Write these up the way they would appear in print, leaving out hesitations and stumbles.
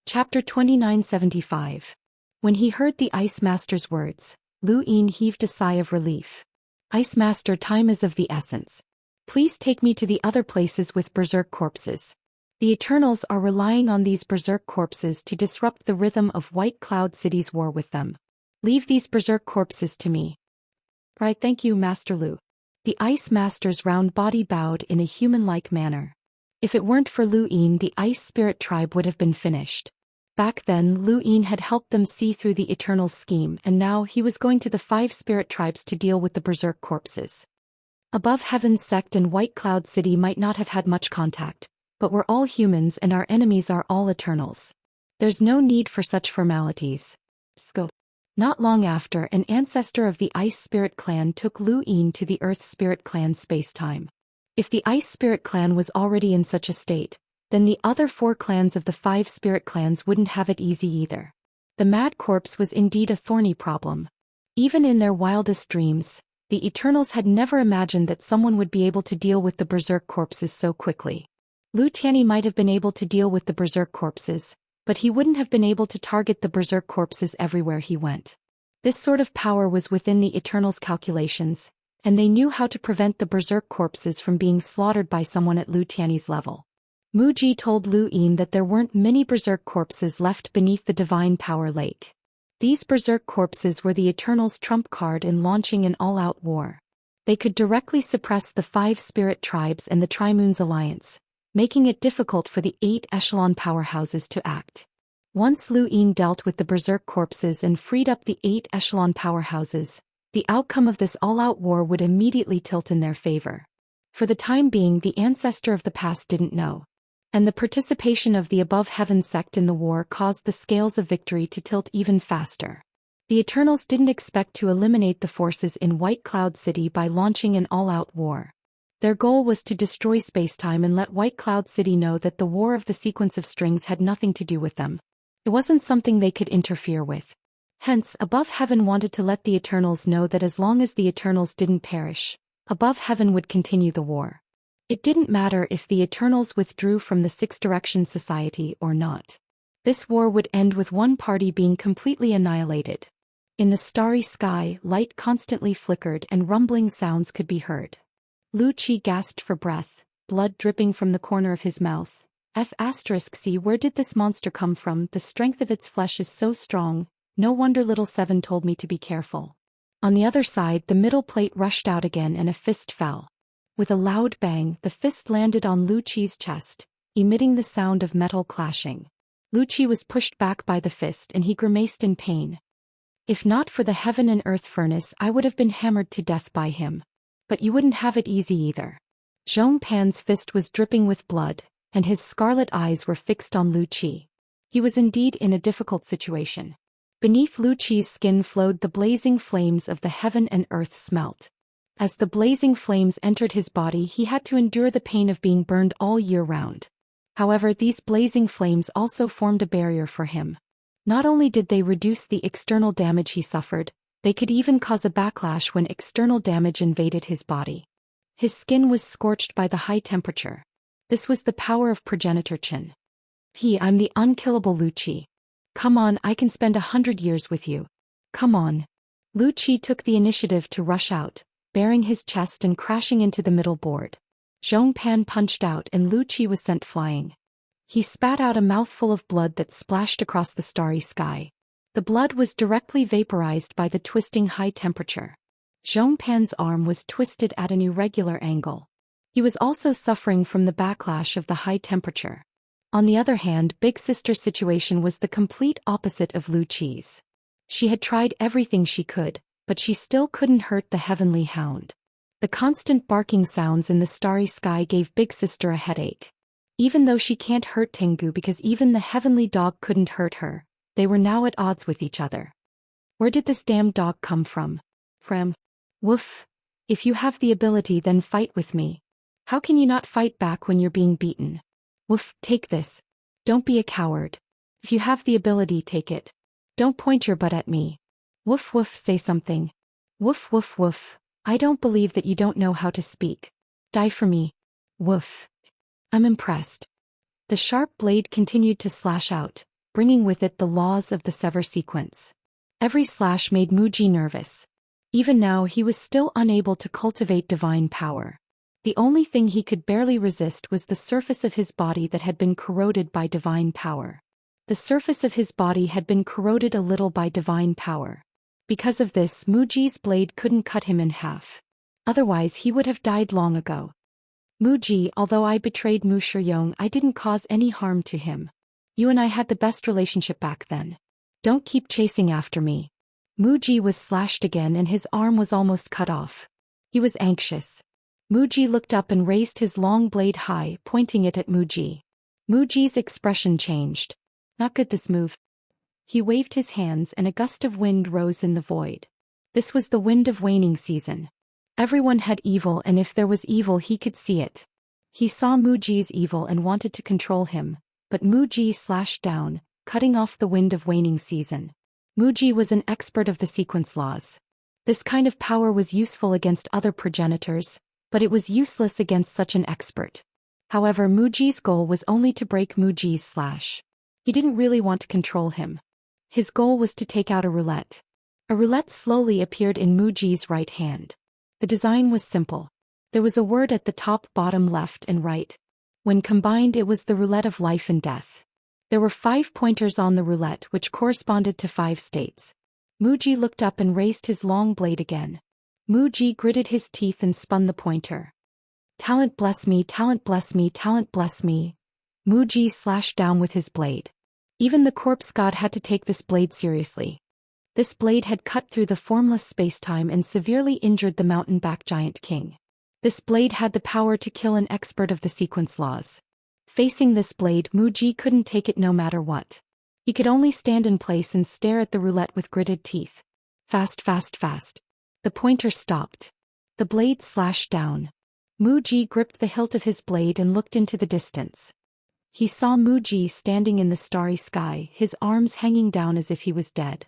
Chapter 2975. When he heard the Ice Master's words, Lu Yin heaved a sigh of relief. Ice Master, time is of the essence. Please take me to the other places with berserk corpses. The Eternals are relying on these berserk corpses to disrupt the rhythm of White Cloud City's war with them. Leave these berserk corpses to me. Right, thank you, Master Lu. The Ice Master's round body bowed in a human-like manner. If it weren't for Lu Yin, the Ice Spirit tribe would have been finished. Back then, Lu Yin had helped them see through the Eternal scheme, and now he was going to the 5 spirit tribes to deal with the berserk corpses. Above Heaven's sect and White Cloud City might not have had much contact, but we're all humans and our enemies are all Eternals. There's no need for such formalities. Scope. Not long after, an ancestor of the Ice Spirit clan took Lu Yin to the Earth Spirit clan space-time. If the Ice Spirit clan was already in such a state, then the other 4 clans of the 5 spirit clans wouldn't have it easy either. The mad corpse was indeed a thorny problem. Even in their wildest dreams, the Eternals had never imagined that someone would be able to deal with the berserk corpses so quickly. Lu Tianyi might have been able to deal with the berserk corpses, but he wouldn't have been able to target the berserk corpses everywhere he went. This sort of power was within the Eternals' calculations, and they knew how to prevent the berserk corpses from being slaughtered by someone at Lu Tianyi's level. Mu Ji told Lu Yin that there weren't many berserk corpses left beneath the Divine Power Lake. These berserk corpses were the Eternals' trump card in launching an all-out war. They could directly suppress the 5 spirit tribes and the Tri-Moon's alliance, making it difficult for the 8 echelon powerhouses to act. Once Lu Yin dealt with the berserk corpses and freed up the 8 echelon powerhouses, the outcome of this all-out war would immediately tilt in their favor. For the time being, the ancestor of the past didn't know. And the participation of the Above Heaven sect in the war caused the scales of victory to tilt even faster. The Eternals didn't expect to eliminate the forces in White Cloud City by launching an all-out war. Their goal was to destroy spacetime and let White Cloud City know that the War of the Sequence of Strings had nothing to do with them. It wasn't something they could interfere with. Hence, Above Heaven wanted to let the Eternals know that as long as the Eternals didn't perish, Above Heaven would continue the war. It didn't matter if the Eternals withdrew from the Six Directions Society or not. This war would end with one party being completely annihilated. In the starry sky, light constantly flickered and rumbling sounds could be heard. Lu Qi gasped for breath, blood dripping from the corner of his mouth. See, where did this monster come from? The strength of its flesh is so strong, no wonder Little Seven told me to be careful. On the other side, the middle plate rushed out again and a fist fell. With a loud bang, the fist landed on Lu Qi's chest, emitting the sound of metal clashing. Lu Qi was pushed back by the fist and he grimaced in pain. If not for the heaven and earth furnace, I would have been hammered to death by him. But you wouldn't have it easy either. Zhong Pan's fist was dripping with blood, and his scarlet eyes were fixed on Lu Qi. He was indeed in a difficult situation. Beneath Lu Qi's skin flowed the blazing flames of the heaven and earth smelt. As the blazing flames entered his body, he had to endure the pain of being burned all year round. However, these blazing flames also formed a barrier for him. Not only did they reduce the external damage he suffered, they could even cause a backlash when external damage invaded his body. His skin was scorched by the high temperature. This was the power of Progenitor Qin. I'm the unkillable Lu Qi. Come on, I can spend 100 years with you. Come on. Lu Qi took the initiative to rush out, baring his chest and crashing into the middle board. Zhong Pan punched out and Lu Qi was sent flying. He spat out a mouthful of blood that splashed across the starry sky. The blood was directly vaporized by the twisting high temperature. Zhong Pan's arm was twisted at an irregular angle. He was also suffering from the backlash of the high temperature. On the other hand, Big Sister's situation was the complete opposite of Lu Qi's. She had tried everything she could, but she still couldn't hurt the heavenly hound. The constant barking sounds in the starry sky gave Big Sister a headache. Even though she can't hurt Tengu because even the heavenly dog couldn't hurt her, they were now at odds with each other. Where did this damn dog come from? Woof. If you have the ability, then fight with me. How can you not fight back when you're being beaten? Woof, take this. Don't be a coward. If you have the ability, take it. Don't point your butt at me. Woof woof, say something. Woof woof woof. I don't believe that you don't know how to speak. Die for me. Woof. I'm impressed. The sharp blade continued to slash out, bringing with it the laws of the sever sequence. Every slash made Muji nervous. Even now he was still unable to cultivate divine power. The only thing he could barely resist was the surface of his body that had been corroded by divine power. The surface of his body had been corroded a little by divine power. Because of this, Muji's blade couldn't cut him in half. Otherwise he would have died long ago. Muji, although I betrayed Mu Shiyong, I didn't cause any harm to him. You and I had the best relationship back then. Don't keep chasing after me. Muji was slashed again and his arm was almost cut off. He was anxious. Muji looked up and raised his long blade high, pointing it at Muji. Muji's expression changed. Not good this move. He waved his hands and a gust of wind rose in the void. This was the wind of waning season. Everyone had evil, and if there was evil he could see it. He saw Muji's evil and wanted to control him, but Muji slashed down, cutting off the wind of waning season. Muji was an expert of the sequence laws. This kind of power was useful against other progenitors, but it was useless against such an expert. However, Muji's goal was only to break Muji's slash. He didn't really want to control him. His goal was to take out a roulette. A roulette slowly appeared in Muji's right hand. The design was simple. There was a word at the top, bottom, left and right. When combined it was the roulette of life and death. There were 5 pointers on the roulette which corresponded to 5 states. Muji looked up and raised his long blade again. Muji gritted his teeth and spun the pointer. Talent bless me, talent bless me, talent bless me. Muji slashed down with his blade. Even the corpse god had to take this blade seriously. This blade had cut through the formless spacetime and severely injured the mountain-back giant king. This blade had the power to kill an expert of the sequence laws. Facing this blade, Muji couldn't take it no matter what. He could only stand in place and stare at the roulette with gritted teeth. Fast, fast, fast. The pointer stopped. The blade slashed down. Muji gripped the hilt of his blade and looked into the distance. He saw Muji standing in the starry sky, his arms hanging down as if he was dead.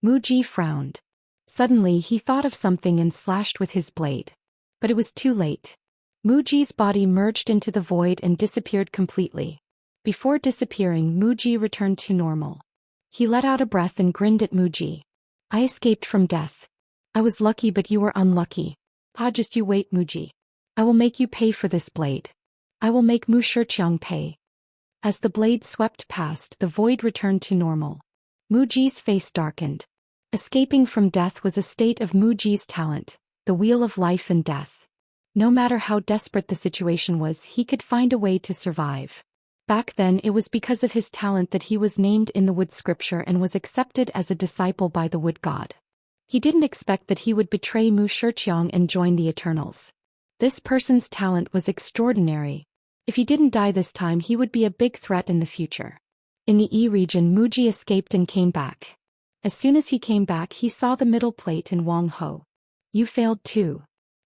Muji frowned. Suddenly he thought of something and slashed with his blade. But it was too late. Muji's body merged into the void and disappeared completely. Before disappearing, Muji returned to normal. He let out a breath and grinned at Muji. I escaped from death. I was lucky, but you were unlucky. Just you wait, Muji. I will make you pay for this blade. I will make Mu Shiyong pay. As the blade swept past, the void returned to normal. Muji's face darkened. Escaping from death was a state of Muji's talent, the wheel of life and death. No matter how desperate the situation was, he could find a way to survive. Back then it was because of his talent that he was named in the wood scripture and was accepted as a disciple by the wood god. He didn't expect that he would betray Mu Shiyong and join the Eternals. This person's talent was extraordinary. If he didn't die this time, he would be a big threat in the future. In the E region, Muji escaped and came back. As soon as he came back, he saw the middle plate and Wang Ho. You failed too.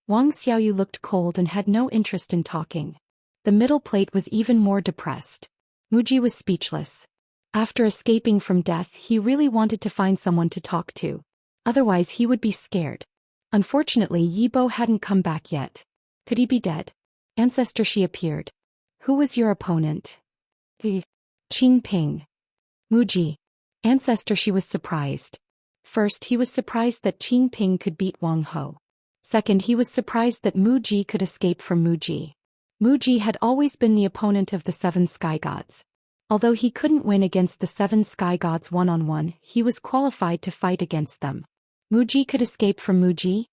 Wang Xiaoyu looked cold and had no interest in talking. The middle plate was even more depressed. Muji was speechless. After escaping from death, he really wanted to find someone to talk to. Otherwise he would be scared. Unfortunately, Yibo hadn't come back yet. Could he be dead? Ancestor Shi appeared. Who was your opponent? Qing Ping. Muji. Ancestor Shi was surprised. First, he was surprised that Qing Ping could beat Wang Ho. Second, he was surprised that Muji could escape from Muji. Muji had always been the opponent of the 7 sky gods. Although he couldn't win against the 7 sky gods one-on-one, he was qualified to fight against them. Muji could escape from Muji?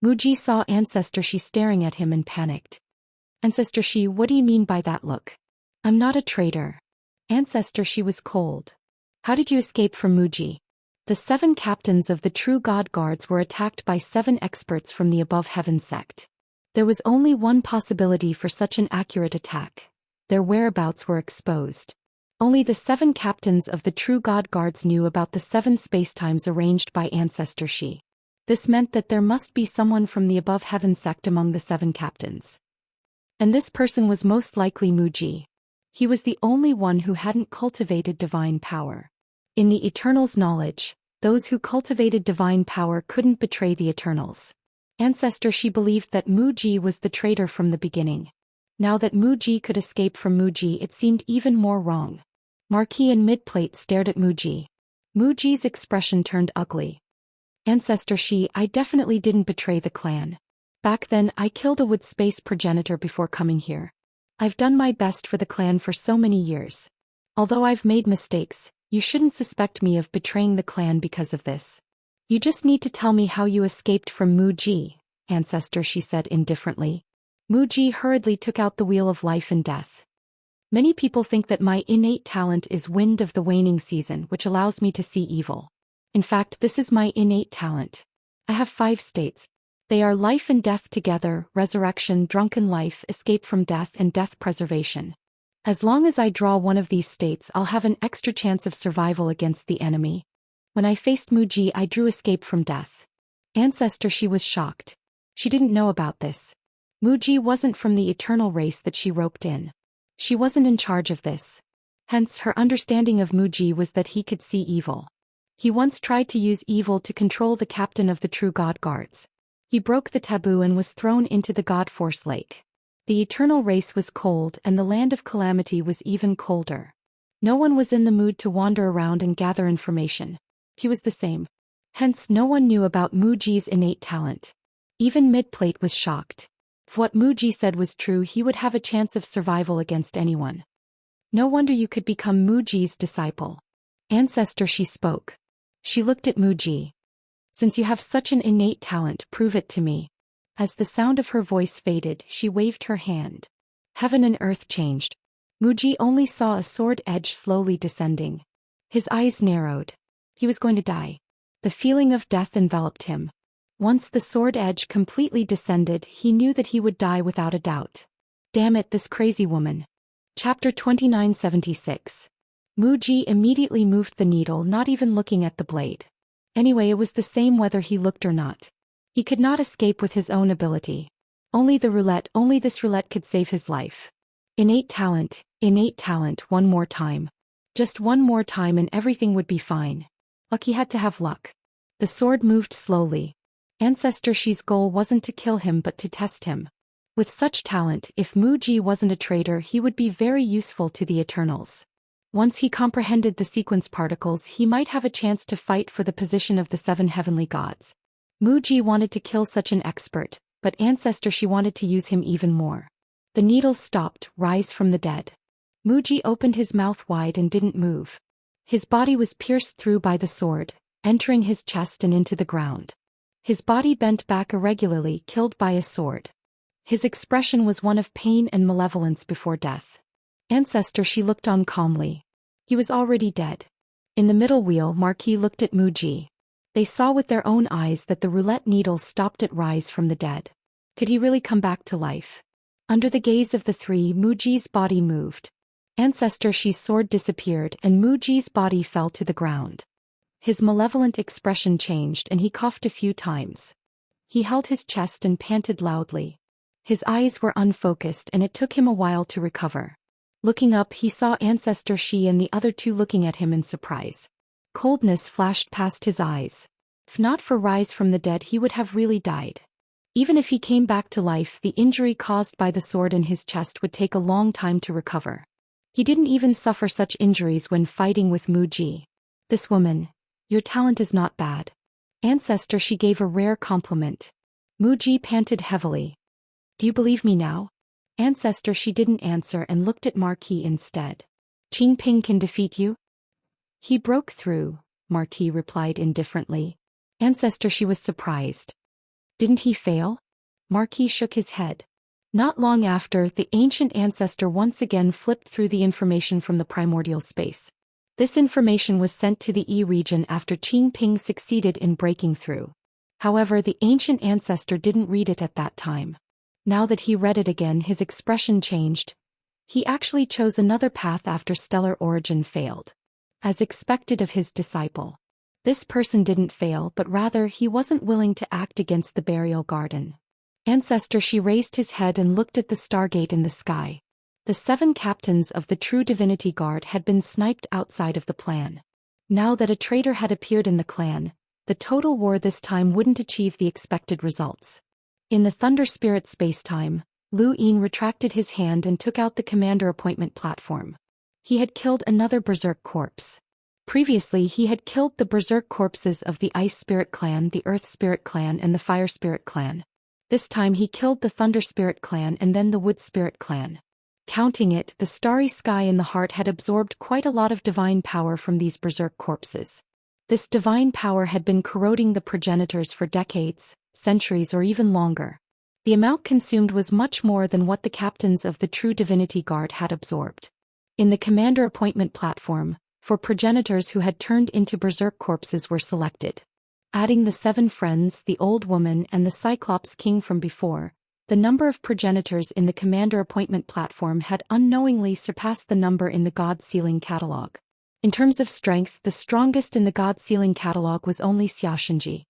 Muji saw Ancestor Shi staring at him and panicked. Ancestor Shi, what do you mean by that look? I'm not a traitor. Ancestor Shi was cold. How did you escape from Muji? The 7 captains of the true god guards were attacked by 7 experts from the above heaven sect. There was only one possibility for such an accurate attack. Their whereabouts were exposed. Only the 7 captains of the true god guards knew about the 7 spacetimes arranged by Ancestor Shi. This meant that there must be someone from the above heaven sect among the 7 captains. And this person was most likely Muji. He was the only one who hadn't cultivated divine power. In the Eternals' knowledge, those who cultivated divine power couldn't betray the Eternals. Ancestor Shi believed that Muji was the traitor from the beginning. Now that Muji could escape from Muji, it seemed even more wrong. Marquis and Midplate stared at Muji. Muji's expression turned ugly. Ancestor Shi, I definitely didn't betray the clan. Back then I killed a wood space progenitor before coming here. I've done my best for the clan for so many years. Although I've made mistakes, you shouldn't suspect me of betraying the clan because of this. You just need to tell me how you escaped from Muji, Ancestor Shi said indifferently. Muji hurriedly took out the wheel of life and death. Many people think that my innate talent is Wind of the Waning Season, which allows me to see evil. In fact, this is my innate talent. I have 5 states. They are life and death together, resurrection, drunken life, escape from death, and death preservation. As long as I draw one of these states, I'll have an extra chance of survival against the enemy. When I faced Muji, I drew escape from death. Ancestor Shi was shocked. She didn't know about this. Muji wasn't from the eternal race that she roped in. She wasn't in charge of this. Hence, her understanding of Muji was that he could see evil. He once tried to use evil to control the captain of the true God Guards. He broke the taboo and was thrown into the God Force Lake. The eternal race was cold and the land of calamity was even colder. No one was in the mood to wander around and gather information. He was the same. Hence, no one knew about Muji's innate talent. Even Midplate was shocked. If what Muji said was true, he would have a chance of survival against anyone. No wonder you could become Muji's disciple. Ancestor Shi spoke. She looked at Muji. Since you have such an innate talent, prove it to me. As the sound of her voice faded, she waved her hand. Heaven and earth changed. Muji only saw a sword edge slowly descending. His eyes narrowed. He was going to die. The feeling of death enveloped him. Once the sword edge completely descended, he knew that he would die without a doubt. Damn it, this crazy woman. Chapter 2976. Muji immediately moved the needle, not even looking at the blade. Anyway, it was the same whether he looked or not. He could not escape with his own ability. Only this roulette could save his life. Innate talent, one more time. Just one more time and everything would be fine. Luck, he had to have luck. The sword moved slowly. Ancestor Shi's goal wasn't to kill him but to test him. With such talent, if Muji wasn't a traitor, he would be very useful to the Eternals. Once he comprehended the sequence particles, he might have a chance to fight for the position of the 7 heavenly gods. Muji wanted to kill such an expert, but Ancestor Shi wanted to use him even more. The needles stopped, rise from the dead. Muji opened his mouth wide and didn't move. His body was pierced through by the sword, entering his chest and into the ground. His body bent back irregularly, killed by a sword. His expression was one of pain and malevolence before death. Ancestor Shi looked on calmly. He was already dead. In the middle wheel, Marquis looked at Muji. They saw with their own eyes that the roulette needle stopped at rise from the dead. Could he really come back to life? Under the gaze of the 3, Muji's body moved. Ancestor Shi's sword disappeared and Muji's body fell to the ground. His malevolent expression changed and he coughed a few times. He held his chest and panted loudly. His eyes were unfocused and it took him a while to recover. Looking up, he saw Ancestor Shi and the other 2 looking at him in surprise. Coldness flashed past his eyes. If not for rise from the dead, he would have really died. Even if he came back to life, the injury caused by the sword in his chest would take a long time to recover. He didn't even suffer such injuries when fighting with Muji. This woman, your talent is not bad. Ancestor Shi gave a rare compliment. Muji panted heavily. Do you believe me now? Ancestor Shi didn't answer and looked at Marquis instead. Qingping can defeat you? He broke through, Marquis replied indifferently. Ancestor Shi was surprised. Didn't he fail? Marquis shook his head. Not long after, the ancient ancestor once again flipped through the information from the primordial space. This information was sent to the E region after Qingping succeeded in breaking through. However, the ancient ancestor didn't read it at that time. Now that he read it again, his expression changed. He actually chose another path after stellar origin failed. As expected of his disciple. This person didn't fail, but rather he wasn't willing to act against the burial garden. Ancestor Shi raised his head and looked at the stargate in the sky. The 7 captains of the true divinity guard had been sniped outside of the plan. Now that a traitor had appeared in the clan, the total war this time wouldn't achieve the expected results. In the Thunder Spirit spacetime, Lu Yin retracted his hand and took out the commander appointment platform. He had killed another berserk corpse. Previously he had killed the berserk corpses of the Ice Spirit Clan, the Earth Spirit Clan and the Fire Spirit Clan. This time he killed the Thunder Spirit Clan and then the Wood Spirit Clan. Counting it, the starry sky in the heart had absorbed quite a lot of divine power from these berserk corpses. This divine power had been corroding the progenitors for decades, centuries or even longer. The amount consumed was much more than what the captains of the True Divinity Guard had absorbed. In the commander appointment platform, 4 progenitors who had turned into berserk corpses were selected. Adding the 7 friends, the old woman and the Cyclops King from before, the number of progenitors in the commander appointment platform had unknowingly surpassed the number in the God Sealing Catalog. In terms of strength, the strongest in the God Sealing Catalog was only Xianxia.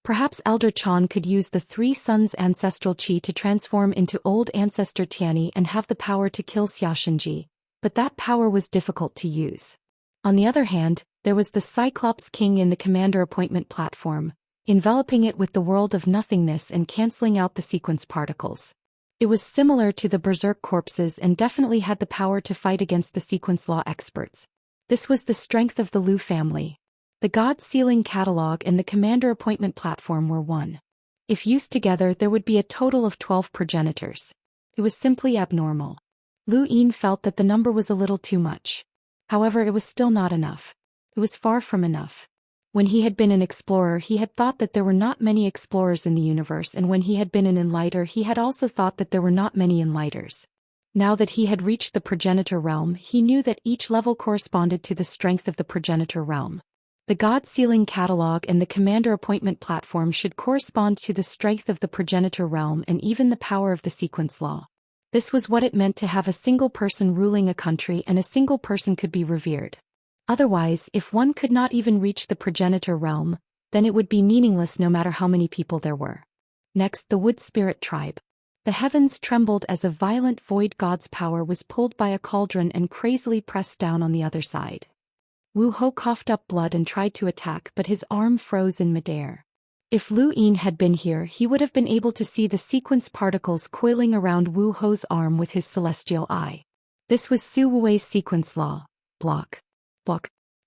Perhaps Elder Chan could use the 3 sons' ancestral chi to transform into old ancestor Tianyi and have the power to kill Xianxia, but that power was difficult to use. On the other hand, there was the Cyclops King in the commander appointment platform, enveloping it with the world of nothingness and cancelling out the sequence particles. It was similar to the berserk corpses and definitely had the power to fight against the sequence law experts. This was the strength of the Liu family. The God Sealing Catalog and the commander appointment platform were one. If used together, there would be a total of 12 progenitors. It was simply abnormal. Lu Yin felt that the number was a little too much. However, it was still not enough. It was far from enough. When he had been an explorer, he had thought that there were not many explorers in the universe, and when he had been an enlighter, he had also thought that there were not many enlighters. Now that he had reached the progenitor realm, he knew that each level corresponded to the strength of the progenitor realm. The God Sealing Catalog and the commander appointment platform should correspond to the strength of the progenitor realm and even the power of the sequence law. This was what it meant to have a single person ruling a country, and a single person could be revered. Otherwise, if one could not even reach the progenitor realm, then it would be meaningless no matter how many people there were. Next, the Wood Spirit Tribe. The heavens trembled as a violent void god's power was pulled by a cauldron and crazily pressed down on the other side. Wu Ho coughed up blood and tried to attack, but his arm froze in midair. If Lu Yin had been here, he would have been able to see the sequence particles coiling around Wu Ho's arm with his celestial eye. This was Su Wuwei's sequence law. Block.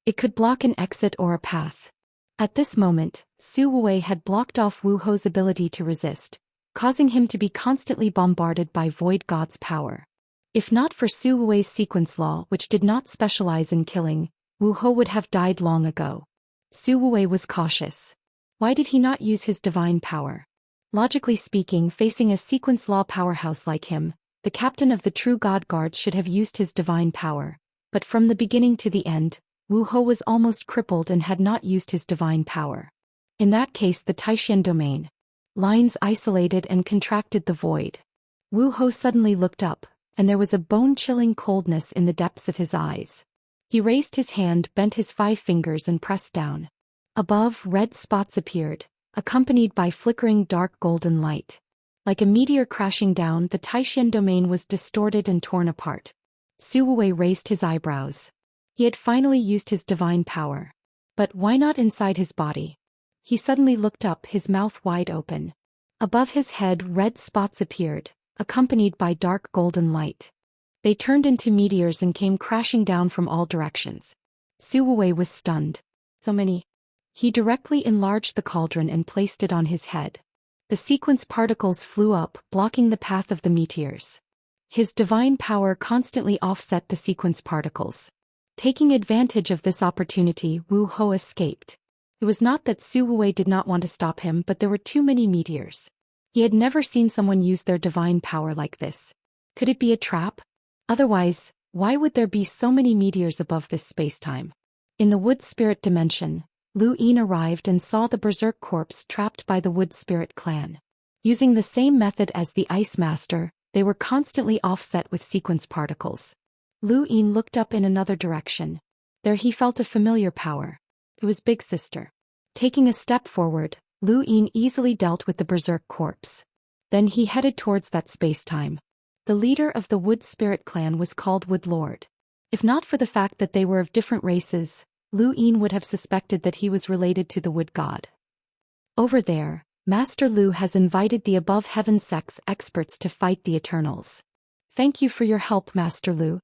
It could block an exit or a path. At this moment, Su Wuwei had blocked off Wu Ho's ability to resist, causing him to be constantly bombarded by Void God's power. If not for Su Wuwei's sequence law, which did not specialize in killing, Wu Ho would have died long ago. Su Wuwei was cautious. Why did he not use his divine power? Logically speaking, facing a sequence law powerhouse like him, the captain of the True God Guards should have used his divine power. But from the beginning to the end, Wu Ho was almost crippled and had not used his divine power. In that case, the Taishan domain lines isolated and contracted the void. Wu Ho suddenly looked up, and there was a bone-chilling coldness in the depths of his eyes. He raised his hand, bent his 5 fingers and pressed down. Above, red spots appeared, accompanied by flickering dark golden light. Like a meteor crashing down, the Taishan domain was distorted and torn apart. Su Wuwei raised his eyebrows. He had finally used his divine power. But why not inside his body? He suddenly looked up, his mouth wide open. Above his head, red spots appeared, accompanied by dark golden light. They turned into meteors and came crashing down from all directions. Su Wuwei was stunned. So many. He directly enlarged the cauldron and placed it on his head. The sequence particles flew up, blocking the path of the meteors. His divine power constantly offset the sequence particles. Taking advantage of this opportunity, Wu Ho escaped. It was not that Su Wuwei did not want to stop him, but there were too many meteors. He had never seen someone use their divine power like this. Could it be a trap? Otherwise, why would there be so many meteors above this spacetime? In the Wood Spirit dimension, Lu Yin arrived and saw the berserk corpse trapped by the Wood Spirit clan. Using the same method as the Ice Master, they were constantly offset with sequence particles. Lu Yin looked up in another direction. There he felt a familiar power. It was Big Sister. Taking a step forward, Lu Yin easily dealt with the berserk corpse. Then he headed towards that spacetime. The leader of the Wood Spirit clan was called Wood Lord. If not for the fact that they were of different races, Lu Yin would have suspected that he was related to the Wood God. Over there, Master Lu has invited the above heaven sex experts to fight the Eternals. Thank you for your help, Master Lu.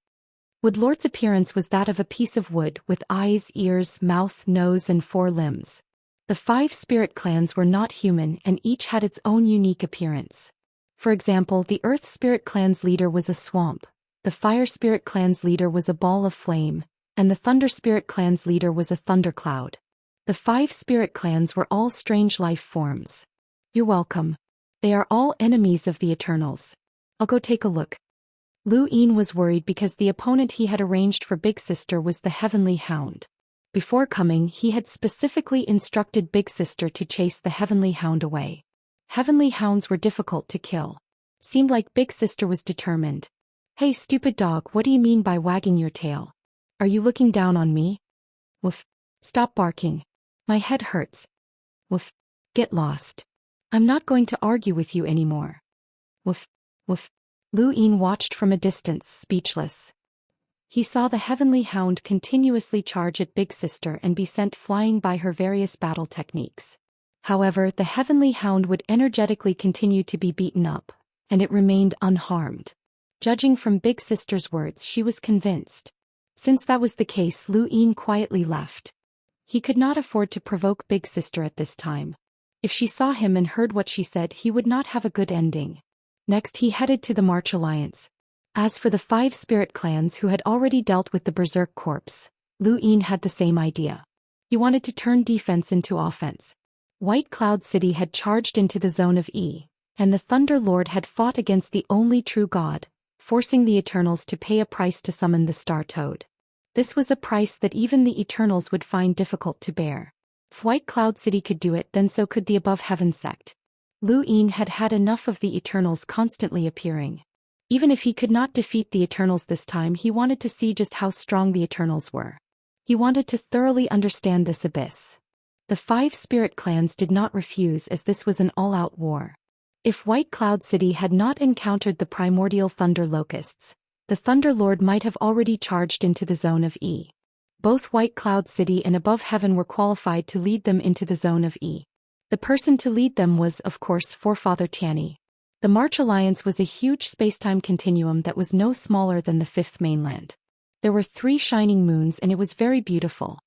Woodlord's appearance was that of a piece of wood with eyes, ears, mouth, nose and 4 limbs. The 5 spirit clans were not human and each had its own unique appearance. For example, the Earth Spirit clan's leader was a swamp, the Fire Spirit clan's leader was a ball of flame, and the Thunder Spirit clan's leader was a thundercloud. The 5 spirit clans were all strange life forms. You're welcome. They are all enemies of the Eternals. I'll go take a look. Lu Yin was worried because the opponent he had arranged for Big Sister was the Heavenly Hound. Before coming, he had specifically instructed Big Sister to chase the Heavenly Hound away. Heavenly Hounds were difficult to kill. Seemed like Big Sister was determined. Hey stupid dog, what do you mean by wagging your tail? Are you looking down on me? Woof. Stop barking. My head hurts. Woof. Get lost. I'm not going to argue with you anymore. Woof. Woof. Lu Yin watched from a distance, speechless. He saw the Heavenly Hound continuously charge at Big Sister and be sent flying by her various battle techniques. However, the Heavenly Hound would energetically continue to be beaten up, and it remained unharmed. Judging from Big Sister's words, she was convinced. Since that was the case, Lu Yin quietly left. He could not afford to provoke Big Sister at this time. If she saw him and heard what she said, he would not have a good ending. Next he headed to the March Alliance. As for the 5 spirit clans who had already dealt with the Berserk Corps, Lu Yin had the same idea. He wanted to turn defense into offense. White Cloud City had charged into the zone of E, and the Thunder Lord had fought against the only true god, forcing the Eternals to pay a price to summon the Star Toad. This was a price that even the Eternals would find difficult to bear. If White Cloud City could do it, then so could the Above Heaven sect. Lu Yin had had enough of the Eternals constantly appearing. Even if he could not defeat the Eternals this time, he wanted to see just how strong the Eternals were. He wanted to thoroughly understand this abyss. The 5 spirit clans did not refuse, as this was an all-out war. If White Cloud City had not encountered the primordial thunder locusts, the Thunder Lord might have already charged into the zone of E. Both White Cloud City and Above Heaven were qualified to lead them into the zone of E. The person to lead them was, of course, Forefather Tianyi. The March Alliance was a huge spacetime continuum that was no smaller than the 5th mainland. There were 3 shining moons and it was very beautiful.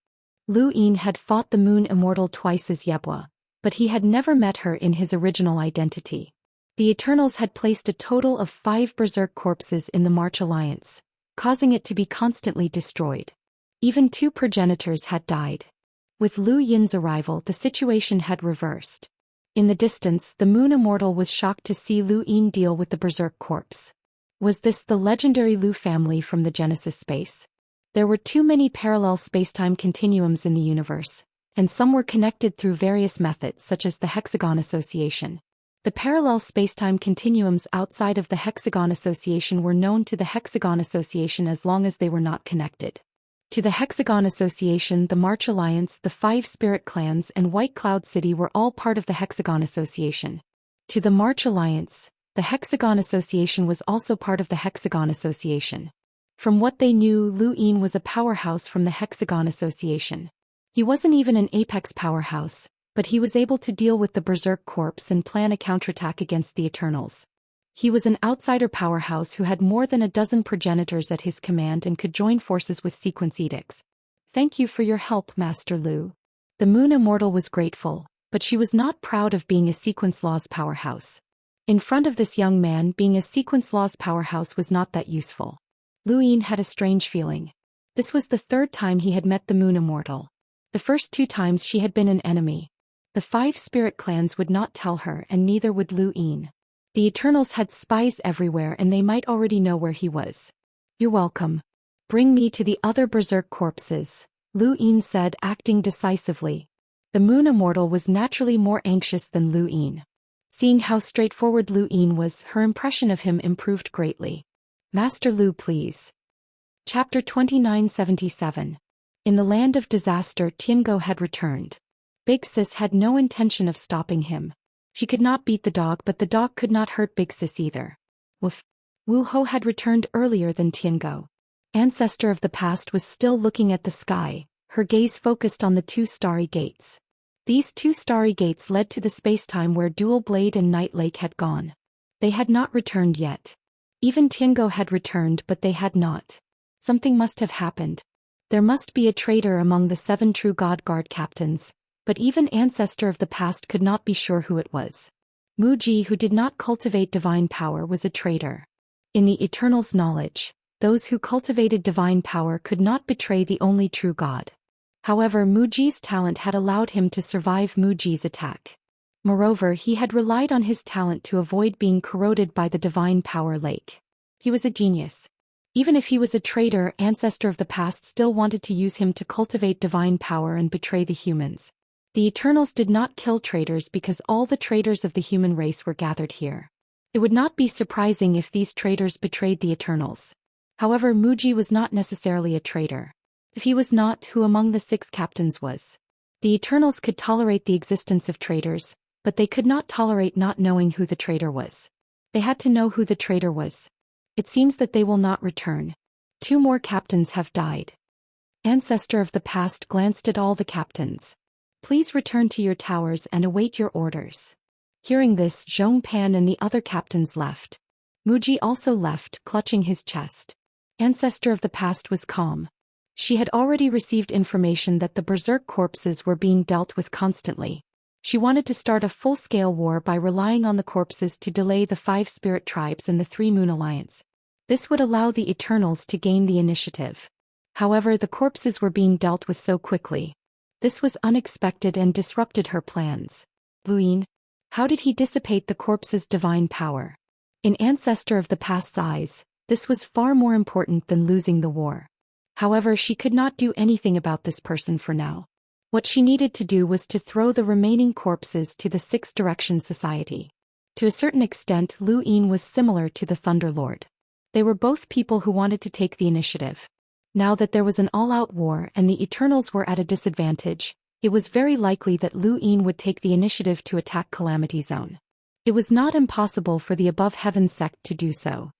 Lu Yin had fought the moon Immortal twice as Yebwa, but he had never met her in his original identity. The Eternals had placed a total of 5 Berserk corpses in the March Alliance, causing it to be constantly destroyed. Even 2 progenitors had died. With Lu Yin's arrival, the situation had reversed. In the distance, the Moon Immortal was shocked to see Lu Yin deal with the Berserk corpse. Was this the legendary Lu family from the Genesis space? There were too many parallel spacetime continuums in the universe, and some were connected through various methods such as the Hexagon Association. The parallel spacetime continuums outside of the Hexagon Association were known to the Hexagon Association as long as they were not connected. To the Hexagon Association, the March Alliance, the 5 spirit clans and White Cloud City were all part of the Hexagon Association. To the March Alliance, the Hexagon Association was also part of the Hexagon Association. From what they knew, Lu Yin was a powerhouse from the Hexagon Association. He wasn't even an apex powerhouse, but he was able to deal with the Berserk Corps and plan a counterattack against the Eternals. He was an outsider powerhouse who had more than a dozen progenitors at his command and could join forces with sequence edicts. Thank you for your help, Master Lu. The Moon Immortal was grateful, but she was not proud of being a sequence laws powerhouse. In front of this young man, being a sequence laws powerhouse was not that useful. Lu Yin had a strange feeling. This was the 3rd time he had met the Moon Immortal. The first 2 times she had been an enemy. The 5 spirit clans would not tell her, and neither would Lu Yin. The Eternals had spies everywhere and they might already know where he was. You're welcome. Bring me to the other Berserk corpses, Lu Yin said, acting decisively. The Moon Immortal was naturally more anxious than Lu Yin. Seeing how straightforward Lu Yin was, her impression of him improved greatly. Master Lu, please. Chapter 2977. In the land of disaster, Tiango had returned. Big Sis had no intention of stopping him. She could not beat the dog, but the dog could not hurt Big Sis either. Woof. Wu Ho had returned earlier than Tiango. Ancestor of the past was still looking at the sky, her gaze focused on the 2 starry gates. These 2 starry gates led to the spacetime where Dual Blade and Night Lake had gone. They had not returned yet. Even Tiango had returned, but they had not. Something must have happened. There must be a traitor among the 7 true God Guard captains, but even Ancestor of the Past could not be sure who it was. Mu Ji, who did not cultivate divine power, was a traitor. In the Eternal's knowledge, those who cultivated divine power could not betray the only true God. However, Mu Ji's talent had allowed him to survive Mu Ji's attack. Moreover, he had relied on his talent to avoid being corroded by the divine power lake. He was a genius. Even if he was a traitor, Ancestor of the Past still wanted to use him to cultivate divine power and betray the humans. The Eternals did not kill traitors because all the traitors of the human race were gathered here. It would not be surprising if these traitors betrayed the Eternals. However, Mu Ji was not necessarily a traitor. If he was not, who among the 6 captains was? The Eternals could tolerate the existence of traitors, but they could not tolerate not knowing who the traitor was. They had to know who the traitor was. It seems that they will not return. 2 more captains have died. Ancestor of the Past glanced at all the captains. Please return to your towers and await your orders. Hearing this, Zhong Pan and the other captains left. Mu Ji also left, clutching his chest. Ancestor of the Past was calm. She had already received information that the berserk corpses were being dealt with constantly. She wanted to start a full-scale war by relying on the corpses to delay the 5 spirit tribes and the 3 Moon Alliance. This would allow the Eternals to gain the initiative. However, the corpses were being dealt with so quickly. This was unexpected and disrupted her plans. Luin, how did he dissipate the corpse's divine power? In Ancestor of the Past's eyes, this was far more important than losing the war. However, she could not do anything about this person for now. What she needed to do was to throw the remaining corpses to the 6 Direction Society. To a certain extent, Luin was similar to the Thunder Lord. They were both people who wanted to take the initiative. Now that there was an all-out war and the Eternals were at a disadvantage, it was very likely that Luin would take the initiative to attack Calamity Zone. It was not impossible for the Above Heaven sect to do so.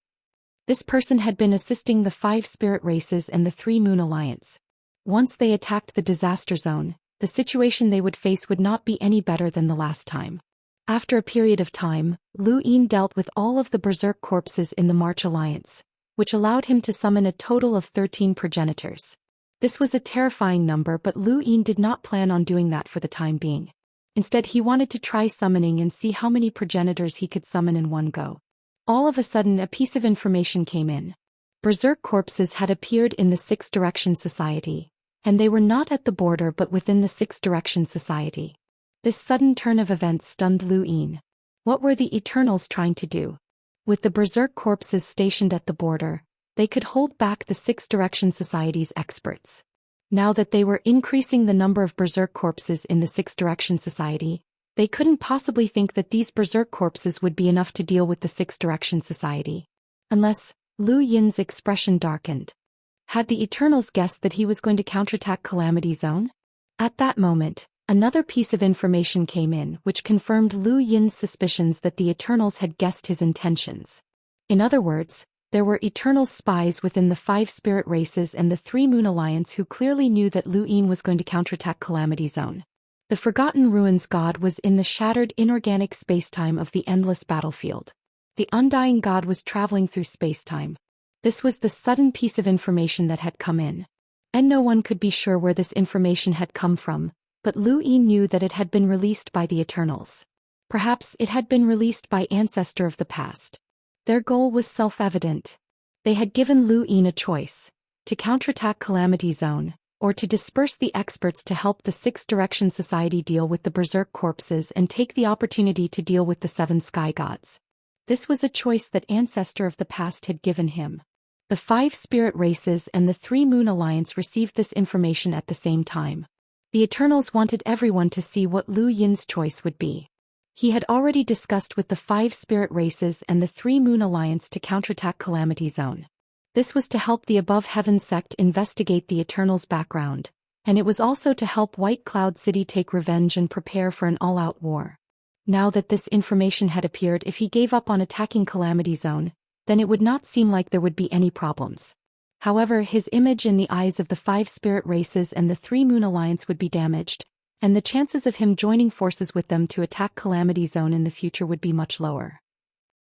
This person had been assisting the 5 spirit races and the 3 Moon Alliance. Once they attacked the disaster zone, the situation they would face would not be any better than the last time. After a period of time, Luin dealt with all of the berserk corpses in the March Alliance, which allowed him to summon a total of 13 progenitors. This was a terrifying number, but Luin did not plan on doing that for the time being. Instead, he wanted to try summoning and see how many progenitors he could summon in one go. All of a sudden, a piece of information came in. Berserk corpses had appeared in the 6 Direction Society, and they were not at the border but within the 6 Direction Society. This sudden turn of events stunned Luin. What were the Eternals trying to do? With the berserk corpses stationed at the border, they could hold back the 6 Direction Society's experts. Now that they were increasing the number of berserk corpses in the 6 Direction Society, they couldn't possibly think that these berserk corpses would be enough to deal with the 6 Direction Society. Unless, Lu Yin's expression darkened. Had the Eternals guessed that he was going to counterattack Calamity Zone? At that moment, another piece of information came in which confirmed Lu Yin's suspicions that the Eternals had guessed his intentions. In other words, there were Eternal spies within the 5 spirit races and the 3 Moon Alliance who clearly knew that Luin was going to counterattack Calamity Zone. The Forgotten Ruins God was in the shattered inorganic spacetime of the endless battlefield. The Undying God was traveling through spacetime. This was the sudden piece of information that had come in. And no one could be sure where this information had come from, but Luin knew that it had been released by the Eternals. Perhaps it had been released by Ancestor of the Past. Their goal was self-evident. They had given Luin a choice: to counterattack Calamity Zone, or to disperse the experts to help the 6 Direction Society deal with the berserk corpses and take the opportunity to deal with the 7 Sky Gods. This was a choice that Ancestor of the Past had given him. The 5 spirit races and the 3 Moon Alliance received this information at the same time. The Eternals wanted everyone to see what Lu Yin's choice would be. He had already discussed with the 5 spirit races and the 3 Moon Alliance to counterattack Calamity Zone. This was to help the Above Heaven sect investigate the Eternals' background, and it was also to help White Cloud City take revenge and prepare for an all-out war. Now that this information had appeared, if he gave up on attacking Calamity Zone, then it would not seem like there would be any problems. However, his image in the eyes of the 5 spirit races and the 3 Moon Alliance would be damaged, and the chances of him joining forces with them to attack Calamity Zone in the future would be much lower.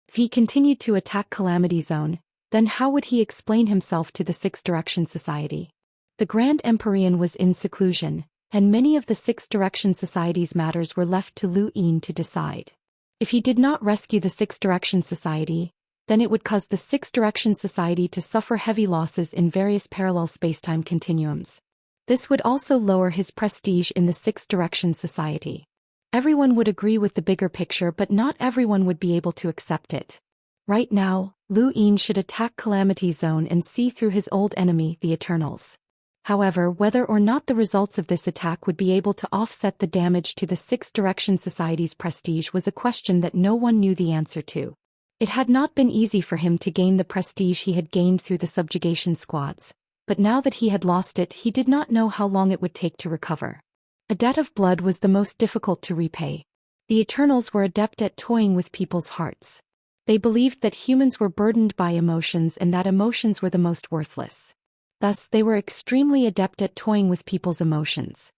If he continued to attack Calamity Zone, Then how would he explain himself to the Six Direction Society? The Grand Empyrean was in seclusion, and many of the Six Direction Society's matters were left to Lu Yin to decide. If he did not rescue the Six Direction Society, then it would cause the Six Direction Society to suffer heavy losses in various parallel spacetime continuums. This would also lower his prestige in the Six Direction Society. Everyone would agree with the bigger picture, but not everyone would be able to accept it. Right now, Lu Yin should attack Calamity Zone and see through his old enemy, the Eternals. However, whether or not the results of this attack would be able to offset the damage to the Six Direction Society's prestige was a question that no one knew the answer to. It had not been easy for him to gain the prestige he had gained through the subjugation squads, but now that he had lost it, he did not know how long it would take to recover. A debt of blood was the most difficult to repay. The Eternals were adept at toying with people's hearts. They believed that humans were burdened by emotions and that emotions were the most worthless. Thus, they were extremely adept at toying with people's emotions.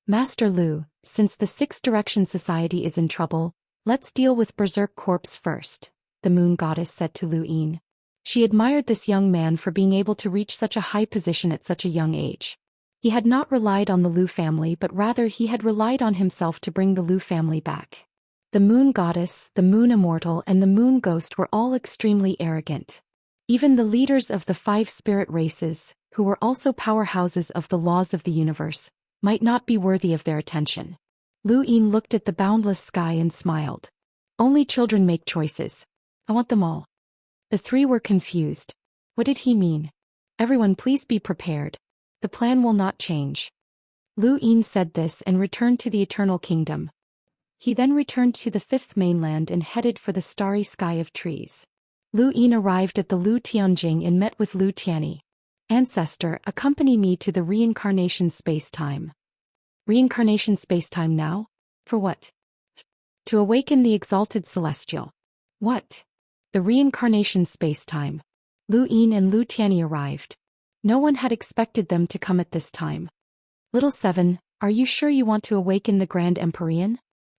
Master Lu, since the Six Direction Society is in trouble, let's deal with Berserk Corpse first, the Moon Goddess said to Lu Yin. She admired this young man for being able to reach such a high position at such a young age. He had not relied on the Lu family, but rather he had relied on himself to bring the Lu family back. The Moon Goddess, the Moon Immortal, and the Moon Ghost were all extremely arrogant. Even the leaders of the 5 spirit races, who were also powerhouses of the laws of the universe, might not be worthy of their attention. Lu Yin looked at the boundless sky and smiled. Only children make choices. I want them all. The 3 were confused. What did he mean? Everyone, please be prepared. The plan will not change. Lu Yin said this and returned to the Eternal Kingdom. He then returned to the 5th mainland and headed for the starry sky of trees. Lu Yin arrived at the Lu Tianjing and met with Lu Tianyi. Ancestor, accompany me to the reincarnation space-time. Reincarnation space-time now? For what? To awaken the exalted celestial. What? The reincarnation space-time. Lu Yin and Lu Tianyi arrived. No one had expected them to come at this time. Little 7, are you sure you want to awaken the Grand Empyrean?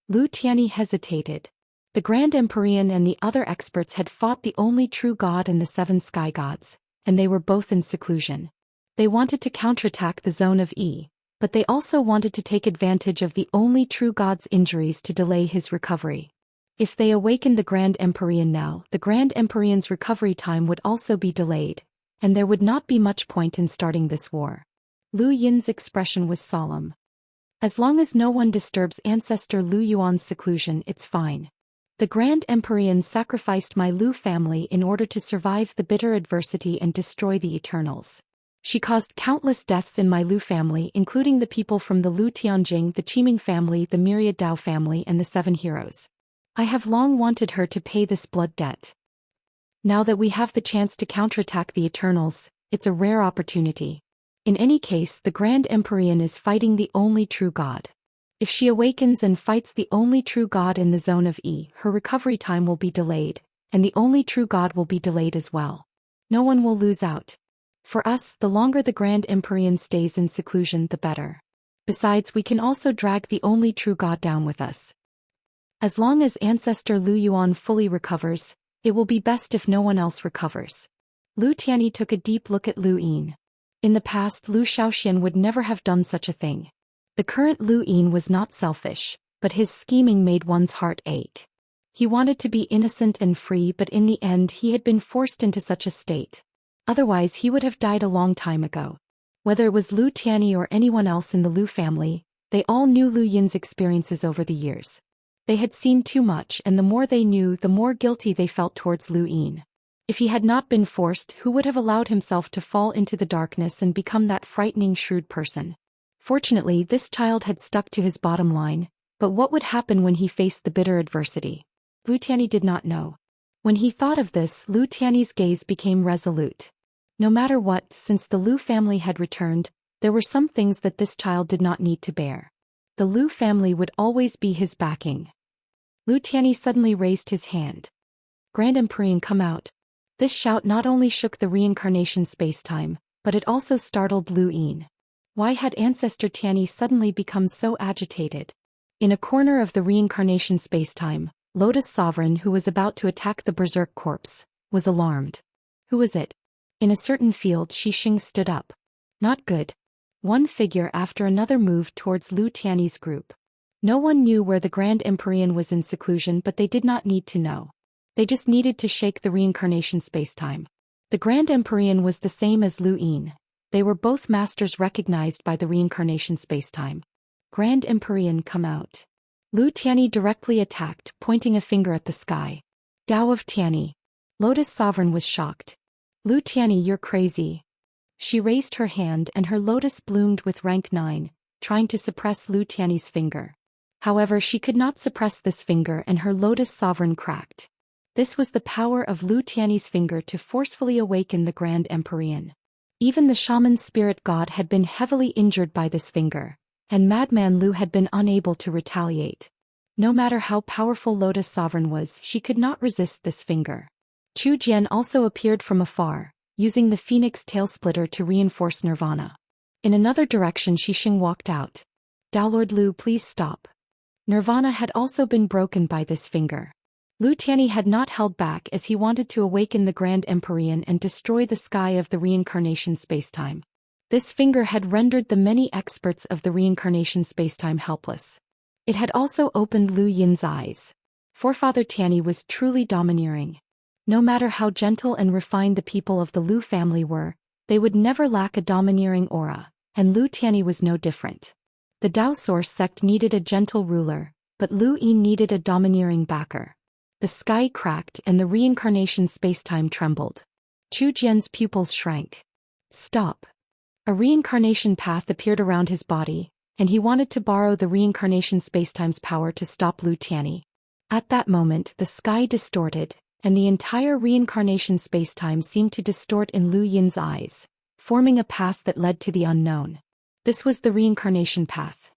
Lu Tianyi hesitated. The Grand Empyrean and the other experts had fought the only true god and the 7 sky gods, and they were both in seclusion. They wanted to counterattack the Zone of E, but they also wanted to take advantage of the only true god's injuries to delay his recovery. If they awakened the Grand Empyrean now, the Grand Empyrean's recovery time would also be delayed, and there would not be much point in starting this war. Lu Yin's expression was solemn. As long as no one disturbs Ancestor Lu Yuan's seclusion, it's fine. The Grand Empyrean sacrificed my Lu family in order to survive the bitter adversity and destroy the Eternals. She caused countless deaths in my Lu family, including the people from the Lu Tianjing, the Qiming family, the Myriad Dao family, and the 7 heroes. I have long wanted her to pay this blood debt. Now that we have the chance to counterattack the Eternals, it's a rare opportunity. In any case, the Grand Empyrean is fighting the only true god. If she awakens and fights the only true god in the Zone of E, her recovery time will be delayed, and the only true god will be delayed as well. No one will lose out. For us, the longer the Grand Empyrean stays in seclusion, the better. Besides, we can also drag the only true god down with us. As long as Ancestor Lu Yuan fully recovers, it will be best if no one else recovers. Lu Tianyi took a deep look at Lu Yin. In the past, Zhou Xian would never have done such a thing. The current Lu Yin was not selfish, but his scheming made one's heart ache. He wanted to be innocent and free, but in the end he had been forced into such a state. Otherwise he would have died a long time ago. Whether it was Lu Tianyi or anyone else in the Lu family, they all knew Lu Yin's experiences over the years. They had seen too much, and the more they knew, the more guilty they felt towards Lu Yin. If he had not been forced, who would have allowed himself to fall into the darkness and become that frightening, shrewd person? Fortunately, this child had stuck to his bottom line, but what would happen when he faced the bitter adversity? Lu Tianyi did not know. When he thought of this, Lu Tianyi's gaze became resolute. No matter what, since the Lu family had returned, there were some things that this child did not need to bear. The Lu family would always be his backing. Lu Tianyi suddenly raised his hand. Grand Empyrean, come out. This shout not only shook the reincarnation space-time, but it also startled Lu Yin. Why had Ancestor Tianyi suddenly become so agitated? In a corner of the reincarnation space-time, Lotus Sovereign, who was about to attack the Berserk Corpse, was alarmed. Who is it? In a certain field Xing stood up. Not good. One figure after another moved towards Lu Tiany's group. No one knew where the Grand Empyrean was in seclusion, but they did not need to know. They just needed to shake the reincarnation spacetime. The Grand Empyrean was the same as Lu Yin. They were both masters recognized by the reincarnation spacetime. Grand Empyrean, come out. Lu Tiany directly attacked, pointing a finger at the sky. Dao of Tiany. Lotus Sovereign was shocked. Lu Tiany, you're crazy. She raised her hand and her lotus bloomed with rank 9, trying to suppress Lu Tiany's finger. However, she could not suppress this finger and her Lotus Sovereign cracked. This was the power of Lu Tiany's finger to forcefully awaken the Grand Empyrean. Even the shaman's spirit god had been heavily injured by this finger, and Madman Lu had been unable to retaliate. No matter how powerful Lotus Sovereign was, she could not resist this finger. Chu Jian also appeared from afar, using the Phoenix Tail Splitter to reinforce Nirvana. In another direction Xing walked out. Lord Lu, please stop. Nirvana had also been broken by this finger. Lu Tiany had not held back as he wanted to awaken the Grand Empyrean and destroy the sky of the reincarnation spacetime. This finger had rendered the many experts of the reincarnation spacetime helpless. It had also opened Lu Yin's eyes. Forefather Tiany was truly domineering. No matter how gentle and refined the people of the Lu family were, they would never lack a domineering aura, and Lu Tiany was no different. The Dao Source sect needed a gentle ruler, but Lu Yin needed a domineering backer. The sky cracked and the reincarnation spacetime trembled. Chu Jian's pupils shrank. Stop. A reincarnation path appeared around his body, and he wanted to borrow the reincarnation spacetime's power to stop Lu Tiany. At that moment the sky distorted, and the entire reincarnation spacetime seemed to distort in Lu Yin's eyes, forming a path that led to the unknown. This was the reincarnation path.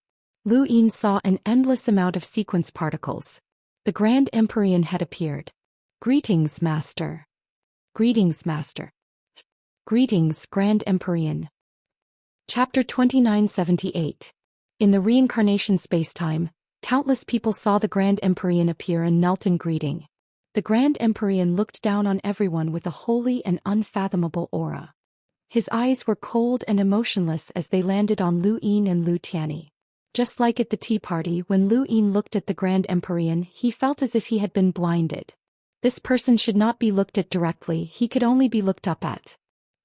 Lu Yin saw an endless amount of sequence particles. The Grand Empyrean had appeared. Greetings, Master. Greetings, Master. Greetings, Grand Empyrean. Chapter 2978. In the reincarnation spacetime, countless people saw the Grand Empyrean appear and knelt in greeting. The Grand Empyrean looked down on everyone with a holy and unfathomable aura. His eyes were cold and emotionless as they landed on Lu Yin and Lu Tiany. Just like at the tea party when Lu Yin looked at the Grand Empyrean, he felt as if he had been blinded. This person should not be looked at directly, he could only be looked up at.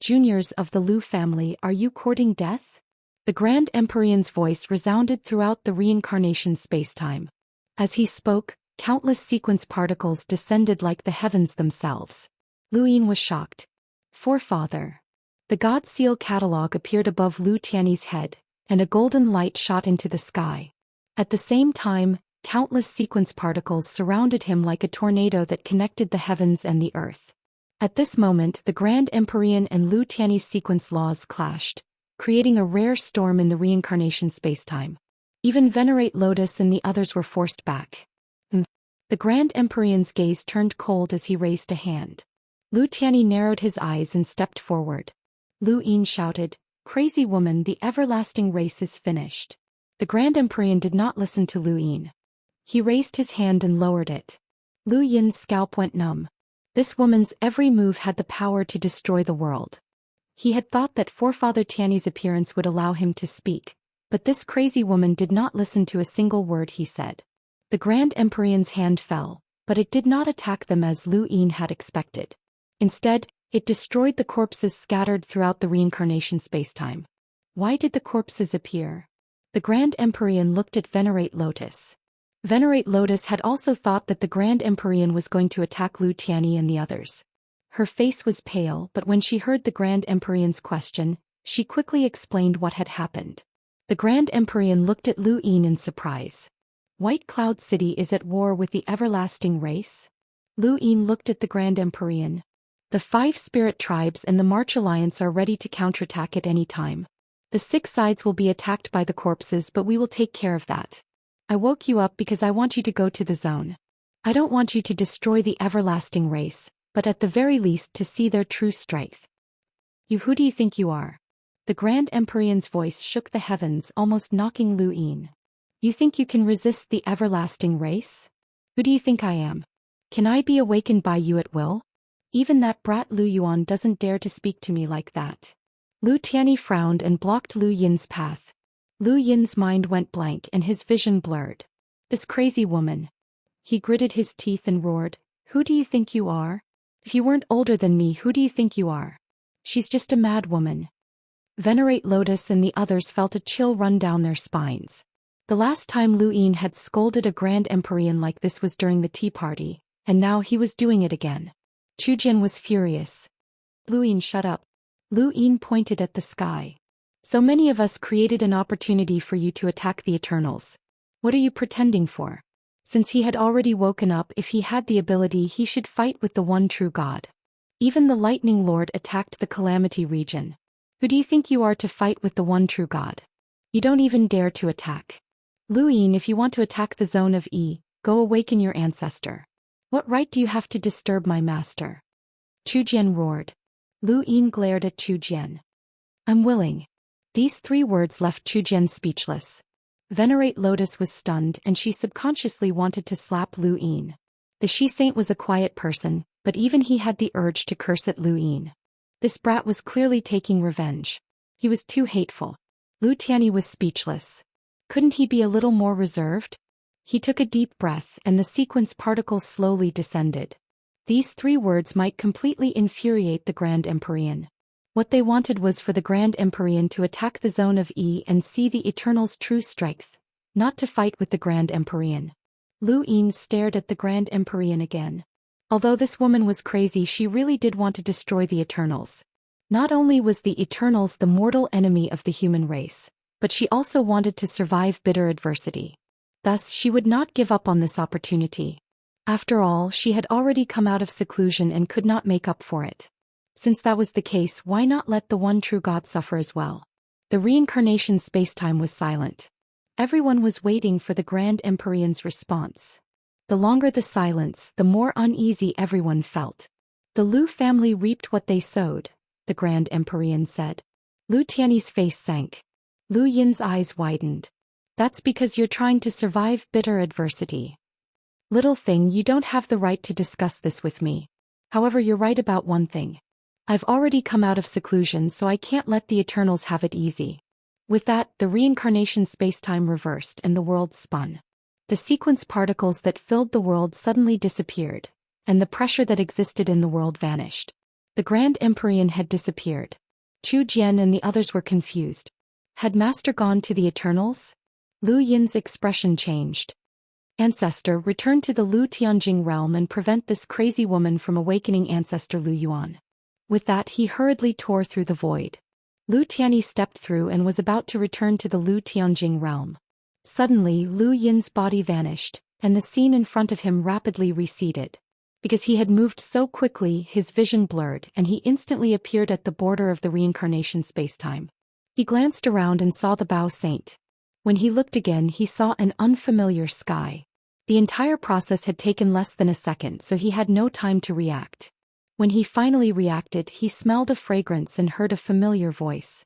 Juniors of the Lu family, are you courting death? The Grand Empyrean's voice resounded throughout the reincarnation spacetime. As he spoke, countless sequence particles descended like the heavens themselves. Lu Yin was shocked. Forefather. The God Seal catalog appeared above Lu Tiany's head, and a golden light shot into the sky. At the same time, countless sequence particles surrounded him like a tornado that connected the heavens and the earth. At this moment the Grand Empyrean and Lu Tiany's sequence laws clashed, creating a rare storm in the reincarnation spacetime. Even Venerate Lotus and the others were forced back. The Grand Empyrean's gaze turned cold as he raised a hand. Lu Tiany narrowed his eyes and stepped forward. Lu Yin shouted, "Crazy woman, the everlasting race is finished." The Grand Empyrean did not listen to Lu Yin. He raised his hand and lowered it. Lu Yin's scalp went numb. This woman's every move had the power to destroy the world. He had thought that Forefather Tiany's appearance would allow him to speak, but this crazy woman did not listen to a single word he said. The Grand Empyrean's hand fell, but it did not attack them as Lu Yin had expected. Instead, it destroyed the corpses scattered throughout the reincarnation spacetime. Why did the corpses appear? The Grand Empyrean looked at Venerate Lotus. Venerate Lotus had also thought that the Grand Empyrean was going to attack Lu Tiany and the others. Her face was pale, but when she heard the Grand Empyrean's question, she quickly explained what had happened. The Grand Empyrean looked at Lu Yin in surprise. White Cloud City is at war with the everlasting race? Lu Yin looked at the Grand Empyrean. The 5 spirit tribes and the March Alliance are ready to counterattack at any time. The 6 sides will be attacked by the corpses, but we will take care of that. I woke you up because I want you to go to the zone. I don't want you to destroy the everlasting race, but at the very least to see their true strength. Who do you think you are? The Grand Empyrean's voice shook the heavens, almost knocking Lu Yin. You think you can resist the everlasting race? Who do you think I am? Can I be awakened by you at will? Even that brat Lu Yuan doesn't dare to speak to me like that. Lu Tianyi frowned and blocked Lu Yin's path. Lu Yin's mind went blank and his vision blurred. This crazy woman. He gritted his teeth and roared, "Who do you think you are? If you weren't older than me, who do you think you are? She's just a mad woman." Venerate Lotus and the others felt a chill run down their spines. The last time Lu Yin had scolded a Grand Empyrean like this was during the tea party, and now he was doing it again. Chu Jian was furious. "Lu Yin, shut up." Lu Yin pointed at the sky. "So many of us created an opportunity for you to attack the Eternals. What are you pretending for?" Since he had already woken up, if he had the ability he should fight with the one true God. Even the Lightning Lord attacked the Calamity region. Who do you think you are to fight with the one true God? You don't even dare to attack. Lu Yin, if you want to attack the zone of E, go awaken your ancestor. What right do you have to disturb my master? Chu Jian roared. Lu Yin glared at Chu Jian. "I'm willing." These 3 words left Chu Jian speechless. Venerate Lotus was stunned and she subconsciously wanted to slap Lu Yin. The she-saint was a quiet person, but even he had the urge to curse at Lu Yin. This brat was clearly taking revenge. He was too hateful. Lu Tianyi was speechless. Couldn't he be a little more reserved? He took a deep breath and the sequence particles slowly descended. These 3 words might completely infuriate the Grand Empyrean. What they wanted was for the Grand Empyrean to attack the zone of E and see the Eternal's true strength, not to fight with the Grand Empyrean. Lu Yin stared at the Grand Empyrean again. Although this woman was crazy, she really did want to destroy the Eternals. Not only was the Eternals the mortal enemy of the human race, but she also wanted to survive bitter adversity. Thus she would not give up on this opportunity. After all, she had already come out of seclusion and could not make up for it. Since that was the case, why not let the one true God suffer as well? The reincarnation spacetime was silent. Everyone was waiting for the Grand Empyrean's response. The longer the silence, the more uneasy everyone felt. "The Lu family reaped what they sowed," the Grand Empyrean said. Lu Tianyi's face sank. Lu Yin's eyes widened. "That's because you're trying to survive bitter adversity. Little thing, you don't have the right to discuss this with me. However, you're right about one thing. I've already come out of seclusion, so I can't let the Eternals have it easy." With that, the reincarnation spacetime reversed and the world spun. The sequence particles that filled the world suddenly disappeared, and the pressure that existed in the world vanished. The Grand Empyrean had disappeared. Chu Jian and the others were confused. Had Master gone to the Eternals? Lu Yin's expression changed. "Ancestor, return to the Lu Tianjing realm and prevent this crazy woman from awakening Ancestor Lu Yuan." With that, he hurriedly tore through the void. Lu Tianyi stepped through and was about to return to the Lu Tianjing realm. Suddenly, Lu Yin's body vanished, and the scene in front of him rapidly receded. Because he had moved so quickly, his vision blurred and he instantly appeared at the border of the reincarnation spacetime. He glanced around and saw the Bao Saint. When he looked again, he saw an unfamiliar sky. The entire process had taken less than a second, so he had no time to react. When he finally reacted, he smelled a fragrance and heard a familiar voice.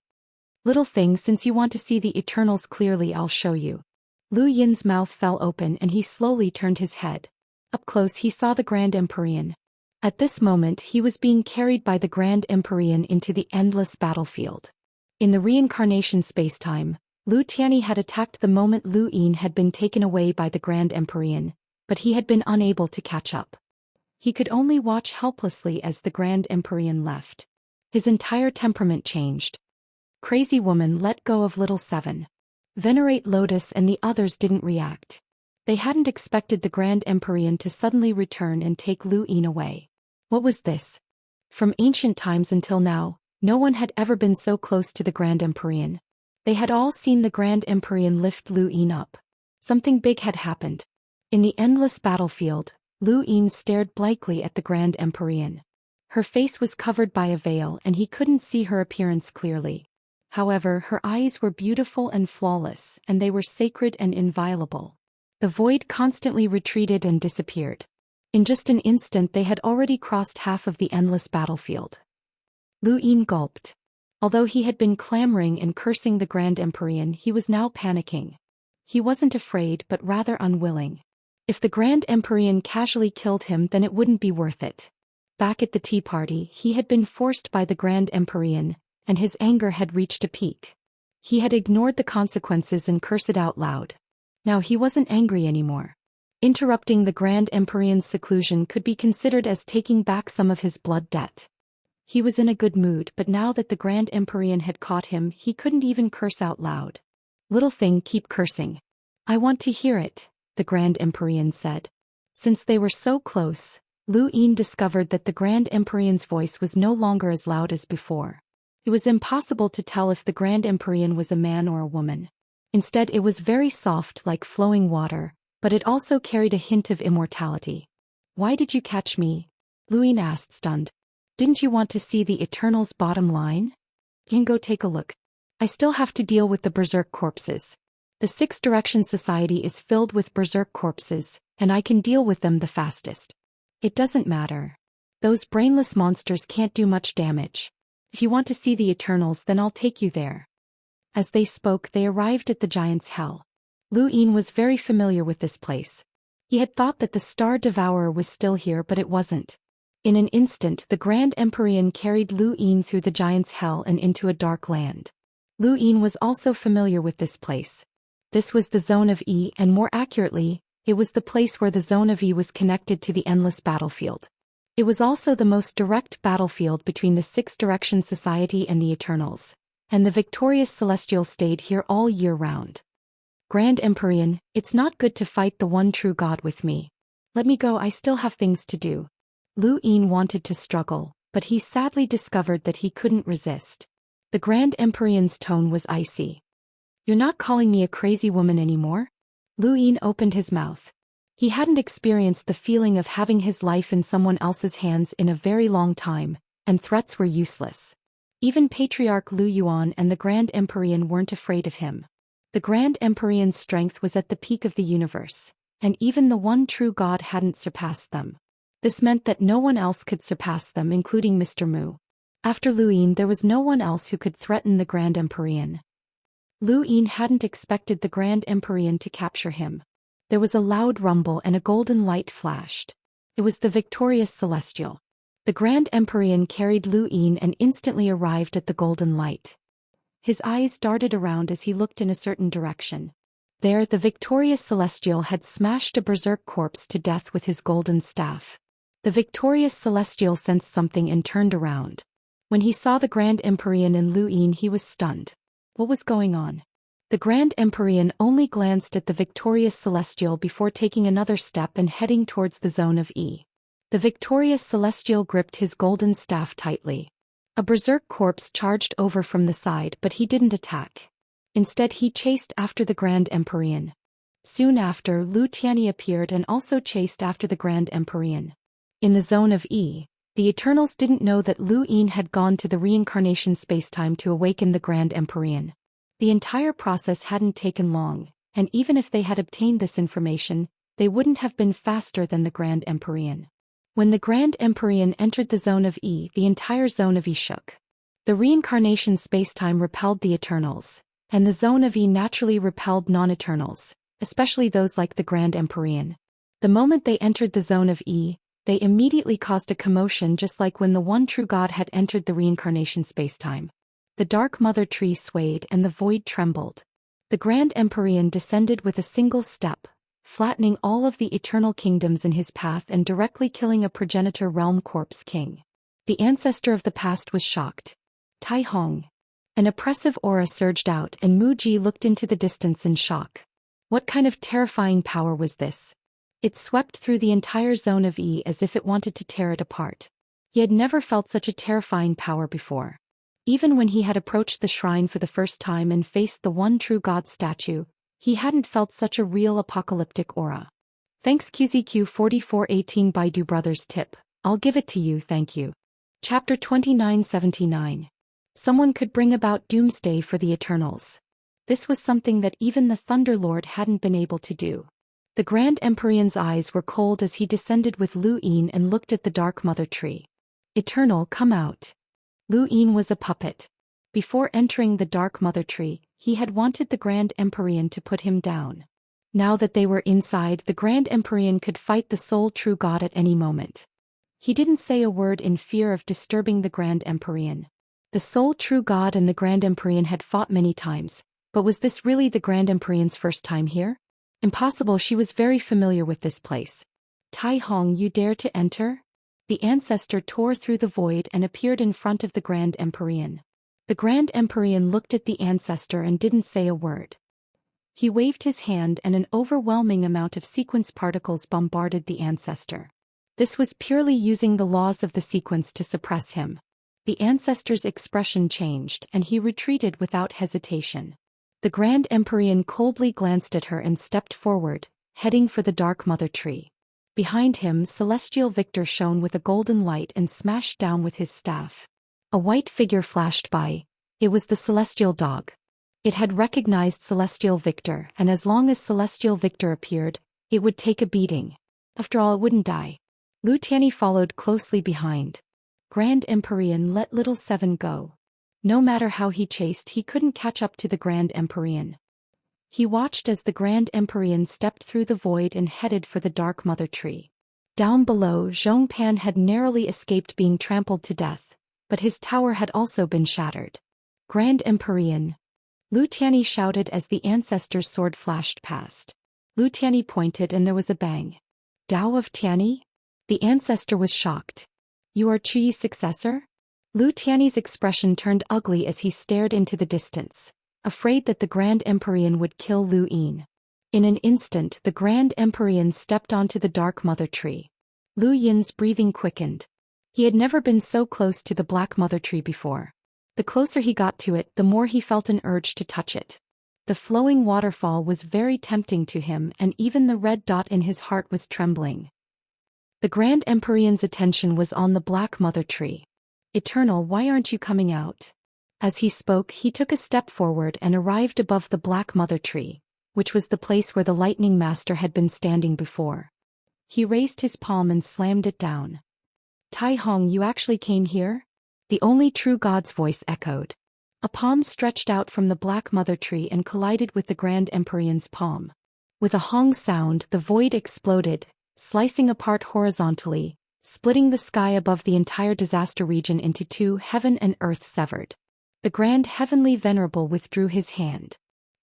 "Little thing, since you want to see the Eternals clearly, I'll show you." Lu Yin's mouth fell open and he slowly turned his head. Up close he saw the Grand Empyrean. At this moment he was being carried by the Grand Empyrean into the endless battlefield. In the reincarnation spacetime, Lu Tianyi had attacked the moment Lu Yin had been taken away by the Grand Empyrean, but he had been unable to catch up. He could only watch helplessly as the Grand Empyrean left. His entire temperament changed. Crazy woman, let go of little seven. Venerate Lotus and the others didn't react. They hadn't expected the Grand Empyrean to suddenly return and take Lu Yin away. What was this? From ancient times until now, no one had ever been so close to the Grand Empyrean. They had all seen the Grand Empyrean lift Lu Yin up. Something big had happened. In the endless battlefield, Lu Yin stared blankly at the Grand Empyrean. Her face was covered by a veil and he couldn't see her appearance clearly. However, her eyes were beautiful and flawless, and they were sacred and inviolable. The void constantly retreated and disappeared. In just an instant they had already crossed half of the endless battlefield. Lu Yin gulped. Although he had been clamoring and cursing the Grand Empyrean, he was now panicking. He wasn't afraid but rather unwilling. If the Grand Empyrean casually killed him, then it wouldn't be worth it. Back at the tea party, he had been forced by the Grand Empyrean, and his anger had reached a peak. He had ignored the consequences and cursed out loud. Now he wasn't angry anymore. Interrupting the Grand Empyrean's seclusion could be considered as taking back some of his blood debt. He was in a good mood, but now that the Grand Empyrean had caught him, he couldn't even curse out loud. "Little thing, keep cursing. I want to hear it," the Grand Empyrean said. Since they were so close, Lu Yin discovered that the Grand Empyrean's voice was no longer as loud as before. It was impossible to tell if the Grand Empyrean was a man or a woman. Instead, it was very soft like flowing water, but it also carried a hint of immortality. "Why did you catch me?" Lu Yin asked, stunned. "Didn't you want to see the Eternal's bottom line? Can go take a look. I still have to deal with the berserk corpses. The Six Direction Society is filled with berserk corpses, and I can deal with them the fastest. It doesn't matter. Those brainless monsters can't do much damage. If you want to see the Eternals, then I'll take you there." As they spoke, they arrived at the Giant's Hell. Lu Yin was very familiar with this place. He had thought that the Star Devourer was still here, but it wasn't. In an instant, the Grand Empyrean carried Lu Yin through the Giant's Hell and into a dark land. Lu Yin was also familiar with this place. This was the Zone of E, and more accurately, it was the place where the Zone of E was connected to the endless battlefield. It was also the most direct battlefield between the Six Direction Society and the Eternals, and the victorious Celestial stayed here all year round. "Grand Empyrean, it's not good to fight the one true God with me. Let me go, I still have things to do." Lu Yin wanted to struggle, but he sadly discovered that he couldn't resist. The Grand Empyrean's tone was icy. "You're not calling me a crazy woman anymore?" Lu Yin opened his mouth. He hadn't experienced the feeling of having his life in someone else's hands in a very long time, and threats were useless. Even Patriarch Lu Yuan and the Grand Empyrean weren't afraid of him. The Grand Empyrean's strength was at the peak of the universe, and even the one true God hadn't surpassed them. This meant that no one else could surpass them, including Mr. Mu. After Lu Yin, there was no one else who could threaten the Grand Empyrean. Lu Yin hadn't expected the Grand Empyrean to capture him. There was a loud rumble and a golden light flashed. It was the victorious Celestial. The Grand Empyrean carried Lu Yin and instantly arrived at the golden light. His eyes darted around as he looked in a certain direction. There, the victorious Celestial had smashed a berserk corpse to death with his golden staff. The victorious Celestial sensed something and turned around. When he saw the Grand Empyrean and Lu Yin, he was stunned. What was going on? The Grand Empyrean only glanced at the victorious Celestial before taking another step and heading towards the Zone of E. The victorious Celestial gripped his golden staff tightly. A berserk corpse charged over from the side, but he didn't attack. Instead, he chased after the Grand Empyrean. Soon after, Lu Tianyi appeared and also chased after the Grand Empyrean. In the Zone of E, the Eternals didn't know that Lu Yin had gone to the reincarnation spacetime to awaken the Grand Empyrean. The entire process hadn't taken long, and even if they had obtained this information, they wouldn't have been faster than the Grand Empyrean. When the Grand Empyrean entered the Zone of E, the entire Zone of E shook. The reincarnation spacetime repelled the Eternals, and the Zone of E naturally repelled non-Eternals, especially those like the Grand Empyrean. The moment they entered the Zone of E, they immediately caused a commotion, just like when the one true God had entered the reincarnation spacetime. The Dark Mother Tree swayed and the void trembled. The Grand Empyrean descended with a single step, flattening all of the eternal kingdoms in his path and directly killing a progenitor realm corpse king. The ancestor of the past was shocked. Tai Hong. An oppressive aura surged out and Mu Ji looked into the distance in shock. What kind of terrifying power was this? It swept through the entire Zone of E as if it wanted to tear it apart. He had never felt such a terrifying power before. Even when he had approached the shrine for the first time and faced the one true God statue, he hadn't felt such a real apocalyptic aura. Thanks QZQ4418 Baidu Brothers tip. I'll give it to you, thank you. Chapter 2979. Someone could bring about doomsday for the Eternals. This was something that even the Thunder Lord hadn't been able to do. The Grand Empyrean's eyes were cold as he descended with Lu Yin and looked at the Dark Mother Tree. Eternal, come out. Lu Yin was a puppet. Before entering the Dark Mother Tree, he had wanted the Grand Empyrean to put him down. Now that they were inside, the Grand Empyrean could fight the sole true God at any moment. He didn't say a word in fear of disturbing the Grand Empyrean. The sole true god and the Grand Empyrean had fought many times, but was this really the Grand Empyrean's first time here? Impossible, she was very familiar with this place. Tai Hong, you dare to enter? The ancestor tore through the void and appeared in front of the Grand Empyrean. The Grand Empyrean looked at the ancestor and didn't say a word. He waved his hand and an overwhelming amount of sequence particles bombarded the ancestor. This was purely using the laws of the sequence to suppress him. The ancestor's expression changed and he retreated without hesitation. The Grand Empyrean coldly glanced at her and stepped forward, heading for the Dark Mother Tree. Behind him, Celestial Victor shone with a golden light and smashed down with his staff. A white figure flashed by. It was the Celestial Dog. It had recognized Celestial Victor, and as long as Celestial Victor appeared, it would take a beating. After all, it wouldn't die. Lu Tianyi followed closely behind. Grand Empyrean let Little Seven go. No matter how he chased, he couldn't catch up to the Grand Empyrean. He watched as the Grand Empyrean stepped through the void and headed for the Dark Mother Tree. Down below, Zhong Pan had narrowly escaped being trampled to death, but his tower had also been shattered. Grand Empyrean! Lu Tianyi shouted as the ancestor's sword flashed past. Lu Tianyi pointed and there was a bang. Dao of Tianyi? The ancestor was shocked. You are Chuyi's successor? Lu Tianyi's expression turned ugly as he stared into the distance, afraid that the Grand Empyrean would kill Lu Yin. In an instant, the Grand Empyrean stepped onto the Dark Mother Tree. Lu Yin's breathing quickened. He had never been so close to the Black Mother Tree before. The closer he got to it, the more he felt an urge to touch it. The flowing waterfall was very tempting to him, and even the red dot in his heart was trembling. The Grand Empyrean's attention was on the Black Mother Tree. Eternal, why aren't you coming out? As he spoke, he took a step forward and arrived above the Black Mother Tree, which was the place where the Lightning Master had been standing before. He raised his palm and slammed it down. Tai Hong, you actually came here? The only true god's voice echoed. A palm stretched out from the Black Mother Tree and collided with the Grand Empyrean's palm. With a hong sound, the void exploded, slicing apart horizontally, splitting the sky above the entire disaster region into two, heaven and earth severed. The Grand Heavenly Venerable withdrew his hand.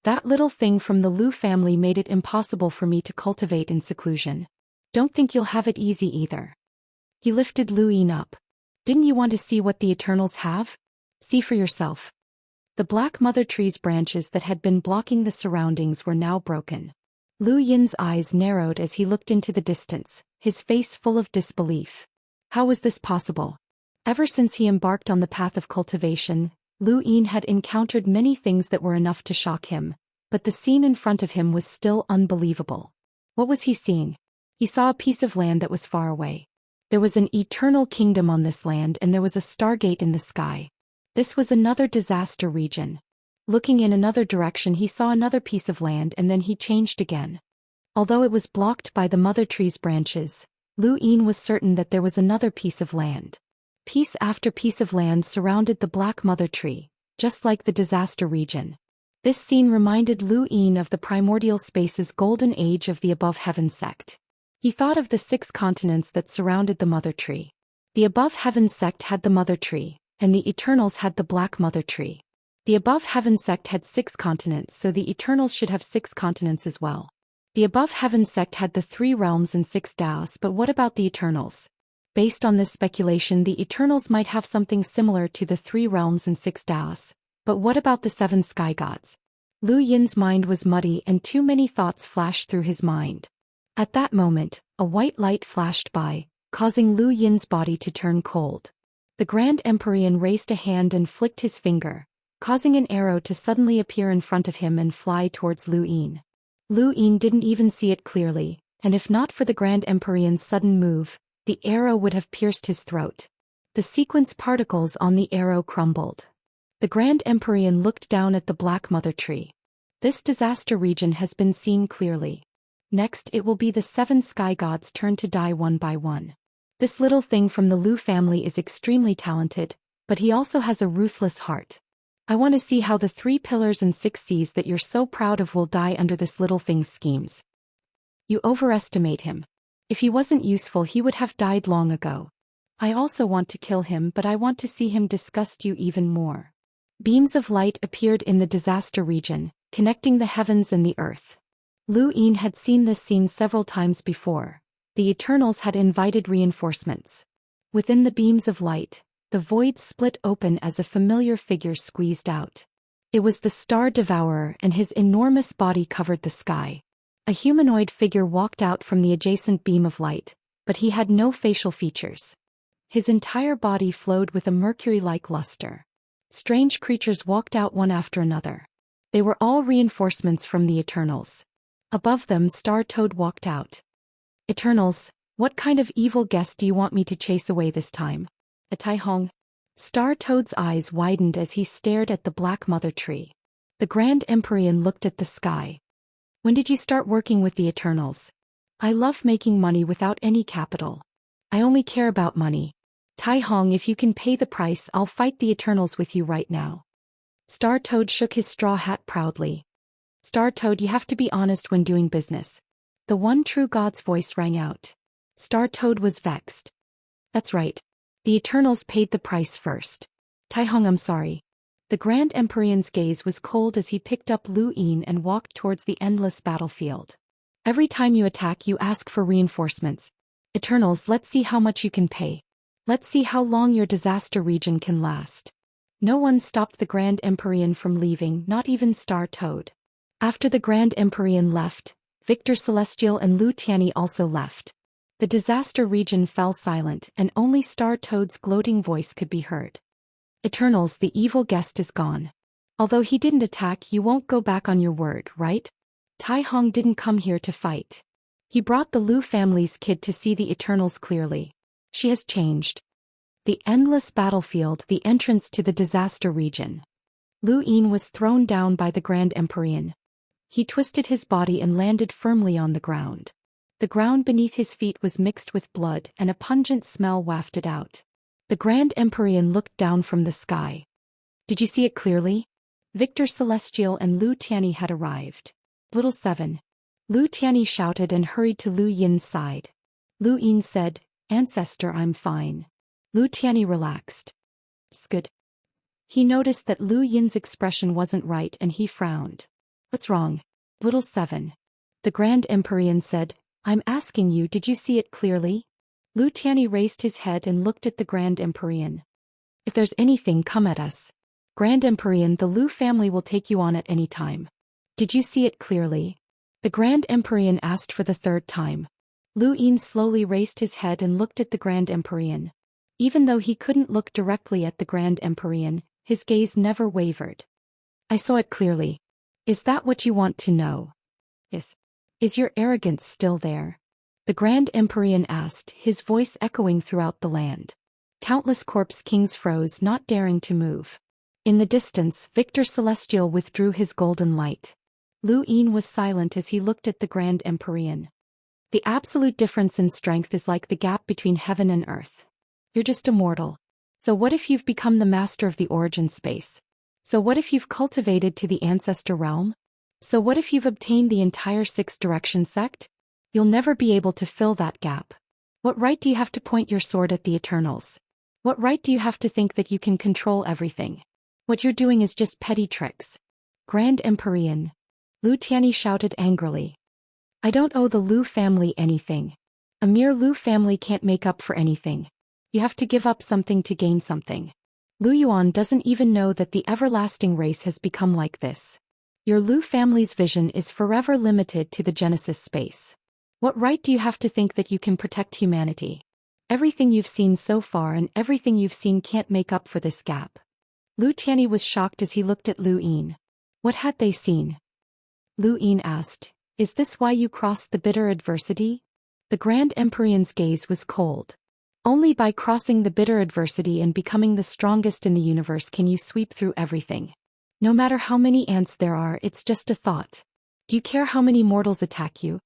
That little thing from the Lu family made it impossible for me to cultivate in seclusion. Don't think you'll have it easy either. He lifted Lu Yin up. Didn't you want to see what the Eternals have? See for yourself. The Black Mother Tree's branches that had been blocking the surroundings were now broken. Lu Yin's eyes narrowed as he looked into the distance, his face full of disbelief. How was this possible? Ever since he embarked on the path of cultivation, Lu Yin had encountered many things that were enough to shock him, but the scene in front of him was still unbelievable. What was he seeing? He saw a piece of land that was far away. There was an eternal kingdom on this land and there was a stargate in the sky. This was another disaster region. Looking in another direction, he saw another piece of land and then he changed again. Although it was blocked by the Mother Tree's branches, Lu Yin was certain that there was another piece of land. Piece after piece of land surrounded the Black Mother Tree, just like the disaster region. This scene reminded Lu Yin of the primordial space's golden age of the Above Heaven sect. He thought of the 6 continents that surrounded the Mother Tree. The Above Heaven sect had the Mother Tree, and the Eternals had the Black Mother Tree. The Above Heaven sect had 6 continents, so the Eternals should have 6 continents as well. The Above Heaven sect had the 3 realms and 6 Daoists, but what about the Eternals? Based on this speculation, the Eternals might have something similar to the 3 realms and 6 Daoists, but what about the 7 sky gods? Lu Yin's mind was muddy and too many thoughts flashed through his mind. At that moment, a white light flashed by, causing Lu Yin's body to turn cold. The Grand Empyrean raised a hand and flicked his finger, causing an arrow to suddenly appear in front of him and fly towards Lu Yin. Lu Yin didn't even see it clearly, and if not for the Grand Empyrean's sudden move, the arrow would have pierced his throat. The sequence particles on the arrow crumbled. The Grand Empyrean looked down at the Black Mother Tree. This disaster region has been seen clearly. Next, it will be the 7 sky gods' turn to die one by one. This little thing from the Lu family is extremely talented, but he also has a ruthless heart. I want to see how the 3 pillars and 6 seas that you're so proud of will die under this little thing's schemes. You overestimate him. If he wasn't useful, he would have died long ago. I also want to kill him, but I want to see him disgust you even more. Beams of light appeared in the disaster region, connecting the heavens and the earth. Lu Yin had seen this scene several times before. The Eternals had invited reinforcements. Within the beams of light, the void split open as a familiar figure squeezed out. It was the Star Devourer, and his enormous body covered the sky. A humanoid figure walked out from the adjacent beam of light, but he had no facial features. His entire body flowed with a mercury-like luster. Strange creatures walked out one after another. They were all reinforcements from the Eternals. Above them, Star Toad walked out. Eternals, what kind of evil guest do you want me to chase away this time? A Tai Hong. Star Toad's eyes widened as he stared at the Black Mother Tree. The Grand Empyrean looked at the sky. When did you start working with the Eternals? I love making money without any capital. I only care about money. Tai Hong, if you can pay the price, I'll fight the Eternals with you right now. Star Toad shook his straw hat proudly. Star Toad, you have to be honest when doing business. The one true God's voice rang out. Star Toad was vexed. That's right. The Eternals paid the price first. Tai Hong, I'm sorry. The Grand Empyrean's gaze was cold as he picked up Lu Yin and walked towards the endless battlefield. Every time you attack, you ask for reinforcements. Eternals, let's see how much you can pay. Let's see how long your disaster region can last. No one stopped the Grand Empyrean from leaving, not even Star Toad. After the Grand Empyrean left, Victor Celestial and Lu Tianyi also left. The disaster region fell silent, and only Star Toad's gloating voice could be heard. Eternals, the evil guest is gone. Although he didn't attack, you won't go back on your word, right? Tai Hong didn't come here to fight. He brought the Lu family's kid to see the Eternals clearly. She has changed. The endless battlefield, the entrance to the disaster region. Lu Yin was thrown down by the Grand Empyrean. He twisted his body and landed firmly on the ground. The ground beneath his feet was mixed with blood, and a pungent smell wafted out. The Grand Empyrean looked down from the sky. Did you see it clearly? Victor Celestial and Lu Tianyi had arrived. Little 7. Lu Tianyi shouted and hurried to Lu Yin's side. Lu Yin said, Ancestor, I'm fine. Lu Tianyi relaxed. It's good. He noticed that Lu Yin's expression wasn't right and he frowned. What's wrong? Little 7. The Grand Empyrean said, I'm asking you, did you see it clearly? Lu Tianyi raised his head and looked at the Grand Empyrean. If there's anything, come at us. Grand Empyrean, the Lu family will take you on at any time. Did you see it clearly? The Grand Empyrean asked for the third time. Lu Yin slowly raised his head and looked at the Grand Empyrean. Even though he couldn't look directly at the Grand Empyrean, his gaze never wavered. I saw it clearly. Is that what you want to know? Yes. Is your arrogance still there? The Grand Empyrean asked, his voice echoing throughout the land. Countless corpse kings froze, not daring to move. In the distance, Victor Celestial withdrew his golden light. Lu Yin was silent as he looked at the Grand Empyrean. The absolute difference in strength is like the gap between heaven and earth. You're just immortal. So what if you've become the master of the origin space? So what if you've cultivated to the ancestor realm? So what if you've obtained the entire Sixth Direction sect? You'll never be able to fill that gap. What right do you have to point your sword at the Eternals? What right do you have to think that you can control everything? What you're doing is just petty tricks. Grand Empyrean. Lu Tianyi shouted angrily. I don't owe the Lu family anything. A mere Lu family can't make up for anything. You have to give up something to gain something. Lu Yuan doesn't even know that the everlasting race has become like this. Your Lu family's vision is forever limited to the Genesis space. What right do you have to think that you can protect humanity? Everything you've seen so far and everything you've seen can't make up for this gap. Lu Tianyi was shocked as he looked at Lu Yin. What had they seen? Lu Yin asked, Is this why you crossed the bitter adversity? The Grand Empyrean's gaze was cold. Only by crossing the bitter adversity and becoming the strongest in the universe can you sweep through everything. No matter how many ants there are, it's just a thought. Do you care how many mortals attack you?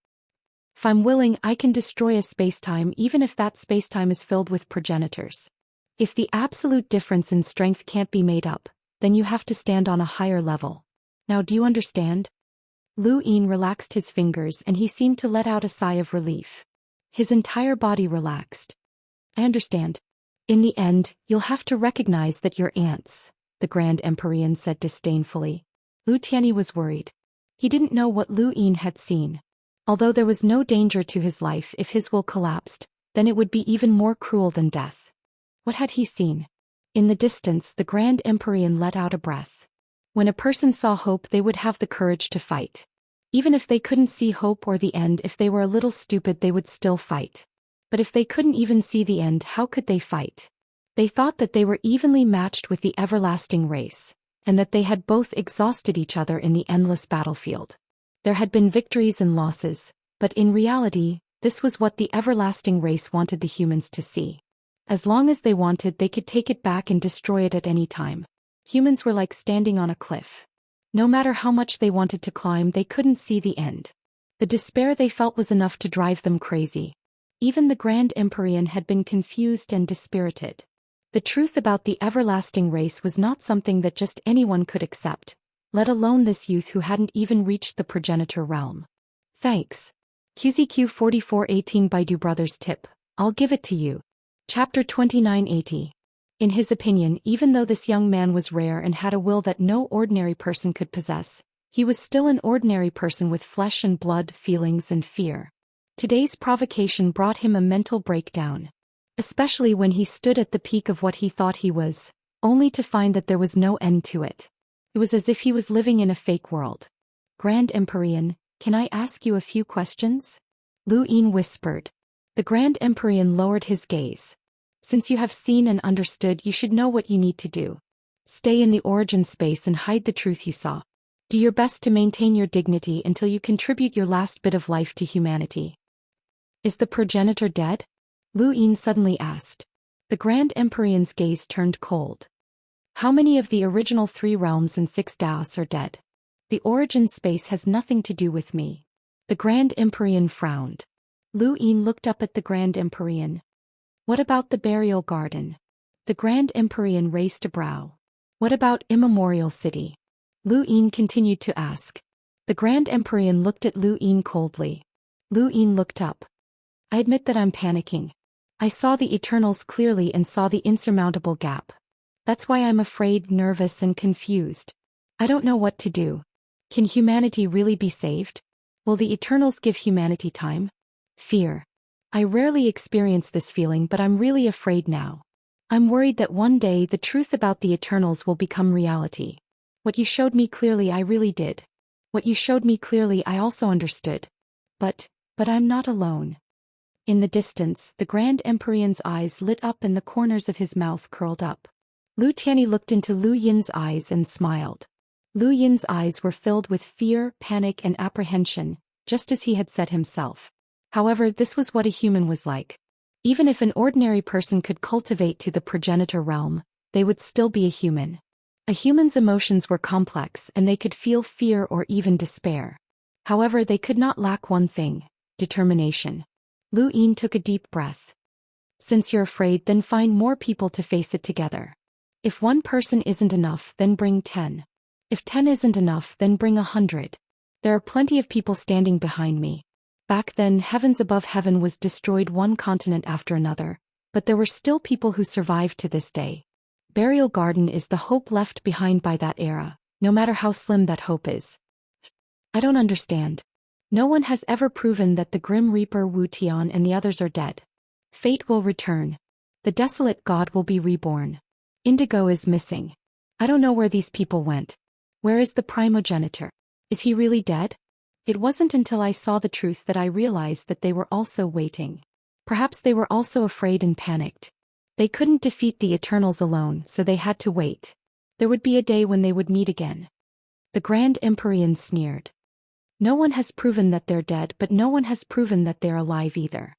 If I'm willing, I can destroy a spacetime even if that spacetime is filled with progenitors. If the absolute difference in strength can't be made up, then you have to stand on a higher level. Now do you understand? Lu Yin relaxed his fingers and he seemed to let out a sigh of relief. His entire body relaxed. I understand. In the end, you'll have to recognize that you're ants, the Grand Empyrean said disdainfully. Lu Tianyi was worried. He didn't know what Lu Yin had seen. Although there was no danger to his life if his will collapsed, then it would be even more cruel than death. What had he seen? In the distance, the Grand Empyrean let out a breath. When a person saw hope, they would have the courage to fight. Even if they couldn't see hope or the end, if they were a little stupid, they would still fight. But if they couldn't even see the end, how could they fight? They thought that they were evenly matched with the everlasting race, and that they had both exhausted each other in the endless battlefield. There had been victories and losses, but in reality, this was what the everlasting race wanted the humans to see. As long as they wanted, they could take it back and destroy it at any time. Humans were like standing on a cliff. No matter how much they wanted to climb, they couldn't see the end. The despair they felt was enough to drive them crazy. Even the Grand Empyrean had been confused and dispirited. The truth about the everlasting race was not something that just anyone could accept, let alone this youth who hadn't even reached the progenitor realm. Thanks. QZQ 4418 Baidu Brothers tip. I'll give it to you. Chapter 2980. In his opinion, even though this young man was rare and had a will that no ordinary person could possess, he was still an ordinary person with flesh and blood, feelings and fear. Today's provocation brought him a mental breakdown. Especially when he stood at the peak of what he thought he was, only to find that there was no end to it. It was as if he was living in a fake world. Grand Empyrean, can I ask you a few questions? Lu Yin whispered. The Grand Empyrean lowered his gaze. Since you have seen and understood, you should know what you need to do. Stay in the origin space and hide the truth you saw. Do your best to maintain your dignity until you contribute your last bit of life to humanity. Is the progenitor dead? Lu Yin suddenly asked. The Grand Empyrean's gaze turned cold. How many of the original 3 realms and 6 Daoists are dead? The origin space has nothing to do with me. The Grand Empyrean frowned. Lu Yin looked up at the Grand Empyrean. What about the burial garden? The Grand Empyrean raised a brow. What about Immemorial City? Lu Yin continued to ask. The Grand Empyrean looked at Lu Yin coldly. Lu Yin looked up. I admit that I'm panicking. I saw the Eternals clearly and saw the insurmountable gap. That's why I'm afraid, nervous and confused. I don't know what to do. Can humanity really be saved? Will the Eternals give humanity time? Fear. I rarely experience this feeling, but I'm really afraid now. I'm worried that one day the truth about the Eternals will become reality. What you showed me clearly, I really did. What you showed me clearly, I also understood. But I'm not alone. In the distance, the Grand Empyrean's eyes lit up and the corners of his mouth curled up. Lu Tianyi looked into Lu Yin's eyes and smiled. Lu Yin's eyes were filled with fear, panic and apprehension, just as he had said himself. However, this was what a human was like. Even if an ordinary person could cultivate to the progenitor realm, they would still be a human. A human's emotions were complex and they could feel fear or even despair. However, they could not lack one thing: determination. Lu Yin took a deep breath. Since you're afraid, then find more people to face it together. If one person isn't enough, then bring 10. If 10 isn't enough, then bring 100. There are plenty of people standing behind me. Back then, heavens above heaven was destroyed one continent after another, but there were still people who survived to this day. Burial Garden is the hope left behind by that era, no matter how slim that hope is. I don't understand. No one has ever proven that the Grim Reaper Wu Tian and the others are dead. Fate will return. The desolate god will be reborn. Indigo is missing. I don't know where these people went. Where is the primogenitor? Is he really dead? It wasn't until I saw the truth that I realized that they were also waiting. Perhaps they were also afraid and panicked. They couldn't defeat the Eternals alone, so they had to wait. There would be a day when they would meet again. The Grand Empyrean sneered. No one has proven that they're dead, but no one has proven that they're alive either.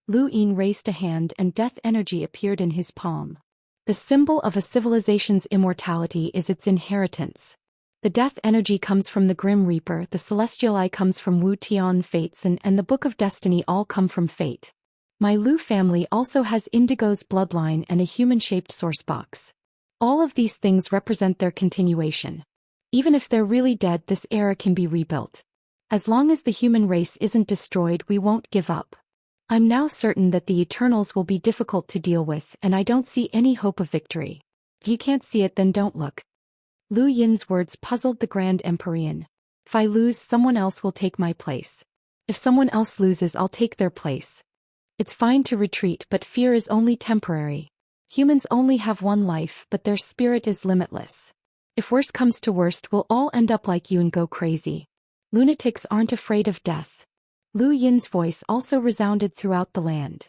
Lu Yin raised a hand and death energy appeared in his palm. The symbol of a civilization's immortality is its inheritance. The death energy comes from the Grim Reaper, the celestial eye comes from Wu Tian, fates and the Book of Destiny all come from fate. My Lu family also has Indigo's bloodline and a human-shaped source box. All of these things represent their continuation. Even if they're really dead, this era can be rebuilt. As long as the human race isn't destroyed, we won't give up. I'm now certain that the Eternals will be difficult to deal with, and I don't see any hope of victory. If you can't see it, then don't look. Lu Yin's words puzzled the Grand Empyrean. If I lose, someone else will take my place. If someone else loses, I'll take their place. It's fine to retreat, but fear is only temporary. Humans only have one life, but their spirit is limitless. If worst comes to worst, we'll all end up like you and go crazy. Lunatics aren't afraid of death. Lu Yin's voice also resounded throughout the land.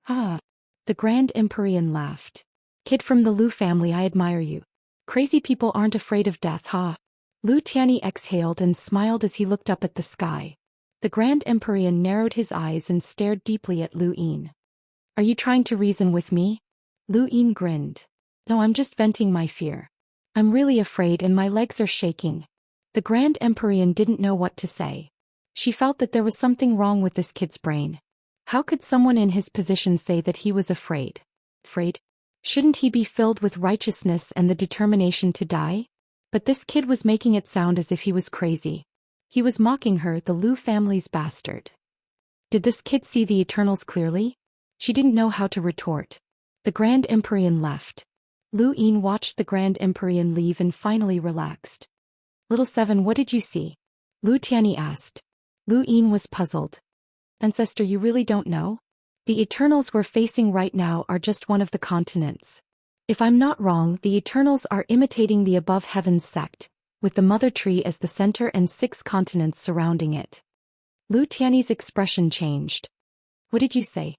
Ah! The Grand Empyrean laughed. Kid from the Lu family, I admire you. Crazy people aren't afraid of death, ha! Lu Tianyi exhaled and smiled as he looked up at the sky. The Grand Empyrean narrowed his eyes and stared deeply at Lu Yin. Are you trying to reason with me? Lu Yin grinned. No, I'm just venting my fear. I'm really afraid and my legs are shaking. The Grand Empyrean didn't know what to say. She felt that there was something wrong with this kid's brain. How could someone in his position say that he was afraid? Afraid? Shouldn't he be filled with righteousness and the determination to die? But this kid was making it sound as if he was crazy. He was mocking her, the Lu family's bastard. Did this kid see the Eternals clearly? She didn't know how to retort. The Grand Empyrean left. Lu Yin watched the Grand Empyrean leave and finally relaxed. Little Seven, what did you see? Lu Tianyi asked. Lu Yin was puzzled. Ancestor, you really don't know? The Eternals we're facing right now are just one of the continents. If I'm not wrong, the Eternals are imitating the Above Heavens sect, with the Mother Tree as the center and 6 continents surrounding it. Lu Tianyi's expression changed. What did you say?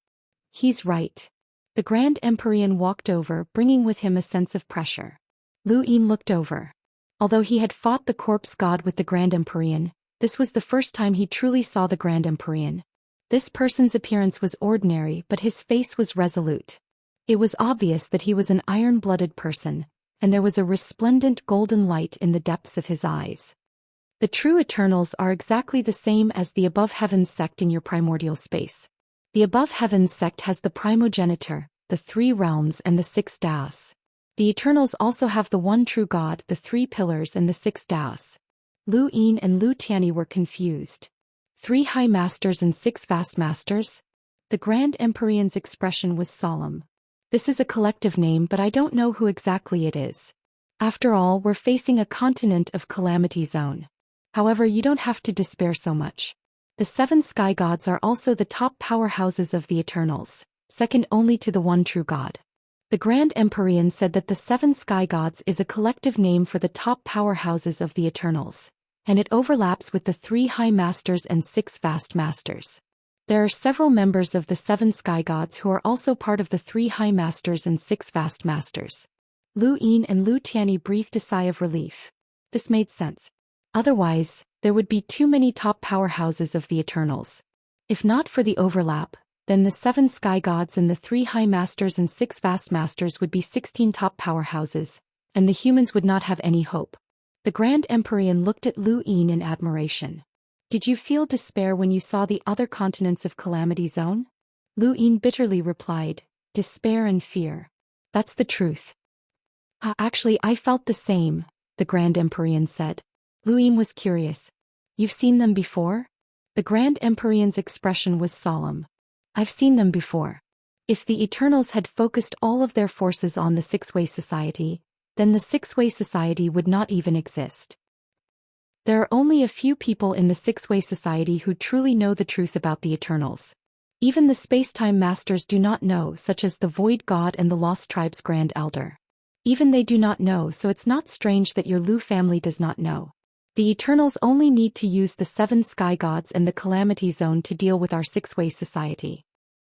He's right. The Grand Empyrean walked over, bringing with him a sense of pressure. Lu Yin looked over. Although he had fought the corpse god with the Grand Empyrean, this was the first time he truly saw the Grand Empyrean. This person's appearance was ordinary, but his face was resolute. It was obvious that he was an iron-blooded person, and there was a resplendent golden light in the depths of his eyes. The true Eternals are exactly the same as the Above Heavens sect in your primordial space. The Above Heavens sect has the primogenitor, the 3 realms and the 6 Daoists. The Eternals also have the one true God, the 3 pillars and the 6 Daoists. Lu Yin and Lu Tianyi were confused. 3 high masters and 6 vast masters? The Grand Empyrean's expression was solemn. This is a collective name, but I don't know who exactly it is. After all, we're facing a continent of calamity zone. However, you don't have to despair so much. The 7 sky gods are also the top powerhouses of the Eternals, second only to the one true God. The Grand Empyrean said that the 7 sky gods is a collective name for the top powerhouses of the Eternals, and it overlaps with the 3 high masters and 6 vast masters. There are several members of the 7 sky gods who are also part of the 3 high masters and 6 vast masters. Lu Yin and Lu Tianyi breathed a sigh of relief. This made sense. Otherwise, there would be too many top powerhouses of the Eternals. If not for the overlap, then the 7 sky gods and the 3 high masters and 6 vast masters would be 16 top powerhouses, and the humans would not have any hope. The Grand Empyrean looked at Lu Yin in admiration. Did you feel despair when you saw the other continents of Calamity Zone? Lu Yin bitterly replied, despair and fear. That's the truth. Actually, I felt the same, the Grand Empyrean said. Lu Yin was curious. You've seen them before? The Grand Empyrean's expression was solemn. I've seen them before. If the Eternals had focused all of their forces on the Six-Way Society, then the Six-Way Society would not even exist. There are only a few people in the Six-Way Society who truly know the truth about the Eternals. Even the Space-Time Masters do not know, such as the Void God and the Lost Tribe's Grand Elder. Even they do not know, so it's not strange that your Lu family does not know. The Eternals only need to use the 7 sky gods and the Calamity Zone to deal with our Six-Way Society.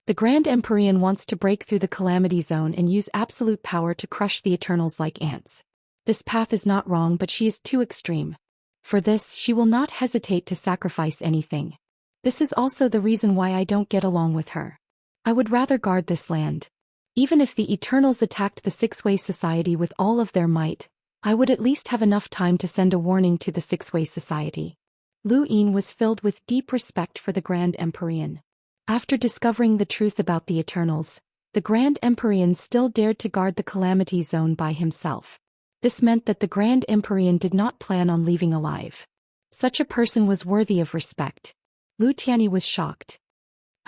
The Grand Empyrean wants to break through the Calamity Zone and use absolute power to crush the Eternals like ants. This path is not wrong, but she is too extreme. For this, she will not hesitate to sacrifice anything. This is also the reason why I don't get along with her. I would rather guard this land. Even if the Eternals attacked the Six-Way Society with all of their might, I would at least have enough time to send a warning to the Six-Way Society. Lu Yin was filled with deep respect for the Grand Empyrean. After discovering the truth about the Eternals, the Grand Empyrean still dared to guard the Calamity Zone by himself. This meant that the Grand Empyrean did not plan on leaving alive. Such a person was worthy of respect. Lu Tianyi was shocked.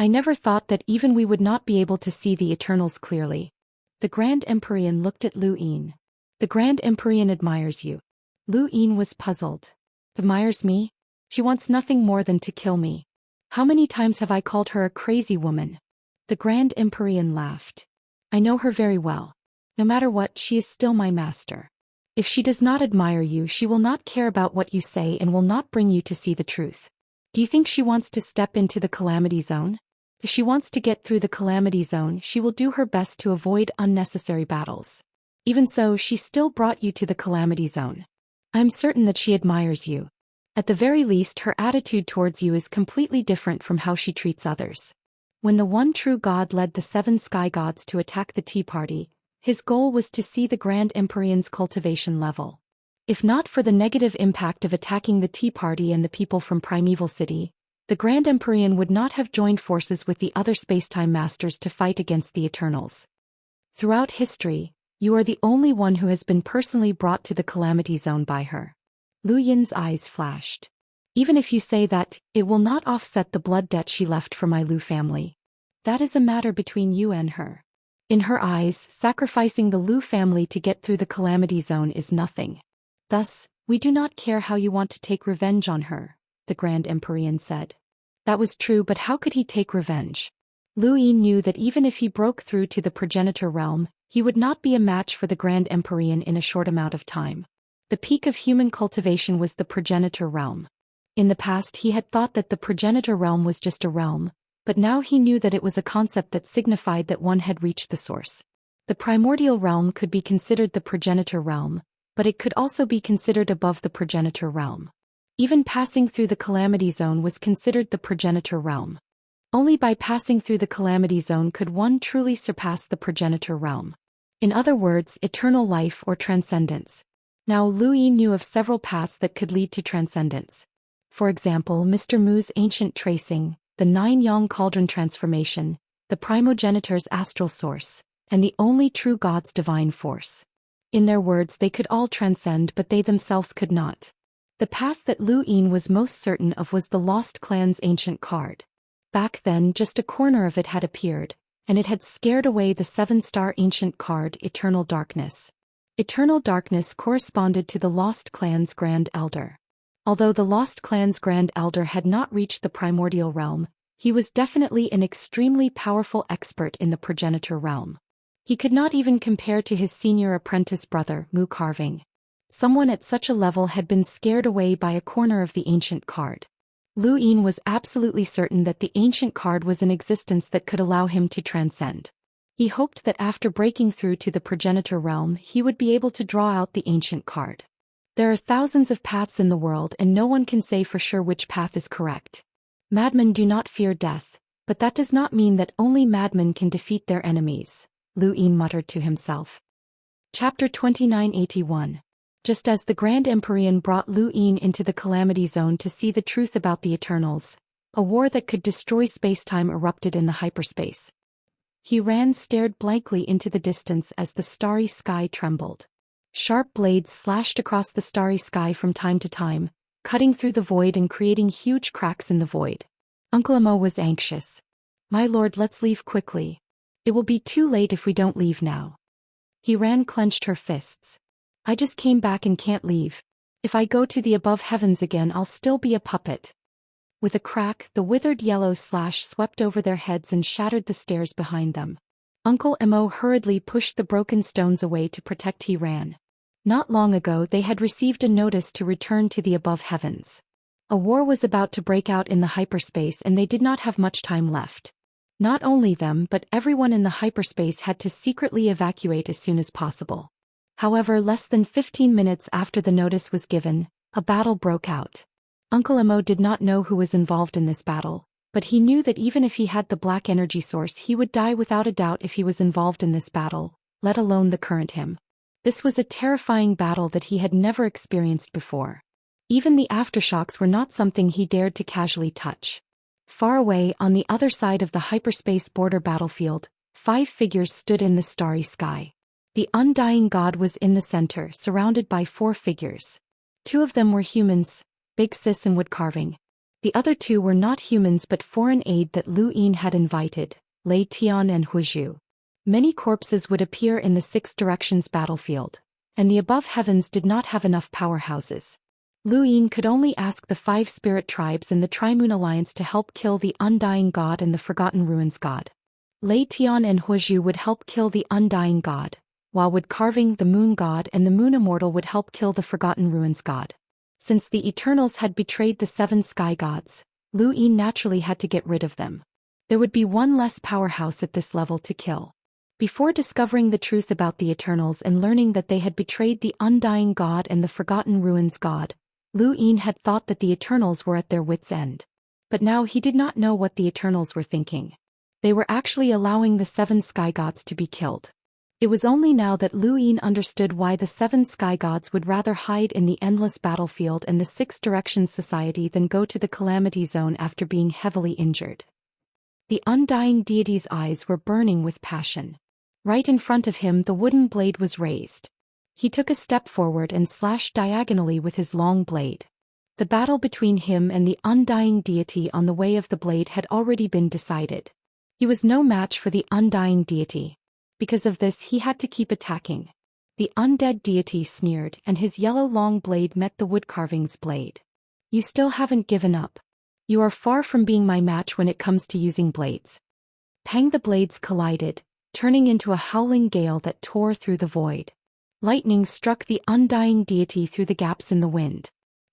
I never thought that even we would not be able to see the Eternals clearly. The Grand Empyrean looked at Lu Yin. The Grand Empyrean admires you. Lu Yin was puzzled. Admires me? She wants nothing more than to kill me. How many times have I called her a crazy woman? The Grand Empyrean laughed. I know her very well. No matter what, she is still my master. If she does not admire you, she will not care about what you say and will not bring you to see the truth. Do you think she wants to step into the Calamity Zone? If she wants to get through the Calamity Zone, she will do her best to avoid unnecessary battles. Even so, she still brought you to the Calamity Zone. I am certain that she admires you. At the very least, her attitude towards you is completely different from how she treats others. When the one true God led the 7 sky gods to attack the Tea Party, his goal was to see the Grand Empyrean's cultivation level. If not for the negative impact of attacking the Tea Party and the people from Primeval City, the Grand Empyrean would not have joined forces with the other spacetime masters to fight against the Eternals. Throughout history, you are the only one who has been personally brought to the Calamity Zone by her. Lu Yin's eyes flashed. Even if you say that, it will not offset the blood debt she left for my Lu family. That is a matter between you and her. In her eyes, sacrificing the Lu family to get through the Calamity Zone is nothing. Thus, we do not care how you want to take revenge on her, the Grand Empyrean said. That was true, but how could he take revenge? Lu Yin knew that even if he broke through to the progenitor realm, he would not be a match for the Grand Empyrean in a short amount of time. The peak of human cultivation was the progenitor realm. In the past he had thought that the progenitor realm was just a realm, but now he knew that it was a concept that signified that one had reached the source. The primordial realm could be considered the progenitor realm, but it could also be considered above the progenitor realm. Even passing through the Calamity Zone was considered the progenitor realm. Only by passing through the Calamity Zone could one truly surpass the progenitor realm. In other words, eternal life or transcendence. Now Lu Yin knew of several paths that could lead to transcendence. For example, Mr. Mu's ancient tracing, the 9-yang cauldron transformation, the primogenitor's astral source, and the only true God's divine force. In their words, they could all transcend, but they themselves could not. The path that Lu Yin was most certain of was the Lost Clan's ancient card. Back then, just a corner of it had appeared, and it had scared away the 7-star ancient card, Eternal Darkness. Eternal Darkness corresponded to the Lost Clan's Grand Elder. Although the Lost Clan's Grand Elder had not reached the primordial realm, he was definitely an extremely powerful expert in the progenitor realm. He could not even compare to his senior apprentice brother, Mu Carving. Someone at such a level had been scared away by a corner of the ancient card. Lu Yin was absolutely certain that the ancient card was in existence that could allow him to transcend. He hoped that after breaking through to the progenitor realm he would be able to draw out the ancient card. There are thousands of paths in the world and no one can say for sure which path is correct. Madmen do not fear death, but that does not mean that only madmen can defeat their enemies, Lu Yin muttered to himself. Chapter 2981. Just as the Grand Empyrean brought Lu Yin into the Calamity Zone to see the truth about the Eternals, a war that could destroy spacetime erupted in the hyperspace. He stared blankly into the distance as the starry sky trembled. Sharp blades slashed across the starry sky from time to time, cutting through the void and creating huge cracks in the void. Uncle Emo was anxious. My lord, let's leave quickly. It will be too late if we don't leave now. He clenched her fists. I just came back and can't leave. If I go to the above heavens again I'll still be a puppet. With a crack, the withered yellow slash swept over their heads and shattered the stairs behind them. Uncle Emo hurriedly pushed the broken stones away to protect. He ran. Not long ago they had received a notice to return to the above heavens. A war was about to break out in the hyperspace and they did not have much time left. Not only them but everyone in the hyperspace had to secretly evacuate as soon as possible. However, less than 15 minutes after the notice was given, a battle broke out. Uncle Emo did not know who was involved in this battle, but he knew that even if he had the black energy source he would die without a doubt if he was involved in this battle, let alone the current him. This was a terrifying battle that he had never experienced before. Even the aftershocks were not something he dared to casually touch. Far away on the other side of the hyperspace border battlefield, 5 figures stood in the starry sky. The undying god was in the center, surrounded by 4 figures. 2 of them were humans, Big Sis and Wood Carving. The other two were not humans but foreign aid that Lu Yin had invited, Lei Tian and Huzhu. Many corpses would appear in the Six Directions battlefield, and the above heavens did not have enough powerhouses. Lu Yin could only ask the 5 spirit tribes and the Tri-Moon Alliance to help kill the Undying God and the Forgotten Ruins God. Lei Tian and Huzhu would help kill the Undying God, while Wood Carving the Moon God and the Moon Immortal would help kill the Forgotten Ruins God. Since the Eternals had betrayed the 7 sky gods, Lu Yin naturally had to get rid of them. There would be one less powerhouse at this level to kill. Before discovering the truth about the Eternals and learning that they had betrayed the Undying God and the Forgotten Ruins God, Lu Yin had thought that the Eternals were at their wits' end. But now he did not know what the Eternals were thinking. They were actually allowing the 7 sky gods to be killed. It was only now that Lu Yin understood why the 7 sky gods would rather hide in the endless battlefield and the 6 Directions Society than go to the Calamity Zone after being heavily injured. The Undying Deity's eyes were burning with passion. Right in front of him the wooden blade was raised. He took a step forward and slashed diagonally with his long blade. The battle between him and the Undying Deity on the way of the blade had already been decided. He was no match for the Undying Deity. Because of this he had to keep attacking. The undead deity sneered and his yellow long blade met the woodcarving's blade. You still haven't given up. You are far from being my match when it comes to using blades. Pang, the blades collided, turning into a howling gale that tore through the void. Lightning struck the Undying Deity through the gaps in the wind.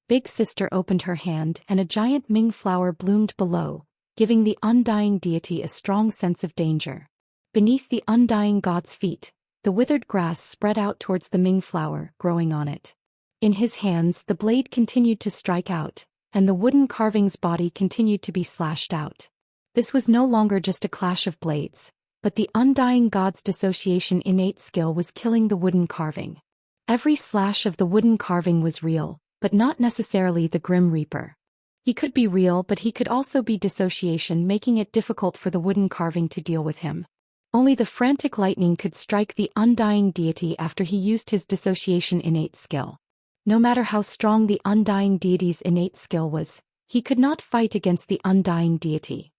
Big Sister opened her hand and a giant Ming flower bloomed below, giving the Undying Deity a strong sense of danger. Beneath the Undying God's feet, the withered grass spread out towards the Ming flower, growing on it. In his hands the blade continued to strike out, and the wooden carving's body continued to be slashed out. This was no longer just a clash of blades, but the Undying God's dissociation innate skill was killing the wooden carving. Every slash of the wooden carving was real, but not necessarily the Grim Reaper. He could be real, but he could also be dissociation, making it difficult for the wooden carving to deal with him. Only the frantic lightning could strike the Undying Deity after he used his dissociation innate skill. No matter how strong the Undying Deity's innate skill was, he could not fight against the Undying Deity.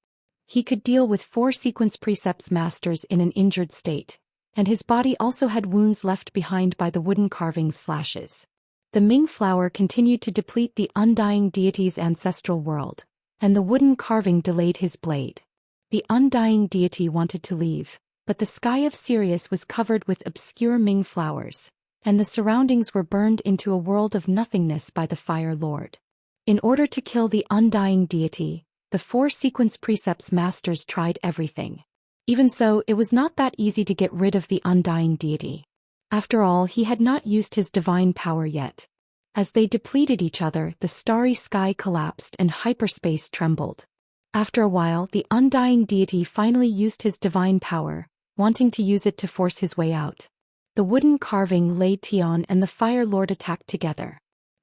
He could deal with 4 sequence precepts masters in an injured state, and his body also had wounds left behind by the wooden carving's slashes. The Ming flower continued to deplete the Undying Deity's ancestral world, and the wooden carving delayed his blade. The Undying Deity wanted to leave, but the sky of Sirius was covered with obscure Ming flowers, and the surroundings were burned into a world of nothingness by the Fire Lord. In order to kill the Undying Deity, the 4 sequence precepts masters tried everything. Even so, it was not that easy to get rid of the Undying Deity. After all, he had not used his divine power yet. As they depleted each other, the starry sky collapsed and hyperspace trembled. After a while, the Undying Deity finally used his divine power, wanting to use it to force his way out. The wooden carving Lei Tian and the Fire Lord attacked together.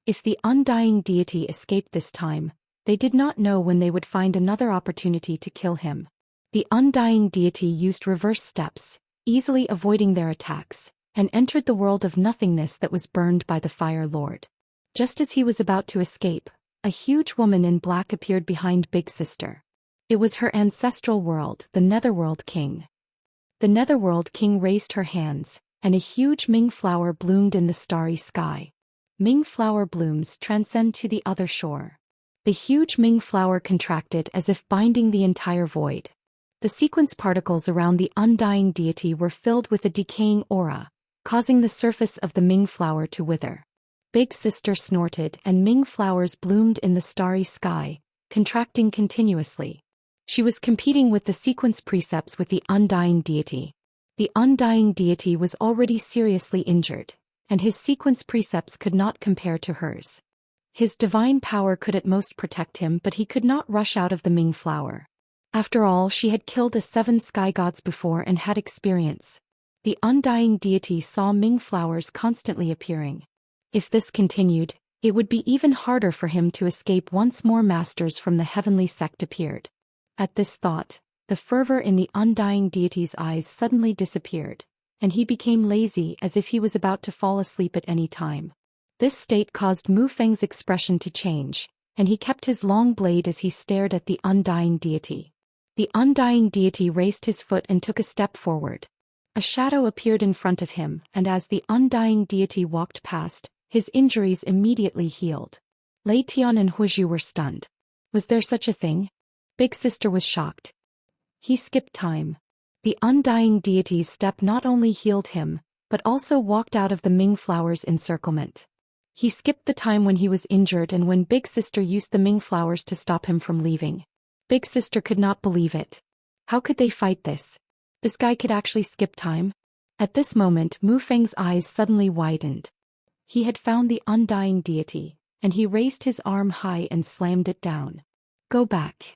If the Undying Deity escaped this time, they did not know when they would find another opportunity to kill him. The Undying Deity used reverse steps, easily avoiding their attacks, and entered the world of nothingness that was burned by the Fire Lord. Just as he was about to escape, a huge woman in black appeared behind Big Sister. It was her ancestral world, the Netherworld King. The Netherworld King raised her hands, and a huge Ming flower bloomed in the starry sky. Ming flower blooms transcend to the other shore. The huge Ming flower contracted as if binding the entire void. The sequence particles around the Undying Deity were filled with a decaying aura, causing the surface of the Ming flower to wither. Big Sister snorted and Ming flowers bloomed in the starry sky, contracting continuously. She was competing with the sequence precepts with the Undying Deity. The Undying Deity was already seriously injured, and his sequence precepts could not compare to hers. His divine power could at most protect him, but he could not rush out of the Ming flower. After all, she had killed 7 sky gods before and had experience. The Undying Deity saw Ming flowers constantly appearing. If this continued, it would be even harder for him to escape once more masters from the heavenly sect appeared. At this thought, the fervor in the Undying Deity's eyes suddenly disappeared, and he became lazy as if he was about to fall asleep at any time. This state caused Mu Feng's expression to change, and he kept his long blade as he stared at the undying deity. The undying deity raised his foot and took a step forward. A shadow appeared in front of him, and as the undying deity walked past, his injuries immediately healed. Lei Tian and Huizhu were stunned. Was there such a thing? Big Sister was shocked. He skipped time. The undying deity's step not only healed him, but also walked out of the Ming Flower's encirclement. He skipped the time when he was injured and when Big Sister used the Ming Flowers to stop him from leaving. Big Sister could not believe it. How could they fight this? This guy could actually skip time? At this moment, Mu Feng's eyes suddenly widened. He had found the undying deity, and he raised his arm high and slammed it down. Go back.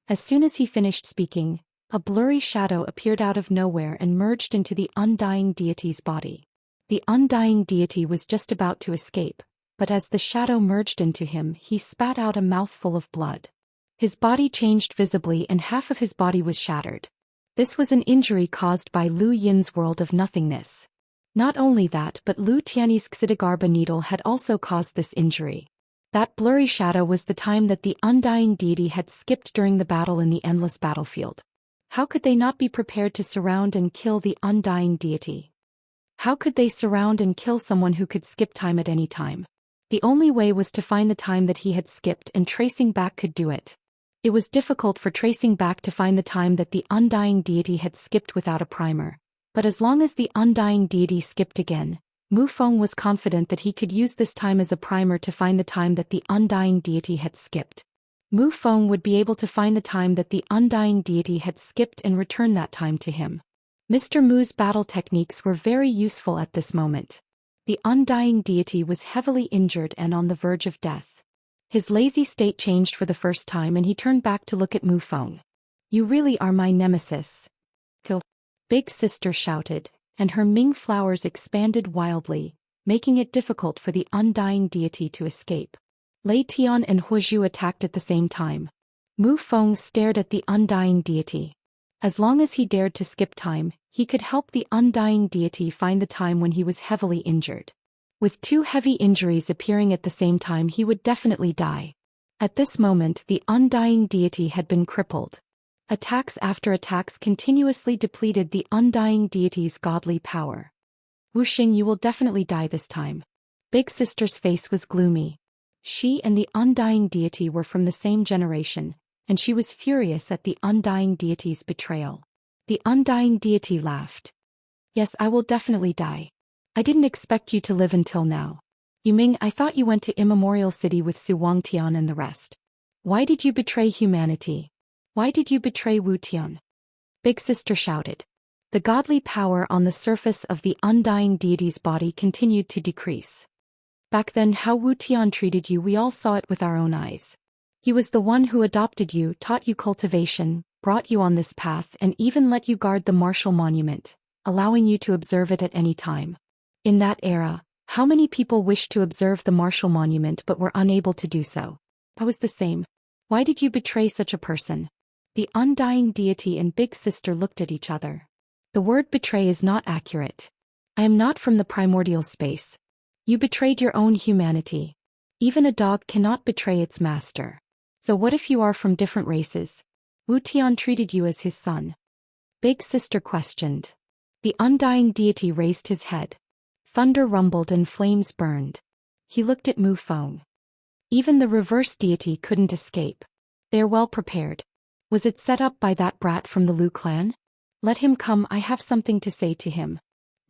As soon as he finished speaking, a blurry shadow appeared out of nowhere and merged into the undying deity's body. The undying deity was just about to escape, but as the shadow merged into him, he spat out a mouthful of blood. His body changed visibly and half of his body was shattered. This was an injury caused by Lu Yin's world of nothingness. Not only that, but Lu Tianyi's Xidagarba needle had also caused this injury. That blurry shadow was the time that the undying deity had skipped during the battle in the endless battlefield. How could they not be prepared to surround and kill the undying deity? How could they surround and kill someone who could skip time at any time? The only way was to find the time that he had skipped, and tracing back could do it. It was difficult for tracing back to find the time that the undying deity had skipped without a primer. But as long as the undying deity skipped again, Mu Feng was confident that he could use this time as a primer to find the time that the undying deity had skipped. Mu Feng would be able to find the time that the undying deity had skipped and return that time to him. Mr. Mu's battle techniques were very useful at this moment. The undying deity was heavily injured and on the verge of death. His lazy state changed for the first time and he turned back to look at Mu Feng. You really are my nemesis. Kill. Big Sister shouted, and her Ming flowers expanded wildly, making it difficult for the undying deity to escape. Lei Tian and Huizhu attacked at the same time. Mu Feng stared at the undying deity. As long as he dared to skip time, he could help the undying deity find the time when he was heavily injured. With two heavy injuries appearing at the same time, he would definitely die. At this moment, the undying deity had been crippled. Attacks after attacks continuously depleted the undying deity's godly power. Wuxia, you will definitely die this time. Big Sister's face was gloomy. She and the undying deity were from the same generation, and she was furious at the undying deity's betrayal. The undying deity laughed. Yes, I will definitely die. I didn't expect you to live until now. Yuming, I thought you went to Immemorial City with Su Wangtian and the rest. Why did you betray humanity? Why did you betray Wu Tian? Big Sister shouted. The godly power on the surface of the undying deity's body continued to decrease. Back then, how Wu Tian treated you, we all saw it with our own eyes. He was the one who adopted you, taught you cultivation, brought you on this path, and even let you guard the martial monument, allowing you to observe it at any time. In that era, how many people wished to observe the martial monument but were unable to do so? I was the same. Why did you betray such a person? The undying deity and Big Sister looked at each other. The word betray is not accurate. I am not from the primordial space. You betrayed your own humanity. Even a dog cannot betray its master. So what if you are from different races? Wu Tian treated you as his son. Big Sister questioned. The undying deity raised his head. Thunder rumbled and flames burned. He looked at Mu Feng. Even the reverse deity couldn't escape. They are well prepared. Was it set up by that brat from the Lu clan? Let him come, I have something to say to him.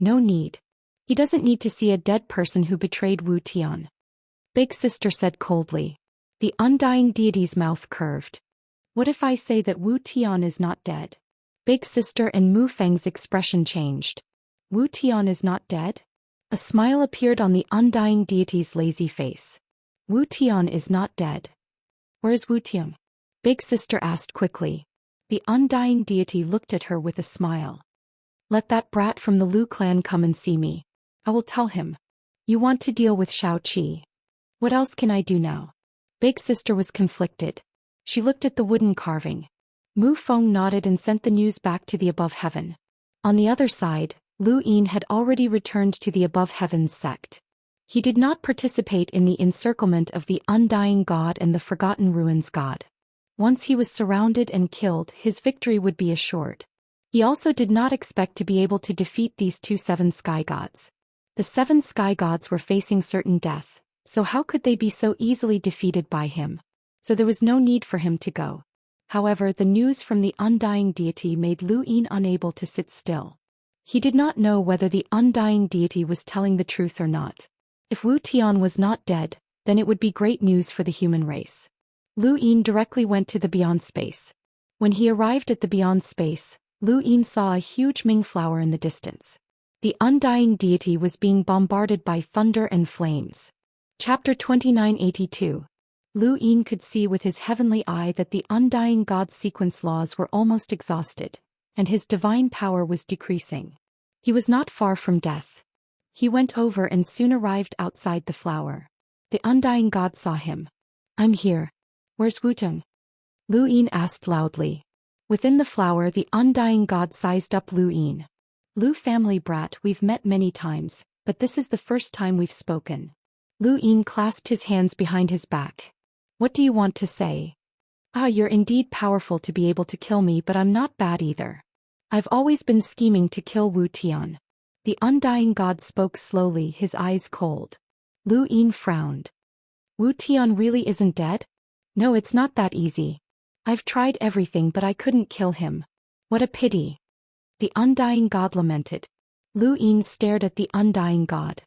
No need. He doesn't need to see a dead person who betrayed Wu Tian. Big Sister said coldly. The undying deity's mouth curved. What if I say that Wu Tian is not dead? Big Sister and Mu Feng's expression changed. Wu Tian is not dead? A smile appeared on the undying deity's lazy face. Wu Tian is not dead. Where is Wu Tian? Big Sister asked quickly. The undying deity looked at her with a smile. Let that brat from the Lu clan come and see me. I will tell him. You want to deal with Shao Qi. What else can I do now? Big Sister was conflicted. She looked at the wooden carving. Mu Feng nodded and sent the news back to the above heaven. On the other side, Lu Yin had already returned to the above heavens sect. He did not participate in the encirclement of the Undying God and the Forgotten Ruins God. Once he was surrounded and killed, his victory would be assured. He also did not expect to be able to defeat these 7 sky gods. The 7 sky gods were facing certain death, so how could they be so easily defeated by him? So there was no need for him to go. However, the news from the Undying Deity made Lu Yin unable to sit still. He did not know whether the Undying Deity was telling the truth or not. If Wu Tian was not dead, then it would be great news for the human race. Lu Yin directly went to the Beyond Space. When he arrived at the Beyond Space, Lu Yin saw a huge Ming flower in the distance. The Undying Deity was being bombarded by thunder and flames. Chapter 2982. Lu Yin could see with his heavenly eye that the Undying God's sequence laws were almost exhausted, and his divine power was decreasing. He was not far from death. He went over and soon arrived outside the flower. The Undying God saw him. "I'm here. Where's Wutong?" Lu Yin asked loudly. Within the flower, the Undying God sized up Lu Yin. "Lu family brat, we've met many times, but this is the first time we've spoken." Lu Yin clasped his hands behind his back. "What do you want to say?" "Ah, you're indeed powerful to be able to kill me, but I'm not bad either. I've always been scheming to kill Wu Tian." The Undying God spoke slowly, his eyes cold. Lu Yin frowned. "Wu Tian really isn't dead?" "No, it's not that easy. I've tried everything but I couldn't kill him. What a pity." The Undying God lamented. Lu Yin stared at the Undying God.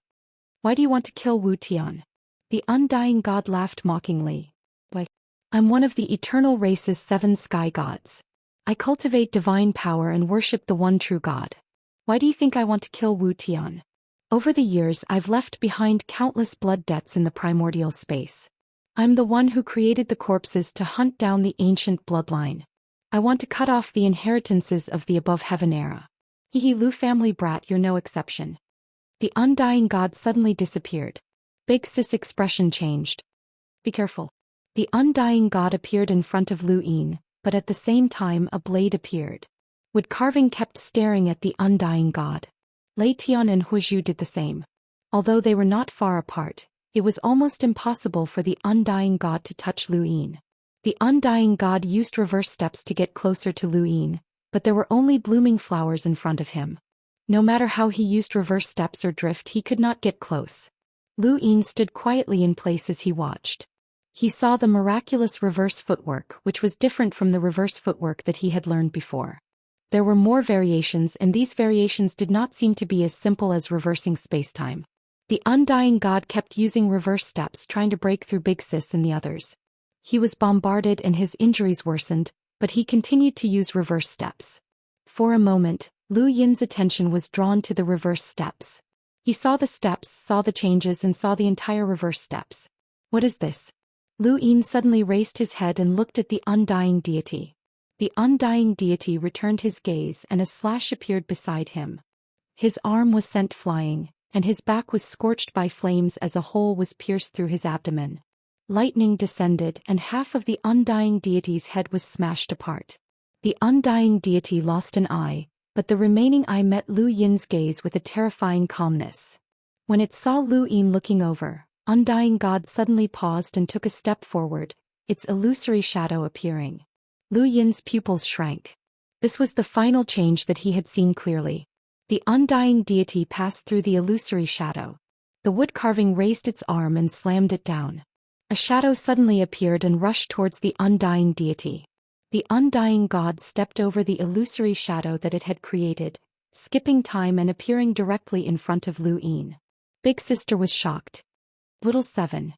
"Why do you want to kill Wu Tian?" The Undying God laughed mockingly. "Why? I'm one of the eternal race's 7 sky gods. I cultivate divine power and worship the one true God. Why do you think I want to kill Wu Tian? Over the years I've left behind countless blood debts in the primordial space. I'm the one who created the corpses to hunt down the ancient bloodline. I want to cut off the inheritances of the above heaven era. Hehe, Lu family brat, you're no exception." The Undying God suddenly disappeared. Big Sis' expression changed. "Be careful." The Undying God appeared in front of Lu Yin, but at the same time a blade appeared. Wood carving kept staring at the Undying God. Lei Tian and Huizhu did the same. Although they were not far apart, it was almost impossible for the Undying God to touch Lu Yin. The Undying God used reverse steps to get closer to Lu Yin, but there were only blooming flowers in front of him. No matter how he used reverse steps or drift, he could not get close. Lu Yin stood quietly in place as he watched. He saw the miraculous reverse footwork, which was different from the reverse footwork that he had learned before. There were more variations, and these variations did not seem to be as simple as reversing spacetime. The Undying God kept using reverse steps, trying to break through Big Sis and the others. He was bombarded and his injuries worsened, but he continued to use reverse steps. For a moment, Lu Yin's attention was drawn to the reverse steps. He saw the steps, saw the changes, and saw the entire reverse steps. "What is this?" Lu Yin suddenly raised his head and looked at the Undying Deity. The Undying Deity returned his gaze and a slash appeared beside him. His arm was sent flying, and his back was scorched by flames as a hole was pierced through his abdomen. Lightning descended and half of the Undying Deity's head was smashed apart. The Undying Deity lost an eye, but the remaining eye met Lu Yin's gaze with a terrifying calmness. When it saw Lu Yin looking over, Undying God suddenly paused and took a step forward, its illusory shadow appearing. Lu Yin's pupils shrank. This was the final change that he had seen clearly. The Undying Deity passed through the illusory shadow. The wood carving raised its arm and slammed it down. A shadow suddenly appeared and rushed towards the Undying Deity. The Undying God stepped over the illusory shadow that it had created, skipping time and appearing directly in front of Lu Yin. Big Sister was shocked. Little 7.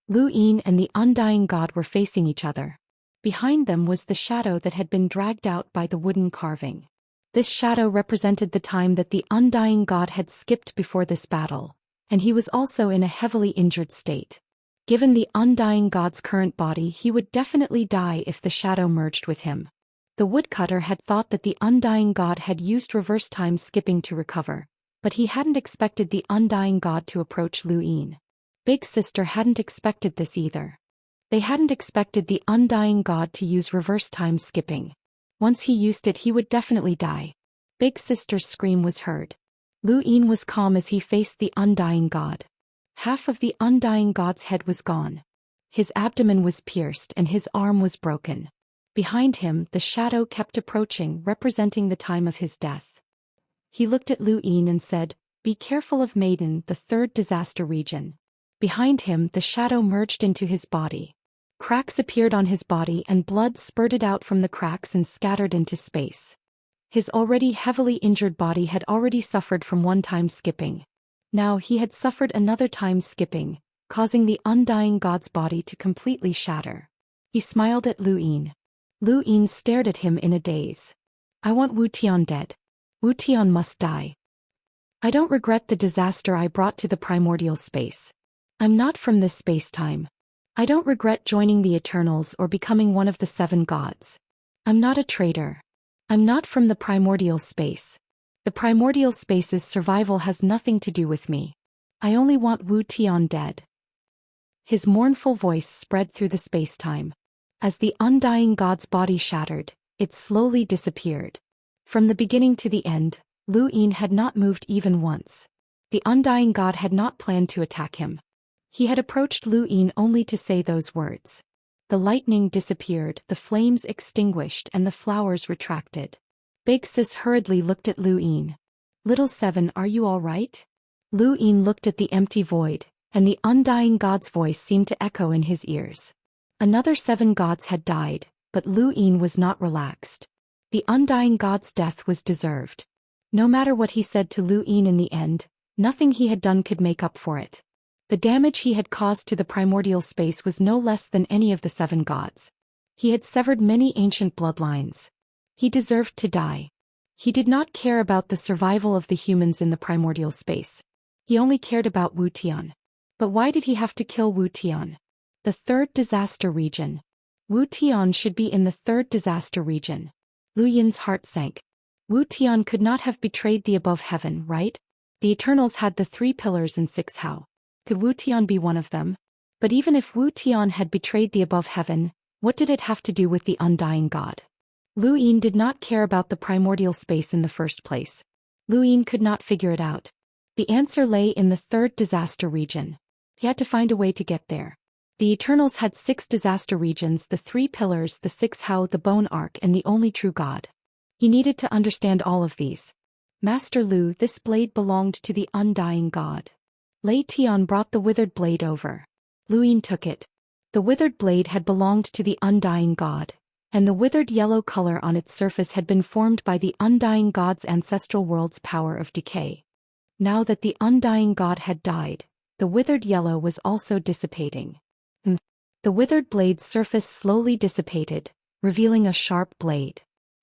Lu Yin and the Undying God were facing each other. Behind them was the shadow that had been dragged out by the wooden carving. This shadow represented the time that the Undying God had skipped before this battle, and he was also in a heavily injured state. Given the Undying God's current body, he would definitely die if the shadow merged with him. The woodcutter had thought that the Undying God had used reverse time skipping to recover, but he hadn't expected the Undying God to approach Lu Yin. Big Sister hadn't expected this either. They hadn't expected the Undying God to use reverse time skipping. Once he used it, he would definitely die. Big Sister's scream was heard. Lu Yin was calm as he faced the Undying God. Half of the undying god's head was gone. His abdomen was pierced and his arm was broken. Behind him, the shadow kept approaching, representing the time of his death. He looked at Lu Yin and said, "Be careful of Maiden, the third disaster region." Behind him, the shadow merged into his body. Cracks appeared on his body and blood spurted out from the cracks and scattered into space. His already heavily injured body had already suffered from one time skipping. Now he had suffered another time skipping, causing the undying god's body to completely shatter. He smiled at Lu Yin. Lu Yin stared at him in a daze. "I want Wu Tian dead. Wu Tian must die. I don't regret the disaster I brought to the primordial space. I'm not from this space-time. I don't regret joining the Eternals or becoming one of the 7 gods. I'm not a traitor. I'm not from the primordial space. The primordial space's survival has nothing to do with me. I only want Wu Tian dead." His mournful voice spread through the space-time. As the undying god's body shattered, it slowly disappeared. From the beginning to the end, Lu Yin had not moved even once. The undying god had not planned to attack him. He had approached Lu Yin only to say those words. The lightning disappeared, the flames extinguished and the flowers retracted. Big Sis hurriedly looked at Lu Yin. "Little Seven, are you all right?" Lu Yin looked at the empty void, and the undying god's voice seemed to echo in his ears. Another 7 gods had died, but Lu Yin was not relaxed. The undying god's death was deserved. No matter what he said to Lu Yin in the end, nothing he had done could make up for it. The damage he had caused to the primordial space was no less than any of the 7 gods. He had severed many ancient bloodlines. He deserved to die. He did not care about the survival of the humans in the primordial space. He only cared about Wu Tian. But why did he have to kill Wu Tian? The third disaster region. Wu Tian should be in the third disaster region. Lu Yin's heart sank. Wu Tian could not have betrayed the above heaven, right? The Eternals had the 3 pillars and 6 how. Could Wu Tian be one of them? But even if Wu Tian had betrayed the above heaven, what did it have to do with the undying god? Lu Yin did not care about the primordial space in the first place. Lu Yin could not figure it out. The answer lay in the third disaster region. He had to find a way to get there. The Eternals had 6 disaster regions, the 3 pillars, the 6 how, the bone arc, and the only true god. He needed to understand all of these. "Master Lu, this blade belonged to the undying god." Lei Tian brought the withered blade over. Lu Yin took it. The withered blade had belonged to the undying god, and the withered yellow color on its surface had been formed by the undying god's ancestral world's power of decay. Now that the undying god had died, the withered yellow was also dissipating. The withered blade's surface slowly dissipated, revealing a sharp blade.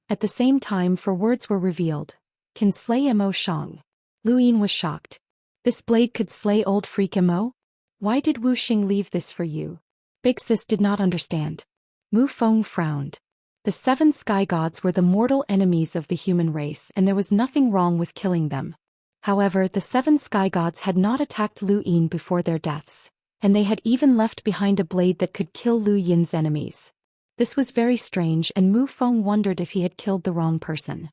At the same time, 4 words were revealed. "Can slay Mo Shang." Lu Yin was shocked. This blade could slay old freak Mo? Why did Wu Xing leave this for you? Big Sis did not understand. Mu Feng frowned. The 7 sky gods were the mortal enemies of the human race, and there was nothing wrong with killing them. However, the 7 sky gods had not attacked Lu Yin before their deaths, and they had even left behind a blade that could kill Lu Yin's enemies. This was very strange, and Mu Feng wondered if he had killed the wrong person.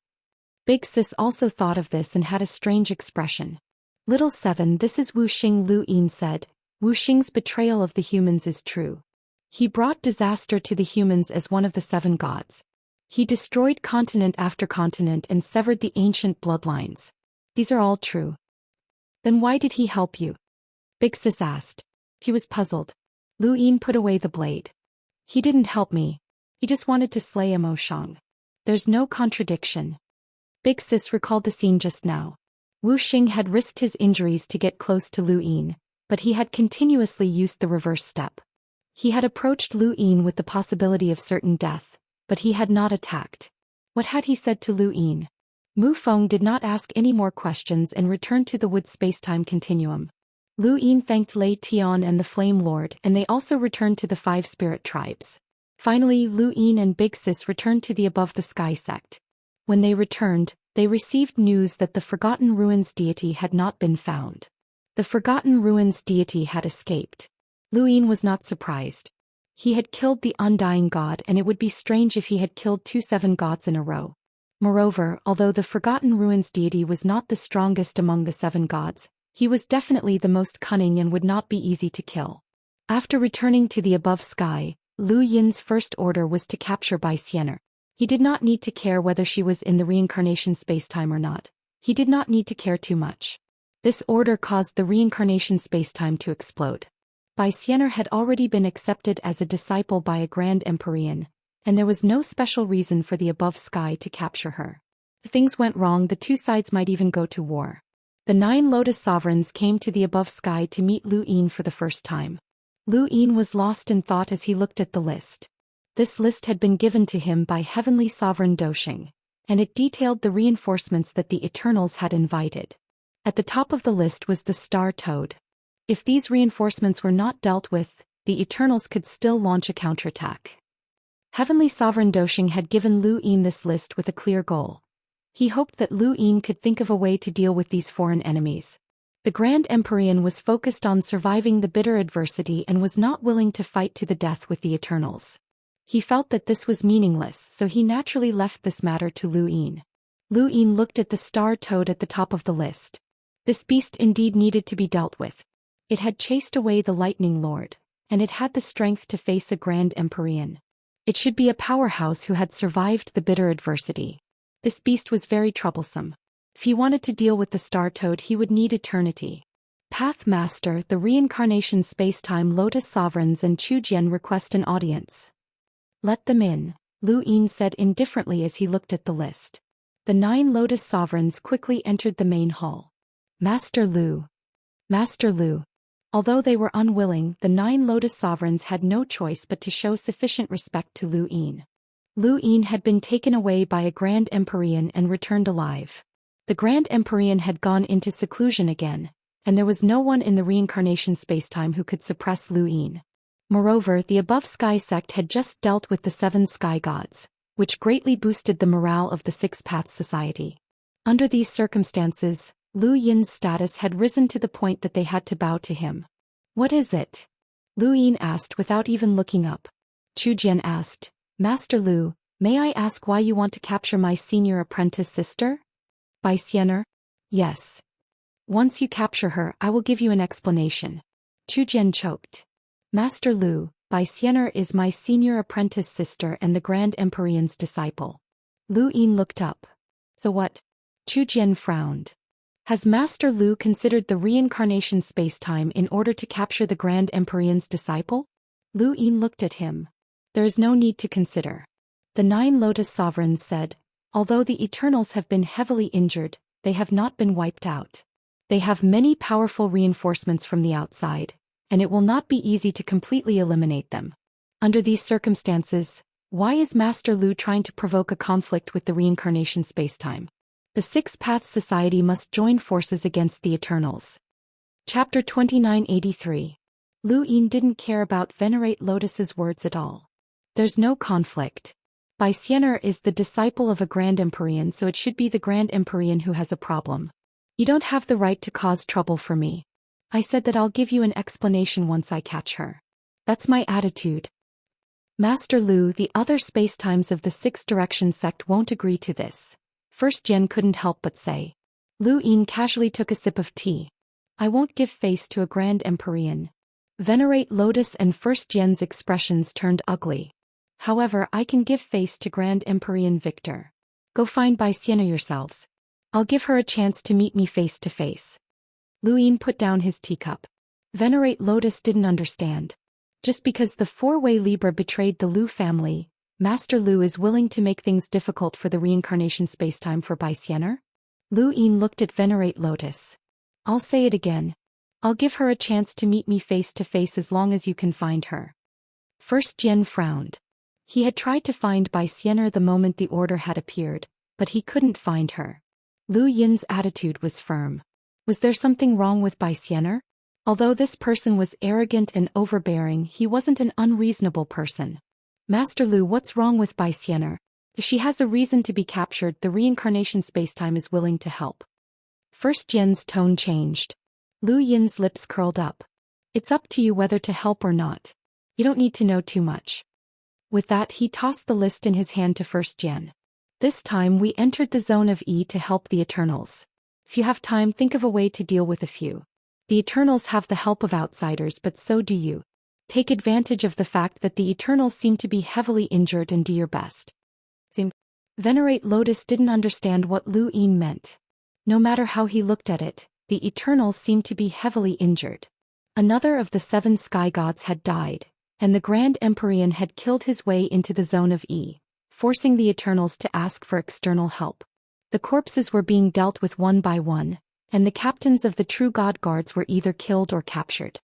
Big Sis also thought of this and had a strange expression. "Little Seven, this is Wu Xing," Lu Yin said. "Wu Xing's betrayal of the humans is true. He brought disaster to the humans as one of the 7 gods. He destroyed continent after continent and severed the ancient bloodlines. These are all true. Then why did he help you?" Big Sis asked. He was puzzled. Lu Yin put away the blade. "He didn't help me. He just wanted to slay Mo Shang. There's no contradiction." Big Sis recalled the scene just now. Wu Xing had risked his injuries to get close to Lu Yin, but he had continuously used the reverse step. He had approached Lu Yin with the possibility of certain death, but he had not attacked. What had he said to Lu Yin? Mu Feng did not ask any more questions and returned to the wood spacetime continuum. Lu Yin thanked Lei Tian and the Flame Lord, and they also returned to the 5 spirit tribes. Finally, Lu Yin and Big Sis returned to the Above the Sky sect. When they returned, they received news that the Forgotten Ruins deity had not been found. The Forgotten Ruins deity had escaped. Lu Yin was not surprised. He had killed the undying god, and it would be strange if he had killed 2 7 gods in a row. Moreover, although the Forgotten Ruins deity was not the strongest among the 7 gods, He was definitely the most cunning and would not be easy to kill. After returning to the above sky, Lu Yin's first order was to capture Bai Xianer. He did not need to care whether she was in the reincarnation spacetime or not. He did not need to care too much. This order caused the reincarnation spacetime to explode. Bai Xianer had already been accepted as a disciple by a Grand Empyrean, and there was no special reason for the above sky to capture her. If things went wrong, the two sides might even go to war. The 9 Lotus Sovereigns came to the above sky to meet Lu Yin for the first time. Lu Yin was lost in thought as he looked at the list. This list had been given to him by Heavenly Sovereign Dosheng, and it detailed the reinforcements that the Eternals had invited. At the top of the list was the Star Toad. If these reinforcements were not dealt with, the Eternals could still launch a counterattack. Heavenly Sovereign Dosheng had given Lu Yin this list with a clear goal. He hoped that Lu Yin could think of a way to deal with these foreign enemies. The Grand Empyrean was focused on surviving the bitter adversity and was not willing to fight to the death with the Eternals. He felt that this was meaningless, so he naturally left this matter to Lu Yin. Lu Yin looked at the Star Toad at the top of the list. This beast indeed needed to be dealt with. It had chased away the Lightning Lord, and it had the strength to face a Grand Empyrean. It should be a powerhouse who had survived the bitter adversity. This beast was very troublesome. If he wanted to deal with the Star Toad, he would need eternity. Path Master, the Reincarnation Spacetime Lotus Sovereigns and Chu Jian request an audience. Let them in, Lu Yin said indifferently as he looked at the list. The 9 Lotus Sovereigns quickly entered the main hall. Master Lu. Master Lu. Although they were unwilling, the 9 Lotus Sovereigns had no choice but to show sufficient respect to Lu Yin. Lu Yin had been taken away by a Grand Empyrean and returned alive. The Grand Empyrean had gone into seclusion again, and there was no one in the reincarnation spacetime who could suppress Lu Yin. Moreover, the above sky sect had just dealt with the 7 sky gods, which greatly boosted the morale of the 6 Paths Society. Under these circumstances, Lu Yin's status had risen to the point that they had to bow to him. What is it? Lu Yin asked without even looking up. Chu Jian asked, Master Lu, may I ask why you want to capture my senior apprentice sister? Bai Xianer? Yes. Once you capture her, I will give you an explanation. Chu Jian choked. Master Lu, Bai Xianer is my senior apprentice sister and the Grand Empyrean's disciple. Lu Yin looked up. So what? Chu Jian frowned. Has Master Lu considered the reincarnation spacetime in order to capture the Grand Empyrean's disciple? Lu Yin looked at him. There is no need to consider. The 9 Lotus Sovereigns said, although the Eternals have been heavily injured, they have not been wiped out. They have many powerful reinforcements from the outside, and it will not be easy to completely eliminate them. Under these circumstances, why is Master Lu trying to provoke a conflict with the reincarnation spacetime? The 6 Paths Society must join forces against the Eternals. Chapter 2983. Lu Yin didn't care about Venerate Lotus's words at all. There's no conflict. Bai Xianer is the disciple of a Grand Empyrean, so it should be the Grand Empyrean who has a problem. You don't have the right to cause trouble for me. I said that I'll give you an explanation once I catch her. That's my attitude. Master Lu, the other spacetimes of the 6 Direction sect won't agree to this. First Jian couldn't help but say. Lu Yin casually took a sip of tea. I won't give face to a Grand Empyrean. Venerate Lotus and First Jian's expressions turned ugly. However, I can give face to Grand Empyrean Victor. Go find Bai Xianer yourselves. I'll give her a chance to meet me face to face. Lu Yin put down his teacup. Venerate Lotus didn't understand. Just because the 4-way Libra betrayed the Lu family, Master Lu is willing to make things difficult for the reincarnation spacetime for Bai Xianer? Lu Yin looked at Venerate Lotus. I'll say it again. I'll give her a chance to meet me face to face as long as you can find her. First Jian frowned. He had tried to find Bai Xianer the moment the order had appeared, but he couldn't find her. Lu Yin's attitude was firm. Was there something wrong with Bai Xianer? Although this person was arrogant and overbearing, he wasn't an unreasonable person. Master Lu, what's wrong with Bai Xianer? If she has a reason to be captured, the reincarnation spacetime is willing to help. First Jian's tone changed. Lu Yin's lips curled up. It's up to you whether to help or not. You don't need to know too much. With that, he tossed the list in his hand to First Jian. This time we entered the zone of E to help the Eternals. If If you have time, think of a way to deal with a few. The Eternals have the help of outsiders, but so do you. Take advantage of the fact that the Eternals seem to be heavily injured and do your best. Venerate Lotus didn't understand what Lu Yin meant. No matter how he looked at it, the Eternals seemed to be heavily injured. Another of the 7 sky gods had died, and the Grand Empyrean had killed his way into the zone of E, forcing the Eternals to ask for external help. The corpses were being dealt with one by one, and the captains of the true god guards were either killed or captured.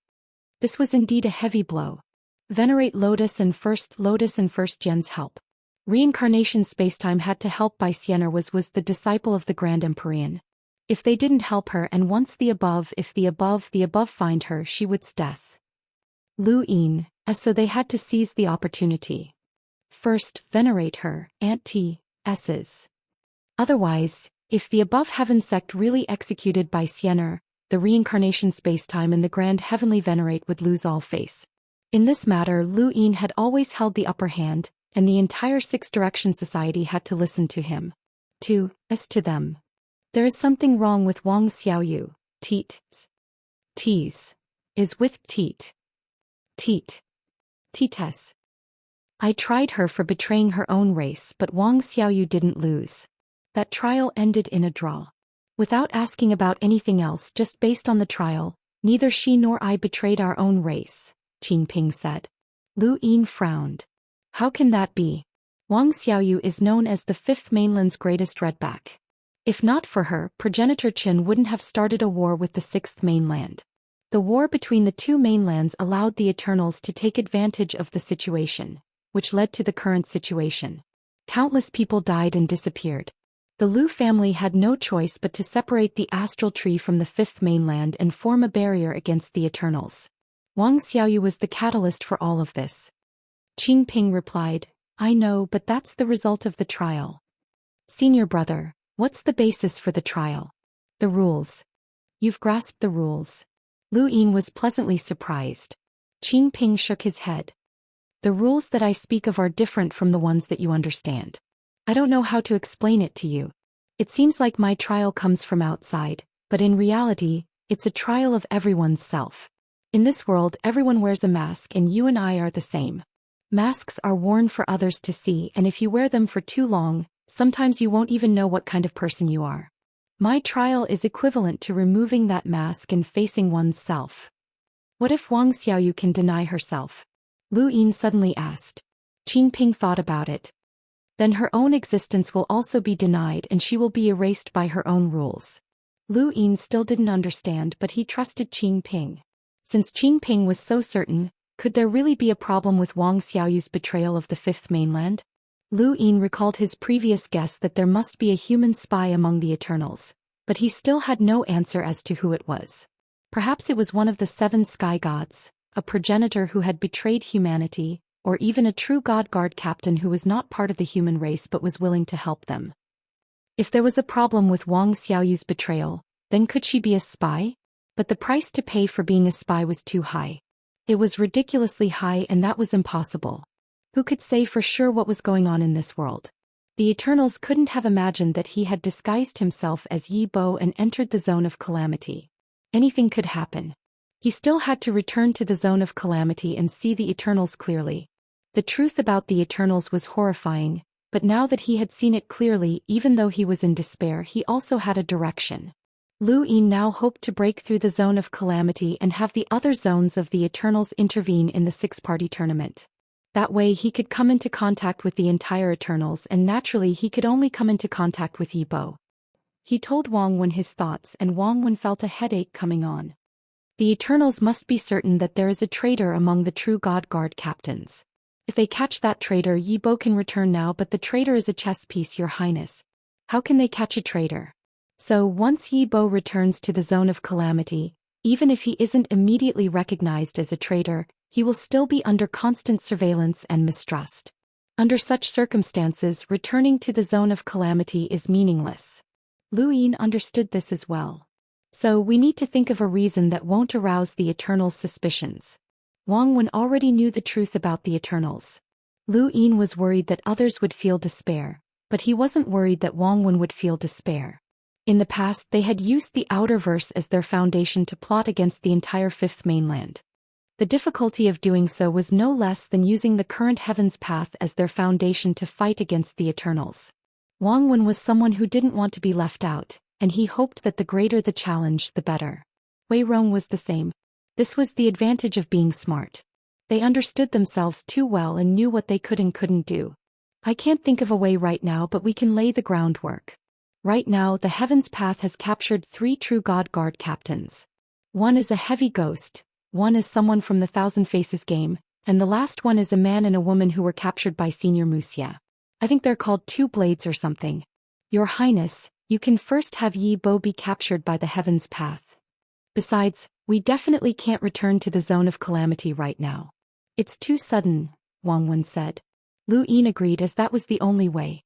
This was indeed a heavy blow. Venerate Lotus and First Gen's help. Reincarnation Spacetime had to help by Xianxia was the disciple of the Grand Empyrean. If they didn't help her, and once the above find her, she would death. Lu Yin, so they had to seize the opportunity. First, venerate her, Aunt-S's. Otherwise, if the above heaven sect really executed by Xianxia, the reincarnation spacetime and the grand heavenly venerate would lose all face. In this matter, Lu Yin had always held the upper hand, and the entire Six Direction Society had to listen to him. As to them. There is something wrong with Wang Xiaoyu. Tease. Is with Tetes. I tried her for betraying her own race, but Wang Xiaoyu didn't lose. That trial ended in a draw. Without asking about anything else, just based on the trial, neither she nor I betrayed our own race, Qin Ping said. Lu Yin frowned. How can that be? Wang Xiaoyu is known as the 5th mainland's greatest redback. If not for her, progenitor Qin wouldn't have started a war with the 6th mainland. The war between the 2 mainlands allowed the Eternals to take advantage of the situation, which led to the current situation. Countless people died and disappeared. The Lu family had no choice but to separate the astral tree from the 5th mainland and form a barrier against the Eternals. Wang Xiaoyu was the catalyst for all of this. Qin Ping replied, I know, but that's the result of the trial. Senior brother, what's the basis for the trial? The rules. You've grasped the rules. Lu Yin was pleasantly surprised. Qin Ping shook his head. The rules that I speak of are different from the ones that you understand. I don't know how to explain it to you. It seems like my trial comes from outside, but in reality, it's a trial of everyone's self. In this world, everyone wears a mask, and you and I are the same. Masks are worn for others to see, and if you wear them for too long, sometimes you won't even know what kind of person you are. My trial is equivalent to removing that mask and facing one's self. What if Wang Xiaoyu can deny herself? Lu Yin suddenly asked. Qin Ping thought about it. Then her own existence will also be denied and she will be erased by her own rules. Lu Yin still didn't understand, but he trusted Qin Ping. Since Qin Ping was so certain, could there really be a problem with Wang Xiaoyu's betrayal of the 5th mainland? Lu Yin recalled his previous guess that there must be a human spy among the Eternals, but he still had no answer as to who it was. Perhaps it was one of the 7 sky gods, a progenitor who had betrayed humanity, or even a true god guard captain who was not part of the human race but was willing to help them. If there was a problem with Wang Xiaoyu's betrayal, then could she be a spy? But the price to pay for being a spy was too high. It was ridiculously high, and that was impossible. Who could say for sure what was going on in this world? The Eternals couldn't have imagined that he had disguised himself as Yi Bo and entered the zone of calamity. Anything could happen. He still had to return to the zone of calamity and see the Eternals clearly. The truth about the Eternals was horrifying, but now that he had seen it clearly, even though he was in despair, he also had a direction. Lu Yin now hoped to break through the zone of calamity and have the other zones of the Eternals intervene in the 6-party tournament. That way he could come into contact with the entire Eternals, and naturally he could only come into contact with Yi Bo. He told Wang Wen his thoughts, and Wang Wen felt a headache coming on. The Eternals must be certain that there is a traitor among the true God Guard captains. If they catch that traitor, Yi Bo can return now, but the traitor is a chess piece, Your Highness. How can they catch a traitor? So once Yi Bo returns to the zone of calamity, even if he isn't immediately recognized as a traitor, he will still be under constant surveillance and mistrust. Under such circumstances, returning to the zone of calamity is meaningless. Lu Yin understood this as well. So we need to think of a reason that won't arouse the Eternals' suspicions. Wang Wen already knew the truth about the Eternals. Lu Yin was worried that others would feel despair, but he wasn't worried that Wang Wen would feel despair. In the past they had used the Outerverse as their foundation to plot against the entire Fifth Mainland. The difficulty of doing so was no less than using the current Heaven's Path as their foundation to fight against the Eternals. Wang Wen was someone who didn't want to be left out, and he hoped that the greater the challenge, the better. Wei Rong was the same. This was the advantage of being smart. They understood themselves too well and knew what they could and couldn't do. I can't think of a way right now, but we can lay the groundwork. Right now, the Heaven's Path has captured 3 true God Guard captains. One is a heavy ghost, one is someone from the Thousand Faces game, and the last one is a man and a woman who were captured by Senior Wuxia. I think they're called 2 Blades or something. Your Highness, you can first have Yi Bo be captured by the Heaven's Path. Besides, we definitely can't return to the Zone of Calamity right now. It's too sudden, Wang Wen said. Lu Yin agreed, as that was the only way.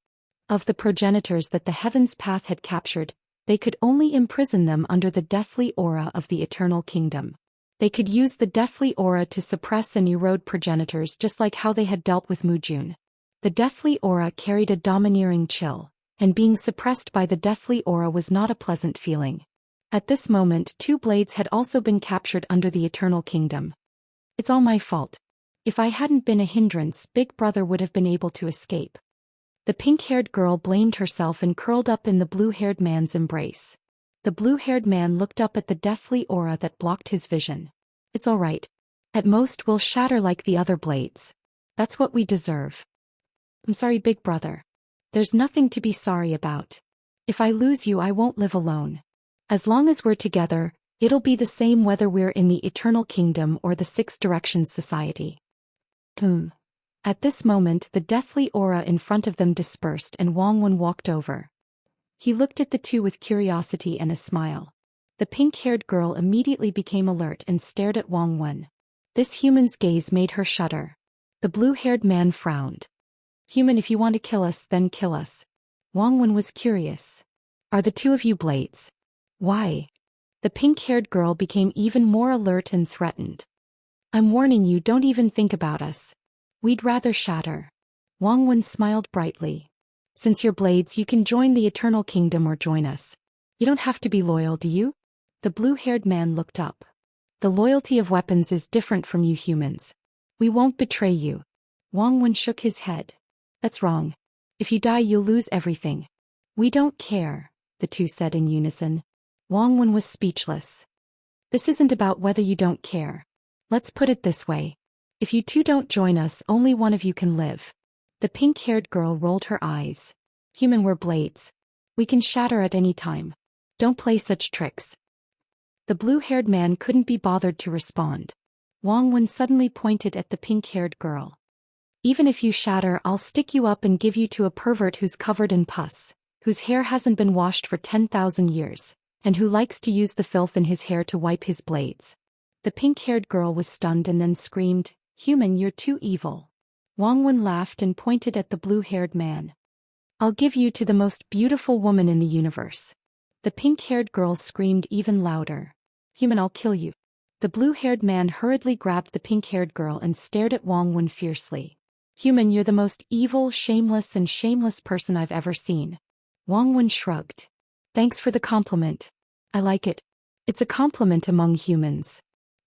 Of the progenitors that the Heaven's Path had captured, they could only imprison them under the deathly aura of the Eternal Kingdom. They could use the deathly aura to suppress and erode progenitors, just like how they had dealt with Mu Jun. The deathly aura carried a domineering chill, and being suppressed by the deathly aura was not a pleasant feeling. At this moment 2 Blades had also been captured under the Eternal Kingdom. It's all my fault. If I hadn't been a hindrance, Big Brother would have been able to escape. The pink-haired girl blamed herself and curled up in the blue-haired man's embrace. The blue-haired man looked up at the deathly aura that blocked his vision. It's all right. At most we'll shatter like the other Blades. That's what we deserve. I'm sorry, Big Brother. There's nothing to be sorry about. If I lose you, I won't live alone. As long as we're together, it'll be the same whether we're in the Eternal Kingdom or the Six Directions Society. At this moment the deathly aura in front of them dispersed and Wang Wen walked over. He looked at the 2 with curiosity and a smile. The pink-haired girl immediately became alert and stared at Wang Wen. This human's gaze made her shudder. The blue-haired man frowned. Human, if you want to kill us, then kill us. Wang Wen was curious. Are the 2 of you Blades? Why? The pink-haired girl became even more alert and threatened. I'm warning you, don't even think about us. We'd rather shatter. Wang Wen smiled brightly. Since you're Blades, you can join the Eternal Kingdom or join us. You don't have to be loyal, do you? The blue-haired man looked up. The loyalty of weapons is different from you humans. We won't betray you. Wang Wen shook his head. That's wrong. If you die, you'll lose everything. We don't care, the 2 said in unison. Wang Wen was speechless. This isn't about whether you don't care. Let's put it this way. If you 2 don't join us, only one of you can live. The pink-haired girl rolled her eyes. Human, we're Blades. We can shatter at any time. Don't play such tricks. The blue-haired man couldn't be bothered to respond. Wang Wen suddenly pointed at the pink-haired girl. Even if you shatter, I'll stick you up and give you to a pervert who's covered in pus, whose hair hasn't been washed for 10,000 years, and who likes to use the filth in his hair to wipe his blades. The pink-haired girl was stunned and then screamed, Human, you're too evil. Wang Wen laughed and pointed at the blue-haired man. I'll give you to the most beautiful woman in the universe. The pink-haired girl screamed even louder. Human, I'll kill you. The blue-haired man hurriedly grabbed the pink-haired girl and stared at Wang Wen fiercely. Human, you're the most evil, shameless person I've ever seen. Wang Wen shrugged. Thanks for the compliment. I like it. It's a compliment among humans.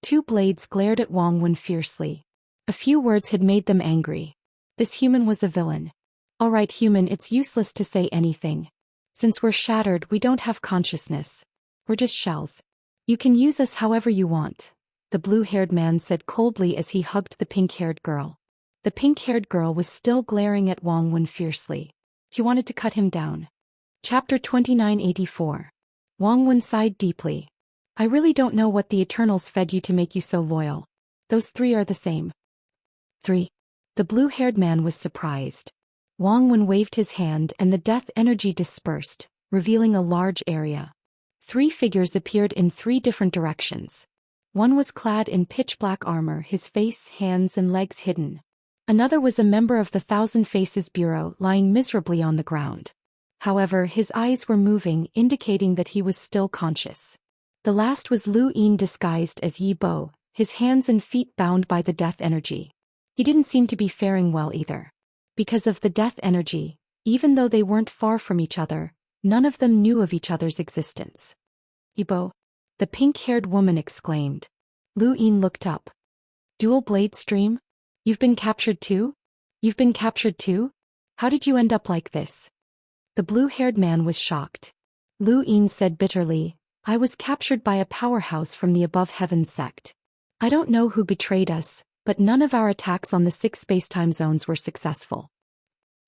2 Blades glared at Wang Wen fiercely. A few words had made them angry. This human was a villain. All right, human, it's useless to say anything. Since we're shattered, we don't have consciousness. We're just shells. You can use us however you want, the blue-haired man said coldly as he hugged the pink-haired girl. The pink-haired girl was still glaring at Wang Wen fiercely. He wanted to cut him down. Chapter 2984. Wang Wen sighed deeply. I really don't know what the Eternals fed you to make you so loyal. Those 3 are the same. 3. The blue-haired man was surprised. Wang Wen waved his hand and the death energy dispersed, revealing a large area. 3 figures appeared in 3 different directions. One was clad in pitch-black armor, his face, hands and legs hidden. Another was a member of the Thousand Faces Bureau, lying miserably on the ground. However, his eyes were moving, indicating that he was still conscious. The last was Lu Yin disguised as Yi Bo, his hands and feet bound by the death energy. He didn't seem to be faring well either. Because of the death energy, even though they weren't far from each other, None of them knew of each other's existence. Yibo, the pink-haired woman exclaimed. Lu Yin looked up. Dual blade stream? You've been captured too? You've been captured too? How did you end up like this? The blue-haired man was shocked. Lu Yin said bitterly, I was captured by a powerhouse from the above heaven sect. I don't know who betrayed us, but none of our attacks on the 6 spacetime zones were successful.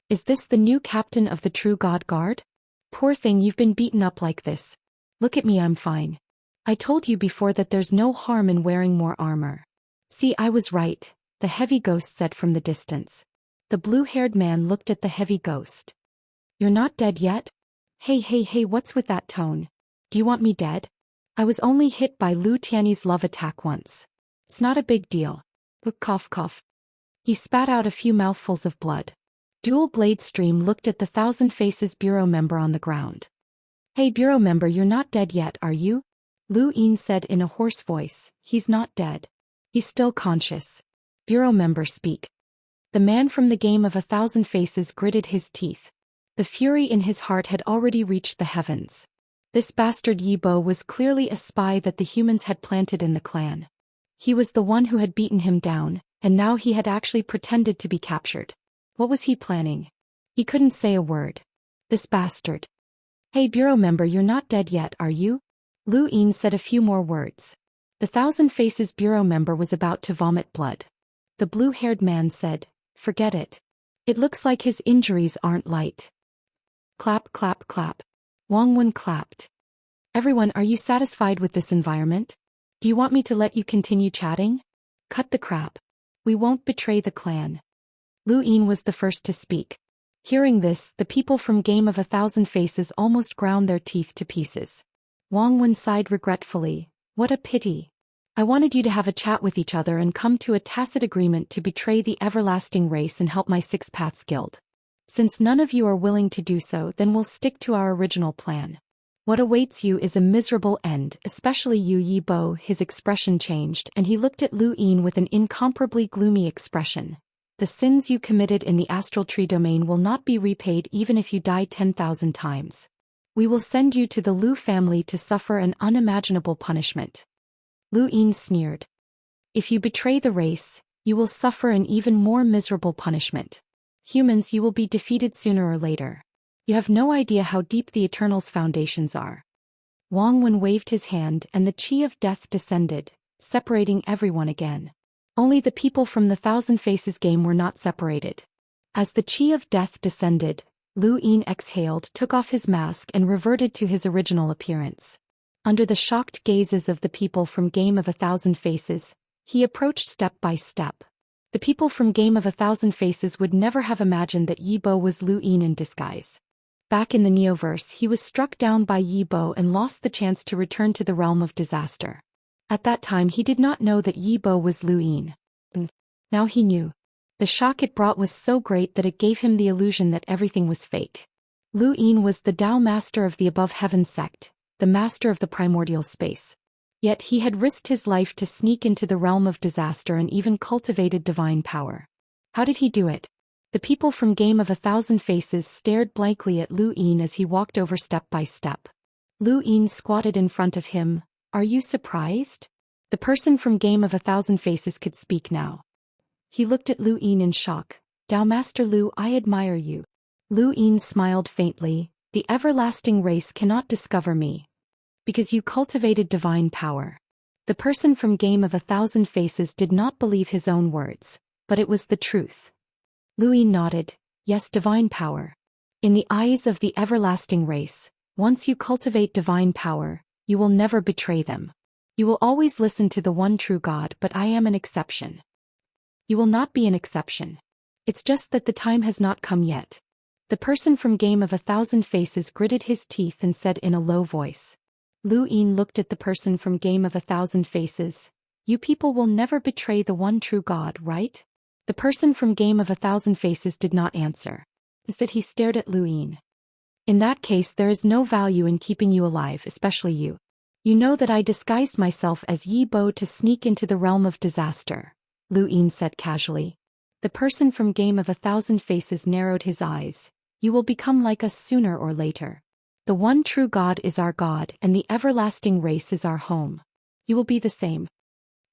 Is this the new captain of the True God Guard? Poor thing, you've been beaten up like this. Look at me, I'm fine. I told you before that there's no harm in wearing more armor. See, I was right, the heavy ghost said from the distance. The blue-haired man looked at the heavy ghost. You're not dead yet? Hey, what's with that tone? Do you want me dead? I was only hit by Lu Tiany's love attack once. It's not a big deal. Cough, cough. He spat out a few mouthfuls of blood. Dual Blade Stream looked at the Thousand Faces Bureau member on the ground. Hey Bureau member, you're not dead yet, are you? Lu Yin said in a hoarse voice, he's not dead. He's still conscious. Bureau member, speak. The man from the Game of 1,000 Faces gritted his teeth. The fury in his heart had already reached the heavens. This bastard Yibo was clearly a spy that the humans had planted in the clan. He was the one who had beaten him down, and now he had actually pretended to be captured. What was he planning? He couldn't say a word. This bastard. Hey Bureau member, you're not dead yet, are you? Lu Yin said a few more words. The Thousand Faces Bureau member was about to vomit blood. The blue-haired man said, forget it. It looks like his injuries aren't light. Clap, clap, clap. Wang Wen clapped. Everyone, are you satisfied with this environment? Do you want me to let you continue chatting? Cut the crap. We won't betray the clan. Lu Yin was the first to speak. Hearing this, the people from Game of 1,000 Faces almost ground their teeth to pieces. Wang Wen sighed regretfully. What a pity. I wanted you to have a chat with each other and come to a tacit agreement to betray the everlasting race and help my 6 Paths Guild. Since none of you are willing to do so, then we'll stick to our original plan. What awaits you is a miserable end, especially you Yibo. His expression changed and he looked at Lu Yin with an incomparably gloomy expression. The sins you committed in the astral tree domain will not be repaid even if you die 10,000 times. We will send you to the Lu family to suffer an unimaginable punishment. Lu Yin sneered. If you betray the race, you will suffer an even more miserable punishment. Humans, you will be defeated sooner or later. You have no idea how deep the Eternal's foundations are. Wang Wen waved his hand and the Chi of Death descended, separating everyone again. Only the people from the Thousand Faces game were not separated. As the Chi of Death descended, Lu Yin exhaled, took off his mask and reverted to his original appearance. Under the shocked gazes of the people from Game of 1,000 Faces, he approached step by step. The people from Game of 1,000 Faces would never have imagined that Yibo was Lu Yin in disguise. Back in the Neoverse, he was struck down by Yibo and lost the chance to return to the realm of disaster. At that time he did not know that Yibo was Lu Yin. Now he knew. The shock it brought was so great that it gave him the illusion that everything was fake. Lu Yin was the Tao master of the above heaven sect, the master of the primordial space. Yet he had risked his life to sneak into the realm of disaster and even cultivated divine power. How did he do it? The people from Game of 1,000 Faces stared blankly at Lu Yin as he walked over step by step. Lu Yin squatted in front of him. Are you surprised? The person from Game of 1,000 Faces could speak now. He looked at Lu Yin in shock. Tao Master Lu, I admire you. Lu Yin smiled faintly. The everlasting race cannot discover me. Because you cultivated divine power. The person from Game of 1,000 Faces did not believe his own words, but it was the truth. Lu Yin nodded. Yes, divine power. In the eyes of the everlasting race, once you cultivate divine power, you will never betray them. You will always listen to the one true God, but I am an exception. You will not be an exception. It's just that the time has not come yet. The person from Game of 1,000 Faces gritted his teeth and said in a low voice. Lu Yin looked at the person from Game of 1,000 Faces. You people will never betray the one true God, right? The person from Game of 1,000 Faces did not answer. Instead he stared at Lu Yin. In that case there is no value in keeping you alive, especially you. You know that I disguised myself as Yibo to sneak into the realm of disaster, Lu Yin said casually. The person from Game of 1,000 Faces narrowed his eyes. You will become like us sooner or later. The one true God is our God and the everlasting race is our home. You will be the same.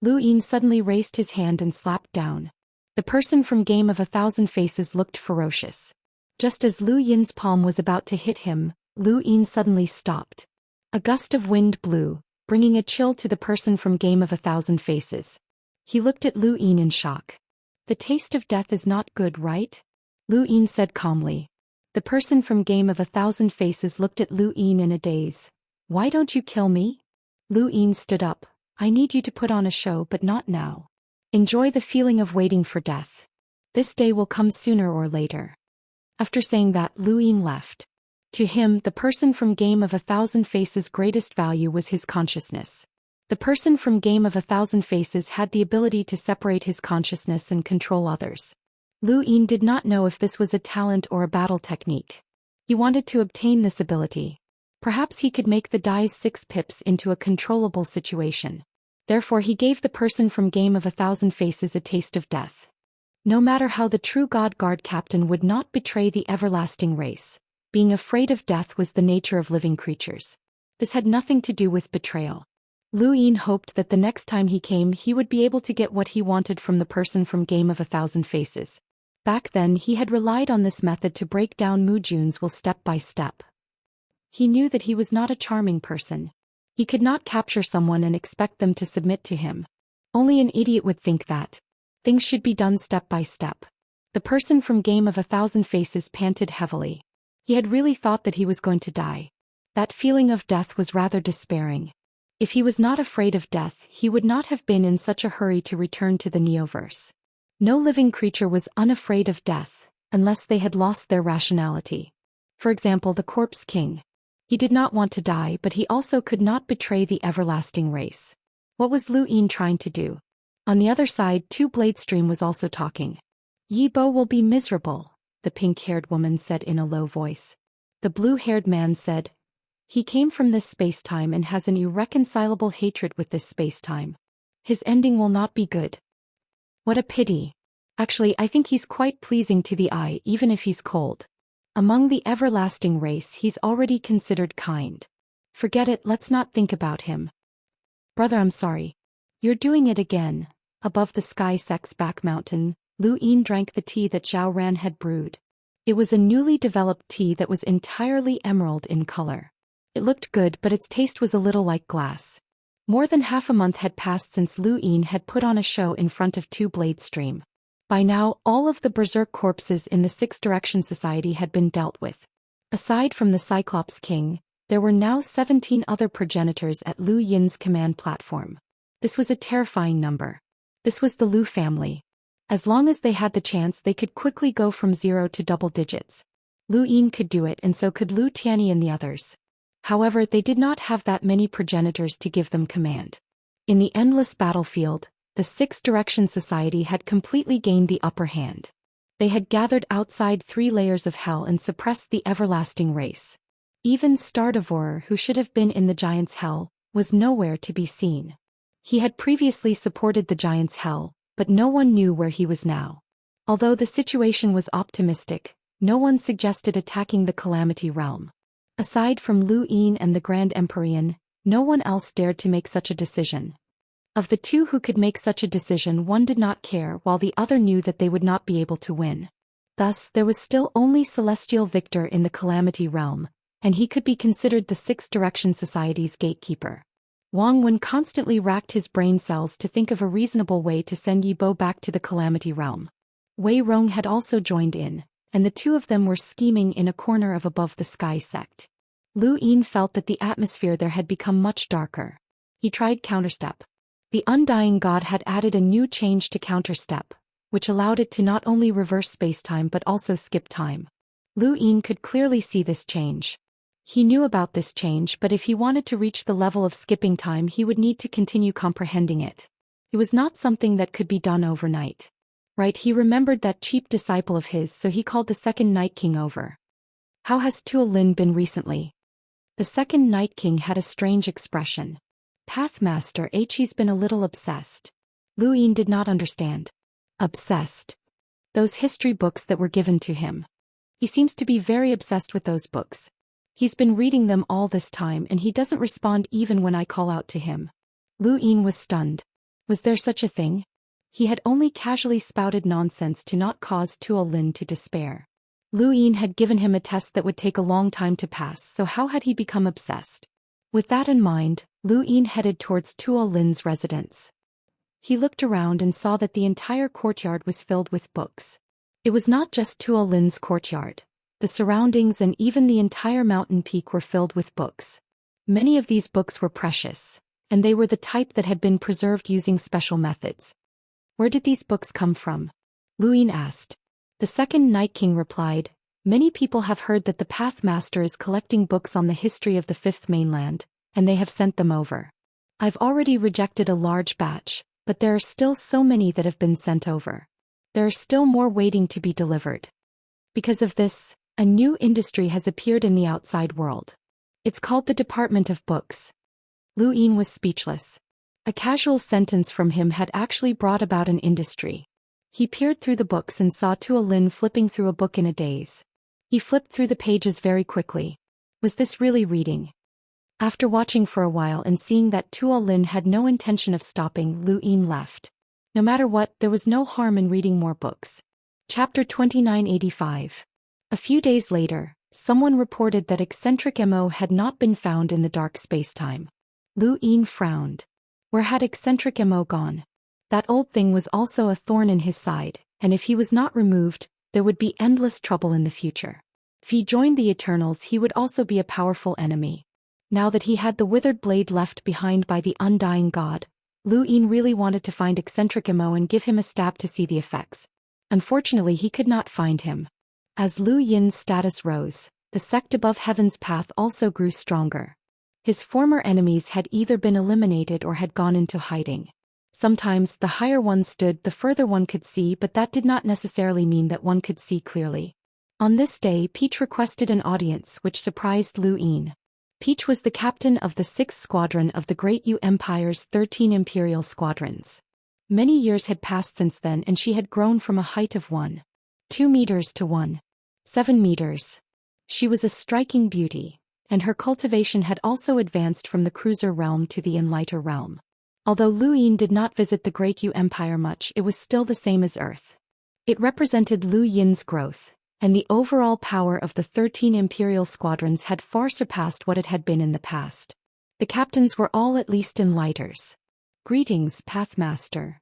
Lu Yin suddenly raised his hand and slapped down. The person from Game of a Thousand Faces looked ferocious. Just as Lu Yin's palm was about to hit him, Lu Yin suddenly stopped. A gust of wind blew, bringing a chill to the person from Game of a Thousand Faces. He looked at Lu Yin in shock. The taste of death is not good, right? Lu Yin said calmly. The person from Game of a Thousand Faces looked at Lu Yin in a daze. Why don't you kill me? Lu Yin stood up. I need you to put on a show, but not now. Enjoy the feeling of waiting for death. This day will come sooner or later. After saying that, Lu Yin left. To him, the person from Game of a Thousand Faces' greatest value was his consciousness. The person from Game of a Thousand Faces had the ability to separate his consciousness and control others. Lu Yin did not know if this was a talent or a battle technique. He wanted to obtain this ability. Perhaps he could make the die's 6 pips into a controllable situation. Therefore he gave the person from Game of a Thousand Faces a taste of death. No matter how the true God Guard captain would not betray the everlasting race, being afraid of death was the nature of living creatures. This had nothing to do with betrayal. Lu Yin hoped that the next time he came he would be able to get what he wanted from the person from Game of a Thousand Faces. Back then he had relied on this method to break down Mu Jun's will step by step. He knew that he was not a charming person. He could not capture someone and expect them to submit to him. Only an idiot would think that. Things should be done step by step. The person from Game of a Thousand Faces panted heavily. He had really thought that he was going to die. That feeling of death was rather despairing. If he was not afraid of death, he would not have been in such a hurry to return to the Neoverse. No living creature was unafraid of death, unless they had lost their rationality. For example, the Corpse King. He did not want to die, but he also could not betray the everlasting race. What was Lu Yin trying to do? On the other side, Two Blade Stream was also talking. Yi Bo will be miserable, the pink-haired woman said in a low voice. The blue-haired man said, he came from this space-time and has an irreconcilable hatred with this space-time. His ending will not be good. What a pity. Actually, I think he's quite pleasing to the eye even if he's cold. Among the everlasting race he's already considered kind. Forget it, let's not think about him. Brother, I'm sorry. You're doing it again. Above the sky sect's back mountain, Lu Yin drank the tea that Zhou Ran had brewed. It was a newly developed tea that was entirely emerald in color. It looked good, but its taste was a little like glass. More than half a month had passed since Lu Yin had put on a show in front of Two Blade Stream. By now, all of the berserk corpses in the Six Direction Society had been dealt with. Aside from the Cyclops King, there were now 17 other progenitors at Lu Yin's command platform. This was a terrifying number. This was the Lu family. As long as they had the chance, they could quickly go from 0 to double digits. Lu Yin could do it, and so could Lu Tianyi and the others. However, they did not have that many progenitors to give them command. In the endless battlefield, the Six Direction Society had completely gained the upper hand. They had gathered outside 3 layers of hell and suppressed the everlasting race. Even Stardevourer, who should have been in the Giant's Hell, was nowhere to be seen. He had previously supported the Giant's Hell, but no one knew where he was now. Although the situation was optimistic, no one suggested attacking the Calamity Realm. Aside from Lu Yin and the Grand Empyrean, no one else dared to make such a decision. Of the 2 who could make such a decision, one did not care, while the other knew that they would not be able to win. Thus, there was still only Celestial Victor in the Calamity Realm, and he could be considered the Six Direction Society's gatekeeper. Wang Wen constantly racked his brain cells to think of a reasonable way to send Yi Bo back to the Calamity Realm. Wei Rong had also joined in, and the 2 of them were scheming in a corner of Above the Sky sect. Lu Yin felt that the atmosphere there had become much darker. He tried counterstep. The Undying God had added a new change to counterstep, which allowed it to not only reverse spacetime but also skip time. Lu Yin could clearly see this change. He knew about this change, but if he wanted to reach the level of skipping time, he would need to continue comprehending it. It was not something that could be done overnight. Right, he remembered that cheap disciple of his, so he called the second Night King over. How has Tuol Lin been recently? The second Night King had a strange expression. Pathmaster He's been a little obsessed. Lu Yin did not understand. Obsessed. Those history books that were given to him. He seems to be very obsessed with those books. He's been reading them all this time and he doesn't respond even when I call out to him. Lu Yin was stunned. Was there such a thing? He had only casually spouted nonsense to not cause Tuo Lin to despair. Lu Yin had given him a test that would take a long time to pass, so how had he become obsessed? With that in mind, Lu Yin headed towards Tuo Lin's residence. He looked around and saw that the entire courtyard was filled with books. It was not just Tuo Lin's courtyard. The surroundings and even the entire mountain peak were filled with books. Many of these books were precious, and they were the type that had been preserved using special methods. Where did these books come from? Lu Yin asked. The second Night King replied, many people have heard that the Pathmaster is collecting books on the history of the Fifth Mainland, and they have sent them over. I've already rejected a large batch, but there are still so many that have been sent over. There are still more waiting to be delivered. Because of this, a new industry has appeared in the outside world. It's called the Department of Books. Lu Yin was speechless. A casual sentence from him had actually brought about an industry. He peered through the books and saw Tuo Lin flipping through a book in a daze. He flipped through the pages very quickly. Was this really reading? After watching for a while and seeing that Tuo Lin had no intention of stopping, Lu Yin left. No matter what, there was no harm in reading more books. Chapter 2985. A few days later, someone reported that eccentric Mo had not been found in the dark spacetime. Lu Yin frowned. Where had eccentric Mo gone? That old thing was also a thorn in his side, and if he was not removed, there would be endless trouble in the future. If he joined the Eternals, he would also be a powerful enemy. Now that he had the withered blade left behind by the undying god, Lu Yin really wanted to find eccentric Mo and give him a stab to see the effects. Unfortunately, he could not find him. As Lu Yin's status rose, the sect above Heaven's path also grew stronger. His former enemies had either been eliminated or had gone into hiding. Sometimes the higher one stood, the further one could see, but that did not necessarily mean that one could see clearly. On this day, Peach requested an audience, which surprised Lu Yin. Peach was the captain of the 6th Squadron of the Great Yu Empire's 13 Imperial Squadrons. Many years had passed since then and she had grown from a height of 1.2 meters to 1.7 meters. She was a striking beauty, and her cultivation had also advanced from the cruiser realm to the enlighter realm. Although Lu Yin did not visit the Great Yu Empire much, it was still the same as Earth. It represented Lu Yin's growth, and the overall power of the 13 Imperial Squadrons had far surpassed what it had been in the past. The captains were all at least enlighters. Greetings, Pathmaster.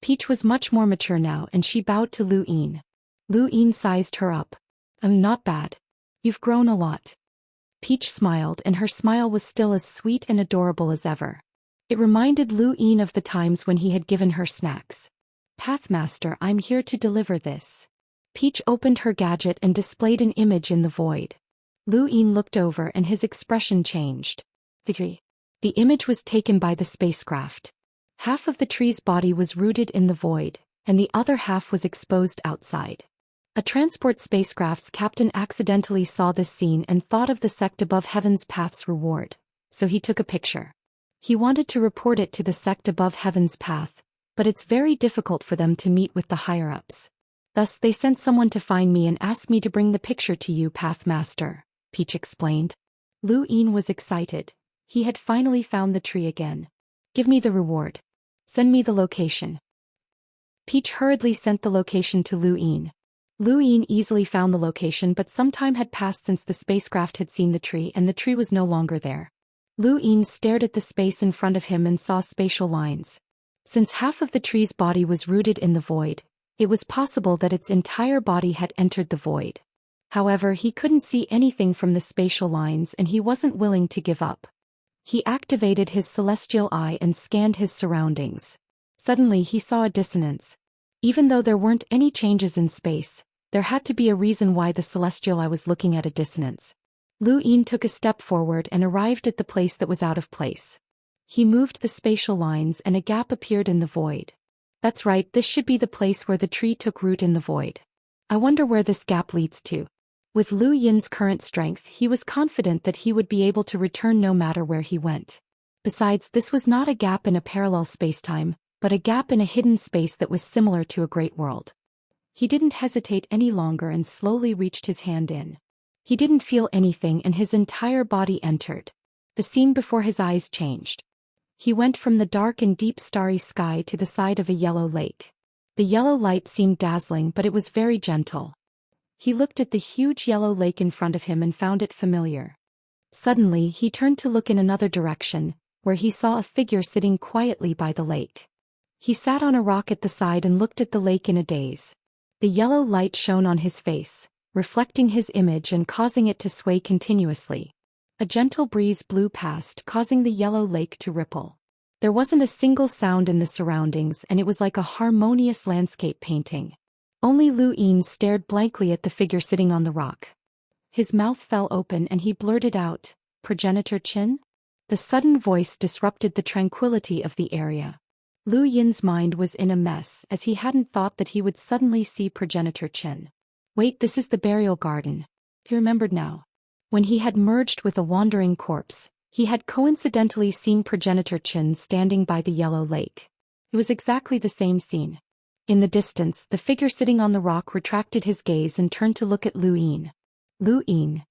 Peach was much more mature now and she bowed to Lu Yin. Lu Yin sized her up. Not bad. You've grown a lot. Peach smiled and her smile was still as sweet and adorable as ever. It reminded Lu Yin of the times when he had given her snacks. Pathmaster, I'm here to deliver this. Peach opened her gadget and displayed an image in the void. Lu Yin looked over and his expression changed. The image was taken by the spacecraft. Half of the tree's body was rooted in the void, and the other half was exposed outside. A transport spacecraft's captain accidentally saw this scene and thought of the sect above Heaven's path's reward, so he took a picture. He wanted to report it to the sect above Heaven's path, but it's very difficult for them to meet with the higher-ups. Thus they sent someone to find me and asked me to bring the picture to you, Pathmaster, Peach explained. Lu Yin was excited. He had finally found the tree again. Give me the reward. Send me the location. Peach hurriedly sent the location to Lu Yin. Lu Yin easily found the location, but some time had passed since the spacecraft had seen the tree and the tree was no longer there. Lu Yin stared at the space in front of him and saw spatial lines. Since half of the tree's body was rooted in the void, it was possible that its entire body had entered the void. However, he couldn't see anything from the spatial lines and he wasn't willing to give up. He activated his celestial eye and scanned his surroundings. Suddenly he saw a dissonance. Even though there weren't any changes in space, there had to be a reason why the celestial eye was looking at a dissonance. Lu Yin took a step forward and arrived at the place that was out of place. He moved the spatial lines and a gap appeared in the void. That's right, this should be the place where the tree took root in the void. I wonder where this gap leads to. With Lu Yin's current strength, he was confident that he would be able to return no matter where he went. Besides, this was not a gap in a parallel spacetime, but a gap in a hidden space that was similar to a great world. He didn't hesitate any longer and slowly reached his hand in. He didn't feel anything and his entire body entered. The scene before his eyes changed. He went from the dark and deep starry sky to the side of a yellow lake. The yellow light seemed dazzling, but it was very gentle. He looked at the huge yellow lake in front of him and found it familiar. Suddenly, he turned to look in another direction, where he saw a figure sitting quietly by the lake. He sat on a rock at the side and looked at the lake in a daze. The yellow light shone on his face, reflecting his image and causing it to sway continuously. A gentle breeze blew past, causing the yellow lake to ripple. There wasn't a single sound in the surroundings, and it was like a harmonious landscape painting. Only Lu Yin stared blankly at the figure sitting on the rock. His mouth fell open and he blurted out, "Progenitor Qin?" The sudden voice disrupted the tranquility of the area. Lu Yin's mind was in a mess, as he hadn't thought that he would suddenly see Progenitor Qin. Wait, this is the burial garden. He remembered now. When he had merged with a wandering corpse, he had coincidentally seen Progenitor Qin standing by the yellow lake. It was exactly the same scene. In the distance, the figure sitting on the rock retracted his gaze and turned to look at Lu Yin. Lu Yin.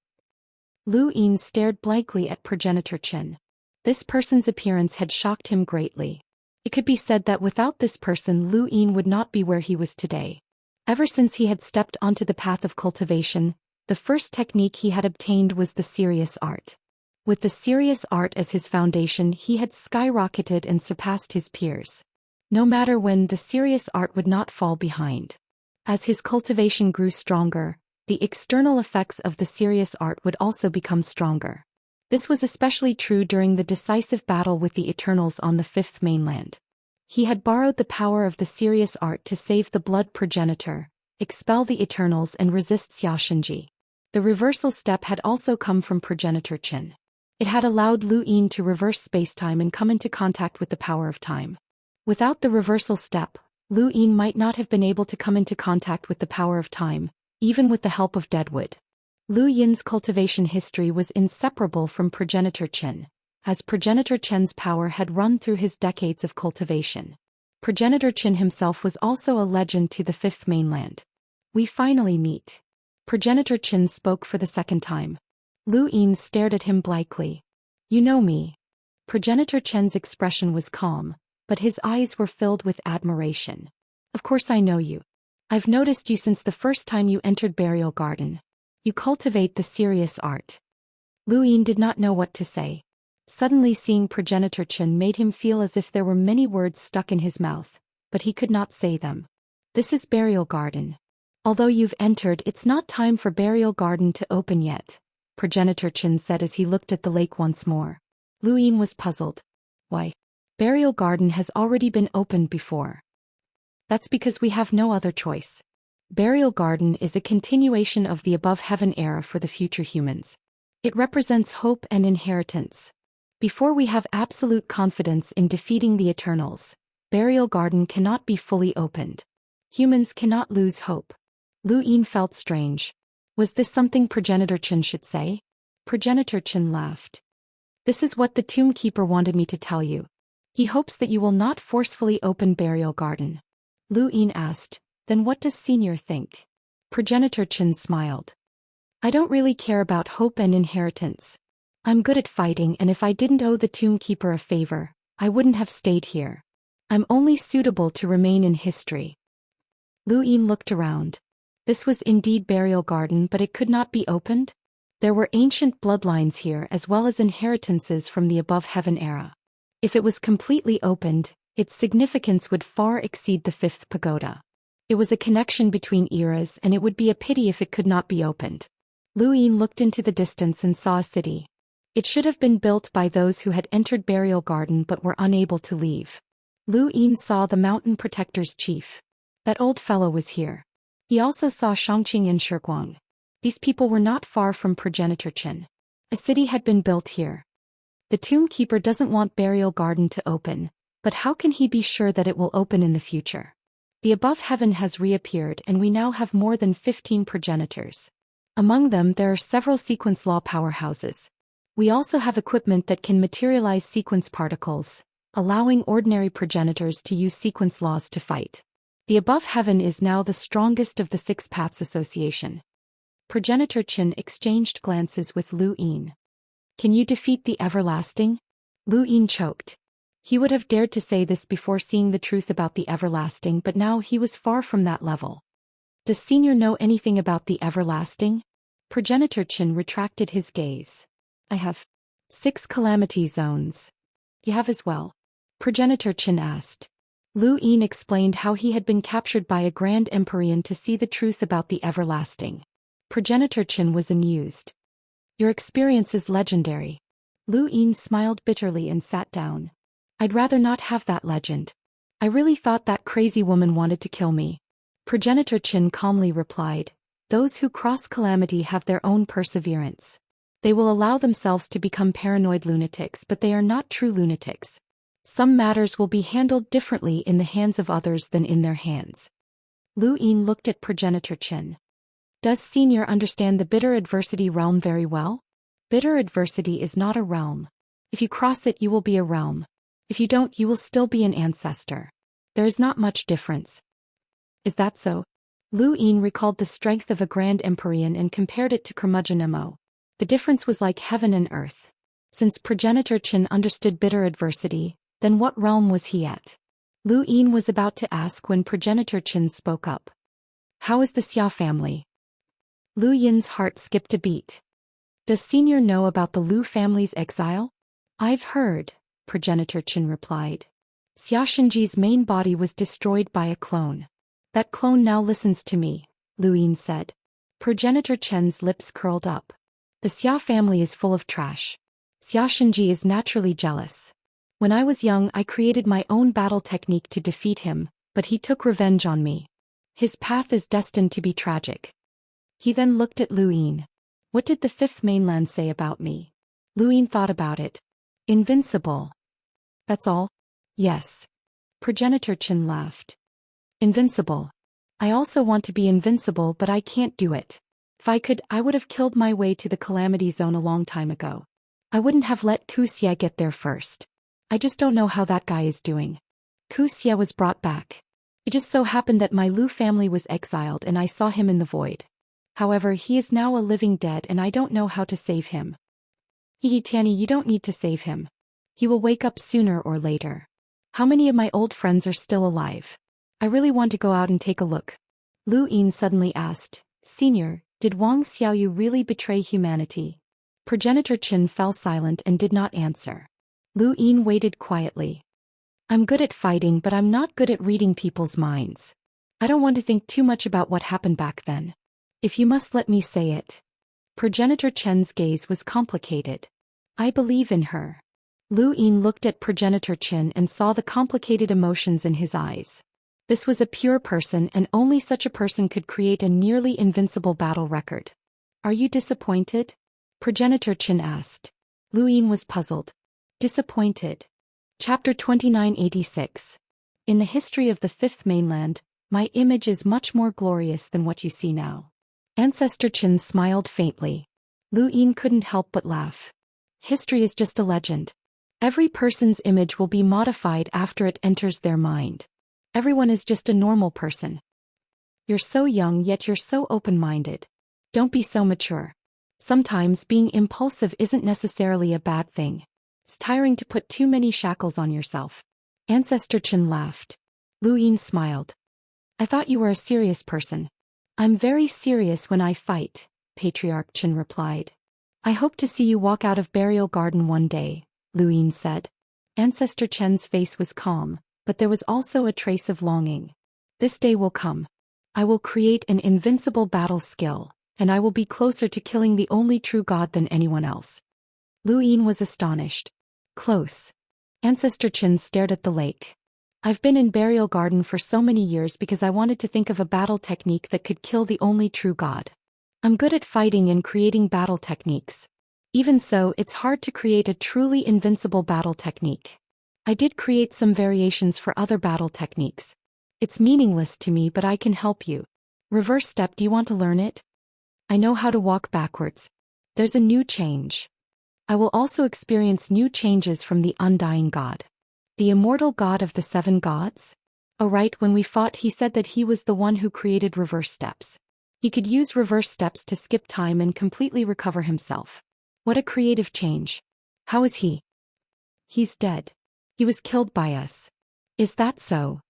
Lu Yin stared blankly at Progenitor Qin. This person's appearance had shocked him greatly. It could be said that without this person, Lu Yin would not be where he was today. Ever since he had stepped onto the path of cultivation, the first technique he had obtained was the serious art. With the serious art as his foundation, he had skyrocketed and surpassed his peers. No matter when, the serious art would not fall behind. As his cultivation grew stronger, the external effects of the serious art would also become stronger. This was especially true during the decisive battle with the Eternals on the Fifth Mainland. He had borrowed the power of the serious art to save the blood progenitor, expel the Eternals and resist Xianxia. The reversal step had also come from Progenitor Qin. It had allowed Lu Yin to reverse spacetime and come into contact with the power of time. Without the reversal step, Lu Yin might not have been able to come into contact with the power of time, even with the help of Deadwood. Lu Yin's cultivation history was inseparable from Progenitor Qin, as Progenitor Qin's power had run through his decades of cultivation. Progenitor Qin himself was also a legend to the Fifth Mainland. We finally meet. Progenitor Qin spoke for the second time. Lu Yin stared at him blankly. You know me. Progenitor Qin's expression was calm, but his eyes were filled with admiration. Of course I know you. I've noticed you since the first time you entered Burial Garden. You cultivate the serious art. Lu Yin did not know what to say. Suddenly seeing Progenitor Qin made him feel as if there were many words stuck in his mouth, but he could not say them. This is Burial Garden. Although you've entered, it's not time for Burial Garden to open yet, Progenitor Qin said as he looked at the lake once more. Lu Yin was puzzled. Why? Burial Garden has already been opened before. That's because we have no other choice. Burial Garden is a continuation of the above heaven era for the future humans. It represents hope and inheritance. Before we have absolute confidence in defeating the Eternals, Burial Garden cannot be fully opened. Humans cannot lose hope. Lu Yin felt strange. Was this something Progenitor Qin should say? Progenitor Qin laughed. This is what the Tomb Keeper wanted me to tell you. He hopes that you will not forcefully open Burial Garden. Lu Yin asked, then what does Senior think? Progenitor Qin smiled. I don't really care about hope and inheritance. I'm good at fighting, and if I didn't owe the Tomb Keeper a favor, I wouldn't have stayed here. I'm only suitable to remain in history. Lu Yin looked around. This was indeed Burial Garden, but it could not be opened? There were ancient bloodlines here as well as inheritances from the above heaven era. If it was completely opened, its significance would far exceed the fifth pagoda. It was a connection between eras, and it would be a pity if it could not be opened. Lu Yin looked into the distance and saw a city. It should have been built by those who had entered Burial Garden but were unable to leave. Lu Yin saw the Mountain Protector's chief. That old fellow was here. He also saw Xianxia and Shiguang. These people were not far from Progenitor Qin. A city had been built here. The Tomb Keeper doesn't want Burial Garden to open, but how can he be sure that it will open in the future? The above heaven has reappeared, and we now have more than 15 progenitors. Among them there are several sequence law powerhouses. We also have equipment that can materialize sequence particles, allowing ordinary progenitors to use sequence laws to fight. The above heaven is now the strongest of the Six Paths Association. Progenitor Qin exchanged glances with Lu Yin. Can you defeat the everlasting? Lu Yin choked. He would have dared to say this before seeing the truth about the everlasting, but now he was far from that level. Does Senior know anything about the everlasting? Progenitor Qin retracted his gaze. I have 6 calamity zones. You have as well? Progenitor Qin asked. Lu Yin explained how he had been captured by a Grand Empyrean to see the truth about the everlasting. Progenitor Qin was amused. Your experience is legendary. Lu Yin smiled bitterly and sat down. I'd rather not have that legend. I really thought that crazy woman wanted to kill me. Progenitor Qin calmly replied, those who cross calamity have their own perseverance. They will allow themselves to become paranoid lunatics, but they are not true lunatics. Some matters will be handled differently in the hands of others than in their hands. Lu Yin looked at Progenitor Qin. Does Senior understand the bitter adversity realm very well? Bitter adversity is not a realm. If you cross it, you will be a realm. If you don't, you will still be an ancestor. There is not much difference. Is that so? Lu Yin recalled the strength of a Grand Empyrean and compared it to Curmudgeonemo. The difference was like heaven and earth. Since Progenitor Qin understood bitter adversity, then what realm was he at? Lu Yin was about to ask when Progenitor Qin spoke up. How is the Xia family? Lu Yin's heart skipped a beat. Does Senior know about the Lu family's exile? I've heard, Progenitor Qin replied. Xianxia's main body was destroyed by a clone. That clone now listens to me, Lu Yin said. Progenitor Qin's lips curled up. The Xia family is full of trash. Xianxia is naturally jealous. When I was young, I created my own battle technique to defeat him, but he took revenge on me. His path is destined to be tragic. He then looked at Lu Yin. What did the Fifth Mainland say about me? Lu Yin thought about it. Invincible. That's all? Yes. Progenitor Qin laughed. Invincible. I also want to be invincible, but I can't do it. If I could, I would have killed my way to the Calamity Zone a long time ago. I wouldn't have let Wuxia get there first. I just don't know how that guy is doing. Wuxia was brought back. It just so happened that my Lu family was exiled and I saw him in the void. However, he is now a living dead and I don't know how to save him. Tanny, you don't need to save him. He will wake up sooner or later. How many of my old friends are still alive? I really want to go out and take a look. Lu Yin suddenly asked, Senior, did Wang Xiaoyu really betray humanity? Progenitor Qin fell silent and did not answer. Lu Yin waited quietly. I'm good at fighting, but I'm not good at reading people's minds. I don't want to think too much about what happened back then. If you must let me say it. Progenitor Qin's gaze was complicated. I believe in her. Lu Yin looked at Progenitor Qin and saw the complicated emotions in his eyes. This was a pure person, and only such a person could create a nearly invincible battle record. Are you disappointed? Progenitor Qin asked. Lu Yin was puzzled. Disappointed. Chapter 2986. In the history of the Fifth Mainland, my image is much more glorious than what you see now. Ancestor Qin smiled faintly. Lu Yin couldn't help but laugh. History is just a legend. Every person's image will be modified after it enters their mind. Everyone is just a normal person. You're so young, yet you're so open-minded. Don't be so mature. Sometimes being impulsive isn't necessarily a bad thing. It's tiring to put too many shackles on yourself. Ancestor Qin laughed. Lu Yin smiled. I thought you were a serious person. I'm very serious when I fight, Patriarch Qin replied. I hope to see you walk out of Burial Garden one day, Lu Yin said. Ancestor Qin's face was calm, but there was also a trace of longing. This day will come. I will create an invincible battle skill, and I will be closer to killing the only true god than anyone else. Lu Yin was astonished. Close. Ancestor Qin stared at the lake. I've been in Burial Garden for so many years because I wanted to think of a battle technique that could kill the only true god. I'm good at fighting and creating battle techniques. Even so, it's hard to create a truly invincible battle technique. I did create some variations for other battle techniques. It's meaningless to me, but I can help you. Reverse step, do you want to learn it? I know how to walk backwards. There's a new change. I will also experience new changes from the undying god. The immortal god of the 7 gods? Oh right, when we fought he said that he was the one who created reverse steps. He could use reverse steps to skip time and completely recover himself. What a creative change. How is he? He's dead. He was killed by us. Is that so?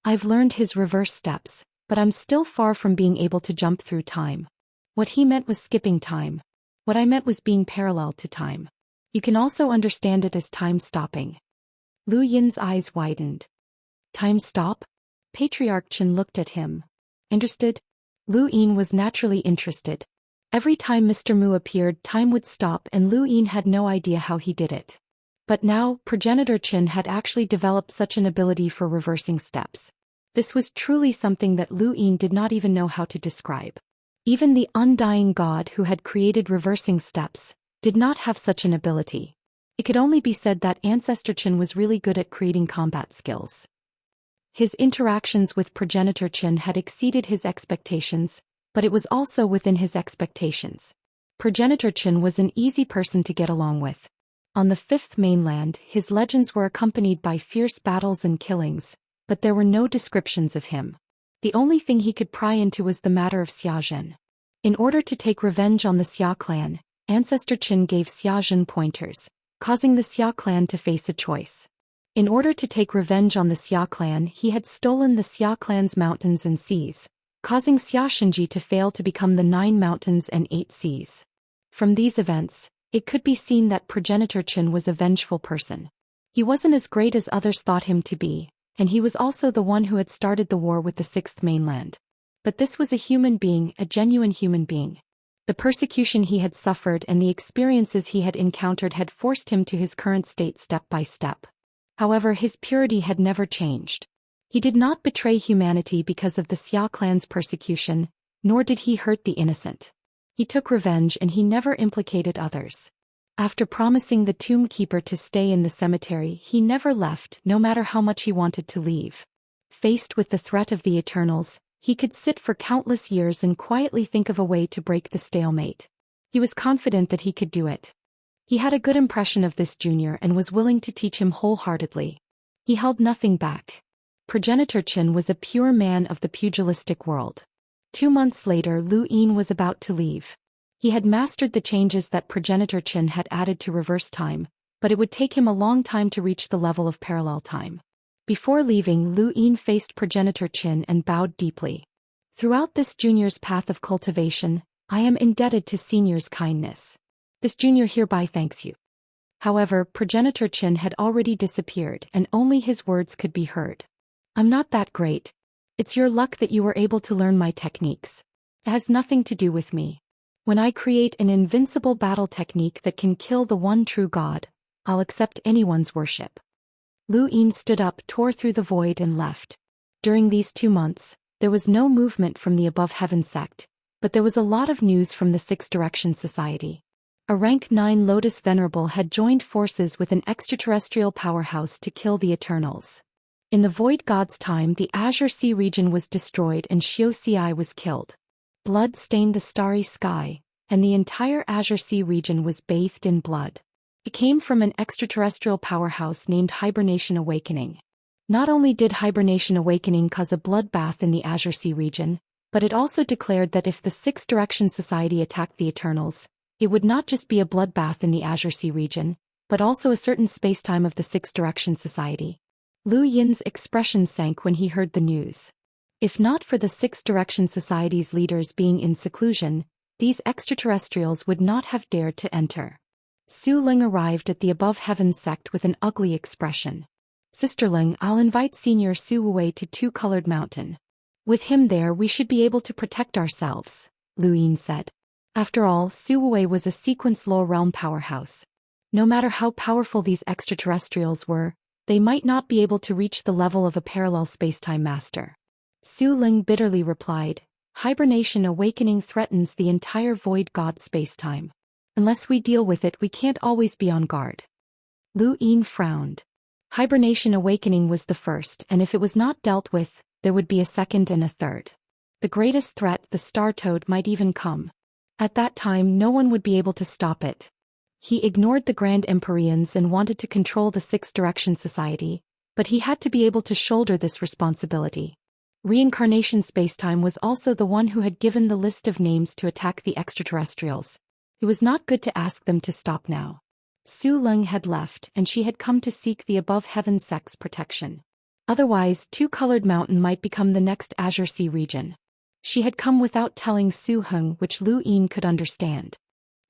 I've learned his reverse steps, but I'm still far from being able to jump through time. What he meant was skipping time. What I meant was being parallel to time. You can also understand it as time stopping. Lu Yin's eyes widened. Time stop? Patriarch Chen looked at him. Interested? Lu Yin was naturally interested. Every time Mr. Mu appeared, time would stop, and Lu Yin had no idea how he did it. But now, Progenitor Chen had actually developed such an ability for reversing steps. This was truly something that Lu Yin did not even know how to describe. Even the undying god who had created reversing steps did not have such an ability. It could only be said that Ancestor Chen was really good at creating combat skills. His interactions with Progenitor Chen had exceeded his expectations, but it was also within his expectations. Progenitor Chen was an easy person to get along with. On the fifth mainland, his legends were accompanied by fierce battles and killings, but there were no descriptions of him. The only thing he could pry into was the matter of Xiaxia. In order to take revenge on the Xia clan, Ancestor Chen gave Xiaxia pointers, causing the Xia clan to face a choice. In order to take revenge on the Xia clan, he had stolen the Xia clan's mountains and seas, causing Xiaxia to fail to become the 9 mountains and 8 seas. From these events, it could be seen that Progenitor Chen was a vengeful person. He wasn't as great as others thought him to be, and he was also the one who had started the war with the sixth mainland. But this was a human being, a genuine human being. The persecution he had suffered and the experiences he had encountered had forced him to his current state step by step. However, his purity had never changed. He did not betray humanity because of the Xia clan's persecution, nor did he hurt the innocent. He took revenge and he never implicated others. After promising the tomb keeper to stay in the cemetery, he never left, no matter how much he wanted to leave. Faced with the threat of the Eternals, he could sit for countless years and quietly think of a way to break the stalemate. He was confident that he could do it. He had a good impression of this junior and was willing to teach him wholeheartedly. He held nothing back. Progenitor Chen was a pure man of the pugilistic world. 2 months later, Lu Yin was about to leave. He had mastered the changes that Progenitor Chen had added to reverse time, but it would take him a long time to reach the level of parallel time. Before leaving, Lu Yin faced Progenitor Chen and bowed deeply. Throughout this junior's path of cultivation, I am indebted to senior's kindness. This junior hereby thanks you. However, Progenitor Chen had already disappeared and only his words could be heard. I'm not that great. It's your luck that you were able to learn my techniques. It has nothing to do with me. When I create an invincible battle technique that can kill the one true God, I'll accept anyone's worship. Lu Yin stood up, tore through the void and left. During these 2 months, there was no movement from the Above Heaven sect, but there was a lot of news from the Six Direction Society. A rank 9 Lotus Venerable had joined forces with an extraterrestrial powerhouse to kill the Eternals. In the Void God's time, the Azure Sea region was destroyed and Xianxia was killed. Blood stained the starry sky, and the entire Azure Sea region was bathed in blood. It came from an extraterrestrial powerhouse named Hibernation Awakening. Not only did Hibernation Awakening cause a bloodbath in the Azure Sea region, but it also declared that if the Six Direction Society attacked the Eternals, it would not just be a bloodbath in the Azure Sea region, but also a certain spacetime of the Six Direction Society. Lu Yin's expression sank when he heard the news. If not for the Six Direction Society's leaders being in seclusion, these extraterrestrials would not have dared to enter. Su Ling arrived at the Above Heavens sect with an ugly expression. Sister Ling, I'll invite Senior Su Wei to Two-Colored Mountain. With him there we should be able to protect ourselves, Lu Yin said. After all, Su Wei was a sequence low realm powerhouse. No matter how powerful these extraterrestrials were, they might not be able to reach the level of a parallel spacetime master. Su Ling bitterly replied, Hibernation Awakening threatens the entire Void God spacetime. Unless we deal with it, we can't always be on guard. Lu Yin frowned. Hibernation Awakening was the first, and if it was not dealt with, there would be a second and a third. The greatest threat, the Star Toad, might even come. At that time, no one would be able to stop it. He ignored the Grand Empyreans and wanted to control the Six Direction Society, but he had to be able to shoulder this responsibility. Reincarnation Spacetime was also the one who had given the list of names to attack the extraterrestrials. It was not good to ask them to stop now. Su Leng had left and she had come to seek the above heaven sect's protection. Otherwise, Two-Colored Mountain might become the next Azure Sea region. She had come without telling Su Heng, which Lu Yin could understand.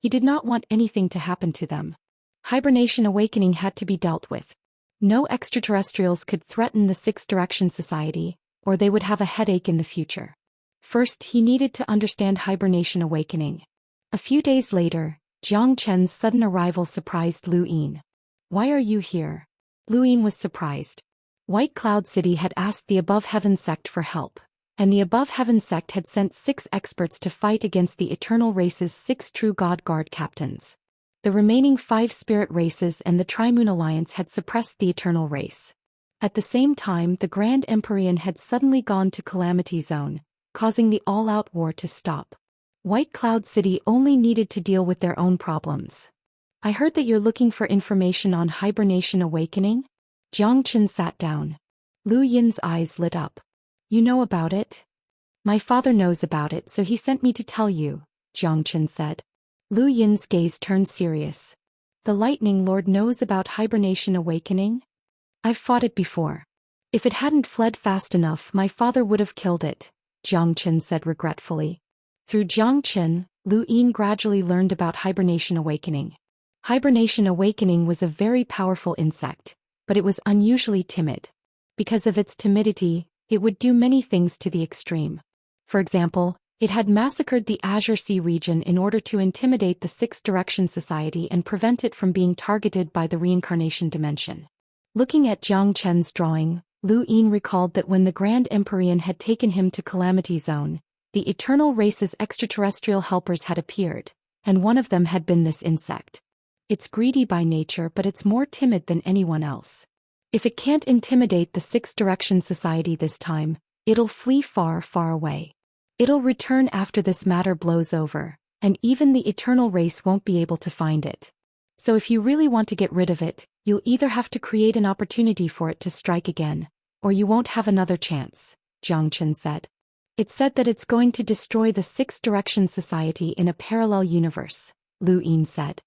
He did not want anything to happen to them. Hibernation awakening had to be dealt with. No extraterrestrials could threaten the Six Direction Society, or they would have a headache in the future. First, he needed to understand hibernation awakening. A few days later, Jiang Chen's sudden arrival surprised Lu Yin. "Why are you here?" Lu Yin was surprised. White Cloud City had asked the Above Heaven sect for help, and the Above Heaven sect had sent 6 experts to fight against the Eternal Race's 6 True God Guard captains. The remaining 5 spirit races and the Trimoon Alliance had suppressed the Eternal Race. At the same time, the Grand Empyrean had suddenly gone to Calamity Zone, causing the all-out war to stop. White Cloud City only needed to deal with their own problems. "I heard that you're looking for information on hibernation awakening?" Jiang Chen sat down. Lu Yin's eyes lit up. "You know about it?" "My father knows about it, so he sent me to tell you," Jiang Chen said. Lu Yin's gaze turned serious. "The Lightning Lord knows about hibernation awakening?" "I've fought it before. If it hadn't fled fast enough, my father would have killed it," Jiang Chen said regretfully. Through Jiang Chen, Lu Yin gradually learned about hibernation awakening. Hibernation awakening was a very powerful insect, but it was unusually timid. Because of its timidity, it would do many things to the extreme. For example, it had massacred the Azure Sea region in order to intimidate the Six Direction Society and prevent it from being targeted by the reincarnation dimension. Looking at Jiang Chen's drawing, Lu Yin recalled that when the Grand Empyrean had taken him to Calamity Zone, the Eternal Race's extraterrestrial helpers had appeared, and one of them had been this insect. It's greedy by nature, but it's more timid than anyone else. If it can't intimidate the Six Direction Society this time, it'll flee far, far away. It'll return after this matter blows over, and even the Eternal Race won't be able to find it. So if you really want to get rid of it, you'll either have to create an opportunity for it to strike again, or you won't have another chance, Jiang Chen said. It said that it's going to destroy the Six Direction Society in a parallel universe, Lu Yin said.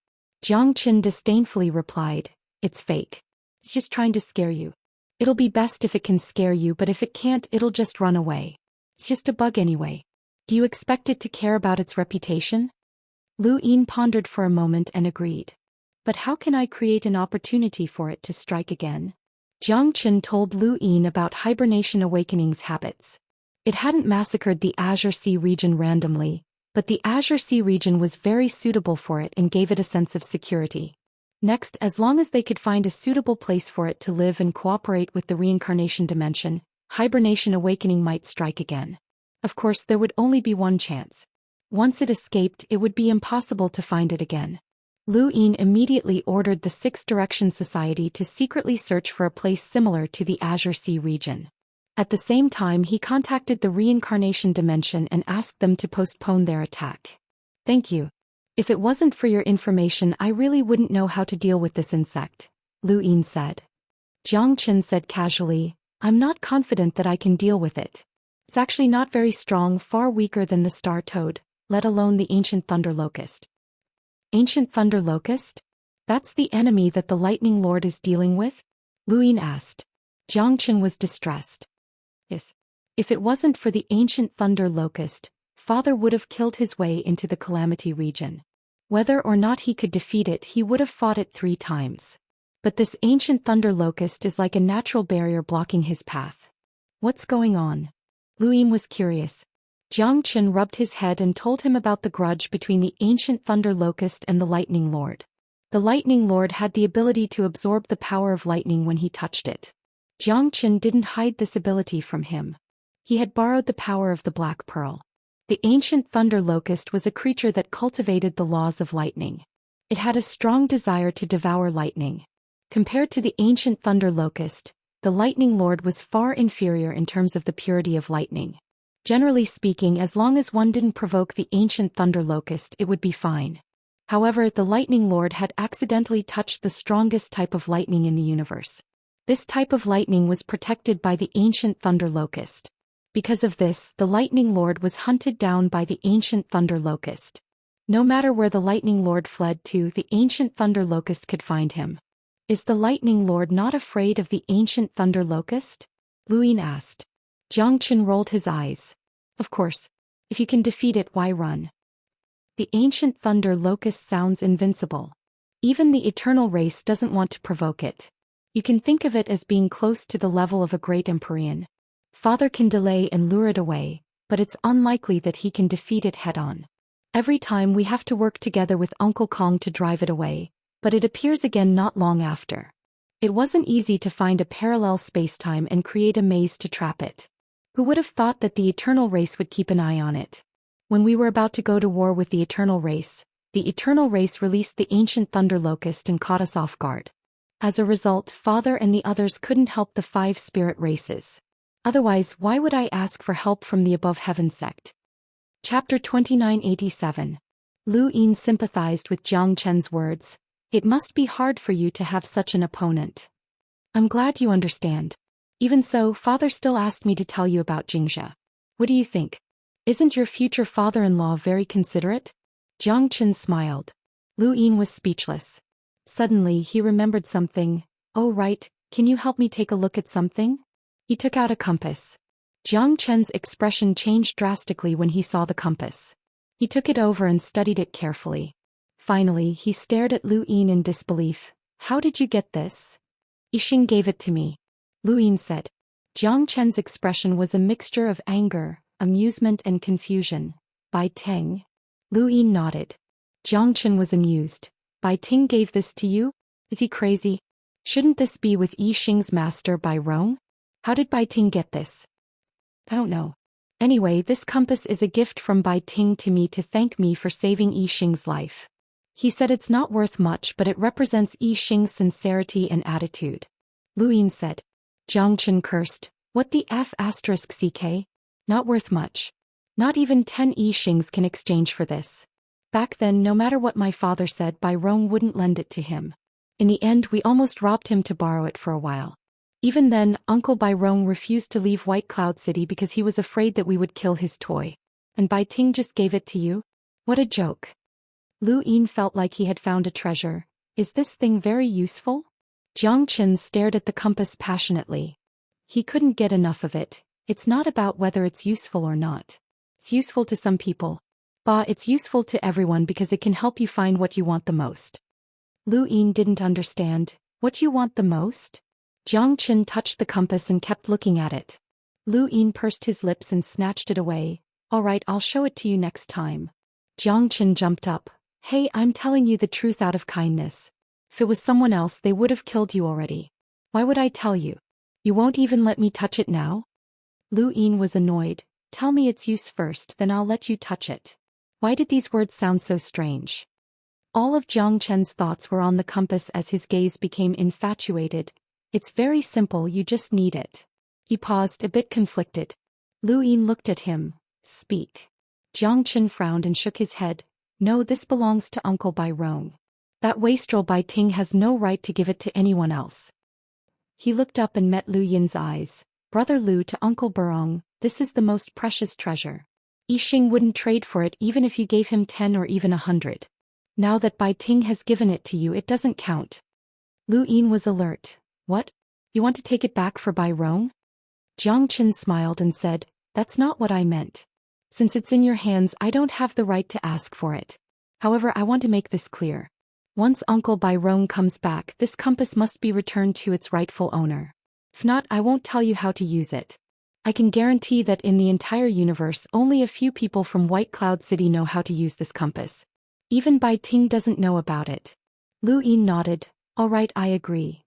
Jiang Chen disdainfully replied, "It's fake. It's just trying to scare you. It'll be best if it can scare you, but if it can't, it'll just run away. It's just a bug anyway. Do you expect it to care about its reputation?" Lu Yin pondered for a moment and agreed. "But how can I create an opportunity for it to strike again?" Jiang Chen told Lu Yin about hibernation awakening's habits. It hadn't massacred the Azure Sea region randomly, but the Azure Sea region was very suitable for it and gave it a sense of security. Next, as long as they could find a suitable place for it to live and cooperate with the reincarnation dimension, hibernation awakening might strike again. Of course, there would only be one chance. Once it escaped, it would be impossible to find it again. Lu Yin immediately ordered the Six Direction Society to secretly search for a place similar to the Azure Sea region. At the same time, he contacted the reincarnation dimension and asked them to postpone their attack. "Thank you. If it wasn't for your information, I really wouldn't know how to deal with this insect," Lu Yin said. Jiang Chen said casually, "I'm not confident that I can deal with it. It's actually not very strong, far weaker than the star toad, let alone the ancient thunder locust." "Ancient thunder locust? That's the enemy that the Lightning Lord is dealing with?" Lu Yin asked. Jiang Chen was distressed. If it wasn't for the ancient thunder locust, father would have killed his way into the Calamity region. Whether or not he could defeat it, he would have fought it 3 times. But this ancient thunder locust is like a natural barrier blocking his path. What's going on? Lu Yin was curious. Jiang Chen rubbed his head and told him about the grudge between the ancient thunder locust and the Lightning Lord. The Lightning Lord had the ability to absorb the power of lightning when he touched it. Jiang Chen didn't hide this ability from him. He had borrowed the power of the Black Pearl. The ancient thunder locust was a creature that cultivated the laws of lightning. It had a strong desire to devour lightning. Compared to the ancient thunder locust, the Lightning Lord was far inferior in terms of the purity of lightning. Generally speaking, as long as one didn't provoke the ancient thunder locust, it would be fine. However, the Lightning Lord had accidentally touched the strongest type of lightning in the universe. This type of lightning was protected by the ancient thunder locust. Because of this, the Lightning Lord was hunted down by the ancient Thunder Locust. No matter where the Lightning Lord fled to, the ancient Thunder Locust could find him. Is the Lightning Lord not afraid of the ancient Thunder Locust? Lu Ying asked. Jiang Chen rolled his eyes. Of course. If you can defeat it, why run? The ancient Thunder Locust sounds invincible. Even the eternal race doesn't want to provoke it. You can think of it as being close to the level of a great Empyrean. Father can delay and lure it away, but it's unlikely that he can defeat it head-on. Every time we have to work together with Uncle Kong to drive it away, but it appears again not long after. It wasn't easy to find a parallel spacetime and create a maze to trap it. Who would have thought that the eternal race would keep an eye on it? When we were about to go to war with the eternal race released the ancient Thunder Locust and caught us off guard. As a result, Father and the others couldn't help the 5 spirit races. Otherwise, why would I ask for help from the Above Heaven sect? Chapter 2987. Lu Ying sympathized with Jiang Chen's words. It must be hard for you to have such an opponent. I'm glad you understand. Even so, Father still asked me to tell you about Xianxia. What do you think? Isn't your future father-in-law very considerate? Jiang Chen smiled. Lu Ying was speechless. Suddenly he remembered something. Oh right, can you help me take a look at something? He took out a compass. Jiang Chen's expression changed drastically when he saw the compass. He took it over and studied it carefully. Finally, he stared at Lu Ying in disbelief. How did you get this? Yixing gave it to me. Lu Ying said. Jiang Chen's expression was a mixture of anger, amusement and confusion. Bai Ting. Lu Ying nodded. Jiang Chen was amused. Bai Ting gave this to you? Is he crazy? Shouldn't this be with Yixing's master Bai Rong? How did Bai Ting get this? I don't know. Anyway, this compass is a gift from Bai Ting to me to thank me for saving Yixing's life. He said it's not worth much, but it represents Yixing's sincerity and attitude. Lu Ying said. Jiang Chen cursed. What the F***ck? Not worth much. Not even 10 Yixings can exchange for this. Back then, no matter what my father said, Bai Rong wouldn't lend it to him. In the end, we almost robbed him to borrow it for a while. Even then, Uncle Bai Rong refused to leave White Cloud City because he was afraid that we would kill his toy. And Bai Ting just gave it to you? What a joke. Lu Ying felt like he had found a treasure. Is this thing very useful? Jiang Chen stared at the compass passionately. He couldn't get enough of it. It's not about whether it's useful or not. It's useful to some people. But it's useful to everyone because it can help you find what you want the most. Lu Ying didn't understand. What you want the most? Jiang Chen touched the compass and kept looking at it. Lu Ying pursed his lips and snatched it away. All right, I'll show it to you next time. Jiang Chen jumped up. Hey, I'm telling you the truth out of kindness. If it was someone else, they would have killed you already. Why would I tell you? You won't even let me touch it now? Lu Ying was annoyed. Tell me its use first, then I'll let you touch it. Why did these words sound so strange? All of Jiang Chen's thoughts were on the compass as his gaze became infatuated. It's very simple, you just need it. He paused, a bit conflicted. Lu Ying looked at him. Speak. Jiang Chen frowned and shook his head. No, this belongs to Uncle Bai Rong. That wastrel Bai Ting has no right to give it to anyone else. He looked up and met Lu Yin's eyes. Brother Lu, to Uncle Barong, this is the most precious treasure. Yixing wouldn't trade for it even if you gave him 10 or even 100. Now that Bai Ting has given it to you, it doesn't count. Lu Ying was alert. What? You want to take it back for Bai Rong? Jiang Chen smiled and said, That's not what I meant. Since it's in your hands, I don't have the right to ask for it. However, I want to make this clear. Once Uncle Bai Rong comes back, this compass must be returned to its rightful owner. If not, I won't tell you how to use it. I can guarantee that in the entire universe, only a few people from White Cloud City know how to use this compass. Even Bai Ting doesn't know about it. Lu Ying nodded. All right, I agree.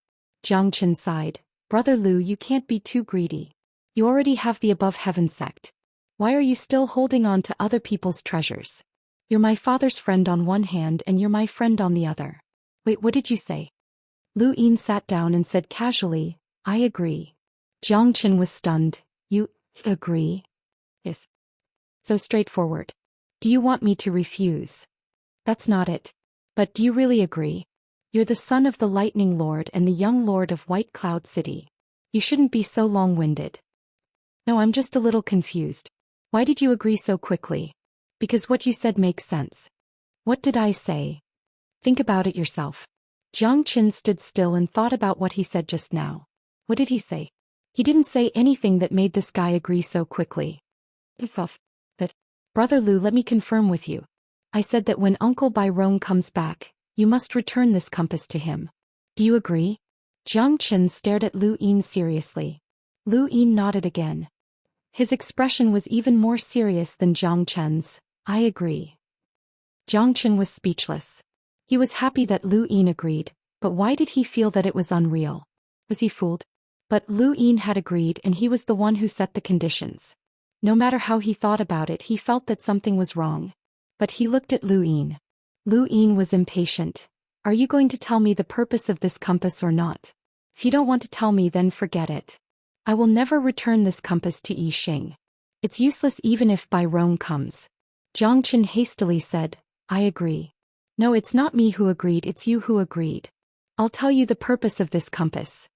Jiang Chen sighed. Brother Lu, you can't be too greedy. You already have the Above Heaven sect. Why are you still holding on to other people's treasures? You're my father's friend on one hand and you're my friend on the other. Wait, what did you say? Lu Ying sat down and said casually, I agree. Jiang Chen was stunned. You agree? Yes. So straightforward. Do you want me to refuse? That's not it. But do you really agree? You're the son of the Lightning Lord and the young lord of White Cloud City. You shouldn't be so long-winded. No, I'm just a little confused. Why did you agree so quickly? Because what you said makes sense. What did I say? Think about it yourself. Jiang Qin stood still and thought about what he said just now. What did he say? He didn't say anything that made this guy agree so quickly. But, Brother Lu, let me confirm with you. I said that when Uncle Bairong comes back, you must return this compass to him. Do you agree? Jiang Qin stared at Lu Yin seriously. Lu Yin nodded again. His expression was even more serious than Jiang Qin's. I agree. Jiang Qin was speechless. He was happy that Lu Yin agreed, but why did he feel that it was unreal? Was he fooled? But Lu Yin had agreed and he was the one who set the conditions. No matter how he thought about it, he felt that something was wrong. But he looked at Lu Yin. Lu Yin was impatient. Are you going to tell me the purpose of this compass or not? If you don't want to tell me, then forget it. I will never return this compass to Yixing. It's useless even if Bairong comes. Jiang Qin hastily said, I agree. No, it's not me who agreed, it's you who agreed. I'll tell you the purpose of this compass.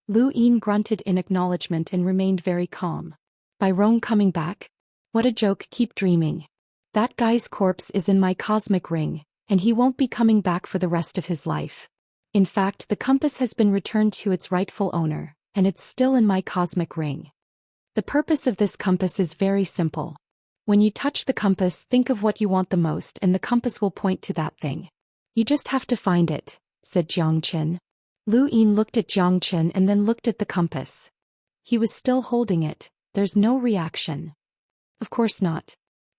Lu Yin grunted in acknowledgement and remained very calm. Bairong coming back? What a joke, keep dreaming. That guy's corpse is in my cosmic ring, and he won't be coming back for the rest of his life. In fact, the compass has been returned to its rightful owner, and it's still in my cosmic ring. The purpose of this compass is very simple. When you touch the compass, think of what you want the most and the compass will point to that thing. You just have to find it, said Jiang Qin. Lu Yin looked at Jiang Qin and then looked at the compass. He was still holding it. There's no reaction. Of course not.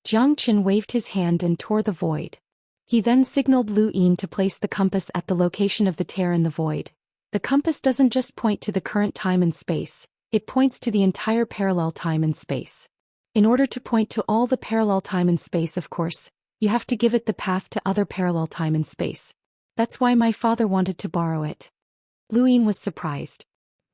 Jiang Qin waved his hand and tore the void. He then signaled Lu Yin to place the compass at the location of the tear in the void. The compass doesn't just point to the current time and space, it points to the entire parallel time and space. In order to point to all the parallel time and space, of course, you have to give it the path to other parallel time and space. That's why my father wanted to borrow it. Lu Yin was surprised.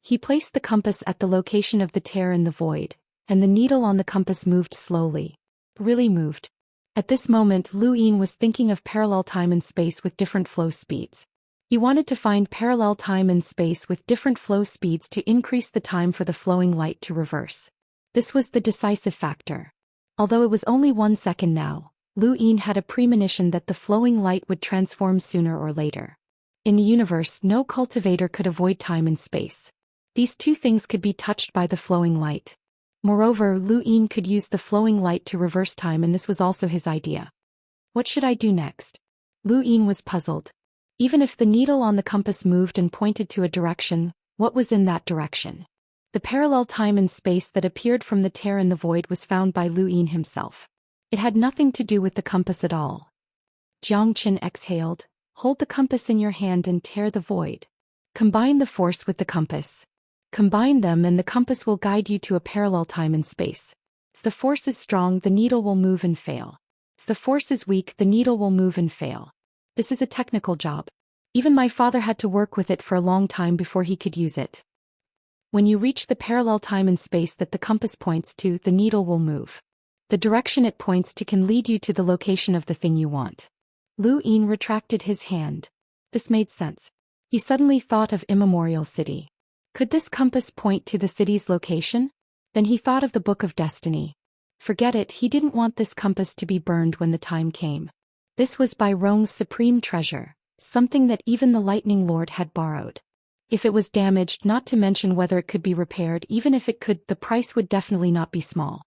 He placed the compass at the location of the tear in the void, and the needle on the compass moved slowly. Really moved. At this moment, Lu Yin was thinking of parallel time and space with different flow speeds. He wanted to find parallel time and space with different flow speeds to increase the time for the flowing light to reverse. This was the decisive factor. Although it was only 1 second now, Lu Yin had a premonition that the flowing light would transform sooner or later. In the universe, no cultivator could avoid time and space. These two things could be touched by the flowing light. Moreover, Lu Yin could use the flowing light to reverse time, and this was also his idea. What should I do next? Lu Yin was puzzled. Even if the needle on the compass moved and pointed to a direction, what was in that direction? The parallel time and space that appeared from the tear in the void was found by Lu Yin himself. It had nothing to do with the compass at all. Jiang Qin exhaled. Hold the compass in your hand and tear the void. Combine the force with the compass. Combine them and the compass will guide you to a parallel time and space. If the force is strong, the needle will move and fail. If the force is weak, the needle will move and fail. This is a technical job. Even my father had to work with it for a long time before he could use it. When you reach the parallel time and space that the compass points to, the needle will move. The direction it points to can lead you to the location of the thing you want. Lu Yin retracted his hand. This made sense. He suddenly thought of Immortal City. Could this compass point to the city's location? Then he thought of the Book of Destiny. Forget it, he didn't want this compass to be burned when the time came. This was Bairong's supreme treasure, something that even the Lightning Lord had borrowed. If it was damaged, not to mention whether it could be repaired, even if it could, the price would definitely not be small.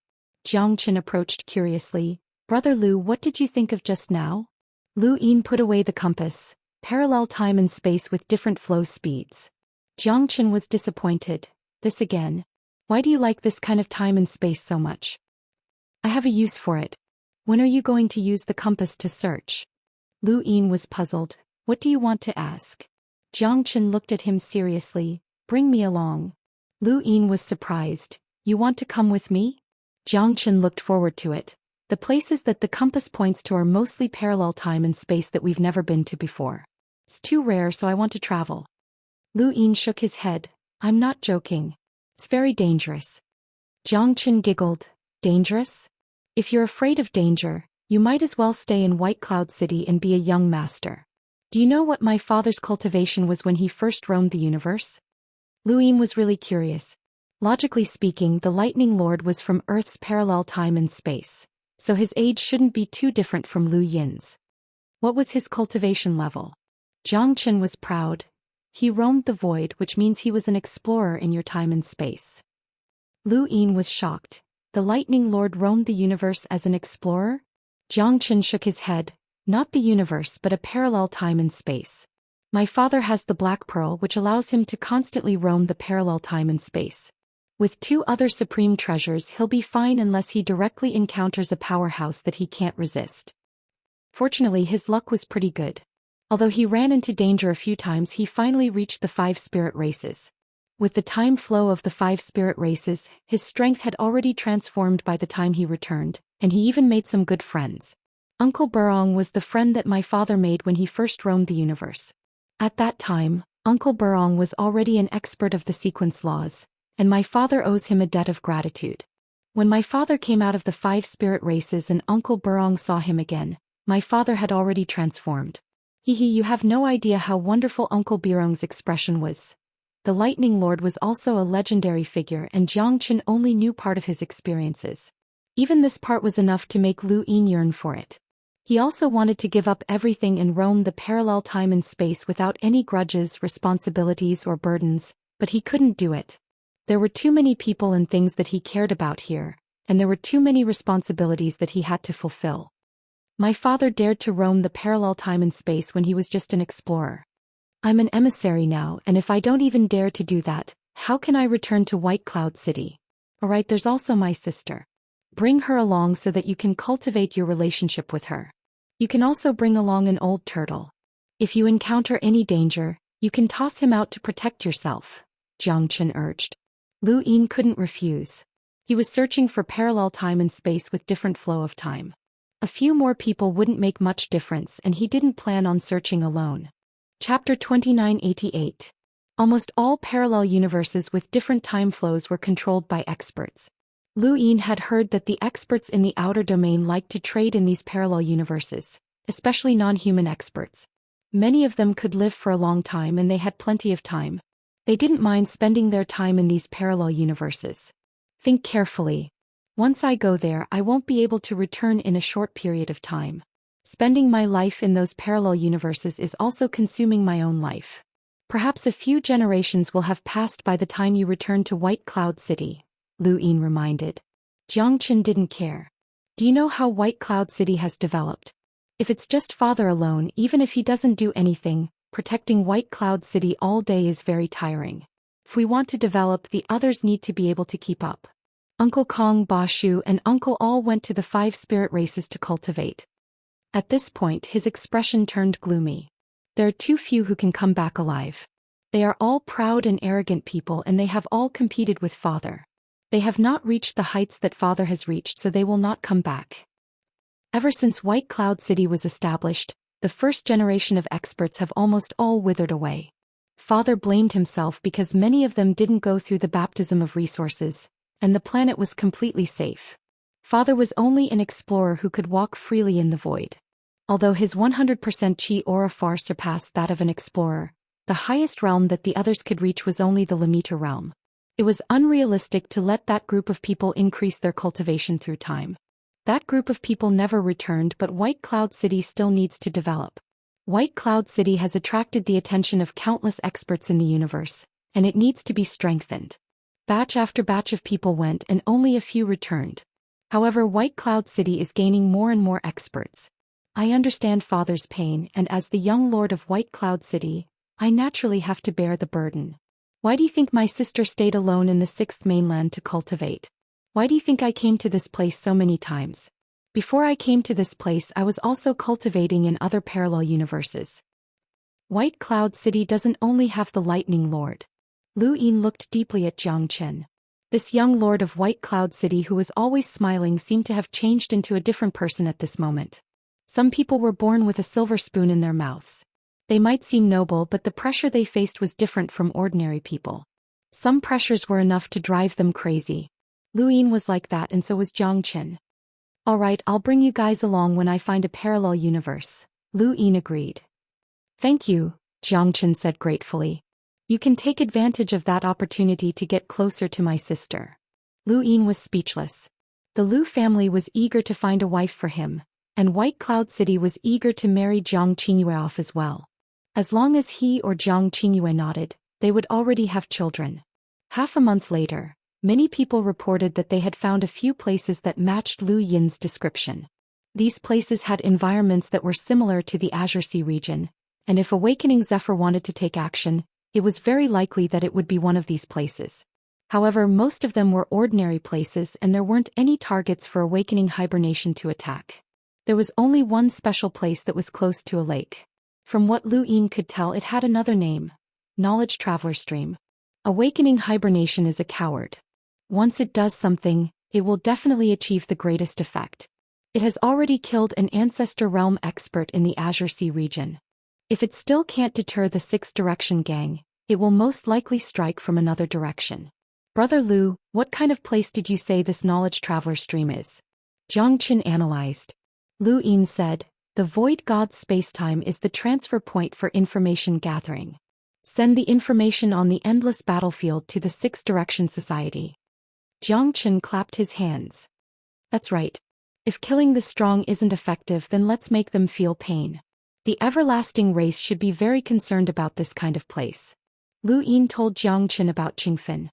Jiang Qin approached curiously. Brother Lu, what did you think of just now? Lu Yin put away the compass. Parallel time and space with different flow speeds. Jiang Qin was disappointed. This again? Why do you like this kind of time and space so much? I have a use for it. When are you going to use the compass to search? Lu Yin was puzzled. What do you want to ask? Jiang Qin looked at him seriously. Bring me along. Lu Yin was surprised. You want to come with me? Jiang Qin looked forward to it. The places that the compass points to are mostly parallel time and space that we've never been to before. It's too rare, so I want to travel. Lu Yin shook his head. I'm not joking. It's very dangerous. Jiang Qin giggled. Dangerous? If you're afraid of danger, you might as well stay in White Cloud City and be a young master. Do you know what my father's cultivation was when he first roamed the universe? Lu Yin was really curious. Logically speaking, the Lightning Lord was from Earth's parallel time and space, so his age shouldn't be too different from Lu Yin's. What was his cultivation level? Zhou Xian was proud. He roamed the void, which means he was an explorer in your time and space. Lu Yin was shocked. The Lightning Lord roamed the universe as an explorer? Zhou Xian shook his head. Not the universe but a parallel time and space. My father has the Black Pearl, which allows him to constantly roam the parallel time and space. With 2 other supreme treasures, he'll be fine unless he directly encounters a powerhouse that he can't resist. Fortunately, his luck was pretty good. Although he ran into danger a few times, he finally reached the 5 spirit races. With the time flow of the 5 spirit races, his strength had already transformed by the time he returned, and he even made some good friends. Uncle Burong was the friend that my father made when he first roamed the universe. At that time, Uncle Burong was already an expert of the sequence laws, and my father owes him a debt of gratitude. When my father came out of the 5 spirit races and Uncle Burong saw him again, my father had already transformed. You have no idea how wonderful Uncle Burong's expression was. The Lightning Lord was also a legendary figure, and Zhou Xian only knew part of his experiences. Even this part was enough to make Lu Yin yearn for it. He also wanted to give up everything and roam the parallel time and space without any grudges, responsibilities, or burdens, but he couldn't do it. There were too many people and things that he cared about here, and there were too many responsibilities that he had to fulfill. My father dared to roam the parallel time and space when he was just an explorer. I'm an emissary now, and if I don't even dare to do that, how can I return to White Cloud City? Alright, there's also my sister. Bring her along so that you can cultivate your relationship with her. You can also bring along an old turtle. If you encounter any danger, you can toss him out to protect yourself, Zhou Xian urged. Lu Yin couldn't refuse. He was searching for parallel time and space with different flow of time. A few more people wouldn't make much difference, and he didn't plan on searching alone. Chapter 2988. Almost all parallel universes with different time flows were controlled by experts. Lu Yin had heard that the experts in the outer domain liked to trade in these parallel universes, especially non-human experts. Many of them could live for a long time and they had plenty of time. They didn't mind spending their time in these parallel universes. Think carefully. Once I go there, I won't be able to return in a short period of time. Spending my life in those parallel universes is also consuming my own life. Perhaps a few generations will have passed by the time you return to White Cloud City, Lu Yin reminded. Zhou Xian didn't care. Do you know how White Cloud City has developed? If it's just father alone, even if he doesn't do anything, protecting White Cloud City all day is very tiring. If we want to develop, the others need to be able to keep up. Uncle Kong, Ba Shu, and Uncle all went to the 5 spirit races to cultivate. At this point, his expression turned gloomy. There are too few who can come back alive. They are all proud and arrogant people, and they have all competed with father. They have not reached the heights that father has reached, so they will not come back. Ever since White Cloud City was established, the first generation of experts have almost all withered away. Father blamed himself because many of them didn't go through the baptism of resources, and the planet was completely safe. Father was only an explorer who could walk freely in the void. Although his 100% chi aura far surpassed that of an explorer, the highest realm that the others could reach was only the Limita realm. It was unrealistic to let that group of people increase their cultivation through time. That group of people never returned, but White Cloud City still needs to develop. White Cloud City has attracted the attention of countless experts in the universe, and it needs to be strengthened. Batch after batch of people went and only a few returned. However, White Cloud City is gaining more and more experts. I understand father's pain, and as the young lord of White Cloud City, I naturally have to bear the burden. Why do you think my sister stayed alone in the 6th mainland to cultivate? Why do you think I came to this place so many times? Before I came to this place, I was also cultivating in other parallel universes. White Cloud City doesn't only have the Lightning Lord. Lu Yin looked deeply at Zhou Xian. This young lord of White Cloud City who was always smiling seemed to have changed into a different person at this moment. Some people were born with a silver spoon in their mouths. They might seem noble, but the pressure they faced was different from ordinary people. Some pressures were enough to drive them crazy. Lu Yin was like that, and so was Zhou Xian. Alright, I'll bring you guys along when I find a parallel universe, Lu Yin agreed. Thank you, Zhou Xian said gratefully. You can take advantage of that opportunity to get closer to my sister. Lu Yin was speechless. The Lu family was eager to find a wife for him, and White Cloud City was eager to marry Jiang Qingyue off as well. As long as he or Jiang Qingyue nodded, they would already have children. Half a month later, many people reported that they had found a few places that matched Lu Yin's description. These places had environments that were similar to the Azure Sea region, and if Awakening Zephyr wanted to take action, it was very likely that it would be one of these places. However, most of them were ordinary places and there weren't any targets for Awakening Hibernation to attack. There was only one special place that was close to a lake. From what Lu Yin could tell, it had another name: Knowledge Traveler Stream. Awakening Hibernation is a coward. Once it does something, it will definitely achieve the greatest effect. It has already killed an Ancestor Realm expert in the Azure Sea region. If it still can't deter the Sixth Direction gang, it will most likely strike from another direction. Brother Lu, what kind of place did you say this Knowledge Traveler Stream is? Jiang Qin analyzed. Lu Yin said, the Void God's spacetime is the transfer point for information gathering. Send the information on the endless battlefield to the Sixth Direction Society. Jiang Qin clapped his hands. That's right. If killing the strong isn't effective, then let's make them feel pain. The everlasting race should be very concerned about this kind of place. Lu Yin told Jiang Qin about Qingfen.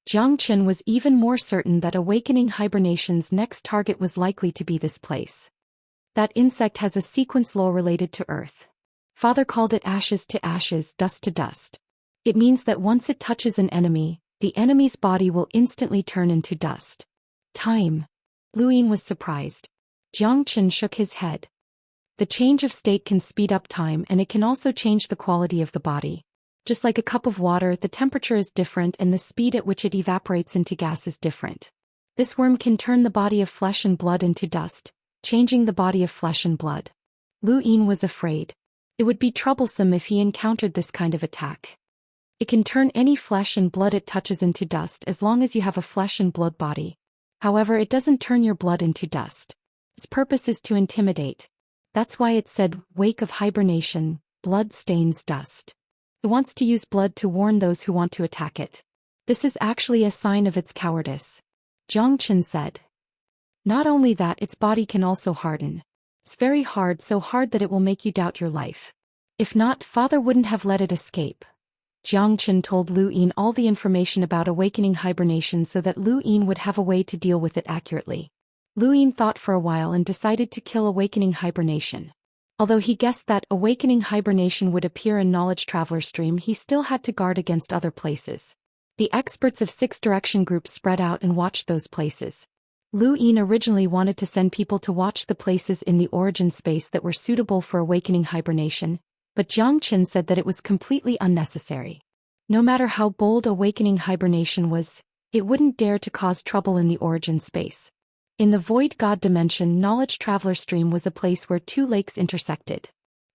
Jiang Qin was even more certain that Awakening Hibernation's next target was likely to be this place. That insect has a sequence law related to Earth. Father called it ashes to ashes, dust to dust. It means that once it touches an enemy, the enemy's body will instantly turn into dust. Time. Lu Yin was surprised. Jiang Qin shook his head. The change of state can speed up time and it can also change the quality of the body. Just like a cup of water, the temperature is different and the speed at which it evaporates into gas is different. This worm can turn the body of flesh and blood into dust, changing the body of flesh and blood. Lu Yin was afraid. It would be troublesome if he encountered this kind of attack. It can turn any flesh and blood it touches into dust as long as you have a flesh and blood body. However, it doesn't turn your blood into dust. Its purpose is to intimidate. That's why it said, wake of hibernation, blood stains dust. It wants to use blood to warn those who want to attack it. This is actually a sign of its cowardice. Jiang Qin said. Not only that, its body can also harden. It's very hard, so hard that it will make you doubt your life. If not, Father wouldn't have let it escape. Jiang Qin told Lu Yin all the information about Awakening Hibernation so that Lu Yin would have a way to deal with it accurately. Lu Yin thought for a while and decided to kill Awakening Hibernation. Although he guessed that Awakening Hibernation would appear in Knowledge Traveler Stream, he still had to guard against other places. The experts of Six Direction groups spread out and watched those places. Lu Yin originally wanted to send people to watch the places in the origin space that were suitable for Awakening Hibernation, but Jiang Qin said that it was completely unnecessary. No matter how bold Awakening Hibernation was, it wouldn't dare to cause trouble in the origin space. In the Void God dimension, Knowledge Traveler Stream was a place where two lakes intersected.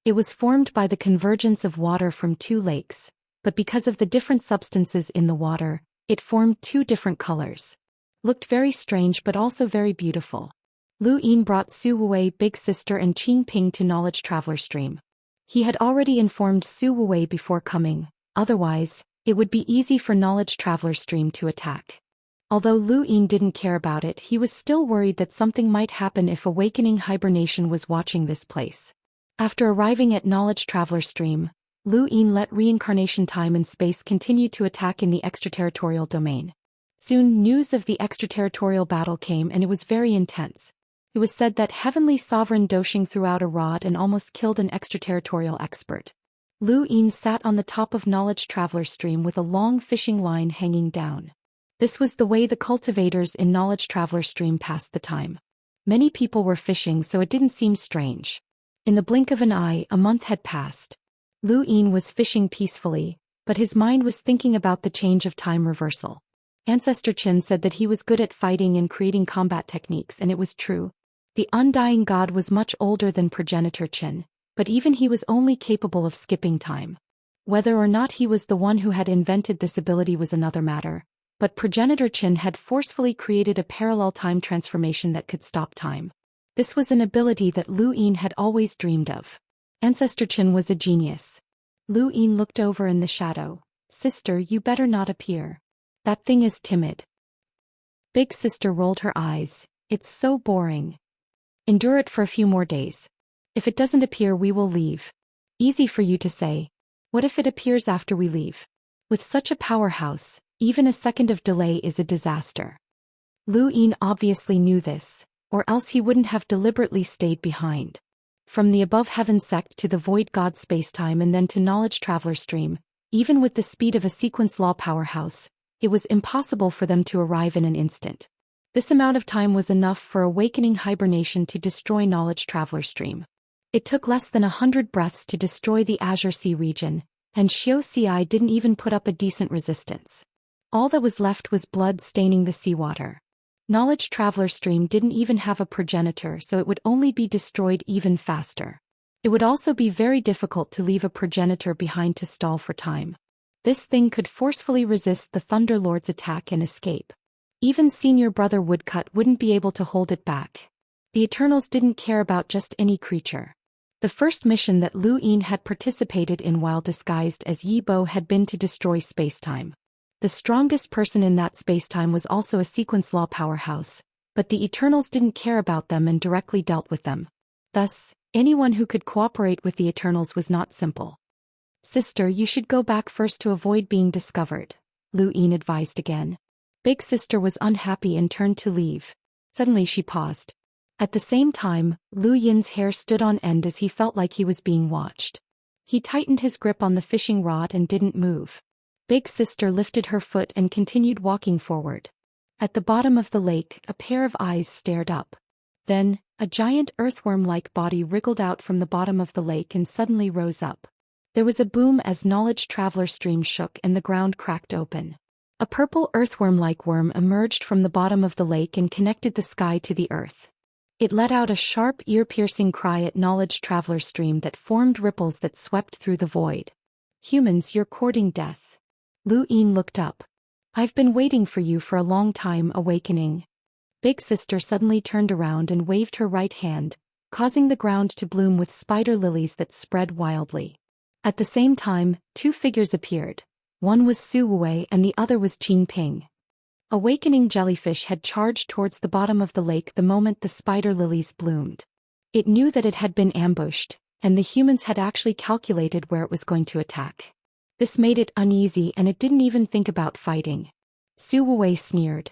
It was formed by the convergence of water from two lakes, but because of the different substances in the water, it formed two different colors. Looked very strange but also very beautiful. Lu Yin brought Su Wuwei, Big Sister, and Qing Ping to Knowledge Traveler Stream. He had already informed Su Wuwei before coming, otherwise, it would be easy for Knowledge Traveler Stream to attack. Although Lu Yin didn't care about it, he was still worried that something might happen if Awakening Hibernation was watching this place. After arriving at Knowledge Traveler Stream, Lu Yin let reincarnation time and space continue to attack in the extraterritorial domain. Soon news of the extraterritorial battle came and it was very intense. It was said that Heavenly Sovereign Doshing threw out a rod and almost killed an extraterritorial expert. Lu Yin sat on the top of Knowledge Traveler Stream with a long fishing line hanging down. This was the way the cultivators in Knowledge Traveler Stream passed the time. Many people were fishing, so it didn't seem strange. In the blink of an eye, a month had passed. Lu Yin was fishing peacefully, but his mind was thinking about the change of time reversal. Ancestor Qin said that he was good at fighting and creating combat techniques, and it was true. The Undying God was much older than Progenitor Qin, but even he was only capable of skipping time. Whether or not he was the one who had invented this ability was another matter, but Progenitor Qin had forcefully created a parallel time transformation that could stop time. This was an ability that Lu Yin had always dreamed of. Ancestor Qin was a genius. Lu Yin looked over in the shadow. Sister, you better not appear. That thing is timid. Big sister rolled her eyes. It's so boring. Endure it for a few more days. If it doesn't appear, we will leave. Easy for you to say. What if it appears after we leave? With such a powerhouse, even a second of delay is a disaster. Lu Yin obviously knew this, or else he wouldn't have deliberately stayed behind. From the above heaven sect to the void god spacetime and then to knowledge traveler stream, even with the speed of a sequence law powerhouse, it was impossible for them to arrive in an instant. This amount of time was enough for awakening hibernation to destroy knowledge traveler stream. It took less than 100 breaths to destroy the Azure Sea region, and Xianxia didn't even put up a decent resistance. All that was left was blood staining the seawater. Knowledge traveler stream didn't even have a progenitor, so it would only be destroyed even faster. It would also be very difficult to leave a progenitor behind to stall for time. This thing could forcefully resist the Thunder Lord's attack and escape. Even senior brother Woodcut wouldn't be able to hold it back. The Eternals didn't care about just any creature. The first mission that Lu Yin had participated in while disguised as Yi Bo had been to destroy spacetime. The strongest person in that spacetime was also a sequence law powerhouse, but the Eternals didn't care about them and directly dealt with them. Thus, anyone who could cooperate with the Eternals was not simple. Sister, you should go back first to avoid being discovered, Lu Yin advised again. Big sister was unhappy and turned to leave. Suddenly she paused. At the same time, Lu Yin's hair stood on end as he felt like he was being watched. He tightened his grip on the fishing rod and didn't move. Big sister lifted her foot and continued walking forward. At the bottom of the lake, a pair of eyes stared up. Then, a giant earthworm-like body wriggled out from the bottom of the lake and suddenly rose up. There was a boom as knowledge traveler stream shook and the ground cracked open. A purple earthworm-like worm emerged from the bottom of the lake and connected the sky to the earth. It let out a sharp, ear-piercing cry at knowledge traveler stream that formed ripples that swept through the void. Humans, you're courting death. Lu Yin looked up. I've been waiting for you for a long time, awakening. Big sister suddenly turned around and waved her right hand, causing the ground to bloom with spider lilies that spread wildly. At the same time, two figures appeared. One was Su Wei and the other was Qin Ping. Awakening jellyfish had charged towards the bottom of the lake the moment the spider lilies bloomed. It knew that it had been ambushed, and the humans had actually calculated where it was going to attack. This made it uneasy and it didn't even think about fighting. Su Wei sneered.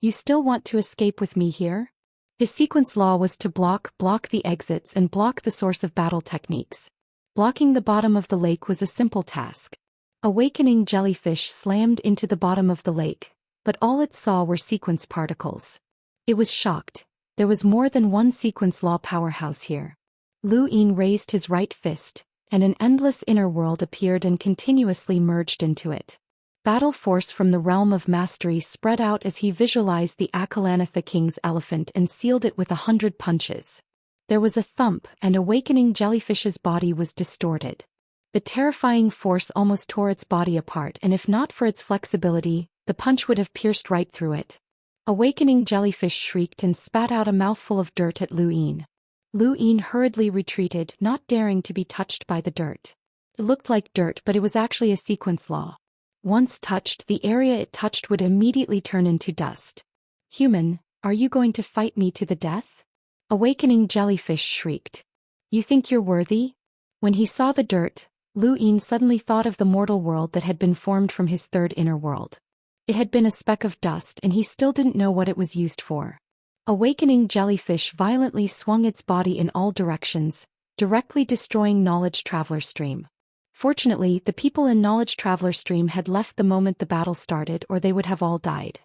You still want to escape with me here? His sequence law was to block the exits and block the source of battle techniques. Blocking the bottom of the lake was a simple task. Awakening jellyfish slammed into the bottom of the lake, but all it saw were sequence particles. It was shocked. There was more than one sequence law powerhouse here. Lu Yin raised his right fist, and an endless inner world appeared and continuously merged into it. Battle force from the realm of mastery spread out as he visualized the Akalanatha King's elephant and sealed it with 100 punches. There was a thump and awakening jellyfish's body was distorted. The terrifying force almost tore its body apart, and if not for its flexibility, the punch would have pierced right through it. Awakening jellyfish shrieked and spat out a mouthful of dirt at Lu Yin. Lu Yin hurriedly retreated, not daring to be touched by the dirt. It looked like dirt, but it was actually a sequence law. Once touched, the area it touched would immediately turn into dust. Human, are you going to fight me to the death? Awakening jellyfish shrieked. You think you're worthy? When he saw the dirt, Lu Yin suddenly thought of the mortal world that had been formed from his third inner world. It had been a speck of dust and he still didn't know what it was used for. Awakening jellyfish violently swung its body in all directions, directly destroying knowledge traveler stream. Fortunately, the people in knowledge traveler stream had left the moment the battle started, or they would have all died.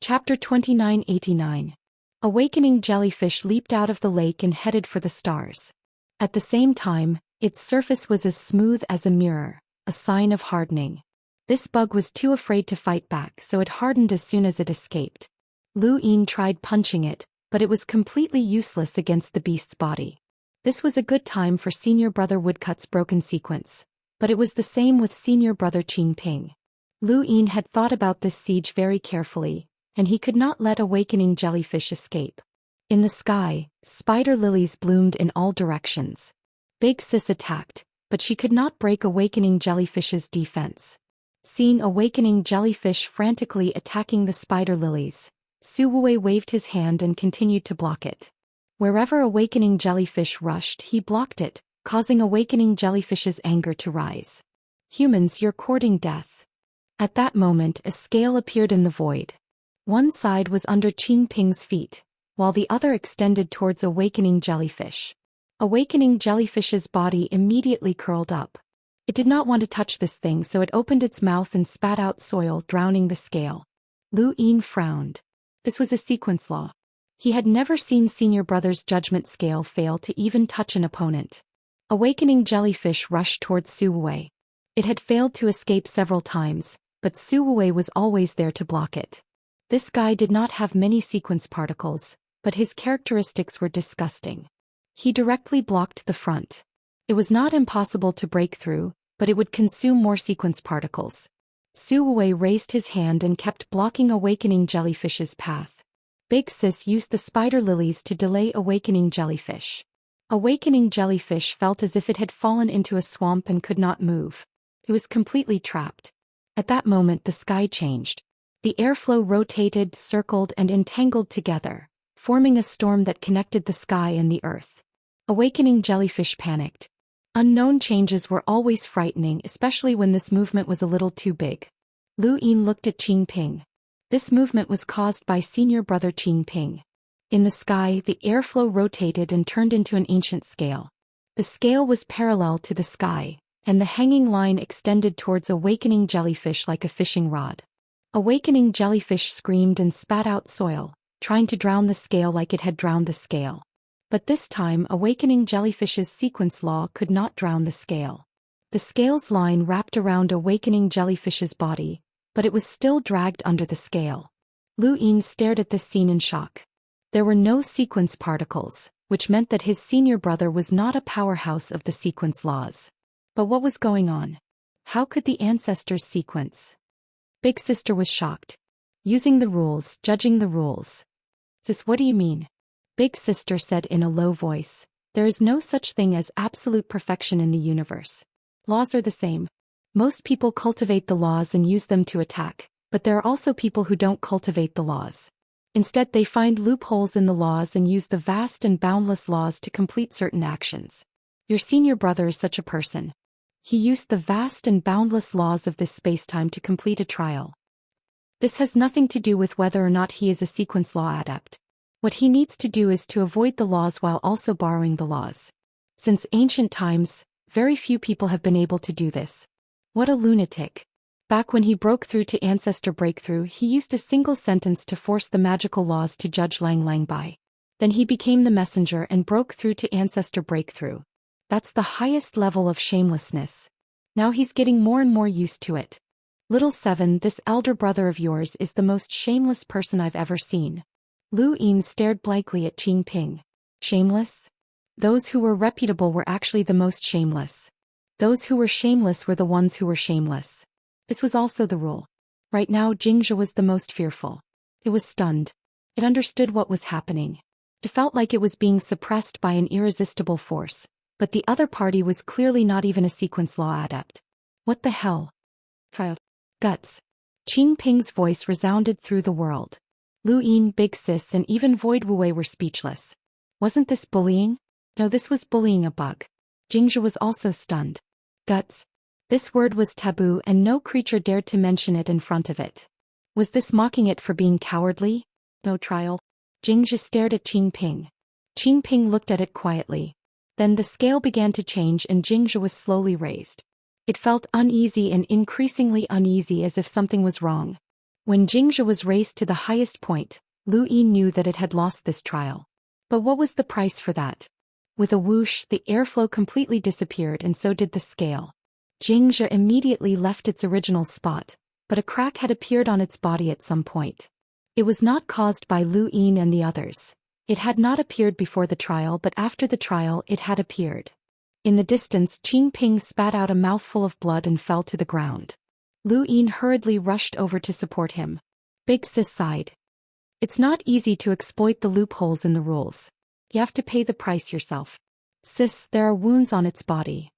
Chapter 2989. Awakening jellyfish leaped out of the lake and headed for the stars. At the same time, its surface was as smooth as a mirror, a sign of hardening. This bug was too afraid to fight back, so it hardened as soon as it escaped. Lu Yin tried punching it, but it was completely useless against the beast's body. This was a good time for senior brother Woodcut's broken sequence, but it was the same with senior brother Qin Ping. Lu Yin had thought about this siege very carefully, and he could not let awakening jellyfish escape. In the sky, spider lilies bloomed in all directions. Big Sis attacked, but she could not break awakening jellyfish's defense. Seeing awakening jellyfish frantically attacking the spider lilies, Su Wei waved his hand and continued to block it. Wherever awakening jellyfish rushed, he blocked it, causing awakening jellyfish's anger to rise. Humans, you're courting death. At that moment, a scale appeared in the void. One side was under Qing Ping's feet, while the other extended towards awakening jellyfish. Awakening jellyfish's body immediately curled up. It did not want to touch this thing, so it opened its mouth and spat out soil, drowning the scale. Lu Yin frowned. This was a sequence law. He had never seen Senior Brother's judgment scale fail to even touch an opponent. Awakening jellyfish rushed towards Su Wei. It had failed to escape several times, but Su Wei was always there to block it. This guy did not have many sequence particles, but his characteristics were disgusting. He directly blocked the front. It was not impossible to break through, but it would consume more sequence particles. Su Wei raised his hand and kept blocking awakening jellyfish's path. Big Sis used the spider lilies to delay awakening jellyfish. Awakening jellyfish felt as if it had fallen into a swamp and could not move. It was completely trapped. At that moment the sky changed. The airflow rotated, circled, and entangled together, forming a storm that connected the sky and the earth. Awakening jellyfish panicked. Unknown changes were always frightening, especially when this movement was a little too big. Lu Yin looked at Qing Ping. This movement was caused by Senior Brother Qing Ping. In the sky, the airflow rotated and turned into an ancient scale. The scale was parallel to the sky, and the hanging line extended towards awakening jellyfish like a fishing rod. Awakening jellyfish screamed and spat out soil, trying to drown the scale like it had drowned the scale. But this time, awakening jellyfish's sequence law could not drown the scale. The scale's line wrapped around awakening jellyfish's body, but it was still dragged under the scale. Lu Yin stared at this scene in shock. There were no sequence particles, which meant that his senior brother was not a powerhouse of the sequence laws. But what was going on? How could the ancestors sequence? Big Sister was shocked. Using the rules, judging the rules. Sis, what do you mean? Big Sister said in a low voice. There is no such thing as absolute perfection in the universe. Laws are the same. Most people cultivate the laws and use them to attack, but there are also people who don't cultivate the laws. Instead, they find loopholes in the laws and use the vast and boundless laws to complete certain actions. Your senior brother is such a person. He used the vast and boundless laws of this spacetime to complete a trial. This has nothing to do with whether or not he is a sequence law adept. What he needs to do is to avoid the laws while also borrowing the laws. Since ancient times, very few people have been able to do this. What a lunatic. Back when he broke through to Ancestor Breakthrough, he used a single sentence to force the magical laws to Judge Lang Lang by. Then he became the messenger and broke through to Ancestor Breakthrough. That's the highest level of shamelessness. Now he's getting more and more used to it. Little Seven, this elder brother of yours is the most shameless person I've ever seen. Lu Yin stared blankly at Qing Ping. Shameless? Those who were reputable were actually the most shameless. Those who were shameless were the ones who were shameless. This was also the rule. Right now Xianxia was the most fearful. It was stunned. It understood what was happening. It felt like it was being suppressed by an irresistible force, but the other party was clearly not even a sequence law adept. What the hell? Child. Guts. Qing Ping's voice resounded through the world. Lu Yin, Big Sis, and even Void Wu Wei were speechless. Wasn't this bullying? No, this was bullying a bug. Xianxia was also stunned. Guts. This word was taboo and no creature dared to mention it in front of it. Was this mocking it for being cowardly? No trial. Xianxia stared at Qing Ping. Qing Ping looked at it quietly. Then the scale began to change and Xianxia was slowly raised. It felt uneasy and increasingly uneasy, as if something was wrong. When Xianxia was raised to the highest point, Lu Yin knew that it had lost this trial. But what was the price for that? With a whoosh, the airflow completely disappeared and so did the scale. Xianxia immediately left its original spot, but a crack had appeared on its body at some point. It was not caused by Lu Yin and the others. It had not appeared before the trial, but after the trial it had appeared. In the distance, Qing Ping spat out a mouthful of blood and fell to the ground. Lu Yin hurriedly rushed over to support him. Big Sis sighed. It's not easy to exploit the loopholes in the rules. You have to pay the price yourself. Sis, there are wounds on its body.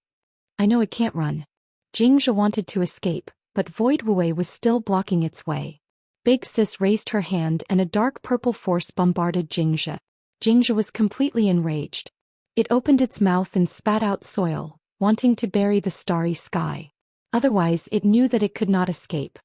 I know it can't run. Xianxia wanted to escape, but Void Wei was still blocking its way. Big Sis raised her hand and a dark purple force bombarded Xianxia. Xianxia was completely enraged. It opened its mouth and spat out soil, wanting to bury the starry sky. Otherwise it knew that it could not escape.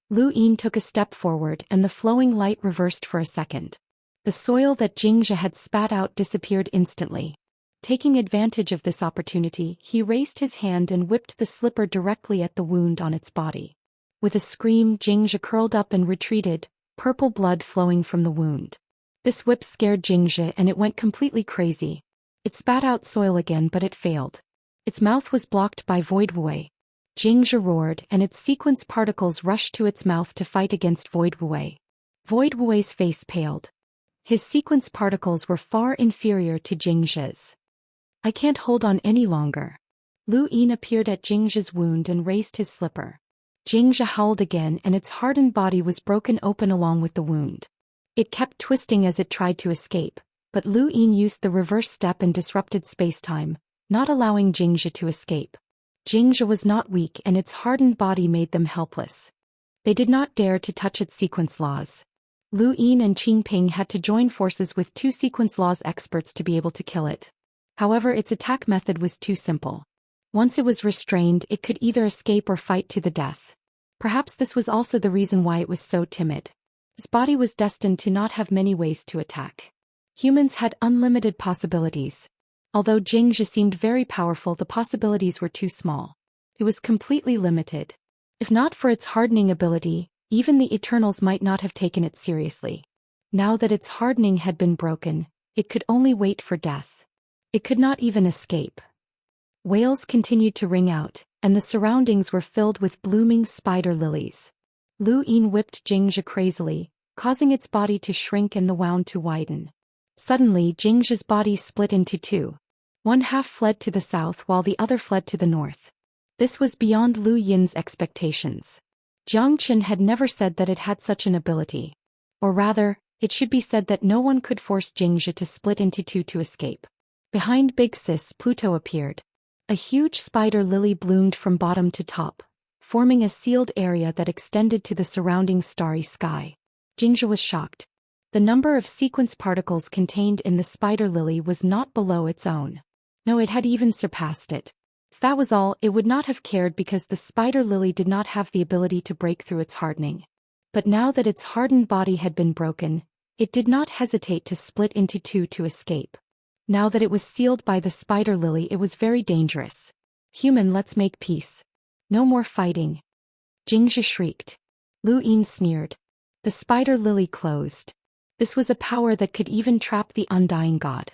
Lu Yin took a step forward and the flowing light reversed for a second. The soil that Xianxia had spat out disappeared instantly. Taking advantage of this opportunity, he raised his hand and whipped the slipper directly at the wound on its body. With a scream, Xianxia curled up and retreated, purple blood flowing from the wound. This whip scared Xianxia and it went completely crazy. It spat out soil again but it failed. Its mouth was blocked by Void Wei. Xianxia roared and its sequence particles rushed to its mouth to fight against Void Wei. Void Wei's face paled. His sequence particles were far inferior to Xianxia's. I can't hold on any longer. Lu Yin appeared at Xianxia's wound and raised his slipper. Xianxia howled again and its hardened body was broken open along with the wound. It kept twisting as it tried to escape, but Lu Yin used the reverse step and disrupted space-time, not allowing Xianxia to escape. Xianxia was not weak and its hardened body made them helpless. They did not dare to touch its sequence laws. Lu Yin and Qing Ping had to join forces with two sequence laws experts to be able to kill it. However, its attack method was too simple. Once it was restrained, it could either escape or fight to the death. Perhaps this was also the reason why it was so timid. Its body was destined to not have many ways to attack. Humans had unlimited possibilities. Although Xianxia seemed very powerful, the possibilities were too small. It was completely limited. If not for its hardening ability, even the Eternals might not have taken it seriously. Now that its hardening had been broken, it could only wait for death. It could not even escape. Wails continued to ring out, and the surroundings were filled with blooming spider lilies. Lu Yin whipped Xianxia crazily, causing its body to shrink and the wound to widen. Suddenly Xianxia's body split into two. One half fled to the south while the other fled to the north. This was beyond Lu Yin's expectations. Jiang Qin had never said that it had such an ability. Or rather, it should be said that no one could force Xianxia to split into two to escape. Behind Big Sis, Pluto appeared. A huge spider lily bloomed from bottom to top, forming a sealed area that extended to the surrounding starry sky. Xianxia was shocked. The number of sequence particles contained in the spider lily was not below its own. No, it had even surpassed it. If that was all, it would not have cared because the spider lily did not have the ability to break through its hardening. But now that its hardened body had been broken, it did not hesitate to split into two to escape. Now that it was sealed by the spider lily, it was very dangerous. Human, let's make peace. No more fighting. Xianxia shrieked. Lu Yin sneered. The spider lily closed. This was a power that could even trap the undying god.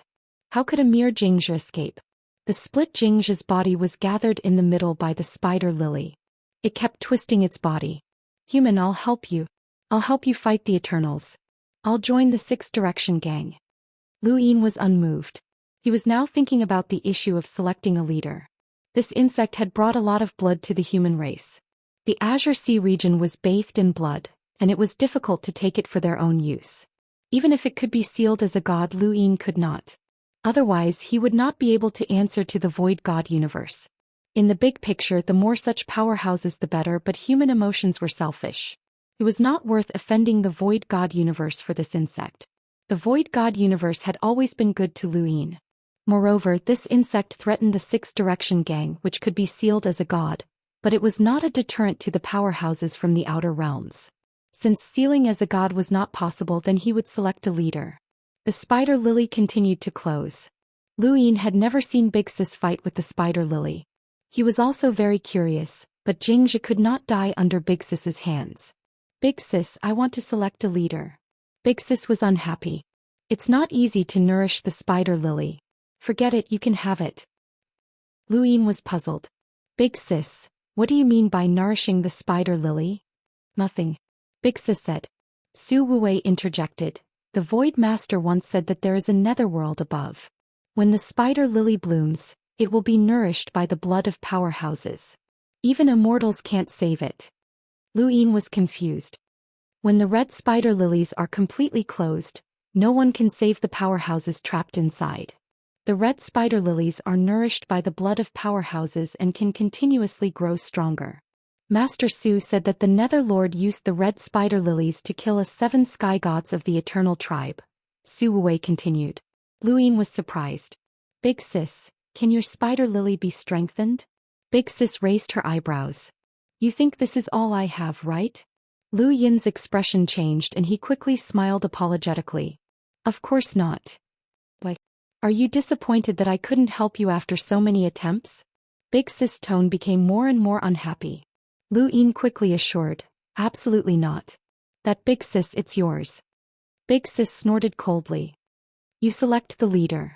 How could a mere Xianxia escape? The split Xianxia's body was gathered in the middle by the spider lily. It kept twisting its body. Human, I'll help you. I'll help you fight the Eternals. I'll join the Six Direction gang. Lu Yin was unmoved. He was now thinking about the issue of selecting a leader. This insect had brought a lot of blood to the human race. The Azure Sea region was bathed in blood, and it was difficult to take it for their own use. Even if it could be sealed as a god, Lu Yin could not. Otherwise, he would not be able to answer to the Void God universe. In the big picture, the more such powerhouses the better, but human emotions were selfish. It was not worth offending the Void God universe for this insect. The Void God universe had always been good to Lu Yin. Moreover, this insect threatened the Six Direction gang, which could be sealed as a god, but it was not a deterrent to the powerhouses from the outer realms. Since sealing as a god was not possible, then he would select a leader. The spider lily continued to close. Lu Yin had never seen Big Sis fight with the spider lily. He was also very curious, but Xianxia could not die under Big Sis's hands. Big Sis, I want to select a leader. Big Sis was unhappy. It's not easy to nourish the spider lily. Forget it, you can have it. Lu Yin was puzzled. Big Sis, what do you mean by nourishing the spider lily? Nothing. Big Sis said. Su Wuwei interjected. The Void Master once said that there is a netherworld above. When the spider lily blooms, it will be nourished by the blood of powerhouses. Even immortals can't save it. Lu Yin was confused. When the red spider lilies are completely closed, no one can save the powerhouses trapped inside. The red spider lilies are nourished by the blood of powerhouses and can continuously grow stronger. Master Su said that the Netherlord used the red spider lilies to kill us 7 sky gods of the eternal tribe. Su Wei continued. Lu Yin was surprised. Big sis, can your spider lily be strengthened? Big sis raised her eyebrows. You think this is all I have, right? Lu Yin's expression changed and he quickly smiled apologetically. Of course not. Why? Are you disappointed that I couldn't help you after so many attempts? Big sis' tone became more and more unhappy. Lu Yin quickly assured, absolutely not. That big sis, it's yours. Big sis snorted coldly. You select the leader.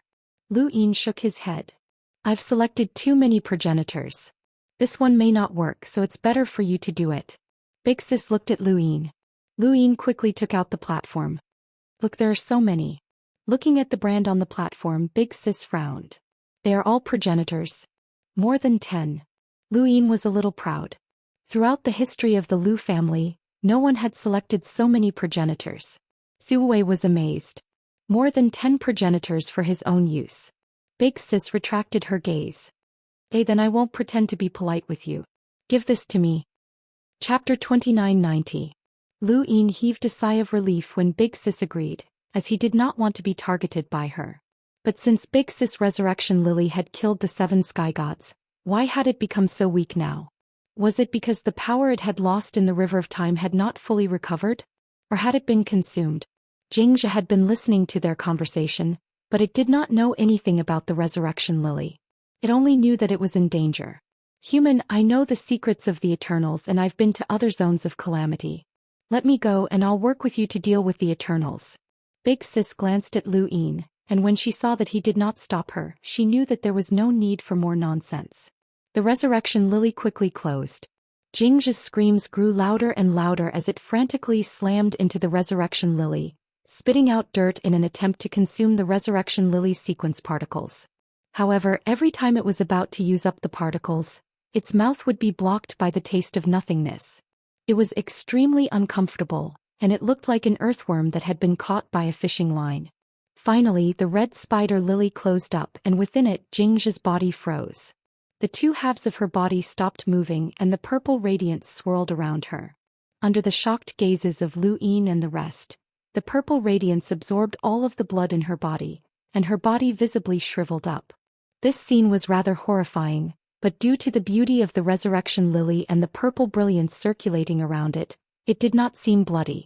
Lu Yin shook his head. I've selected too many progenitors. This one may not work, so it's better for you to do it. Big sis looked at Lu Yin. Lu Yin quickly took out the platform. Look, there are so many. Looking at the brand on the platform, Big sis frowned. They are all progenitors. More than 10. Lu Yin was a little proud. Throughout the history of the Lu family, no one had selected so many progenitors. Su Wei was amazed. More than 10 progenitors for his own use. Big sis retracted her gaze. Then I won't pretend to be polite with you. Give this to me. Chapter 2990. Lu Yin heaved a sigh of relief when Big sis agreed, as he did not want to be targeted by her. But since Big sis' resurrection lily had killed the 7 sky gods, why had it become so weak now? Was it because the power it had lost in the River of Time had not fully recovered? Or had it been consumed? Xianxia had been listening to their conversation, but it did not know anything about the resurrection lily. It only knew that it was in danger. Human, I know the secrets of the Eternals and I've been to other zones of calamity. Let me go and I'll work with you to deal with the Eternals. Big sis glanced at Lu Yin, and when she saw that he did not stop her, she knew that there was no need for more nonsense. The resurrection lily quickly closed. Xianxia's screams grew louder and louder as it frantically slammed into the resurrection lily, spitting out dirt in an attempt to consume the resurrection lily's sequence particles. However, every time it was about to use up the particles, its mouth would be blocked by the taste of nothingness. It was extremely uncomfortable, and it looked like an earthworm that had been caught by a fishing line. Finally, the red spider lily closed up and within it Xianxia's body froze. The 2 halves of her body stopped moving and the purple radiance swirled around her. Under the shocked gazes of Lu Yin and the rest, the purple radiance absorbed all of the blood in her body, and her body visibly shriveled up. This scene was rather horrifying, but due to the beauty of the resurrection lily and the purple brilliance circulating around it, it did not seem bloody.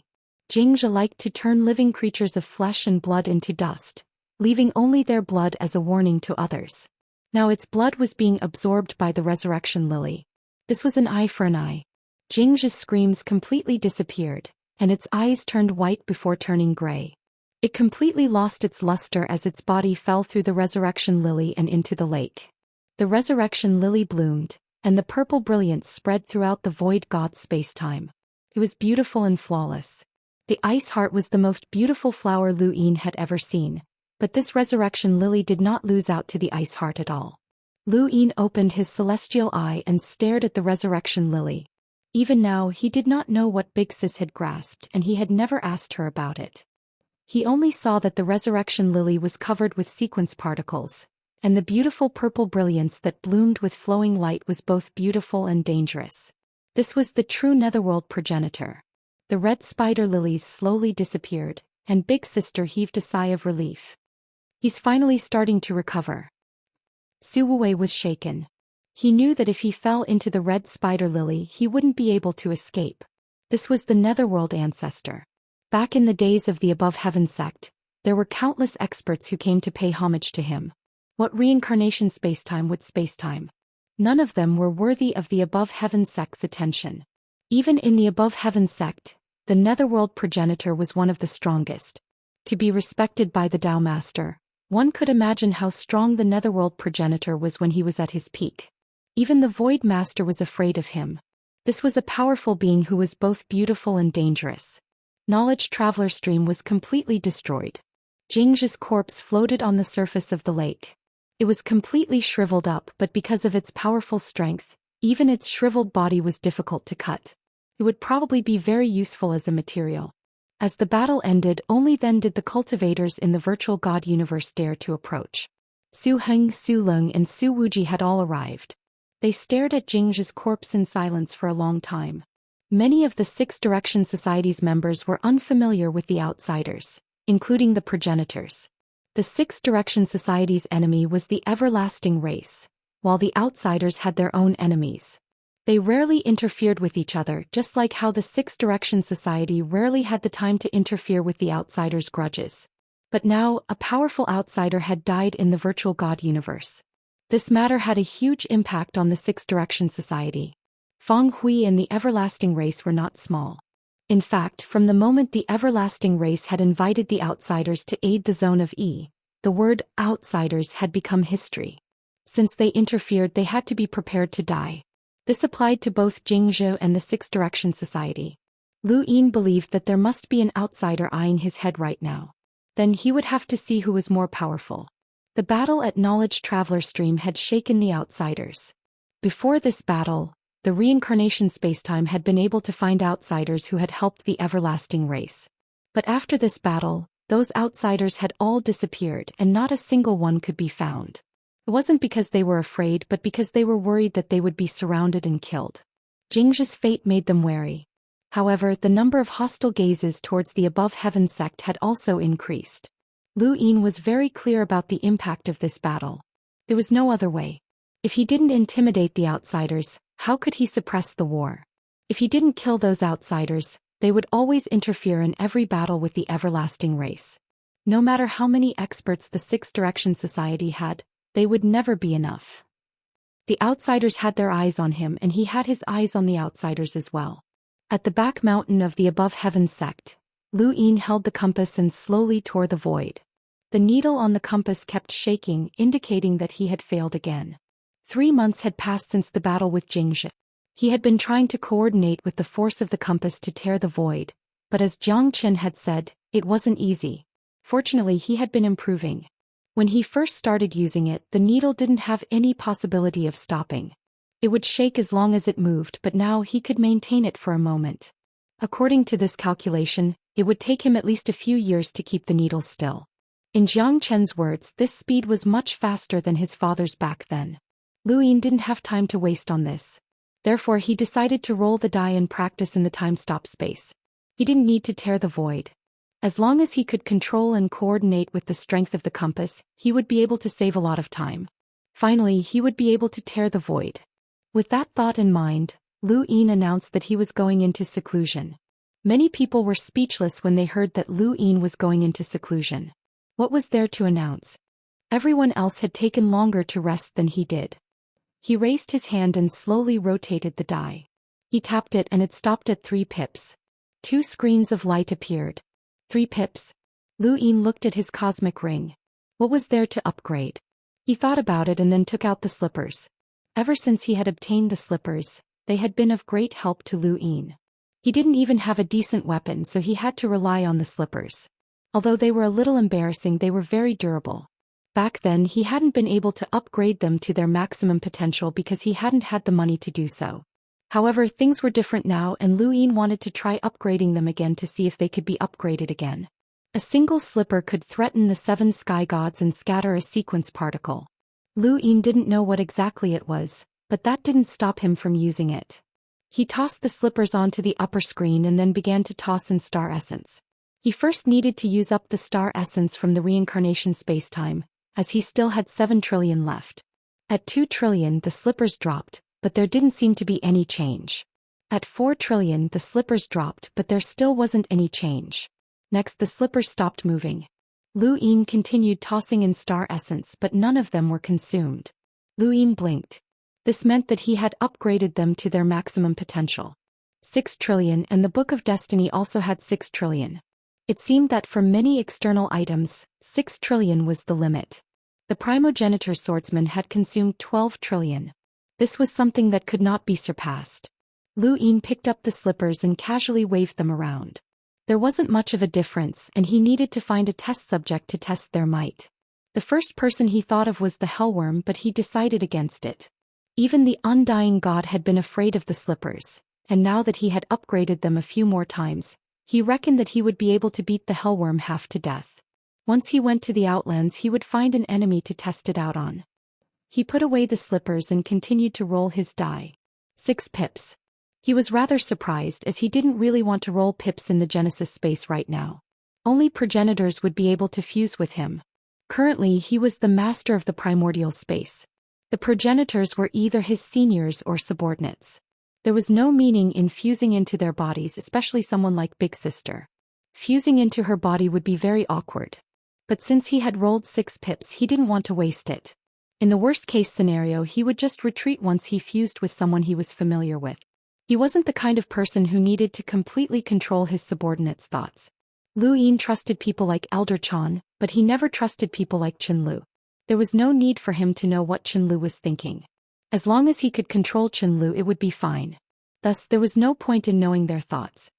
Xianxia liked to turn living creatures of flesh and blood into dust, leaving only their blood as a warning to others. Now its blood was being absorbed by the resurrection lily. This was an eye for an eye. Xianxia's screams completely disappeared, and its eyes turned white before turning gray. It completely lost its luster as its body fell through the resurrection lily and into the lake. The resurrection lily bloomed, and the purple brilliance spread throughout the void god's space-time. It was beautiful and flawless. The ice heart was the most beautiful flower Lu Yin had ever seen, but this resurrection lily did not lose out to the ice heart at all. Lu Yin opened his celestial eye and stared at the resurrection lily. Even now he did not know what Big Sis had grasped and he had never asked her about it. He only saw that the resurrection lily was covered with sequence particles, and the beautiful purple brilliance that bloomed with flowing light was both beautiful and dangerous. This was the true netherworld progenitor. The red spider lilies slowly disappeared, and Big Sister heaved a sigh of relief. He's finally starting to recover. Su Wei was shaken. He knew that if he fell into the red spider lily he wouldn't be able to escape. This was the netherworld ancestor. Back in the days of the Above Heaven sect, there were countless experts who came to pay homage to him. What reincarnation spacetime would spacetime? None of them were worthy of the Above Heaven sect's attention. Even in the Above Heaven sect, the netherworld progenitor was one of the strongest. To be respected by the Tao Master, one could imagine how strong the netherworld progenitor was when he was at his peak. Even the Void Master was afraid of him. This was a powerful being who was both beautiful and dangerous. Knowledge Traveler Stream was completely destroyed. Xianxia's corpse floated on the surface of the lake. It was completely shriveled up, but because of its powerful strength, even its shriveled body was difficult to cut. It would probably be very useful as a material. As the battle ended, only then did the cultivators in the virtual god universe dare to approach. Su Heng, Su Lung and Su Wuji had all arrived. They stared at Jingzhi's corpse in silence for a long time. Many of the Six Direction Society's members were unfamiliar with the outsiders, including the progenitors. The Six Direction Society's enemy was the everlasting race, while the outsiders had their own enemies. They rarely interfered with each other, just like how the Six Direction Society rarely had the time to interfere with the outsiders' grudges. But now, a powerful outsider had died in the virtual god universe. This matter had a huge impact on the Six Direction Society. Feng Hui and the everlasting race were not small. In fact, from the moment the everlasting race had invited the outsiders to aid the Zone of E, the word outsiders had become history. Since they interfered, they had to be prepared to die. This applied to both Jingzhou and the Six Direction Society. Lu Yin believed that there must be an outsider eyeing his head right now. Then he would have to see who was more powerful. The battle at Knowledge Traveler Stream had shaken the outsiders. Before this battle, the reincarnation spacetime had been able to find outsiders who had helped the everlasting race. But after this battle, those outsiders had all disappeared and not a single one could be found. It wasn't because they were afraid but because they were worried that they would be surrounded and killed. Jingzhi's fate made them wary. However, the number of hostile gazes towards the Above Heaven sect had also increased. Lu Yin was very clear about the impact of this battle. There was no other way. If he didn't intimidate the outsiders, how could he suppress the war? If he didn't kill those outsiders, they would always interfere in every battle with the everlasting race. No matter how many experts the Six Direction Society had, they would never be enough. The outsiders had their eyes on him and he had his eyes on the outsiders as well. At the back mountain of the Above Heaven sect, Lu Yin held the compass and slowly tore the void. The needle on the compass kept shaking, indicating that he had failed again. 3 months had passed since the battle with Jingzhi. He had been trying to coordinate with the force of the compass to tear the void, but as Jiang Chen had said, it wasn't easy. Fortunately, he had been improving. When he first started using it, the needle didn't have any possibility of stopping. It would shake as long as it moved, but now he could maintain it for a moment. According to this calculation, it would take him at least a few years to keep the needle still. In Jiang Chen's words, this speed was much faster than his father's back then. Lu Yin didn't have time to waste on this. Therefore, he decided to roll the die and practice in the time-stop space. He didn't need to tear the void. As long as he could control and coordinate with the strength of the compass, he would be able to save a lot of time. Finally, he would be able to tear the void. With that thought in mind, Lu Yin announced that he was going into seclusion. Many people were speechless when they heard that Lu Yin was going into seclusion. What was there to announce? Everyone else had taken longer to rest than he did. He raised his hand and slowly rotated the die. He tapped it and it stopped at 3 pips. 2 screens of light appeared. 3 pips. Lu Yin looked at his cosmic ring. What was there to upgrade? He thought about it and then took out the slippers. Ever since he had obtained the slippers, they had been of great help to Lu Yin. He didn't even have a decent weapon, so he had to rely on the slippers. Although they were a little embarrassing, they were very durable. Back then, he hadn't been able to upgrade them to their maximum potential because he hadn't had the money to do so. However, things were different now and Lu Yin wanted to try upgrading them again to see if they could be upgraded again. A single slipper could threaten the 7 sky gods and scatter a sequence particle. Lu Yin didn't know what exactly it was, but that didn't stop him from using it. He tossed the slippers onto the upper screen and then began to toss in star essence. He first needed to use up the star essence from the reincarnation spacetime, as he still had 7 trillion left. At 2 trillion the slippers dropped, but there didn't seem to be any change. At 4 trillion the slippers dropped, but there still wasn't any change. Next the slippers stopped moving. Lu Yin continued tossing in star essence, but none of them were consumed. Lu Yin blinked. This meant that he had upgraded them to their maximum potential. 6 trillion, and the Book of Destiny also had 6 trillion. It seemed that for many external items, 6 trillion was the limit. The primogenitor swordsman had consumed 12 trillion. This was something that could not be surpassed. Lu Yin picked up the slippers and casually waved them around. There wasn't much of a difference, and he needed to find a test subject to test their might. The first person he thought of was the Hellworm, but he decided against it. Even the Undying God had been afraid of the slippers, and now that he had upgraded them a few more times, he reckoned that he would be able to beat the Hellworm half to death. Once he went to the Outlands, he would find an enemy to test it out on. He put away the slippers and continued to roll his die. 6 pips. He was rather surprised as he didn't really want to roll pips in the Genesis space right now. Only progenitors would be able to fuse with him. Currently he was the master of the primordial space. The progenitors were either his seniors or subordinates. There was no meaning in fusing into their bodies, especially someone like Big Sister. Fusing into her body would be very awkward. But since he had rolled 6 pips, he didn't want to waste it. In the worst-case scenario, he would just retreat once he fused with someone he was familiar with. He wasn't the kind of person who needed to completely control his subordinates' thoughts. Lu Yin trusted people like Elder Chan, but he never trusted people like Chen Lu. There was no need for him to know what Chen Lu was thinking. As long as he could control Chen Lu, it would be fine. Thus, there was no point in knowing their thoughts.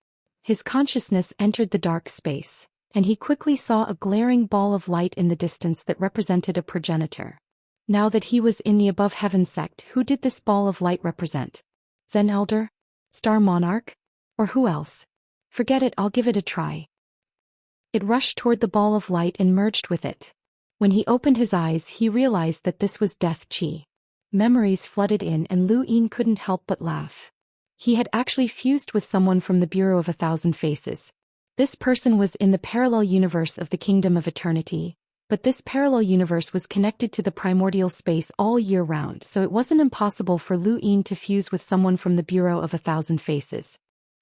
His consciousness entered the dark space, and he quickly saw a glaring ball of light in the distance that represented a progenitor. Now that he was in the Above Heaven sect, who did this ball of light represent? Zen Elder? Star Monarch? Or who else? Forget it, I'll give it a try. It rushed toward the ball of light and merged with it. When he opened his eyes, he realized that this was Death Chi. Memories flooded in and Lu Yin couldn't help but laugh. He had actually fused with someone from the Bureau of 1,000 Faces. This person was in the parallel universe of the Kingdom of Eternity, but this parallel universe was connected to the primordial space all year round, so it wasn't impossible for Lu Yin to fuse with someone from the Bureau of 1,000 Faces.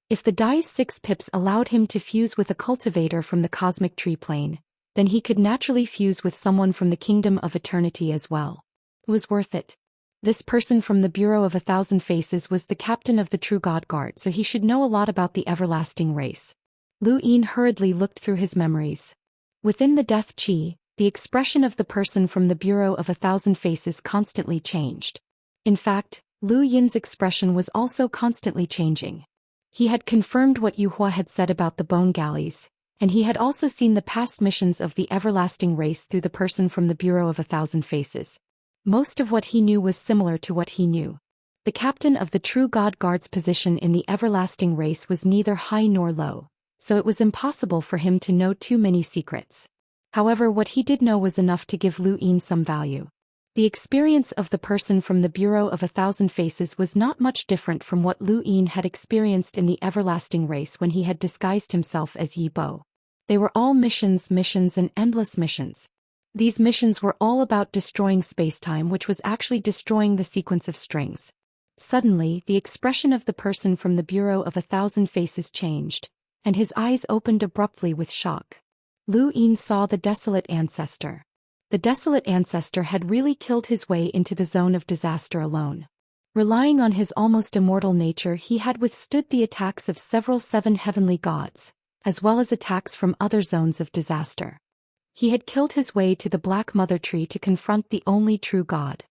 If the die's 6 pips allowed him to fuse with a cultivator from the cosmic tree plane, then he could naturally fuse with someone from the Kingdom of Eternity as well. It was worth it. This person from the Bureau of 1,000 Faces was the captain of the True God Guard, so he should know a lot about the everlasting race. Lu Yin hurriedly looked through his memories. Within the Death Chi, the expression of the person from the Bureau of 1,000 Faces constantly changed. In fact, Lu Yin's expression was also constantly changing. He had confirmed what Yu Hua had said about the bone galleys, and he had also seen the past missions of the everlasting race through the person from the Bureau of 1,000 Faces. Most of what he knew was similar to what he knew. The captain of the True God Guard's position in the everlasting race was neither high nor low, so it was impossible for him to know too many secrets. However, what he did know was enough to give Lu Yin some value. The experience of the person from the Bureau of 1,000 Faces was not much different from what Lu Yin had experienced in the everlasting race when he had disguised himself as Yi Bo. They were all missions and endless missions. These missions were all about destroying spacetime, which was actually destroying the sequence of strings. Suddenly, the expression of the person from the Bureau of 1,000 Faces changed, and his eyes opened abruptly with shock. Lu Yin saw the desolate ancestor. The desolate ancestor had really killed his way into the zone of disaster alone. Relying on his almost immortal nature, he had withstood the attacks of several 7 heavenly gods, as well as attacks from other zones of disaster. He had killed his way to the Black Mother Tree to confront the only true God.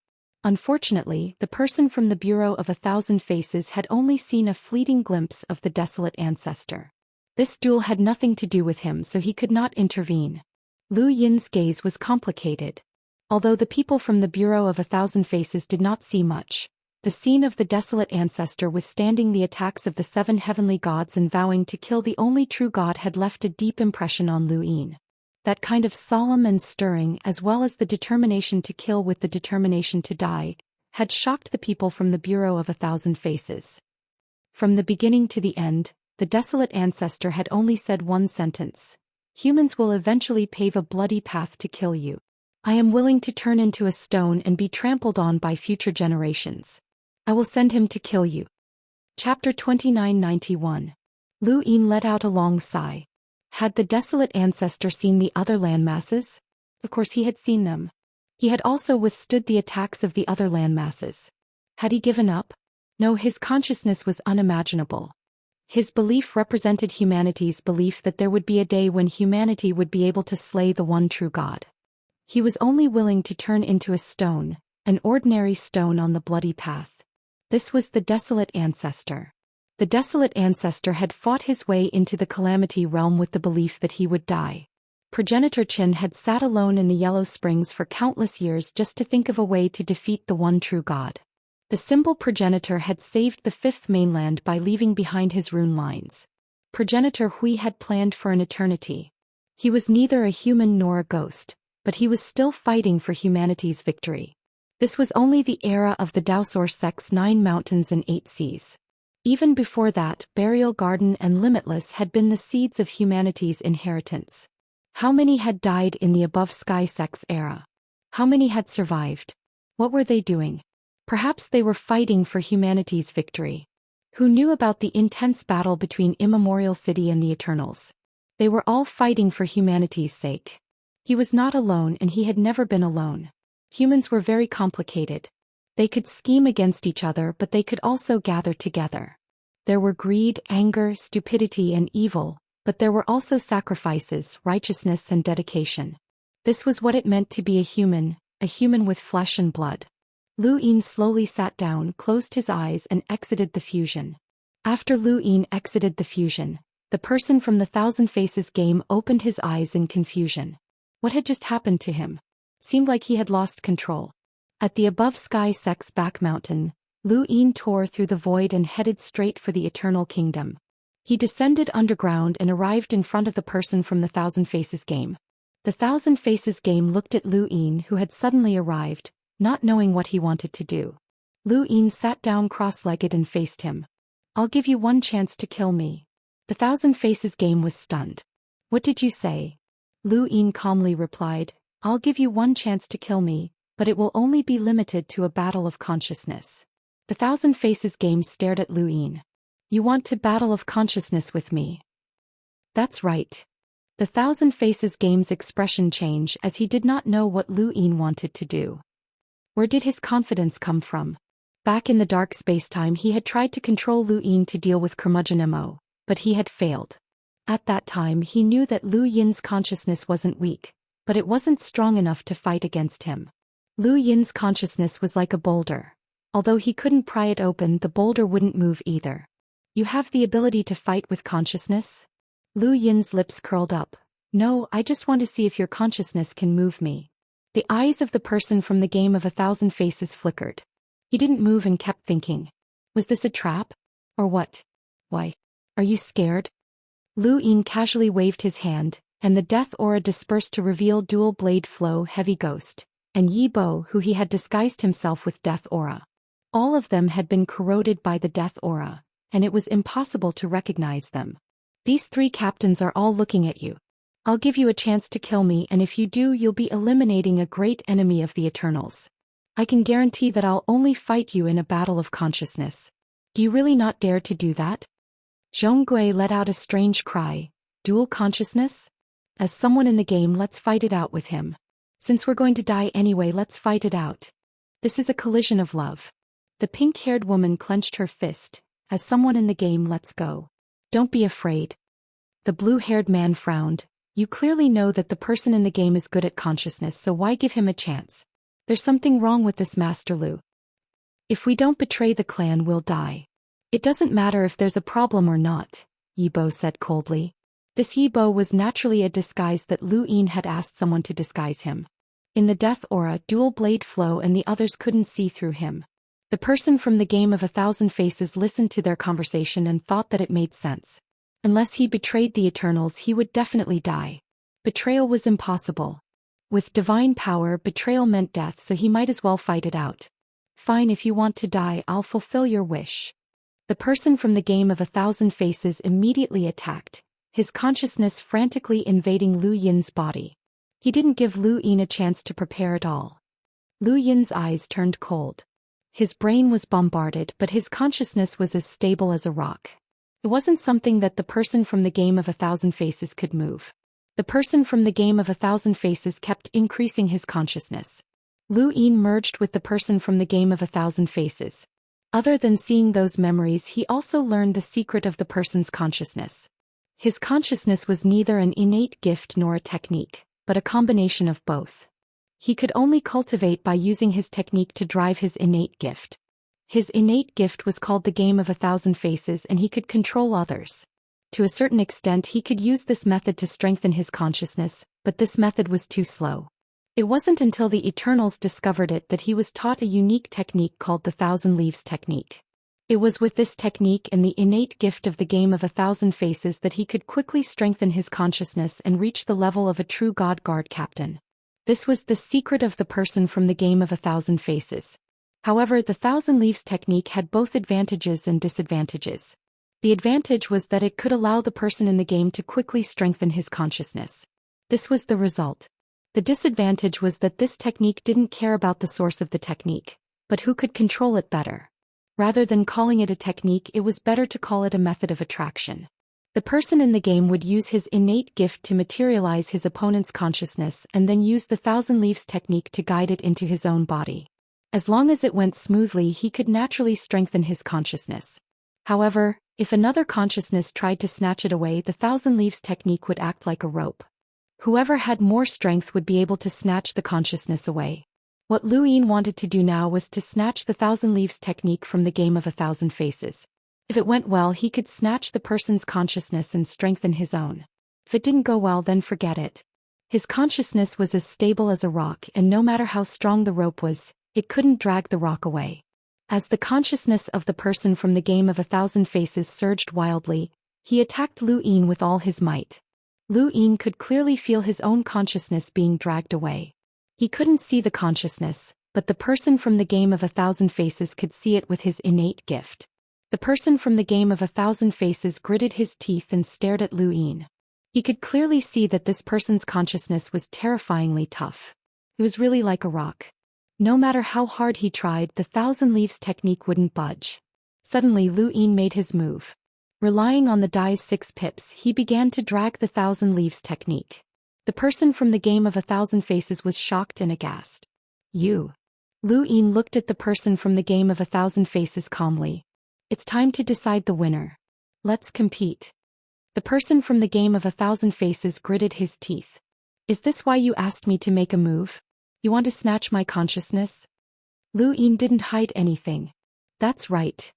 Unfortunately, the person from the Bureau of 1,000 Faces had only seen a fleeting glimpse of the desolate ancestor. This duel had nothing to do with him, so he could not intervene. Lu Yin's gaze was complicated. Although the people from the Bureau of 1,000 Faces did not see much, the scene of the desolate ancestor withstanding the attacks of the 7 heavenly gods and vowing to kill the only true God had left a deep impression on Lu Yin. That kind of solemn and stirring, as well as the determination to kill with the determination to die, had shocked the people from the Bureau of 1,000 Faces. From the beginning to the end, the desolate ancestor had only said one sentence: "Humans will eventually pave a bloody path to kill you. I am willing to turn into a stone and be trampled on by future generations. I will send him to kill you." Chapter 2991. Lu Yin let out a long sigh. Had the desolate ancestor seen the other landmasses? Of course he had seen them. He had also withstood the attacks of the other landmasses. Had he given up? No, his consciousness was unimaginable. His belief represented humanity's belief that there would be a day when humanity would be able to slay the one true God. He was only willing to turn into a stone, an ordinary stone on the bloody path. This was the desolate ancestor. The desolate ancestor had fought his way into the calamity realm with the belief that he would die. Progenitor Qin had sat alone in the Yellow Springs for countless years just to think of a way to defeat the one true God. The symbol progenitor had saved the 5th mainland by leaving behind his rune lines. Progenitor Hui had planned for an eternity. He was neither a human nor a ghost, but he was still fighting for humanity's victory. This was only the era of the Daoist 9 mountains and 8 seas. Even before that, Burial Garden and Limitless had been the seeds of humanity's inheritance. How many had died in the Above Sky Sex era? How many had survived? What were they doing? Perhaps they were fighting for humanity's victory. Who knew about the intense battle between Immemorial City and the Eternals? They were all fighting for humanity's sake. He was not alone, and he had never been alone. Humans were very complicated. They could scheme against each other, but they could also gather together. There were greed, anger, stupidity, and evil, but there were also sacrifices, righteousness, and dedication. This was what it meant to be a human with flesh and blood. Lu Yin slowly sat down, closed his eyes, and exited the fusion. After Lu Yin exited the fusion, the person from the Thousand Faces game opened his eyes in confusion. What had just happened to him? Seemed like he had lost control. At the Above Sky Sex back mountain, Lu Yin tore through the void and headed straight for the Eternal Kingdom. He descended underground and arrived in front of the person from the Thousand Faces game. The Thousand Faces game looked at Lu Yin, who had suddenly arrived, not knowing what he wanted to do. Lu Yin sat down cross-legged and faced him. "I'll give you one chance to kill me." The Thousand Faces game was stunned. "What did you say?" Lu Yin calmly replied, "I'll give you one chance to kill me, but it will only be limited to a battle of consciousness." The Thousand Faces game stared at Lu Yin. "You want to battle of consciousness with me?" "That's right." The Thousand Faces game's expression changed as he did not know what Lu Yin wanted to do. Where did his confidence come from? Back in the dark spacetime he had tried to control Lu Yin to deal with curmudgeon, but he had failed. At that time he knew that Lu Yin's consciousness wasn't weak, but it wasn't strong enough to fight against him. Lu Yin's consciousness was like a boulder. Although he couldn't pry it open, the boulder wouldn't move either. "You have the ability to fight with consciousness?" Lu Yin's lips curled up. "No, I just want to see if your consciousness can move me." The eyes of the person from the game of 1,000 faces flickered. He didn't move and kept thinking. Was this a trap? Or what? "Why? Are you scared?" Lu Yin casually waved his hand, and the death aura dispersed to reveal Dual Blade Flow Heavy Ghost, and Yi Bo, who he had disguised himself with death aura. All of them had been corroded by the death aura, and it was impossible to recognize them. "These 3 captains are all looking at you. I'll give you a chance to kill me, and if you do, you'll be eliminating a great enemy of the Eternals. I can guarantee that I'll only fight you in a battle of consciousness. Do you really not dare to do that?" Zhonggui let out a strange cry. "Dual consciousness? As someone in the game, let's fight it out with him. Since we're going to die anyway, let's fight it out. This is a collision of love." The pink-haired woman clenched her fist. "As someone in the game, let's go. Don't be afraid." The blue-haired man frowned. "You clearly know that the person in the game is good at consciousness, so why give him a chance? There's something wrong with this Master Lu. If we don't betray the clan, we'll die." "It doesn't matter if there's a problem or not," Yi Bo said coldly. This Yi Bo was naturally a disguise that Lu Yin had asked someone to disguise him. In the death aura, Dual Blade Flow and the others couldn't see through him. The person from the game of 1,000 faces listened to their conversation and thought that it made sense. Unless he betrayed the Eternals, he would definitely die. Betrayal was impossible. With divine power, betrayal meant death, so he might as well fight it out. "Fine, if you want to die, I'll fulfill your wish." The person from the game of 1,000 faces immediately attacked, his consciousness frantically invading Lu Yin's body. He didn't give Lu Yin a chance to prepare at all. Lu Yin's eyes turned cold. His brain was bombarded, but his consciousness was as stable as a rock. It wasn't something that the person from the game of 1,000 faces could move. The person from the game of 1,000 faces kept increasing his consciousness. Lu Yin merged with the person from the game of 1,000 faces. Other than seeing those memories, he also learned the secret of the person's consciousness. His consciousness was neither an innate gift nor a technique, but a combination of both. He could only cultivate by using his technique to drive his innate gift. His innate gift was called the game of 1,000 faces, and he could control others. To a certain extent, he could use this method to strengthen his consciousness, but this method was too slow. It wasn't until the Eternals discovered it that he was taught a unique technique called the 1,000 Leaves technique. It was with this technique and the innate gift of the game of 1,000 faces that he could quickly strengthen his consciousness and reach the level of a true God Guard captain. This was the secret of the person from the game of 1,000 faces. However, the Thousand Leaves technique had both advantages and disadvantages. The advantage was that it could allow the person in the game to quickly strengthen his consciousness. This was the result. The disadvantage was that this technique didn't care about the source of the technique, but who could control it better. Rather than calling it a technique, it was better to call it a method of attraction. The person in the game would use his innate gift to materialize his opponent's consciousness and then use the Thousand Leaves technique to guide it into his own body. As long as it went smoothly, he could naturally strengthen his consciousness. However, if another consciousness tried to snatch it away, the Thousand Leaves technique would act like a rope. Whoever had more strength would be able to snatch the consciousness away. What Lu Yin wanted to do now was to snatch the Thousand Leaves technique from the game of 1,000 faces. If it went well, he could snatch the person's consciousness and strengthen his own. If it didn't go well, then forget it. His consciousness was as stable as a rock, and no matter how strong the rope was, it couldn't drag the rock away. As the consciousness of the person from the game of 1,000 faces surged wildly, he attacked Lu Yin with all his might. Lu Yin could clearly feel his own consciousness being dragged away. He couldn't see the consciousness, but the person from the game of 1,000 faces could see it with his innate gift. The person from the game of 1,000 faces gritted his teeth and stared at Lu Yin. He could clearly see that this person's consciousness was terrifyingly tough. It was really like a rock. No matter how hard he tried, the Thousand Leaves technique wouldn't budge. Suddenly Lu Yin made his move. Relying on the die's 6 pips, he began to drag the Thousand Leaves technique. The person from the game of 1,000 faces was shocked and aghast. You. Lu Yin looked at the person from the game of 1,000 faces calmly. It's time to decide the winner. Let's compete. The person from the game of 1,000 faces gritted his teeth. Is this why you asked me to make a move? You want to snatch my consciousness? Lu Yin didn't hide anything. That's right.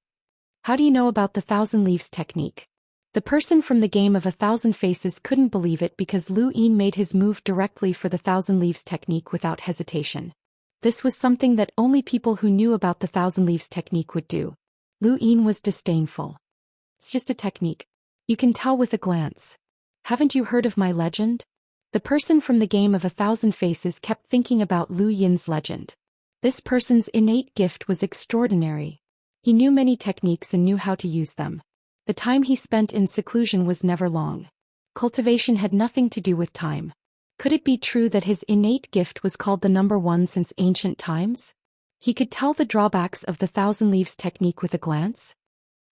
How do you know about the Thousand Leaves technique? The person from the game of 1,000 faces couldn't believe it because Lu Yin made his move directly for the Thousand Leaves technique without hesitation. This was something that only people who knew about the Thousand Leaves technique would do. Lu Yin was disdainful. It's just a technique. You can tell with a glance. Haven't you heard of my legend? The person from the game of 1,000 faces kept thinking about Lu Yin's legend. This person's innate gift was extraordinary. He knew many techniques and knew how to use them. The time he spent in seclusion was never long. Cultivation had nothing to do with time. Could it be true that his innate gift was called the number 1 since ancient times? He could tell the drawbacks of the Thousand Leaves technique with a glance?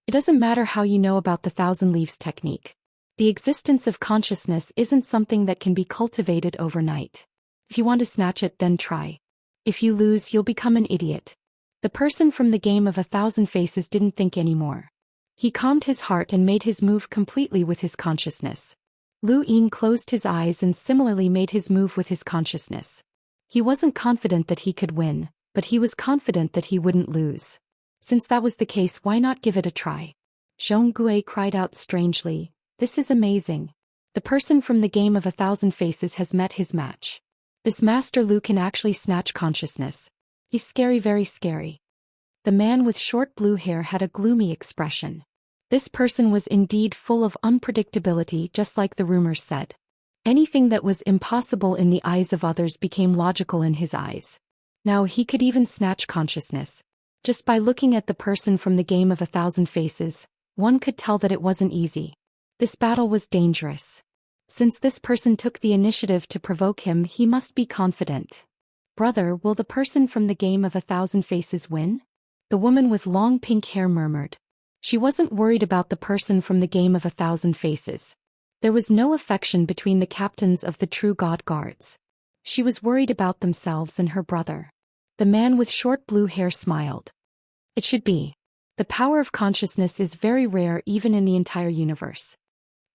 It doesn't matter how you know about the Thousand Leaves technique. The existence of consciousness isn't something that can be cultivated overnight. If you want to snatch it, then try. If you lose, you'll become an idiot. The person from the game of 1,000 faces didn't think anymore. He calmed his heart and made his move completely with his consciousness. Lu Yin closed his eyes and similarly made his move with his consciousness. He wasn't confident that he could win, but he was confident that he wouldn't lose. Since that was the case, why not give it a try? Zhong Gui cried out strangely, "This is amazing. The person from the game of 1,000 faces has met his match. This Master Lu can actually snatch consciousness. He's scary, very scary." The man with short blue hair had a gloomy expression. This person was indeed full of unpredictability, just like the rumors said. Anything that was impossible in the eyes of others became logical in his eyes. Now he could even snatch consciousness. Just by looking at the person from the game of 1,000 faces, one could tell that it wasn't easy. This battle was dangerous. Since this person took the initiative to provoke him, he must be confident. "Brother, will the person from the game of 1,000 faces win?" The woman with long pink hair murmured. She wasn't worried about the person from the game of 1,000 faces. There was no affection between the captains of the true God Guards. She was worried about themselves and her brother. The man with short blue hair smiled. It should be. The power of consciousness is very rare even in the entire universe.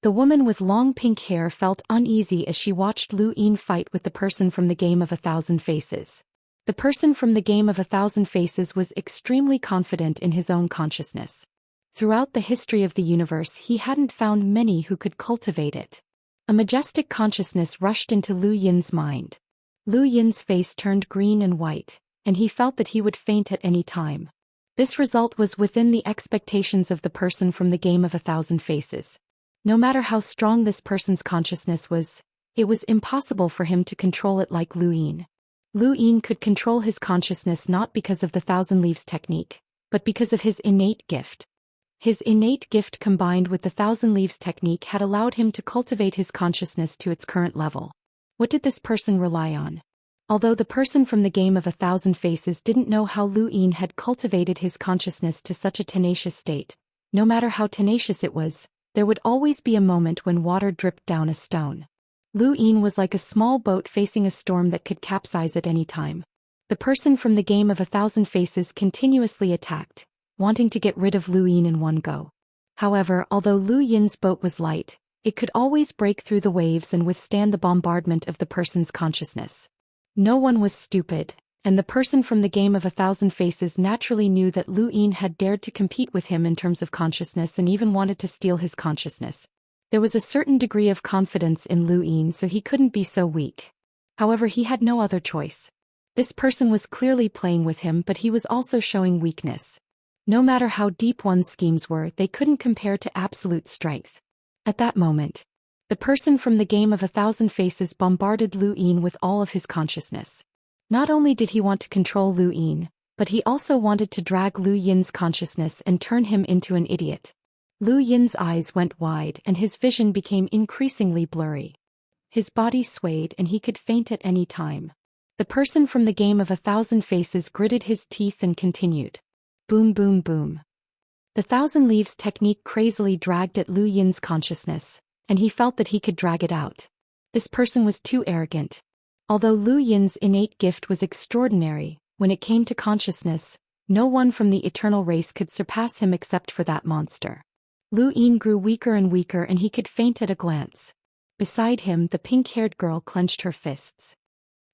The woman with long pink hair felt uneasy as she watched Lu Yin fight with the person from the game of 1,000 faces. The person from the game of 1,000 faces was extremely confident in his own consciousness. Throughout the history of the universe, he hadn't found many who could cultivate it. A majestic consciousness rushed into Lu Yin's mind. Lu Yin's face turned green and white, and he felt that he would faint at any time. This result was within the expectations of the person from the game of 1,000 faces. No matter how strong this person's consciousness was, It was impossible for him to control it like Lu Yin. Lu Yin could control his consciousness not because of the Thousand Leaves technique, but because of his innate gift. His innate gift combined with the Thousand Leaves technique had allowed him to cultivate his consciousness to its current level. What did this person rely on? Although the person from the Game of a Thousand Faces didn't know how Lu Yin had cultivated his consciousness to such a tenacious state, no matter how tenacious it was, there would always be a moment when water dripped down a stone. Lu Yin was like a small boat facing a storm that could capsize at any time. The person from the Game of a Thousand Faces continuously attacked, wanting to get rid of Lu Yin in one go. However, although Lu Yin's boat was light, it could always break through the waves and withstand the bombardment of the person's consciousness. No one was stupid, and the person from the Game of a Thousand Faces naturally knew that Lu Yin had dared to compete with him in terms of consciousness and even wanted to steal his consciousness. There was a certain degree of confidence in Lu Yin, so he couldn't be so weak. However, he had no other choice. This person was clearly playing with him, but he was also showing weakness. No matter how deep one's schemes were, they couldn't compare to absolute strength. At that moment, the person from the Game of a Thousand Faces bombarded Lu Yin with all of his consciousness. Not only did he want to control Lu Yin, but he also wanted to drag Lu Yin's consciousness and turn him into an idiot. Lu Yin's eyes went wide and his vision became increasingly blurry. His body swayed and he could faint at any time. The person from the Game of a Thousand Faces gritted his teeth and continued. Boom boom boom. The Thousand Leaves technique crazily dragged at Lu Yin's consciousness, and he felt that he could drag it out. This person was too arrogant. Although Lu Yin's innate gift was extraordinary, when it came to consciousness, no one from the eternal race could surpass him except for that monster. Lu Yin grew weaker and weaker and he could faint at a glance. Beside him, the pink-haired girl clenched her fists.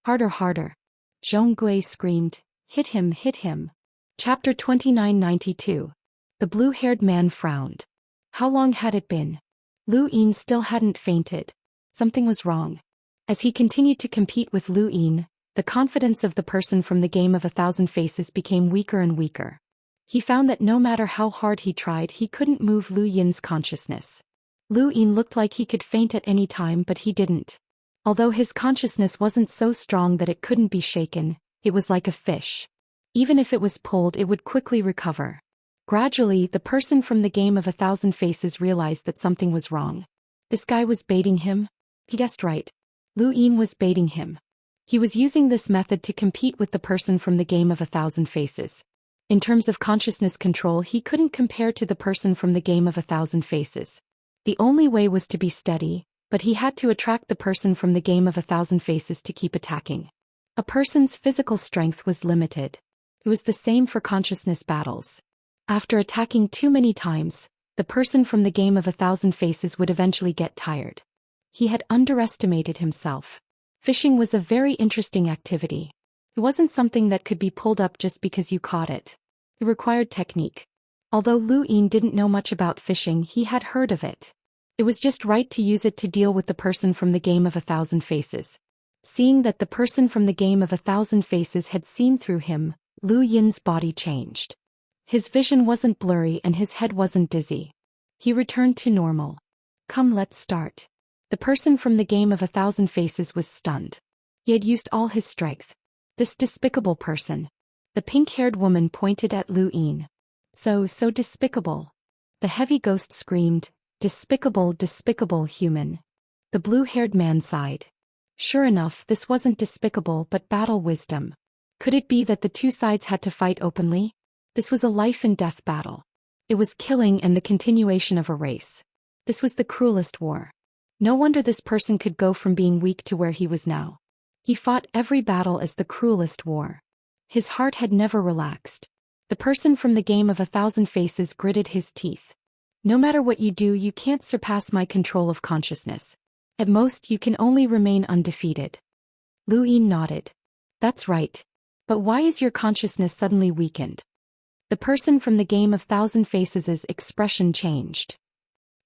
Harder, harder. Zhong Gui screamed, hit him, hit him. Chapter 2992. The blue-haired man frowned. How long had it been? Lu Yin still hadn't fainted. Something was wrong. As he continued to compete with Lu Yin, the confidence of the person from the Game of a Thousand Faces became weaker and weaker. He found that no matter how hard he tried, he couldn't move Lu Yin's consciousness. Lu Yin looked like he could faint at any time, but he didn't. Although his consciousness wasn't so strong that it couldn't be shaken, it was like a fish. Even if it was pulled, it would quickly recover. Gradually, the person from the Game of a Thousand Faces realized that something was wrong. This guy was baiting him? He guessed right. Lu Yin was baiting him. He was using this method to compete with the person from the Game of a Thousand Faces. In terms of consciousness control, he couldn't compare to the person from the Game of a Thousand Faces. The only way was to be steady, but he had to attract the person from the Game of a Thousand Faces to keep attacking. A person's physical strength was limited. It was the same for consciousness battles. After attacking too many times, the person from the Game of a Thousand Faces would eventually get tired. He had underestimated himself. Fishing was a very interesting activity. It wasn't something that could be pulled up just because you caught it. It required technique. Although Lu Yin didn't know much about fishing, he had heard of it. It was just right to use it to deal with the person from the Game of a Thousand Faces. Seeing that the person from the Game of a Thousand Faces had seen through him, Lu Yin's body changed. His vision wasn't blurry and his head wasn't dizzy. He returned to normal. Come, let's start. The person from the Game of a Thousand Faces was stunned. He had used all his strength. This despicable person. The pink-haired woman pointed at Lu Yin. So despicable. The heavy ghost screamed, despicable, despicable human. The blue-haired man sighed. Sure enough, this wasn't despicable but battle wisdom. Could it be that the two sides had to fight openly? This was a life-and-death battle. It was killing and the continuation of a race. This was the cruelest war. No wonder this person could go from being weak to where he was now. He fought every battle as the cruelest war. His heart had never relaxed. The person from the Game of a Thousand Faces gritted his teeth. No matter what you do, you can't surpass my control of consciousness. At most, you can only remain undefeated. Lu Yin nodded. That's right. But why is your consciousness suddenly weakened? The person from the Game of Thousand Faces' expression changed.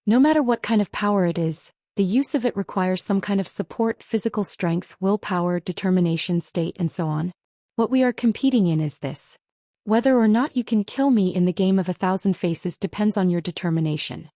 No matter what kind of power it is, the use of it requires some kind of support, physical strength, willpower, determination, state, and so on. What we are competing in is this. Whether or not you can kill me in the Game of a Thousand Faces depends on your determination.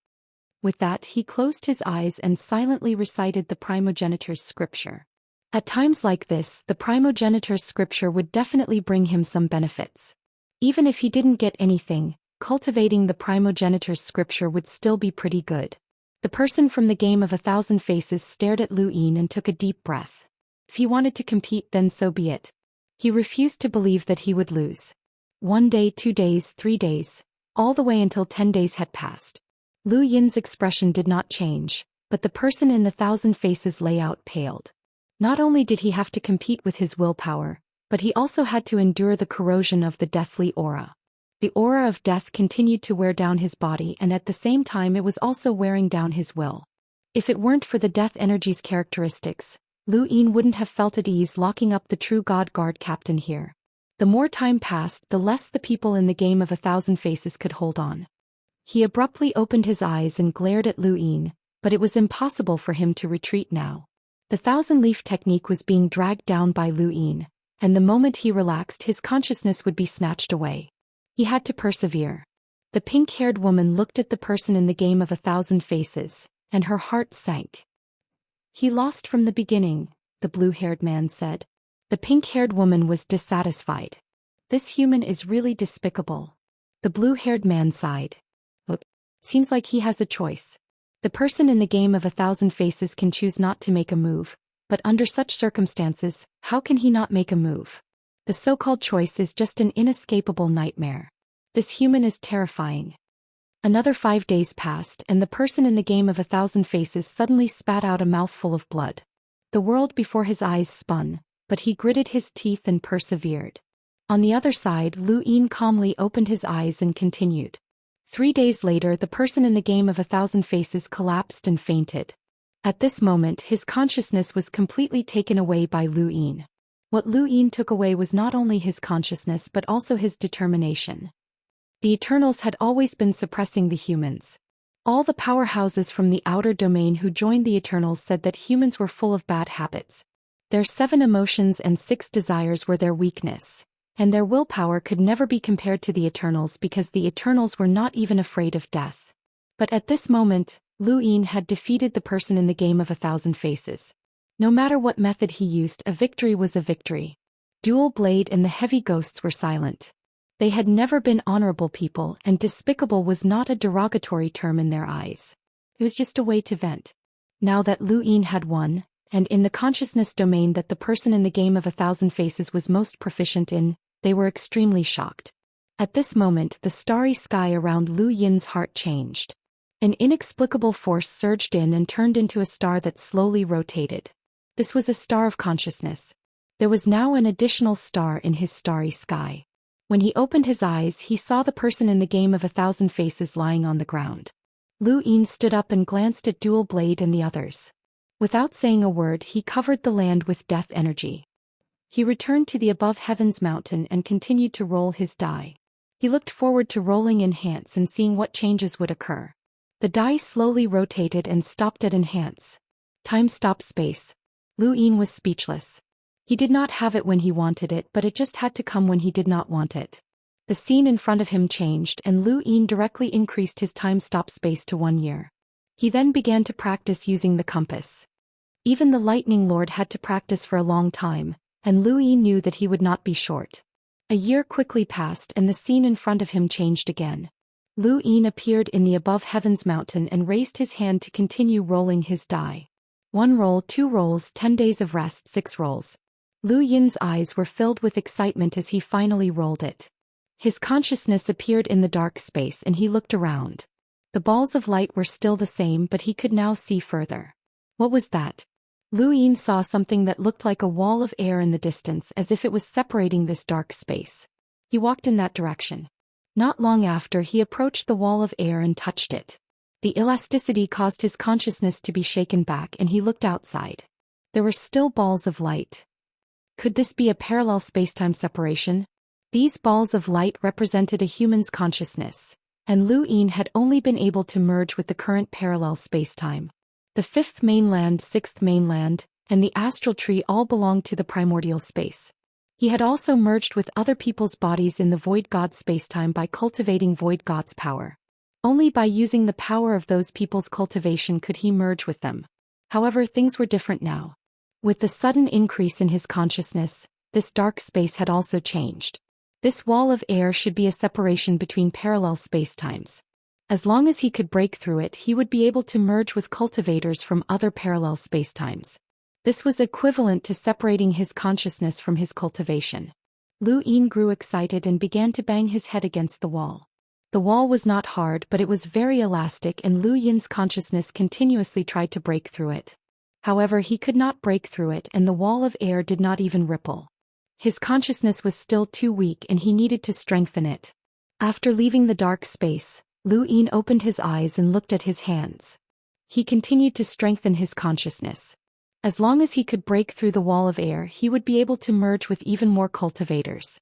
With that, he closed his eyes and silently recited the primogenitor's scripture. At times like this, the primogenitor's scripture would definitely bring him some benefits. Even if he didn't get anything, cultivating the primogenitor's scripture would still be pretty good. The person from the game of 1,000 faces stared at Lu Yin and took a deep breath. If he wanted to compete, then so be it. He refused to believe that he would lose. 1 day, 2 days, 3 days, all the way until 10 days had passed. Lu Yin's expression did not change, but the person in the 1,000 faces layout paled. Not only did he have to compete with his willpower, but he also had to endure the corrosion of the deathly aura. The aura of death continued to wear down his body, and at the same time it was also wearing down his will. If it weren't for the death energy's characteristics, Lu Yin wouldn't have felt at ease locking up the true God Guard captain here. The more time passed, the less the people in the game of 1,000 faces could hold on. He abruptly opened his eyes and glared at Lu Yin, but it was impossible for him to retreat now. The 1,000-leaf technique was being dragged down by Lu Yin, and the moment he relaxed, his consciousness would be snatched away. He had to persevere. The pink-haired woman looked at the person in the game of 1,000 faces, and her heart sank. He lost from the beginning, the blue-haired man said. The pink-haired woman was dissatisfied. This human is really despicable. The blue-haired man sighed. Look, seems like he has a choice. The person in the game of 1,000 faces can choose not to make a move, but under such circumstances, how can he not make a move? The so-called choice is just an inescapable nightmare. This human is terrifying. Another 5 days passed, and the person in the game of 1,000 faces suddenly spat out a mouthful of blood. The world before his eyes spun, but he gritted his teeth and persevered. On the other side, Lu Yin calmly opened his eyes and continued. 3 days later, the person in the game of 1,000 faces collapsed and fainted. At this moment, his consciousness was completely taken away by Lu Yin. What Lu Yin took away was not only his consciousness but also his determination. The Eternals had always been suppressing the humans. All the powerhouses from the outer domain who joined the Eternals said that humans were full of bad habits. Their 7 emotions and 6 desires were their weakness, and their willpower could never be compared to the Eternals because the Eternals were not even afraid of death. But at this moment, Lu Yin had defeated the person in the game of 1,000 faces. No matter what method he used, a victory was a victory. Dual Blade and the Heavy Ghosts were silent. They had never been honorable people, and despicable was not a derogatory term in their eyes. It was just a way to vent. Now that Lu Yin had won, and in the consciousness domain that the person in the game of 1,000 faces was most proficient in, they were extremely shocked. At this moment, the starry sky around Lu Yin's heart changed. An inexplicable force surged in and turned into a star that slowly rotated. This was a star of consciousness. There was now an additional star in his starry sky. When he opened his eyes, he saw the person in the game of 1,000 faces lying on the ground. Lu Yin stood up and glanced at Dual Blade and the others. Without saying a word, he covered the land with death energy. He returned to the above heavens mountain and continued to roll his die. He looked forward to rolling Enhance and seeing what changes would occur. The die slowly rotated and stopped at Enhance. Time stopped space. Lu Yin was speechless. He did not have it when he wanted it, but it just had to come when he did not want it. The scene in front of him changed, and Lu Yin directly increased his time stop space to 1 year. He then began to practice using the compass. Even the Lightning Lord had to practice for a long time, and Lu Yin knew that he would not be short. A year quickly passed, and the scene in front of him changed again. Lu Yin appeared in the above heavens mountain and raised his hand to continue rolling his die. 1 roll, 2 rolls, 10 days of rest, 6 rolls. Lu Yin's eyes were filled with excitement as he finally rolled it. His consciousness appeared in the dark space and he looked around. The balls of light were still the same, but he could now see further. What was that? Lu Yin saw something that looked like a wall of air in the distance, as if it was separating this dark space. He walked in that direction. Not long after, he approached the wall of air and touched it. The elasticity caused his consciousness to be shaken back, and he looked outside. There were still balls of light. Could this be a parallel spacetime separation? These balls of light represented a human's consciousness, and Lu Yin had only been able to merge with the current parallel spacetime. The 5th mainland, 6th mainland, and the astral tree all belonged to the primordial space. He had also merged with other people's bodies in the Void God spacetime by cultivating Void God's power. Only by using the power of those people's cultivation could he merge with them. However, things were different now. With the sudden increase in his consciousness, this dark space had also changed. This wall of air should be a separation between parallel spacetimes. As long as he could break through it, he would be able to merge with cultivators from other parallel spacetimes. This was equivalent to separating his consciousness from his cultivation. Lu Yin grew excited and began to bang his head against the wall. The wall was not hard, but it was very elastic, and Lu Yin's consciousness continuously tried to break through it. However, he could not break through it, and the wall of air did not even ripple. His consciousness was still too weak, and he needed to strengthen it. After leaving the dark space, Lu Yin opened his eyes and looked at his hands. He continued to strengthen his consciousness. As long as he could break through the wall of air, he would be able to merge with even more cultivators.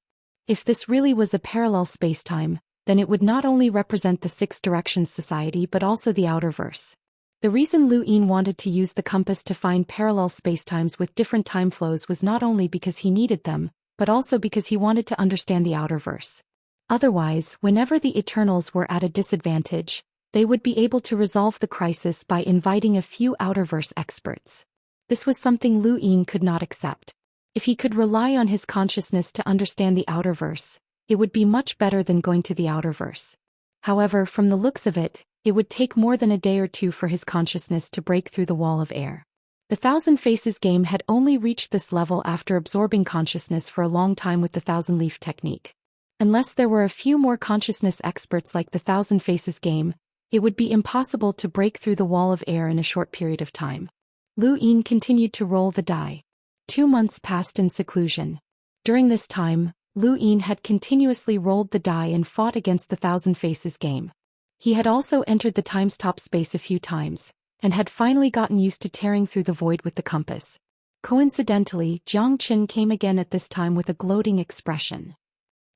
If this really was a parallel spacetime, then it would not only represent the Six Directions Society but also the Outerverse. The reason Lu Yin wanted to use the compass to find parallel spacetimes with different time flows was not only because he needed them, but also because he wanted to understand the Outerverse. Otherwise, whenever the Eternals were at a disadvantage, they would be able to resolve the crisis by inviting a few Outerverse experts. This was something Lu Yin could not accept. If he could rely on his consciousness to understand the Outerverse, it would be much better than going to the Outerverse. However, from the looks of it, it would take more than a day or two for his consciousness to break through the wall of air. The Thousand Faces game had only reached this level after absorbing consciousness for a long time with the Thousand Leaf technique. Unless there were a few more consciousness experts like the Thousand Faces game, it would be impossible to break through the wall of air in a short period of time. Lu Yin continued to roll the die. 2 months passed in seclusion. During this time, Lu Yin had continuously rolled the die and fought against the Thousand Faces game. He had also entered the time-stop space a few times, and had finally gotten used to tearing through the void with the compass. Coincidentally, Zhang Qin came again at this time with a gloating expression.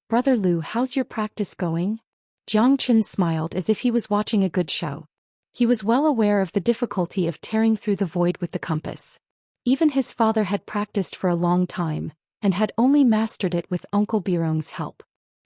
"Brother Lu, how's your practice going?" Zhang Qin smiled as if he was watching a good show. He was well aware of the difficulty of tearing through the void with the compass. Even his father had practiced for a long time, and had only mastered it with Uncle Birong's help.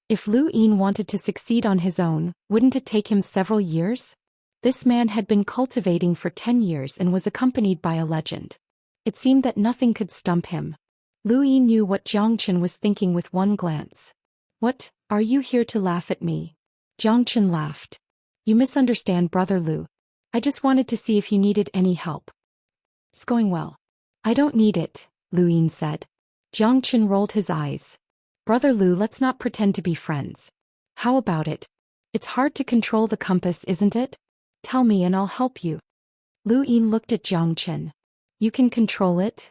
If Lu Yin wanted to succeed on his own, wouldn't it take him several years? This man had been cultivating for 10 years and was accompanied by a legend. It seemed that nothing could stump him. Lu Yin knew what Zhang Qin was thinking with one glance. "What, are you here to laugh at me?" Zhang Qin laughed. "You misunderstand, Brother Lu. I just wanted to see if you needed any help." "It's going well." "I don't need it," Lu Yin said. Zhang Qin rolled his eyes. "Brother Lu, let's not pretend to be friends. How about it? It's hard to control the compass, isn't it? Tell me and I'll help you." Lu Yin looked at Zhang Qin. "You can control it?"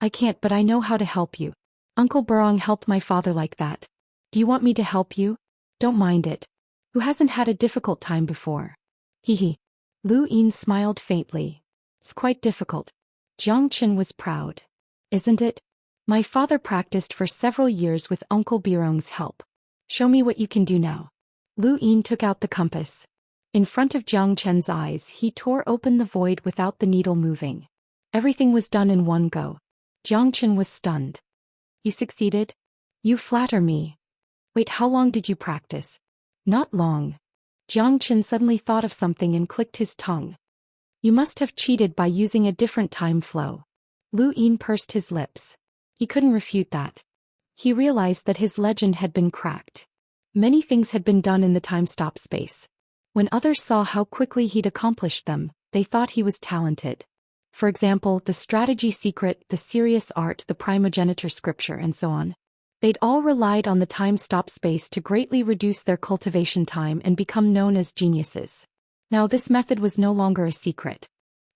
"I can't, but I know how to help you. Uncle Birong helped my father like that. Do you want me to help you? Don't mind it. Who hasn't had a difficult time before?" Hee. Lu Yin smiled faintly. "It's quite difficult." Zhang Qin was proud. "Isn't it? My father practiced for several years with Uncle Birong's help. Show me what you can do now." Lu Yin took out the compass. In front of Zhang Chen's eyes, he tore open the void without the needle moving. Everything was done in one go. Zhang Chen was stunned. "You succeeded? You flatter me. Wait, how long did you practice?" "Not long." Zhang Chen suddenly thought of something and clicked his tongue. "You must have cheated by using a different time flow." Lu Yin pursed his lips. He couldn't refute that. He realized that his legend had been cracked. Many things had been done in the time-stop space. When others saw how quickly he'd accomplished them, they thought he was talented. For example, the strategy secret, the serious art, the primogeniture scripture, and so on. They'd all relied on the time-stop space to greatly reduce their cultivation time and become known as geniuses. Now this method was no longer a secret.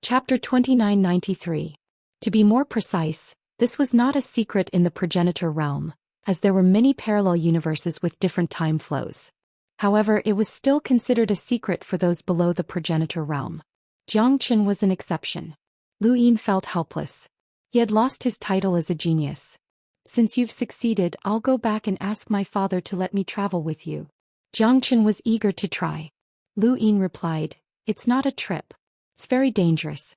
Chapter 2993. To be more precise, this was not a secret in the progenitor realm, as there were many parallel universes with different time flows. However, it was still considered a secret for those below the progenitor realm. Zhang Qin was an exception. Lu Yin felt helpless. He had lost his title as a genius. "Since you've succeeded, I'll go back and ask my father to let me travel with you." Zhang Qin was eager to try. Lu Yin replied, "It's not a trip. It's very dangerous."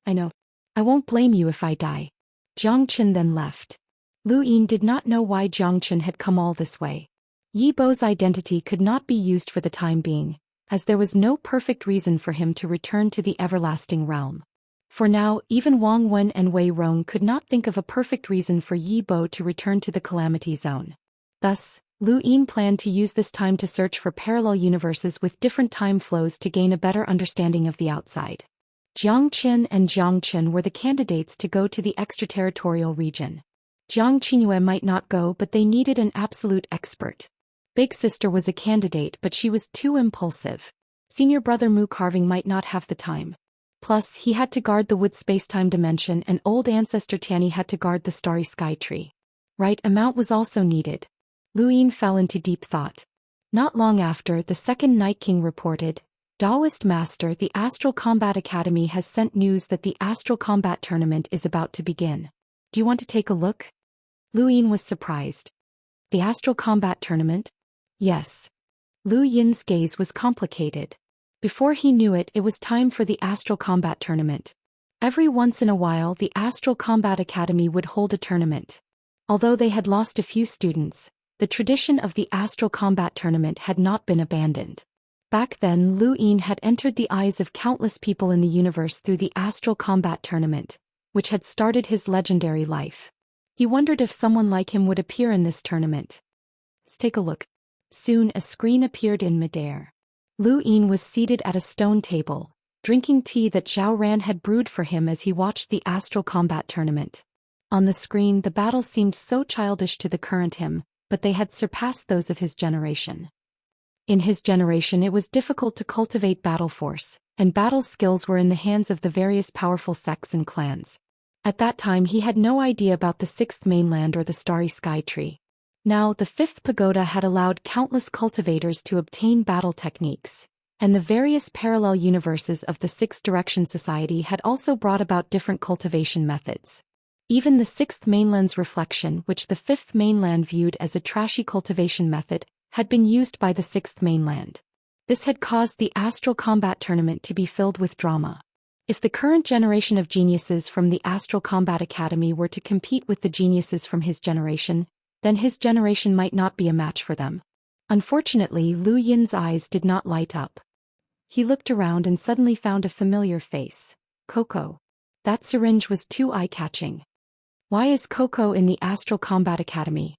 "I know. I won't blame you if I die." Zhang Qin then left. Lu Yin did not know why Zhang Qin had come all this way. Yi Bo's identity could not be used for the time being, as there was no perfect reason for him to return to the everlasting realm. For now, even Wang Wen and Wei Rong could not think of a perfect reason for Yi Bo to return to the Calamity Zone. Thus, Lu Yin planned to use this time to search for parallel universes with different time flows to gain a better understanding of the outside. Jiang Qin and Jiang Chen were the candidates to go to the extraterritorial region. Jiang Qingyue might not go, but they needed an absolute expert. Big sister was a candidate, but she was too impulsive. Senior brother Mu Carving might not have the time. Plus, he had to guard the wood space-time dimension, and old ancestor Tianyi had to guard the starry sky tree. Right amount was also needed. Lu Yin fell into deep thought. Not long after, the second Night King reported, Daoist Master, the Astral Combat Academy has sent news that the Astral Combat Tournament is about to begin. Do you want to take a look? Lu Yin was surprised. The Astral Combat Tournament? Yes. Lu Yin's gaze was complicated. Before he knew it, it was time for the Astral Combat Tournament. Every once in a while, the Astral Combat Academy would hold a tournament. Although they had lost a few students, the tradition of the Astral Combat Tournament had not been abandoned. Back then, Lu Yin had entered the eyes of countless people in the universe through the Astral Combat Tournament, which had started his legendary life. He wondered if someone like him would appear in this tournament. Let's take a look. Soon a screen appeared in midair. Lu Yin was seated at a stone table, drinking tea that Zhao Ran had brewed for him as he watched the Astral Combat Tournament. On the screen, the battles seemed so childish to the current him, but they had surpassed those of his generation. In his generation, it was difficult to cultivate battle force, and battle skills were in the hands of the various powerful sects and clans. At that time, he had no idea about the Sixth Mainland or the Starry Sky Tree. Now, the Fifth Pagoda had allowed countless cultivators to obtain battle techniques, and the various parallel universes of the Sixth Direction Society had also brought about different cultivation methods. Even the Sixth Mainland's reflection, which the Fifth Mainland viewed as a trashy cultivation method, had been used by the Sixth Mainland. This had caused the Astral Combat Tournament to be filled with drama. If the current generation of geniuses from the Astral Combat Academy were to compete with the geniuses from his generation, then his generation might not be a match for them. Unfortunately, Lu Yin's eyes did not light up. He looked around and suddenly found a familiar face. Coco. That syringe was too eye-catching. Why is Coco in the Astral Combat Academy?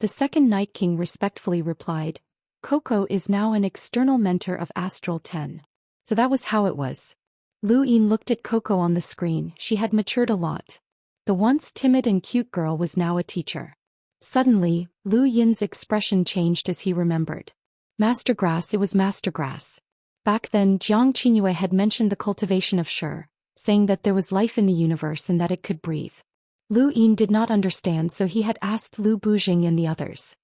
The second Night King respectfully replied, Coco is now an external mentor of Astral 10. So that was how it was. Lu Yin looked at Coco on the screen. She had matured a lot. The once timid and cute girl was now a teacher. Suddenly, Lu Yin's expression changed as he remembered. Master Grass, it was Master Grass. Back then, Jiang Qingyue had mentioned the cultivation of Shi, saying that there was life in the universe and that it could breathe. Lu Yin did not understand, so he had asked Lu Bujing and the others.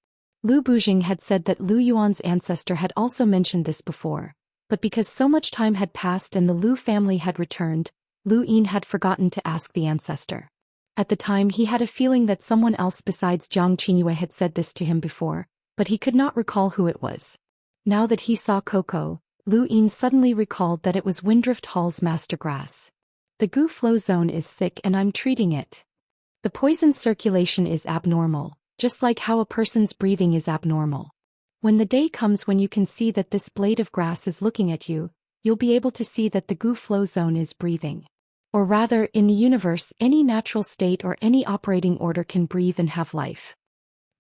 Lu Bujing had said that Lu Yuan's ancestor had also mentioned this before, but because so much time had passed and the Lu family had returned, Lu Yin had forgotten to ask the ancestor. At the time, he had a feeling that someone else besides Jiang Qingyue had said this to him before, but he could not recall who it was. Now that he saw Coco, Lu Yin suddenly recalled that it was Windrift Hall's Master Grass. The goo flow zone is sick and I'm treating it. The poison circulation is abnormal, just like how a person's breathing is abnormal. When the day comes when you can see that this blade of grass is looking at you, you'll be able to see that the goo flow zone is breathing. Or rather, in the universe, any natural state or any operating order can breathe and have life.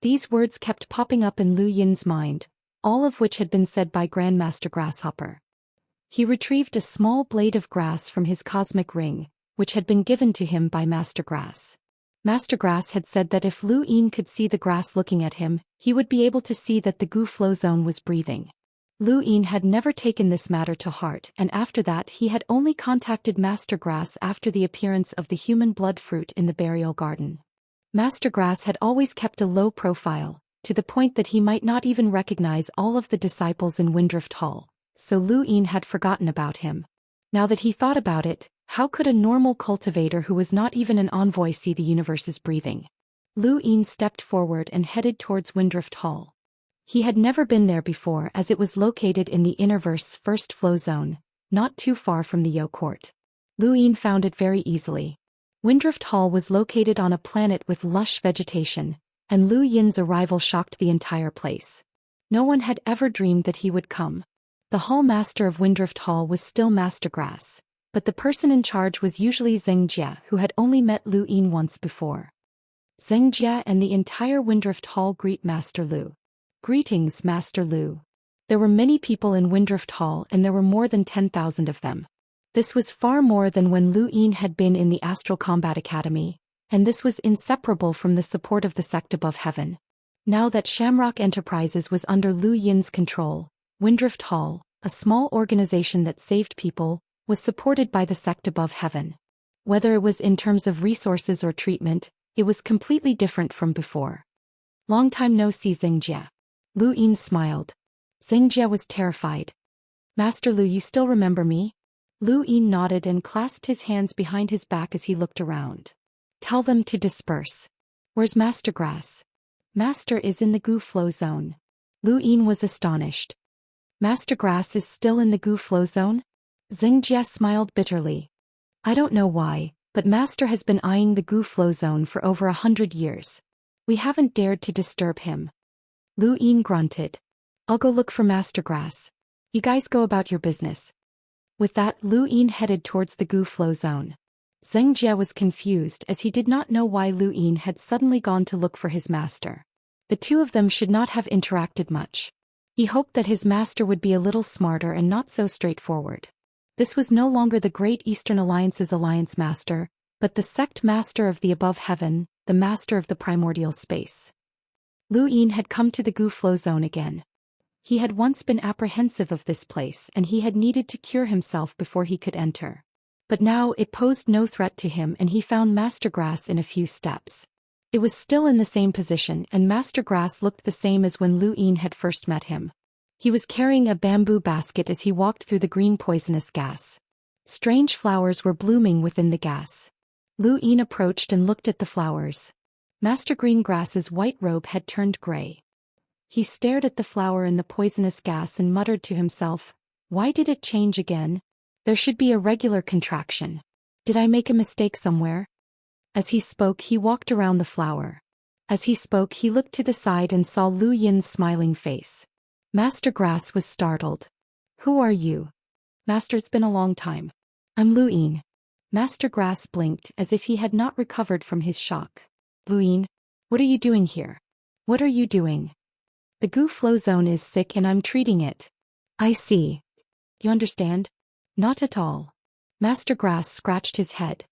These words kept popping up in Lu Yin's mind, all of which had been said by Grandmaster Grasshopper. He retrieved a small blade of grass from his cosmic ring, which had been given to him by Master Grass. Master Grass had said that if Lu Yin could see the grass looking at him, he would be able to see that the goo flow zone was breathing. Lu Yin had never taken this matter to heart, and after that he had only contacted Master Grass after the appearance of the human blood fruit in the burial garden. Master Grass had always kept a low profile, to the point that he might not even recognize all of the disciples in Windrift Hall, so Lu Yin had forgotten about him. Now that he thought about it, how could a normal cultivator who was not even an envoy see the universe's breathing? Lu Yin stepped forward and headed towards Windrift Hall. He had never been there before as it was located in the Innerverse's first flow zone, not too far from the Yo Court. Lu Yin found it very easily. Windrift Hall was located on a planet with lush vegetation, and Lu Yin's arrival shocked the entire place. No one had ever dreamed that he would come. The hall master of Windrift Hall was still Master Grass, but the person in charge was usually Xianxia, who had only met Lu Yin once before. Xianxia and the entire Windrift Hall greet Master Lu. Greetings, Master Lu. There were many people in Windrift Hall and there were more than 10,000 of them. This was far more than when Lu Yin had been in the Astral Combat Academy, and this was inseparable from the support of the sect above heaven. Now that Shamrock Enterprises was under Lu Yin's control, Windrift Hall, a small organization that saved people, was supported by the sect above heaven. Whether it was in terms of resources or treatment, it was completely different from before. Long time no see, Xianxia. Lu Yin smiled. Xianxia was terrified. Master Lu, you still remember me? Lu Yin nodded and clasped his hands behind his back as he looked around. Tell them to disperse. Where's Master Grass? Master is in the Gu Flow Zone. Lu Yin was astonished. Master Grass is still in the Gu Flow Zone? Xianxia smiled bitterly. I don't know why, but Master has been eyeing the Gu Flow Zone for over 100 years. We haven't dared to disturb him. Lu Yin grunted. I'll go look for Master Grass. You guys go about your business. With that, Lu Yin headed towards the Gu Flow Zone. Xianxia was confused as he did not know why Lu Yin had suddenly gone to look for his master. The two of them should not have interacted much. He hoped that his master would be a little smarter and not so straightforward. This was no longer the Great Eastern Alliance's alliance master, but the sect master of the above heaven, the master of the primordial space. Lu Yin had come to the Gu Flow Zone again. He had once been apprehensive of this place and he had needed to cure himself before he could enter. But now it posed no threat to him and he found Master Grass in a few steps. It was still in the same position and Master Grass looked the same as when Lu Yin had first met him. He was carrying a bamboo basket as he walked through the green poisonous gas. Strange flowers were blooming within the gas. Lu Yin approached and looked at the flowers. Master Green Grass's white robe had turned gray. He stared at the flower in the poisonous gas and muttered to himself, why did it change again? There should be a regular contraction. Did I make a mistake somewhere? As he spoke, he walked around the flower. As he spoke, he looked to the side and saw Lu Yin's smiling face. Master Grass was startled. Who are you? Master, it's been a long time. I'm Lu Yin. Master Grass blinked as if he had not recovered from his shock. Lu Yin, what are you doing here? What are you doing? The Gu Flow Zone is sick and I'm treating it. I see. You understand? Not at all. Master Grass scratched his head.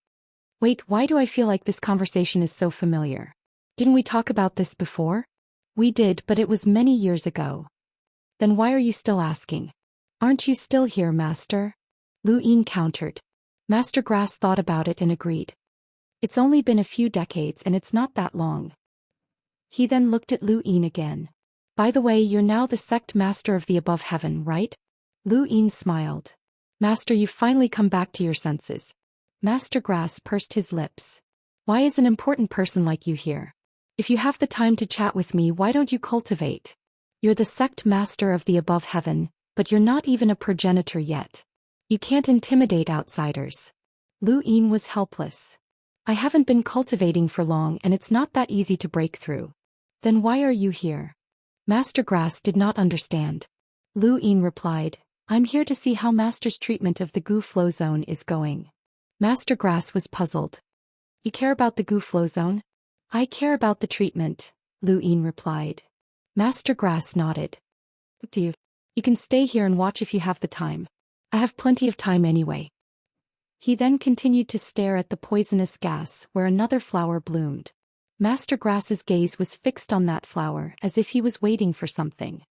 Wait, why do I feel like this conversation is so familiar? Didn't we talk about this before? We did, but it was many years ago. Then why are you still asking? Aren't you still here, Master? Lu Yin countered. Master Grass thought about it and agreed. It's only been a few decades and it's not that long. He then looked at Lu Yin again. By the way, you're now the sect master of the above heaven, right? Lu Yin smiled. Master, you've finally come back to your senses. Master Grass pursed his lips. Why is an important person like you here? If you have the time to chat with me, why don't you cultivate? You're the sect master of the above heaven, but you're not even a progenitor yet. You can't intimidate outsiders. Lu Yin was helpless. I haven't been cultivating for long and it's not that easy to break through. Then why are you here? Master Grass did not understand. Lu Yin replied, I'm here to see how Master's treatment of the Gu Flow Zone is going. Master Grass was puzzled. You care about the Gu Flow Zone? I care about the treatment, Lu Yin replied. Master Grass nodded. Up to you. You can stay here and watch if you have the time. I have plenty of time anyway. He then continued to stare at the poisonous gas where another flower bloomed. Master Grass's gaze was fixed on that flower as if he was waiting for something.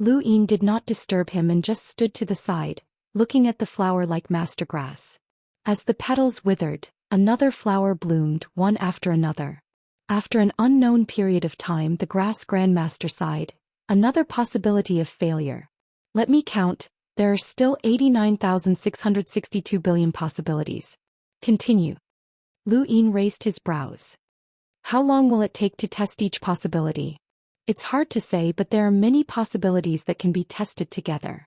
Lu Yin did not disturb him and just stood to the side, looking at the flower like Master Grass. As the petals withered, another flower bloomed one after another. After an unknown period of time, the Grass Grandmaster sighed. Another possibility of failure. Let me count, there are still 89,662 billion possibilities. Continue. Lu Yin raised his brows. How long will it take to test each possibility? It's hard to say, but there are many possibilities that can be tested together.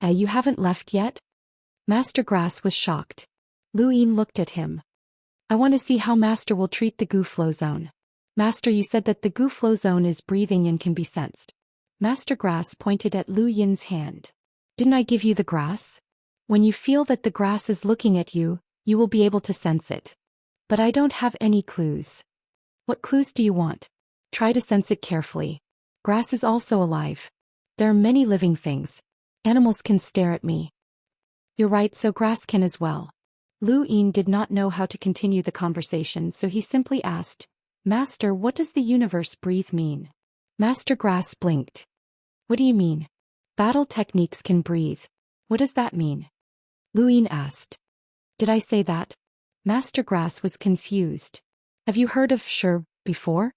You haven't left yet? Master Grass was shocked. Lu Yin looked at him. I want to see how Master will treat the Gu Flow Zone. Master, you said that the Gu Flow Zone is breathing and can be sensed. Master Grass pointed at Lu Yin's hand. Didn't I give you the grass? When you feel that the grass is looking at you, you will be able to sense it. But I don't have any clues. What clues do you want? Try to sense it carefully. Grass is also alive. There are many living things. Animals can stare at me. You're right, so grass can as well. Lu Yin did not know how to continue the conversation, so he simply asked, Master, what does the universe breathe mean? Master Grass blinked. What do you mean? Battle techniques can breathe. What does that mean? Lu Yin asked. Did I say that? Master Grass was confused. Have you heard of Shi before?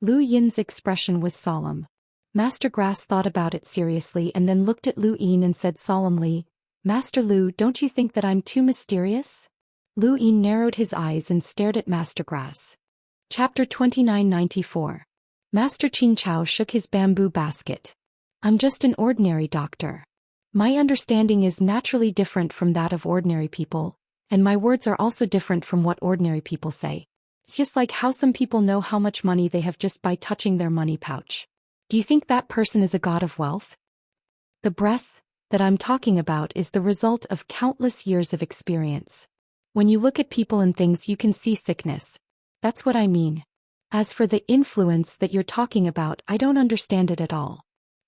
Lu Yin's expression was solemn. Master Grass thought about it seriously and then looked at Lu Yin and said solemnly, Master Lu, don't you think that I'm too mysterious? Lu Yin narrowed his eyes and stared at Master Grass. Chapter 2994. Master Xianxia shook his bamboo basket. I'm just an ordinary doctor. My understanding is naturally different from that of ordinary people, and my words are also different from what ordinary people say. It's just like how some people know how much money they have just by touching their money pouch. Do you think that person is a god of wealth? The breath that I'm talking about is the result of countless years of experience. When you look at people and things, you can see sickness. That's what I mean. As for the influence that you're talking about, I don't understand it at all.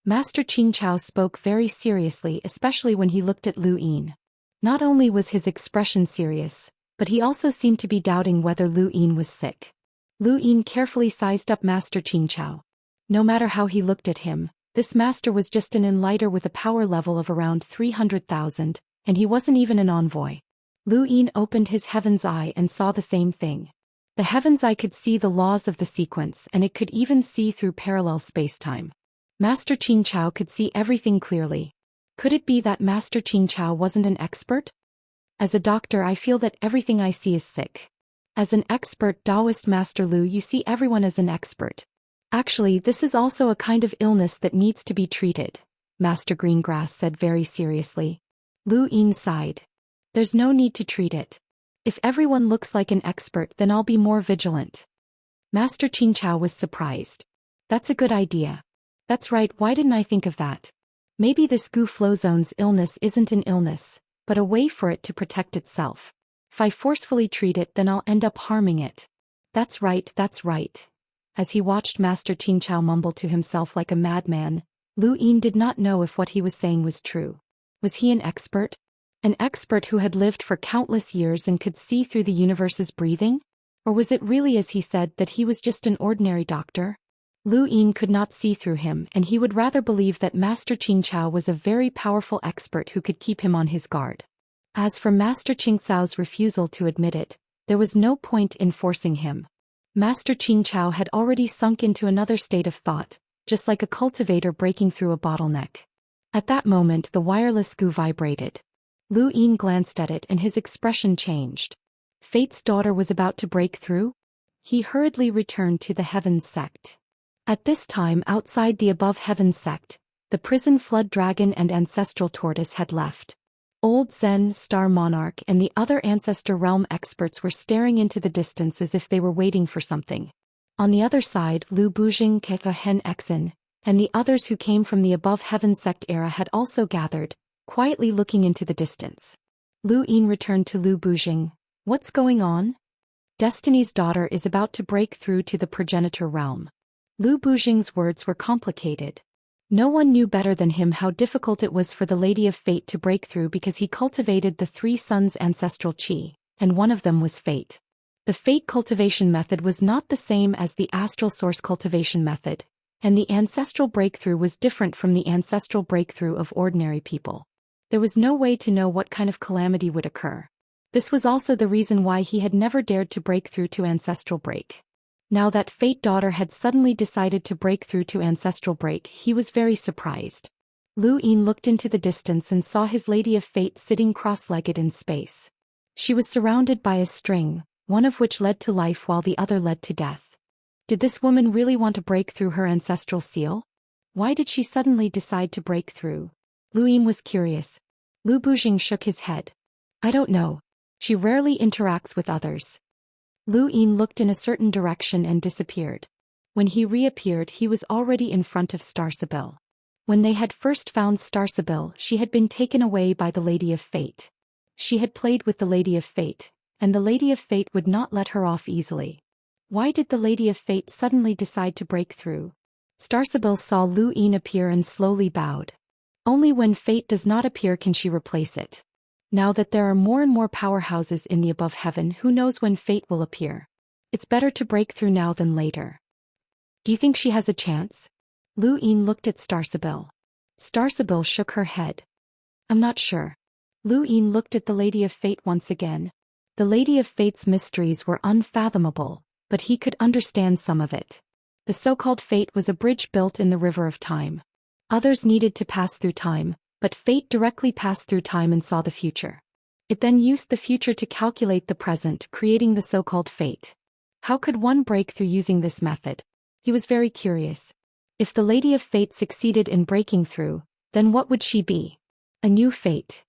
Master Xianxia spoke very seriously, especially when he looked at Lu Yin. Not only was his expression serious, but he also seemed to be doubting whether Lu Yin was sick. Lu Yin carefully sized up Master Xianxia. No matter how he looked at him, this master was just an enlighter with a power level of around 300,000, and he wasn't even an envoy. Lu Yin opened his heaven's eye and saw the same thing. The heaven's eye could see the laws of the sequence, and it could even see through parallel spacetime. Master Xianxia could see everything clearly. Could it be that Master Xianxia wasn't an expert? As a doctor, I feel that everything I see is sick. As an expert Daoist Master Lu, you see everyone as an expert. Actually, this is also a kind of illness that needs to be treated, Master Greengrass said very seriously. Lu Yin sighed. There's no need to treat it. If everyone looks like an expert, then I'll be more vigilant. Master Xianxia was surprised. That's a good idea. That's right, why didn't I think of that? Maybe this Gu Flow Zone's illness isn't an illness, but a way for it to protect itself. If I forcefully treat it, then I'll end up harming it. That's right, that's right. As he watched Master Xianxia mumble to himself like a madman, Lu Yin did not know if what he was saying was true. Was he an expert? An expert who had lived for countless years and could see through the universe's breathing? Or was it really as he said that he was just an ordinary doctor? Lu Yin could not see through him, and he would rather believe that Master Xianxia was a very powerful expert who could keep him on his guard. As for Master Xianxiao's refusal to admit it, there was no point in forcing him. Master Xianxia had already sunk into another state of thought, just like a cultivator breaking through a bottleneck. At that moment the wireless Gu vibrated. Lu Yin glanced at it and his expression changed. Fate's daughter was about to break through? He hurriedly returned to the Heavens sect. At this time, outside the above Heavens sect, the prison flood dragon and ancestral tortoise had left. Old Zen, Star Monarch and the other ancestor realm experts were staring into the distance as if they were waiting for something. On the other side, Lu Bujing, Keka Hen Exen, and the others who came from the above Heaven sect era had also gathered, quietly looking into the distance. Lu Yin returned to Lu Bujing. What's going on? Destiny's daughter is about to break through to the progenitor realm. Lu Bujing's words were complicated. No one knew better than him how difficult it was for the Lady of Fate to break through because he cultivated the three sons' ancestral chi, and one of them was Fate. The Fate cultivation method was not the same as the Astral Source cultivation method, and the ancestral breakthrough was different from the ancestral breakthrough of ordinary people. There was no way to know what kind of calamity would occur. This was also the reason why he had never dared to break through to ancestral break. Now that Fate daughter had suddenly decided to break through to ancestral break, he was very surprised. Lu Yin looked into the distance and saw his Lady of Fate sitting cross-legged in space. She was surrounded by a string, one of which led to life while the other led to death. Did this woman really want to break through her ancestral seal? Why did she suddenly decide to break through? Lu Yin was curious. Lu Bujing shook his head. I don't know. She rarely interacts with others. Lu Yin looked in a certain direction and disappeared. When he reappeared, he was already in front of Star Sibyl. When they had first found Starsabil, she had been taken away by the Lady of Fate. She had played with the Lady of Fate, and the Lady of Fate would not let her off easily. Why did the Lady of Fate suddenly decide to break through? Starsabil saw Lu Yin appear and slowly bowed. Only when fate does not appear can she replace it. Now that there are more and more powerhouses in the above heaven, who knows when fate will appear? It's better to break through now than later. Do you think she has a chance? Lu Yin looked at Starsabil. Starsabil shook her head. I'm not sure. Lu Yin looked at the Lady of Fate once again. The Lady of Fate's mysteries were unfathomable, but he could understand some of it. The so-called fate was a bridge built in the river of time. Others needed to pass through time, but fate directly passed through time and saw the future. It then used the future to calculate the present, creating the so-called fate. How could one break through using this method? He was very curious. If the Lady of Fate succeeded in breaking through, then what would she be? A new fate.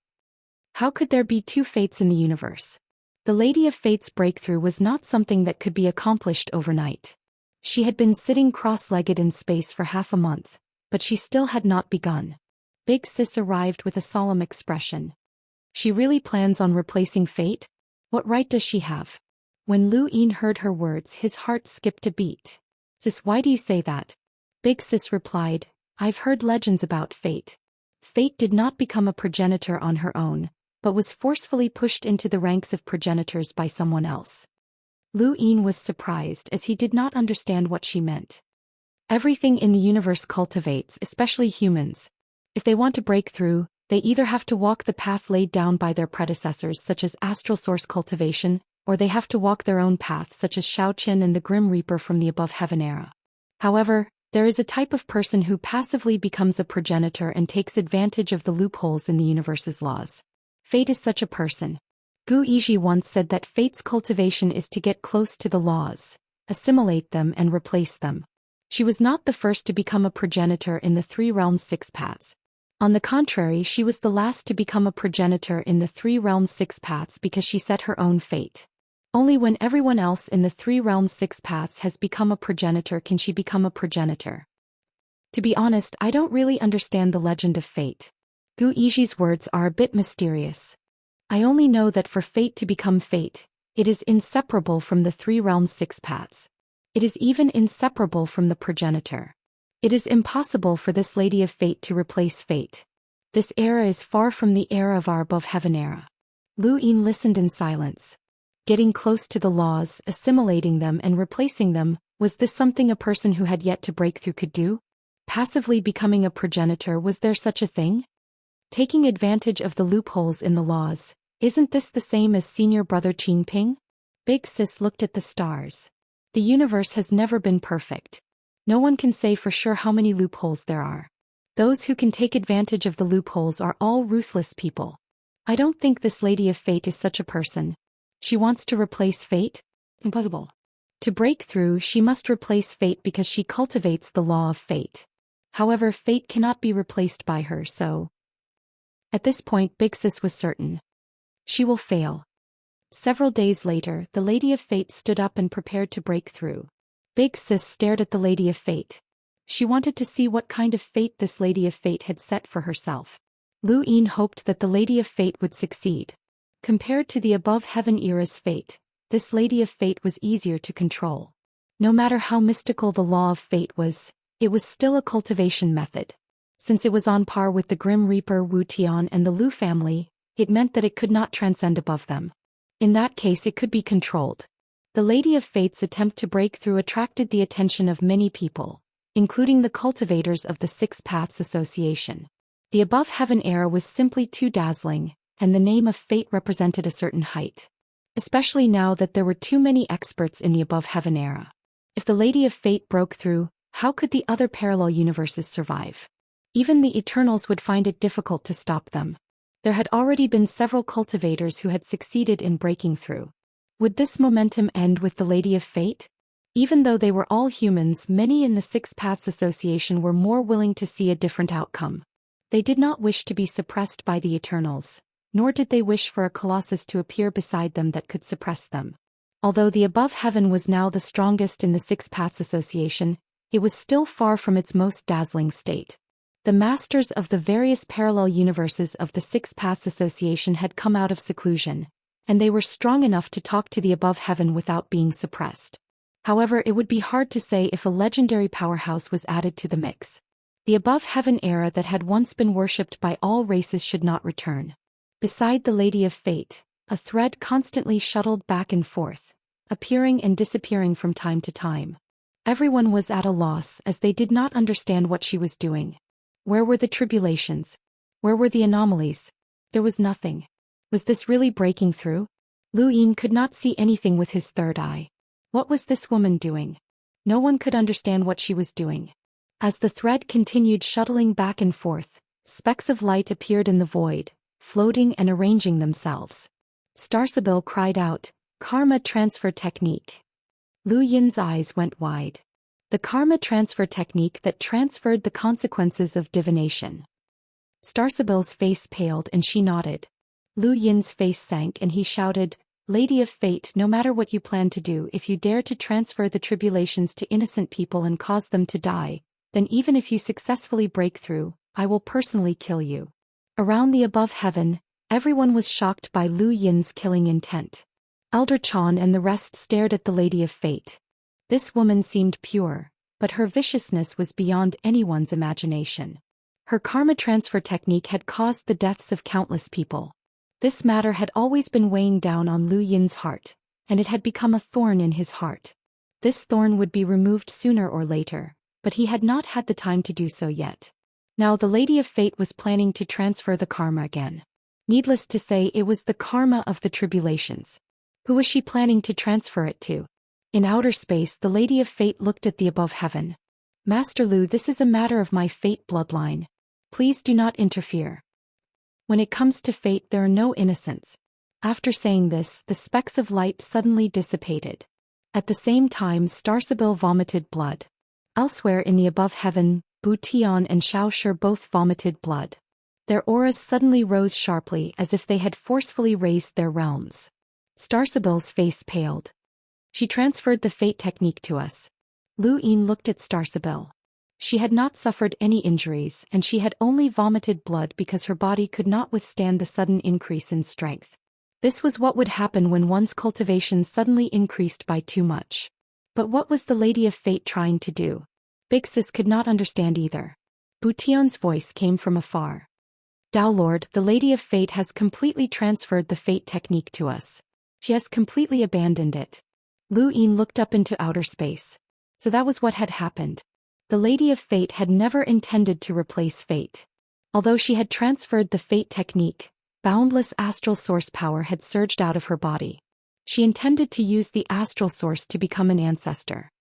How could there be two fates in the universe? The Lady of Fate's breakthrough was not something that could be accomplished overnight. She had been sitting cross-legged in space for half a month, but she still had not begun. Big Sis arrived with a solemn expression. She really plans on replacing fate? What right does she have? When Lu Yin heard her words, his heart skipped a beat. Sis, why do you say that? Big Sis replied, I've heard legends about fate. Fate did not become a progenitor on her own, but was forcefully pushed into the ranks of progenitors by someone else. Lu Yin was surprised as he did not understand what she meant. Everything in the universe cultivates, especially humans. If they want to break through, they either have to walk the path laid down by their predecessors such as Astral Source Cultivation, or they have to walk their own path such as Zhou Xian and the Grim Reaper from the Above Heaven era. However, there is a type of person who passively becomes a progenitor and takes advantage of the loopholes in the universe's laws. Fate is such a person. Gu Yizhi once said that fate's cultivation is to get close to the laws, assimilate them and replace them. She was not the first to become a progenitor in the Three Realms Six Paths. On the contrary, she was the last to become a progenitor in the Three Realms Six Paths because she set her own fate. Only when everyone else in the Three Realms Six Paths has become a progenitor can she become a progenitor. To be honest, I don't really understand the legend of fate. Gu Yizhi's words are a bit mysterious. I only know that for fate to become fate, it is inseparable from the Three Realms Six Paths. It is even inseparable from the progenitor. It is impossible for this Lady of Fate to replace fate. This era is far from the era of our Above Heaven era. Lu Yin listened in silence. Getting close to the laws, assimilating them and replacing them, was this something a person who had yet to break through could do? Passively becoming a progenitor, was there such a thing? Taking advantage of the loopholes in the laws, isn't this the same as senior brother Qing Ping? Big Sis looked at the stars. The universe has never been perfect. No one can say for sure how many loopholes there are. Those who can take advantage of the loopholes are all ruthless people. I don't think this Lady of Fate is such a person. She wants to replace fate? Impossible. To break through, she must replace fate because she cultivates the law of fate. However, fate cannot be replaced by her, so... At this point, Big Sis was certain. She will fail. Several days later, the Lady of Fate stood up and prepared to break through. Big Sis stared at the Lady of Fate. She wanted to see what kind of fate this Lady of Fate had set for herself. Lu Yin hoped that the Lady of Fate would succeed. Compared to the Above Heaven era's fate, this Lady of Fate was easier to control. No matter how mystical the law of fate was, it was still a cultivation method. Since it was on par with the Grim Reaper Wu Tian and the Lu family, it meant that it could not transcend above them. In that case, it could be controlled. The Lady of Fate's attempt to break through attracted the attention of many people, including the cultivators of the Six Paths Association. The Above Heaven era was simply too dazzling, and the name of fate represented a certain height. Especially now that there were too many experts in the Above Heaven era. If the Lady of Fate broke through, how could the other parallel universes survive? Even the Eternals would find it difficult to stop them. There had already been several cultivators who had succeeded in breaking through. Would this momentum end with the Lady of Fate? Even though they were all humans, many in the Six Paths Association were more willing to see a different outcome. They did not wish to be suppressed by the Eternals, nor did they wish for a Colossus to appear beside them that could suppress them. Although the Above Heaven was now the strongest in the Six Paths Association, it was still far from its most dazzling state. The masters of the various parallel universes of the Six Paths Association had come out of seclusion, and they were strong enough to talk to the above heaven without being suppressed. However, it would be hard to say if a legendary powerhouse was added to the mix. The above heaven era that had once been worshipped by all races should not return. Beside the Lady of Fate, a thread constantly shuttled back and forth, appearing and disappearing from time to time. Everyone was at a loss as they did not understand what she was doing. Where were the tribulations? Where were the anomalies? There was nothing. Was this really breaking through? Lu Yin could not see anything with his third eye. What was this woman doing? No one could understand what she was doing. As the thread continued shuttling back and forth, specks of light appeared in the void, floating and arranging themselves. Starsabil cried out, "Karma transfer technique." Lu Yin's eyes went wide. The karma transfer technique that transferred the consequences of divination. Starsabil's face paled and she nodded. Lu Yin's face sank and he shouted, "Lady of Fate, no matter what you plan to do, if you dare to transfer the tribulations to innocent people and cause them to die, then even if you successfully break through, I will personally kill you." Around the above heaven, everyone was shocked by Lu Yin's killing intent. Elder Chan and the rest stared at the Lady of Fate. This woman seemed pure, but her viciousness was beyond anyone's imagination. Her karma transfer technique had caused the deaths of countless people. This matter had always been weighing down on Lu Yin's heart, and it had become a thorn in his heart. This thorn would be removed sooner or later, but he had not had the time to do so yet. Now the Lady of Fate was planning to transfer the karma again. Needless to say, it was the karma of the tribulations. Who was she planning to transfer it to? In outer space, the Lady of Fate looked at the above heaven. "Master Lu, this is a matter of my fate bloodline. Please do not interfere. When it comes to fate, there are no innocents." After saying this, the specks of light suddenly dissipated. At the same time, Starsabil vomited blood. Elsewhere in the above heaven, Bu Tian and Xiaoxia both vomited blood. Their auras suddenly rose sharply as if they had forcefully raised their realms. Starsabil's face paled. "She transferred the fate technique to us." Lu Yin looked at Starsabil. She had not suffered any injuries and she had only vomited blood because her body could not withstand the sudden increase in strength. This was what would happen when one's cultivation suddenly increased by too much. But what was the Lady of Fate trying to do? Big Sis could not understand either. Bu Tian's voice came from afar. "Dao Lord, the Lady of Fate has completely transferred the fate technique to us. She has completely abandoned it." Lu Yin looked up into outer space. So that was what had happened. The Lady of Fate had never intended to replace fate. Although she had transferred the fate technique, boundless astral source power had surged out of her body. She intended to use the astral source to become an ancestor.